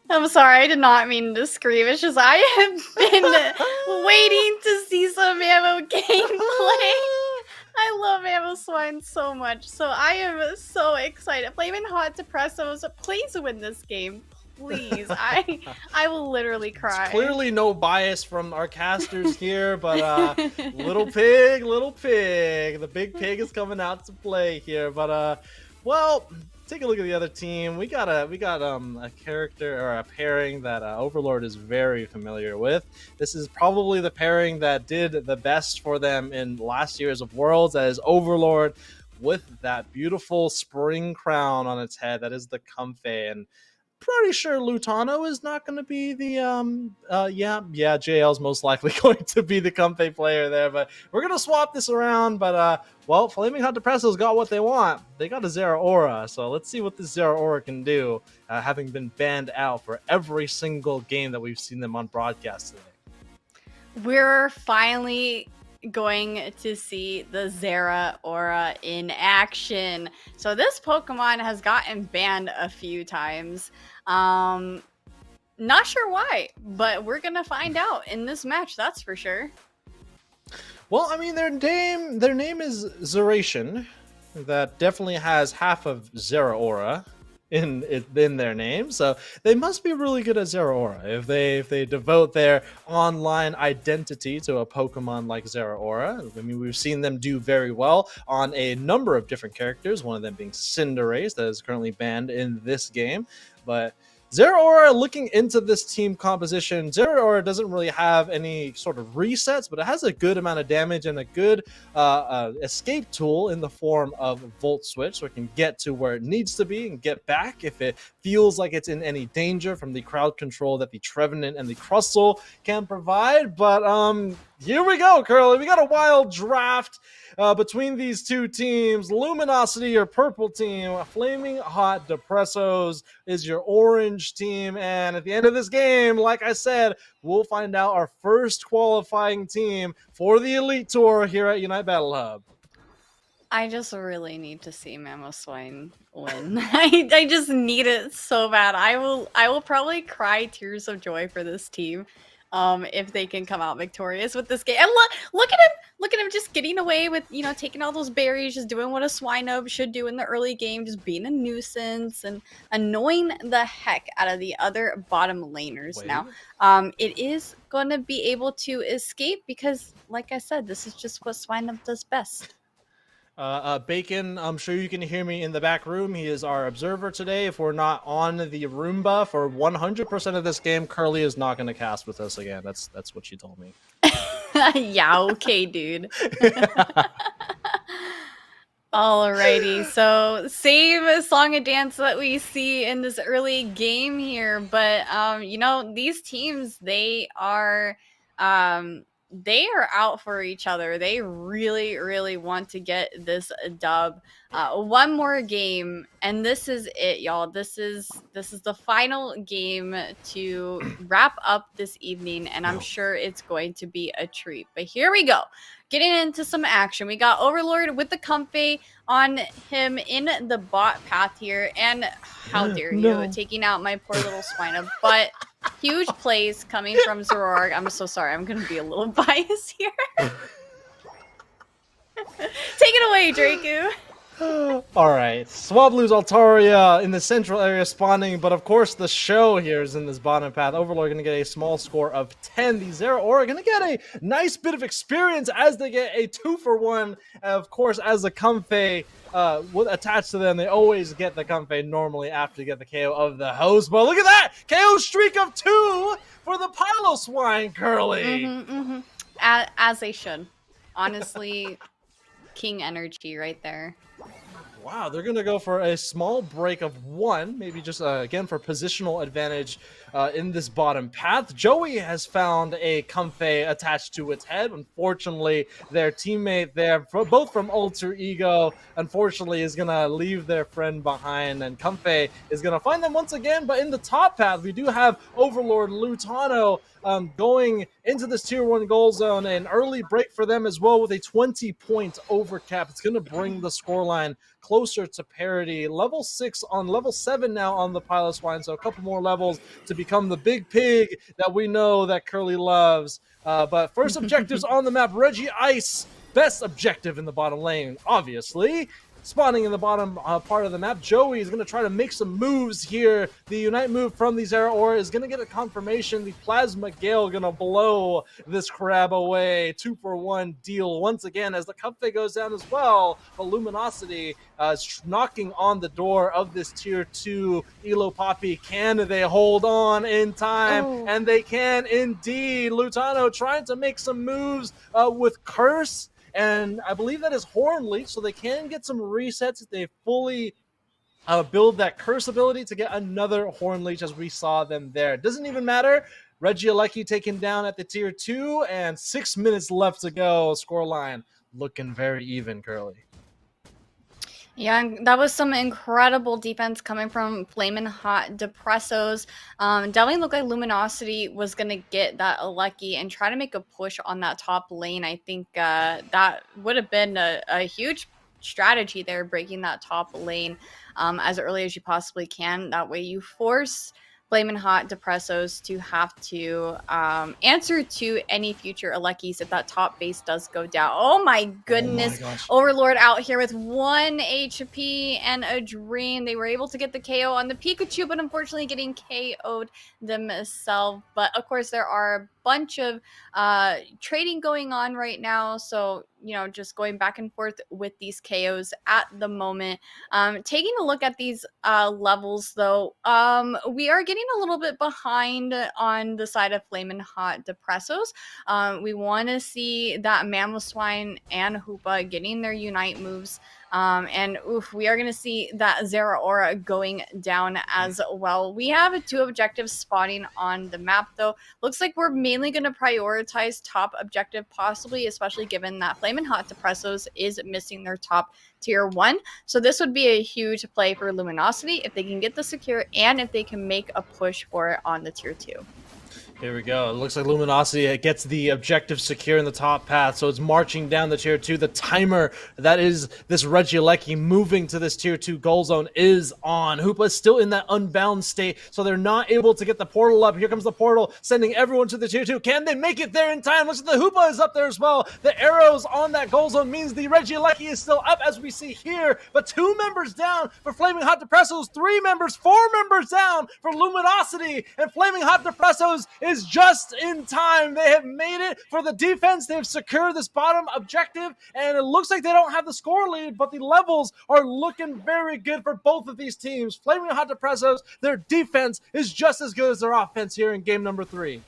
I'm sorry, I did not mean to scream. It's just I have been waiting to see some Mammo gameplay. I love Mamoswine so much. So I am so excited. Flamin' Hot Depressos, please win this game. Please. I will literally cry. It's clearly no bias from our casters here, but little pig. The big pig is coming out to play here. But well, take a look at the other team. We got a character or a pairing that Overlord is very familiar with. This is probably the pairing that did the best for them in last year's of Worlds. That is Overlord with that beautiful spring crown on its head. That is the Comfey, and pretty sure Lutano is not going to be the JL's most likely going to be the Comfey player there, but we're going to swap this around. But well, Flaming Hot Depressos got what they want. They got a Zeraora, so let's see what this Zeraora can do, having been banned out for every single game that we've seen them on broadcast today. We're finally going to see the Zeraora in action. So this Pokemon has gotten banned a few times. Not sure why, but we're gonna find out in this match, that's for sure. Well, I mean, their name is Zeration. That definitely has half of Zeraora in their name, so they must be really good at Zeraora if they devote their online identity to a Pokemon like Zeraora. I mean, we've seen them do very well on a number of different characters, one of them being Cinderace, that is currently banned in this game. But Zeraora, looking into this team composition, Zeraora doesn't really have any sort of resets, but it has a good amount of damage and a good escape tool in the form of Volt Switch, so it can get to where it needs to be and get back if it feels like it's in any danger from the crowd control that the Trevenant and the Crustle can provide. But here we go, Curly. We got a wild draft between these two teams. Luminosity, your purple team. Flaming Hot Depressos is your orange team. And at the end of this game, like I said, we'll find out our first qualifying team for the Elite Tour here at Unite Battle Hub. I just really need to see Mamoswine win. I just need it so bad. I will probably cry tears of joy for this team if they can come out victorious with this game. And look at him! Look at him just getting away with, taking all those berries, just doing what a swine should do in the early game, just being a nuisance and annoying the heck out of the other bottom laners. Now, it is going to be able to escape because, like I said, this is just what swine does best. Bacon, I'm sure you can hear me in the back room. He is our observer today. If we're not on the Roomba for 100% of this game, Curly is not going to cast with us again. That's what she told me. Yeah, okay, dude. Alrighty, so same song and dance that we see in this early game here, but these teams, they are out for each other. They really, really want to get this dub. One more game, and this is it, y'all. This is the final game to wrap up this evening, and I'm sure it's going to be a treat. But here we go. Getting into some action. We got Overlord with the Comfey on him in the bot path here. And how dare you, taking out my poor little Swina. But huge plays coming from Zoroark. I'm so sorry. I'm going to be a little biased here. Take it away, Draku. All right, Swablu's Altaria in the central area spawning, but of course the show here is in this bottom path. Overlord going to get a small score of 10. The Zero Aura going to get a nice bit of experience as they get a 2-for-1. Of course, as the Comfey attached to them, they always get the Comfey normally after you get the KO of the host. But look at that! KO streak of 2 for the Piloswine, Curly! As they should. Honestly, king energy right there. Wow, they're going to go for a small break of 1, maybe just, again, for positional advantage in this bottom path. Joey has found a Comfey attached to its head. Unfortunately, their teammate there, both from Alter Ego, unfortunately is going to leave their friend behind, and Comfey is going to find them once again. But in the top path, we do have Overlord Lutano going into this tier 1 goal zone. An early break for them as well with a 20-point overcap. It's going to bring the scoreline closer to parity. Level 6 on level 7 now on the Piloswine, so a couple more levels to become the big pig that we know that Curly loves. But first objectives on the map, Reggie Ice, best objective in the bottom lane, obviously. Spawning in the bottom part of the map, Joey is going to try to make some moves here. The Unite move from the Zera Aura is going to get a confirmation. The Plasma Gale going to blow this crab away. 2-for-1 deal once again as the Comfey goes down as well. But Luminosity is knocking on the door of this tier 2 Elo Poppy. Can they hold on in time? Oh. And they can indeed. Lutano trying to make some moves with Curse. And I believe that is Horn Leech, so they can get some resets if they fully build that Curse ability to get another Horn Leech as we saw them there. It doesn't even matter. Regieleki taken down at the tier 2, and 6 minutes left to go. Scoreline looking very even, Curly. Yeah, that was some incredible defense coming from Flamin' Hot Depressos. Definitely looked like Luminosity was going to get that lucky and try to make a push on that top lane. I think that would have been a huge strategy there, breaking that top lane as early as you possibly can. That way you force Flamin' Hot Depressos to have to answer to any future Alekis if that top base does go down. Oh my goodness. Oh my Overlord out here with 1 HP and a Dream. They were able to get the KO on the Pikachu, but unfortunately getting KO'd themselves. But of course, there are a bunch of trading going on right now. So, just going back and forth with these KOs at the moment. Taking a look at these levels, though, we are getting a little bit behind on the side of Flamin' Hot Depressos. We want to see that Mamoswine and Hoopa getting their Unite moves. And we are going to see that Zera Aura going down as well. We have 2 objectives spawning on the map, though. Looks like we're mainly going to prioritize top objective, possibly, especially given that Flamin' Hot Depressos is missing their top tier 1. So this would be a huge play for Luminosity if they can get the secure and if they can make a push for it on the tier 2. Here we go. It looks like Luminosity gets the objective secure in the top path, so it's marching down the tier 2. The timer that is this Regieleki moving to this tier 2 goal zone is on. Hoopa is still in that unbound state, so they're not able to get the portal up. Here comes the portal, sending everyone to the tier 2. Can they make it there in time? Looks like the Hoopa is up there as well. The arrows on that goal zone means the Regieleki is still up, as we see here, but 2 members down for Flaming Hot Depressos, 3 members, 4 members down for Luminosity, and Flaming Hot Depressos is just in time. They have made it for the defense. They've secured this bottom objective, and it looks like they don't have the score lead, but the levels are looking very good for both of these teams. Flaming Hot Depressos, their defense is just as good as their offense here in game number 3.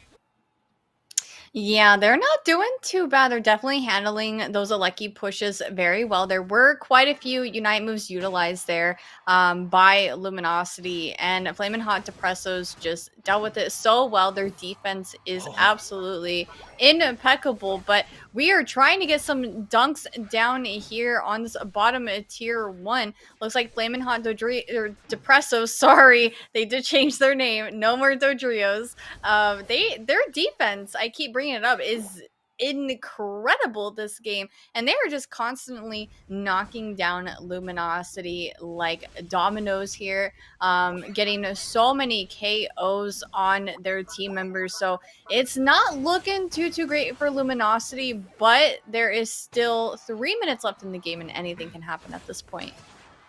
Yeah, they're not doing too bad. They're definitely handling those Aleki pushes very well. There were quite a few Unite moves utilized there by Luminosity, and Flamin' Hot Depressos just dealt with it so well. Their defense is absolutely impeccable, but we are trying to get some dunks down here on this bottom tier 1. Looks like Flamin' Hot Depressos, sorry, they did change their name. No more Dodrios. Their defense, I keep bringing it up, is incredible this game, and they are just constantly knocking down Luminosity like dominoes here, getting so many KOs on their team members. So it's not looking too great for Luminosity, but there is still 3 minutes left in the game, and anything can happen at this point.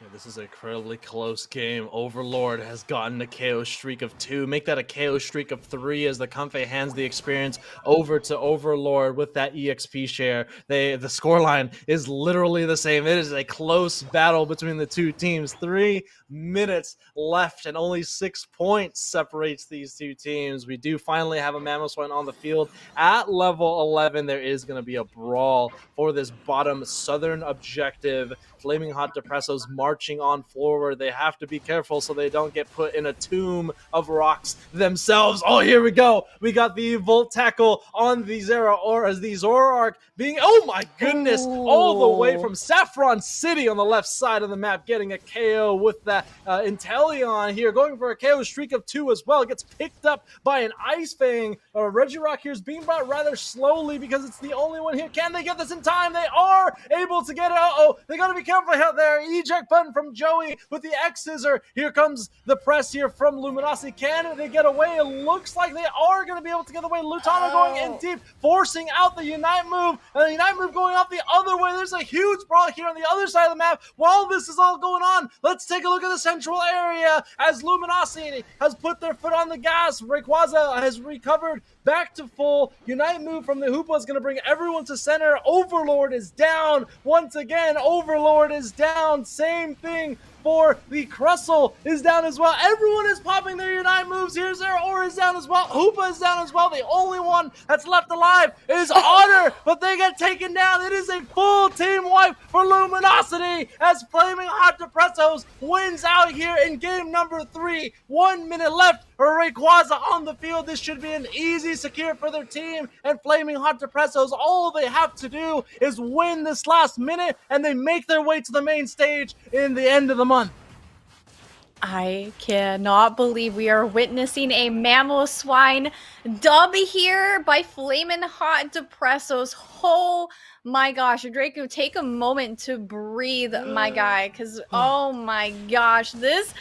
Yeah, this is an incredibly close game. Overlord has gotten a KO streak of 2. Make that a KO streak of 3 as the Comfey hands the experience over to Overlord with that EXP share. The scoreline is literally the same. It is a close battle between the two teams. 3 minutes left and only 6 points separates these two teams. We do finally have a Mammoth on the field at level 11. There is going to be a brawl for this bottom southern objective. Flaming Hot Depressos marching on forward. They have to be careful so they don't get put in a tomb of rocks themselves. Oh, here we go. We got the Volt Tackle on the Zera, or as the Zoroark being, oh my goodness, all the way from Saffron City on the left side of the map, getting a KO with that Inteleon here, going for a KO streak of 2 as well. It gets picked up by an Ice Fang. Regirock here is being brought rather slowly because it's the only one here. Can they get this in time? They are able to get it. Uh-oh, they got to be careful out there. Eject button from Joey with the X scissor. Here comes the press here from Luminosity. Can they get away? It looks like they are going to be able to get away. Lutano going in deep, forcing out the Unite move, and the Unite move going out the other way. There's a huge brawl here on the other side of the map. While this is all going on, let's take a look at the central area as Luminosity has put their foot on the gas. Rayquaza has recovered back to full. Unite move from the Hoopa is going to bring everyone to center. Overlord is down. Once again, Overlord is down. Same thing for the Crustle is down as well. Everyone is popping their Unite moves. Here's their Aura is down as well. Hoopa is down as well. The only one that's left alive is Otter, but they get taken down. It is a full team wipe for Luminosity as Flaming Hot Depressos wins out here in game number 3. 1 minute left for Rayquaza on the field. This should be an easy secure for their team, and Flaming Hot Depressos, all they have to do is win this last minute, and they make their way to the main stage in the end of the month. I cannot believe we are witnessing a Mamoswine dub here by Flamin' Hot Depressos. Oh my gosh, Draco, take a moment to breathe, my guy, because oh my gosh, this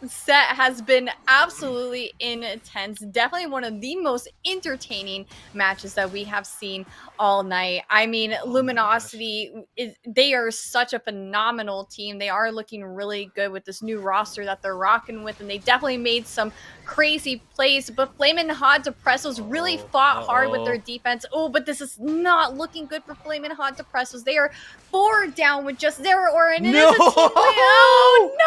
set has been absolutely intense. Definitely one of the most entertaining matches that we have seen all night. I mean, Luminosity, they are such a phenomenal team. They are looking really good with this new roster that they're rocking with, and they definitely made some crazy plays, but Flamin' Hot Depressos really fought hard with their defense. Oh, but this is not looking good for Flamin' Hot Depressos. They are 4 down with just their Aura, and it is a team play. Oh, no!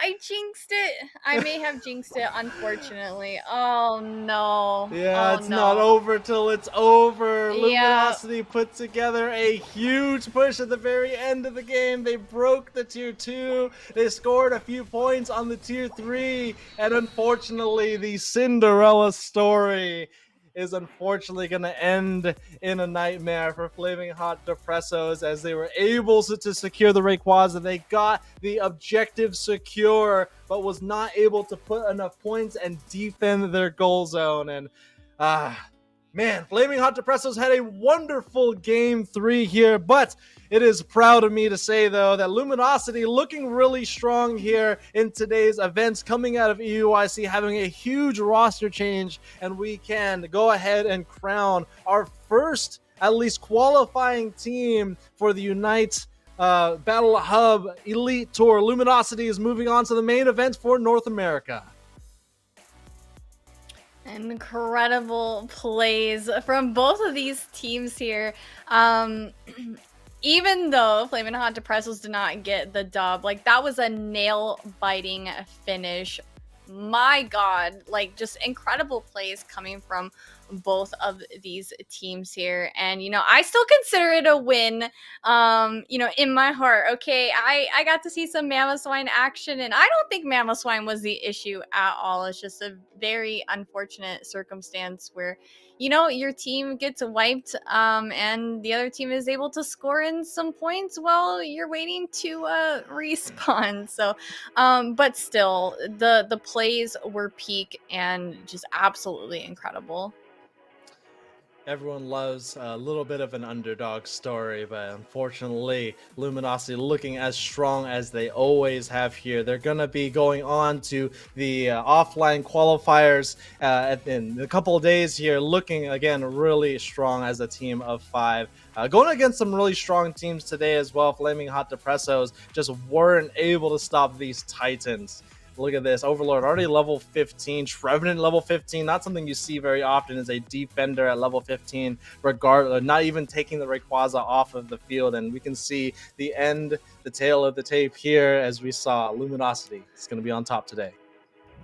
I jinxed it. I may have jinxed it, unfortunately. Oh, no. Yeah, oh, it's no. not over till it's over. Yeah. Luminosity put together a huge push at the very end of the game. They broke the tier 2. They scored a few points on the tier 3. And unfortunately, the Cinderella story is unfortunately going to end in a nightmare for Flaming Hot Depressos, as they were able to secure the Rayquaza. They got the objective secure, but was not able to put enough points and defend their goal zone. And man, Flaming Hot Depressos had a wonderful game 3 here, but it is proud of me to say, though, that Luminosity looking really strong here in today's events, coming out of EUIC, having a huge roster change, and we can go ahead and crown our first, at least, qualifying team for the Unite Battle Hub Elite Tour. Luminosity is moving on to the main event for North America. Incredible plays from both of these teams here. Even though Flamin' Hot Depressos did not get the dub, like, that was a nail-biting finish. My God, like, just incredible plays coming from both of these teams here. And, I still consider it a win, in my heart. Okay, I got to see some Mamoswine action, and I don't think Mamoswine was the issue at all. It's just a very unfortunate circumstance where, your team gets wiped, and the other team is able to score in some points while you're waiting to respawn. So, but still, the plays were peak and just absolutely incredible. Everyone loves a little bit of an underdog story, but unfortunately, Luminosity looking as strong as they always have here. They're going to be going on to the offline qualifiers in a couple of days here, looking, again, really strong as a team of 5. Going against some really strong teams today as well. Flaming Hot Depressos just weren't able to stop these Titans. Look at this. Overlord already level 15. Trevenant level 15. Not something you see very often as a defender at level 15, regardless, not even taking the Rayquaza off of the field. And we can see the tail of the tape here as we saw Luminosity. It's going to be on top today.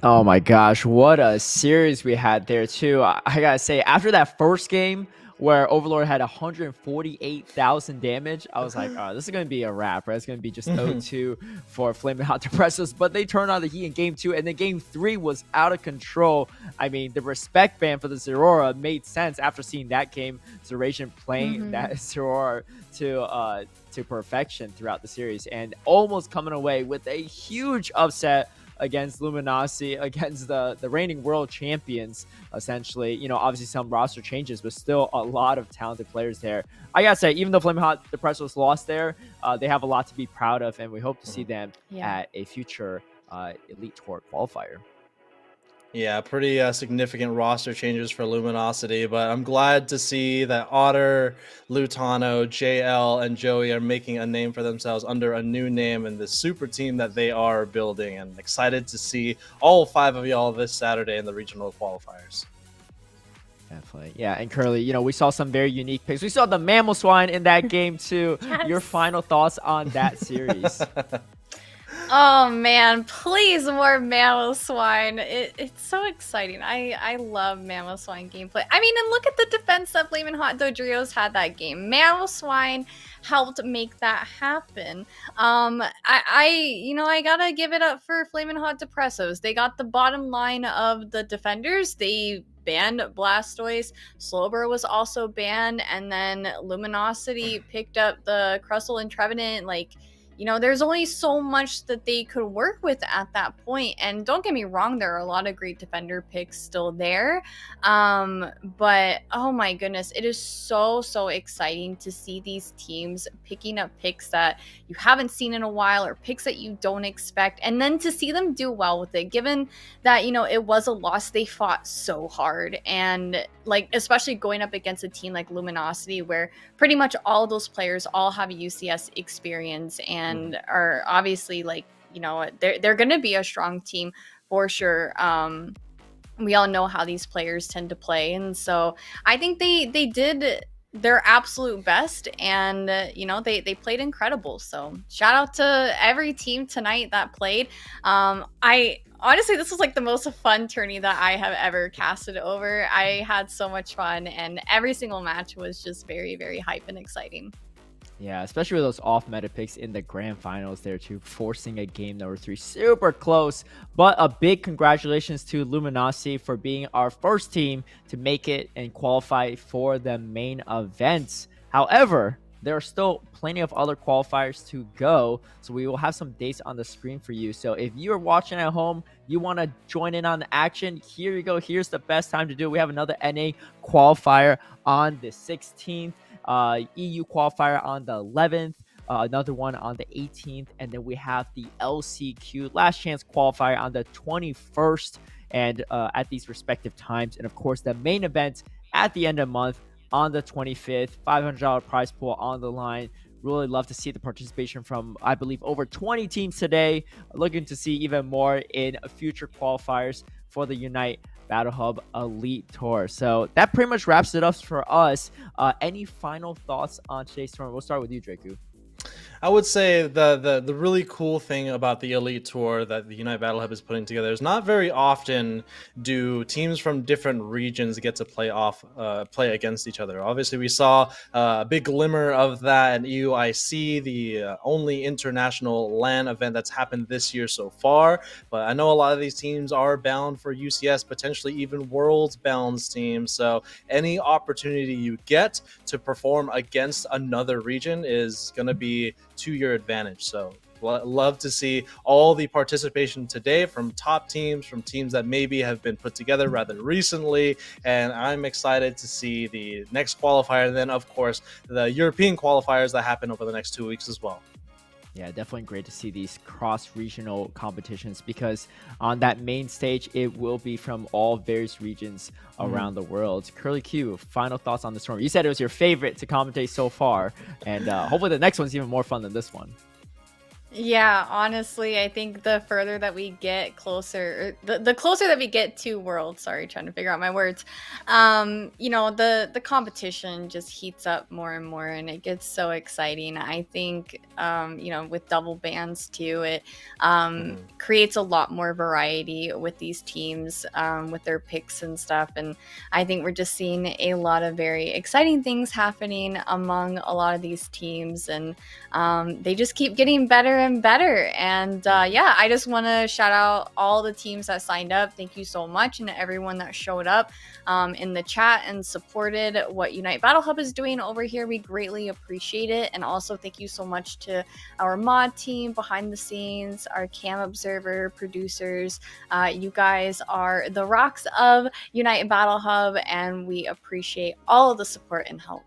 Oh my gosh, what a series we had there too. I gotta say, after that first game where Overlord had 148,000 damage, I was like, oh, this is going to be a wrap, right? It's going to be just 0-2 for Flaming Hot Depressos. But they turned on the heat in game 2, and then game 3 was out of control. I mean, the respect ban for the Zerora made sense after seeing that game. Zeration playing that Zerora to perfection throughout the series, and almost coming away with a huge upset against Luminosity, against the reigning world champions, essentially. Obviously some roster changes, but still a lot of talented players there. I gotta say, even though Flaming Hot Depressos lost there, they have a lot to be proud of, and we hope to see them at a future Elite Tour qualifier. Yeah, pretty significant roster changes for Luminosity, but I'm glad to see that Otter, Lutano, JL, and Joey are making a name for themselves under a new name in the super team that they are building, and excited to see all 5 of y'all this Saturday in the regional qualifiers. Definitely. Yeah, and Curly, we saw some very unique picks. We saw the Mamoswine in that game too. Yes. Your final thoughts on that series? Oh man, please more Mamoswine. It's so exciting. I love Mamoswine gameplay. I mean, and look at the defense that Flamin' Hot Dodrios had that game. Mamoswine helped make that happen. I gotta give it up for Flamin' Hot Depressos. They got the bottom line of the defenders. They banned Blastoise. Slowbro was also banned, and then Luminosity picked up the Crustle and Trevenant. There's only so much that they could work with at that point. And don't get me wrong, there are a lot of great defender picks still there. But oh my goodness, it is so exciting to see these teams picking up picks that you haven't seen in a while, or picks that you don't expect, and then to see them do well with it. Given that, it was a loss, they fought so hard. And especially going up against a team like Luminosity, where pretty much all of those players all have UCS experience and are obviously they're going to be a strong team for sure. We all know how these players tend to play, and so I think they did their absolute best, and they played incredible. So shout out to every team tonight that played. I honestly, this was the most fun tourney that I have ever casted over. I had so much fun, and every single match was just very hype and exciting. Yeah, especially with those off meta picks in the grand finals there too, forcing a game number 3 super close. But a big congratulations to Luminosity for being our first team to make it and qualify for the main events. However, there are still plenty of other qualifiers to go, so we will have some dates on the screen for you. So if you're watching at home, you want to join in on the action, here you go. Here's the best time to do it. We have another NA qualifier on the 16th. EU qualifier on the 11th, another one on the 18th, and then we have the LCQ last chance qualifier on the 21st, and at these respective times. And of course, the main event at the end of the month on the 25th, $500 prize pool on the line. Really love to see the participation from, I believe, over 20 teams today. Looking to see even more in future qualifiers for the Unite Battle Hub Elite Tour. So that pretty much wraps it up for us. Any final thoughts on today's tournament? We'll start with you, Draku. I would say the really cool thing about the Elite Tour that the Unite Battle Hub is putting together is not very often do teams from different regions get to play against each other. Obviously, we saw a big glimmer of that in EUIC, the only international LAN event that's happened this year so far. But I know a lot of these teams are bound for UCS, potentially even Worlds bound teams. So any opportunity you get to perform against another region is going to be to your advantage. So love to see all the participation today from top teams, from teams that maybe have been put together rather recently, and I'm excited to see the next qualifier, and then of course the European qualifiers that happen over the next 2 weeks as well. Yeah, definitely great to see these cross-regional competitions, because on that main stage, it will be from all various regions around the world. Curly Q, final thoughts on this tournament? You said it was your favorite to commentate so far, and hopefully the next one's even more fun than this one. Yeah, honestly, I think the further that we get closer, the closer that we get to Worlds, sorry, trying to figure out my words, you know, the competition just heats up more and more, and it gets so exciting. I think, you know, with double bans too, it creates a lot more variety with these teams, with their picks and stuff. And I think we're just seeing a lot of very exciting things happening among a lot of these teams, and they just keep getting better and better. And yeah, I just want to shout out all the teams that signed up. Thank you so much, and everyone that showed up in the chat and supported what Unite Battle Hub is doing over here. We greatly appreciate it. And also thank you so much to our mod team behind the scenes, our cam observer producers. You guys are the rocks of Unite Battle Hub, and we appreciate all of the support and help.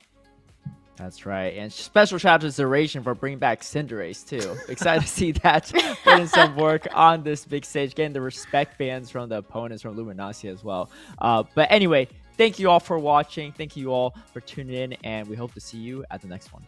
That's right. And special shout out to Zeration for bringing back Cinderace too. Excited to see that put in some work on this big stage, getting the respect bans from the opponents from Luminosity as well. But anyway, thank you all for watching. Thank you all for tuning in, and we hope to see you at the next one.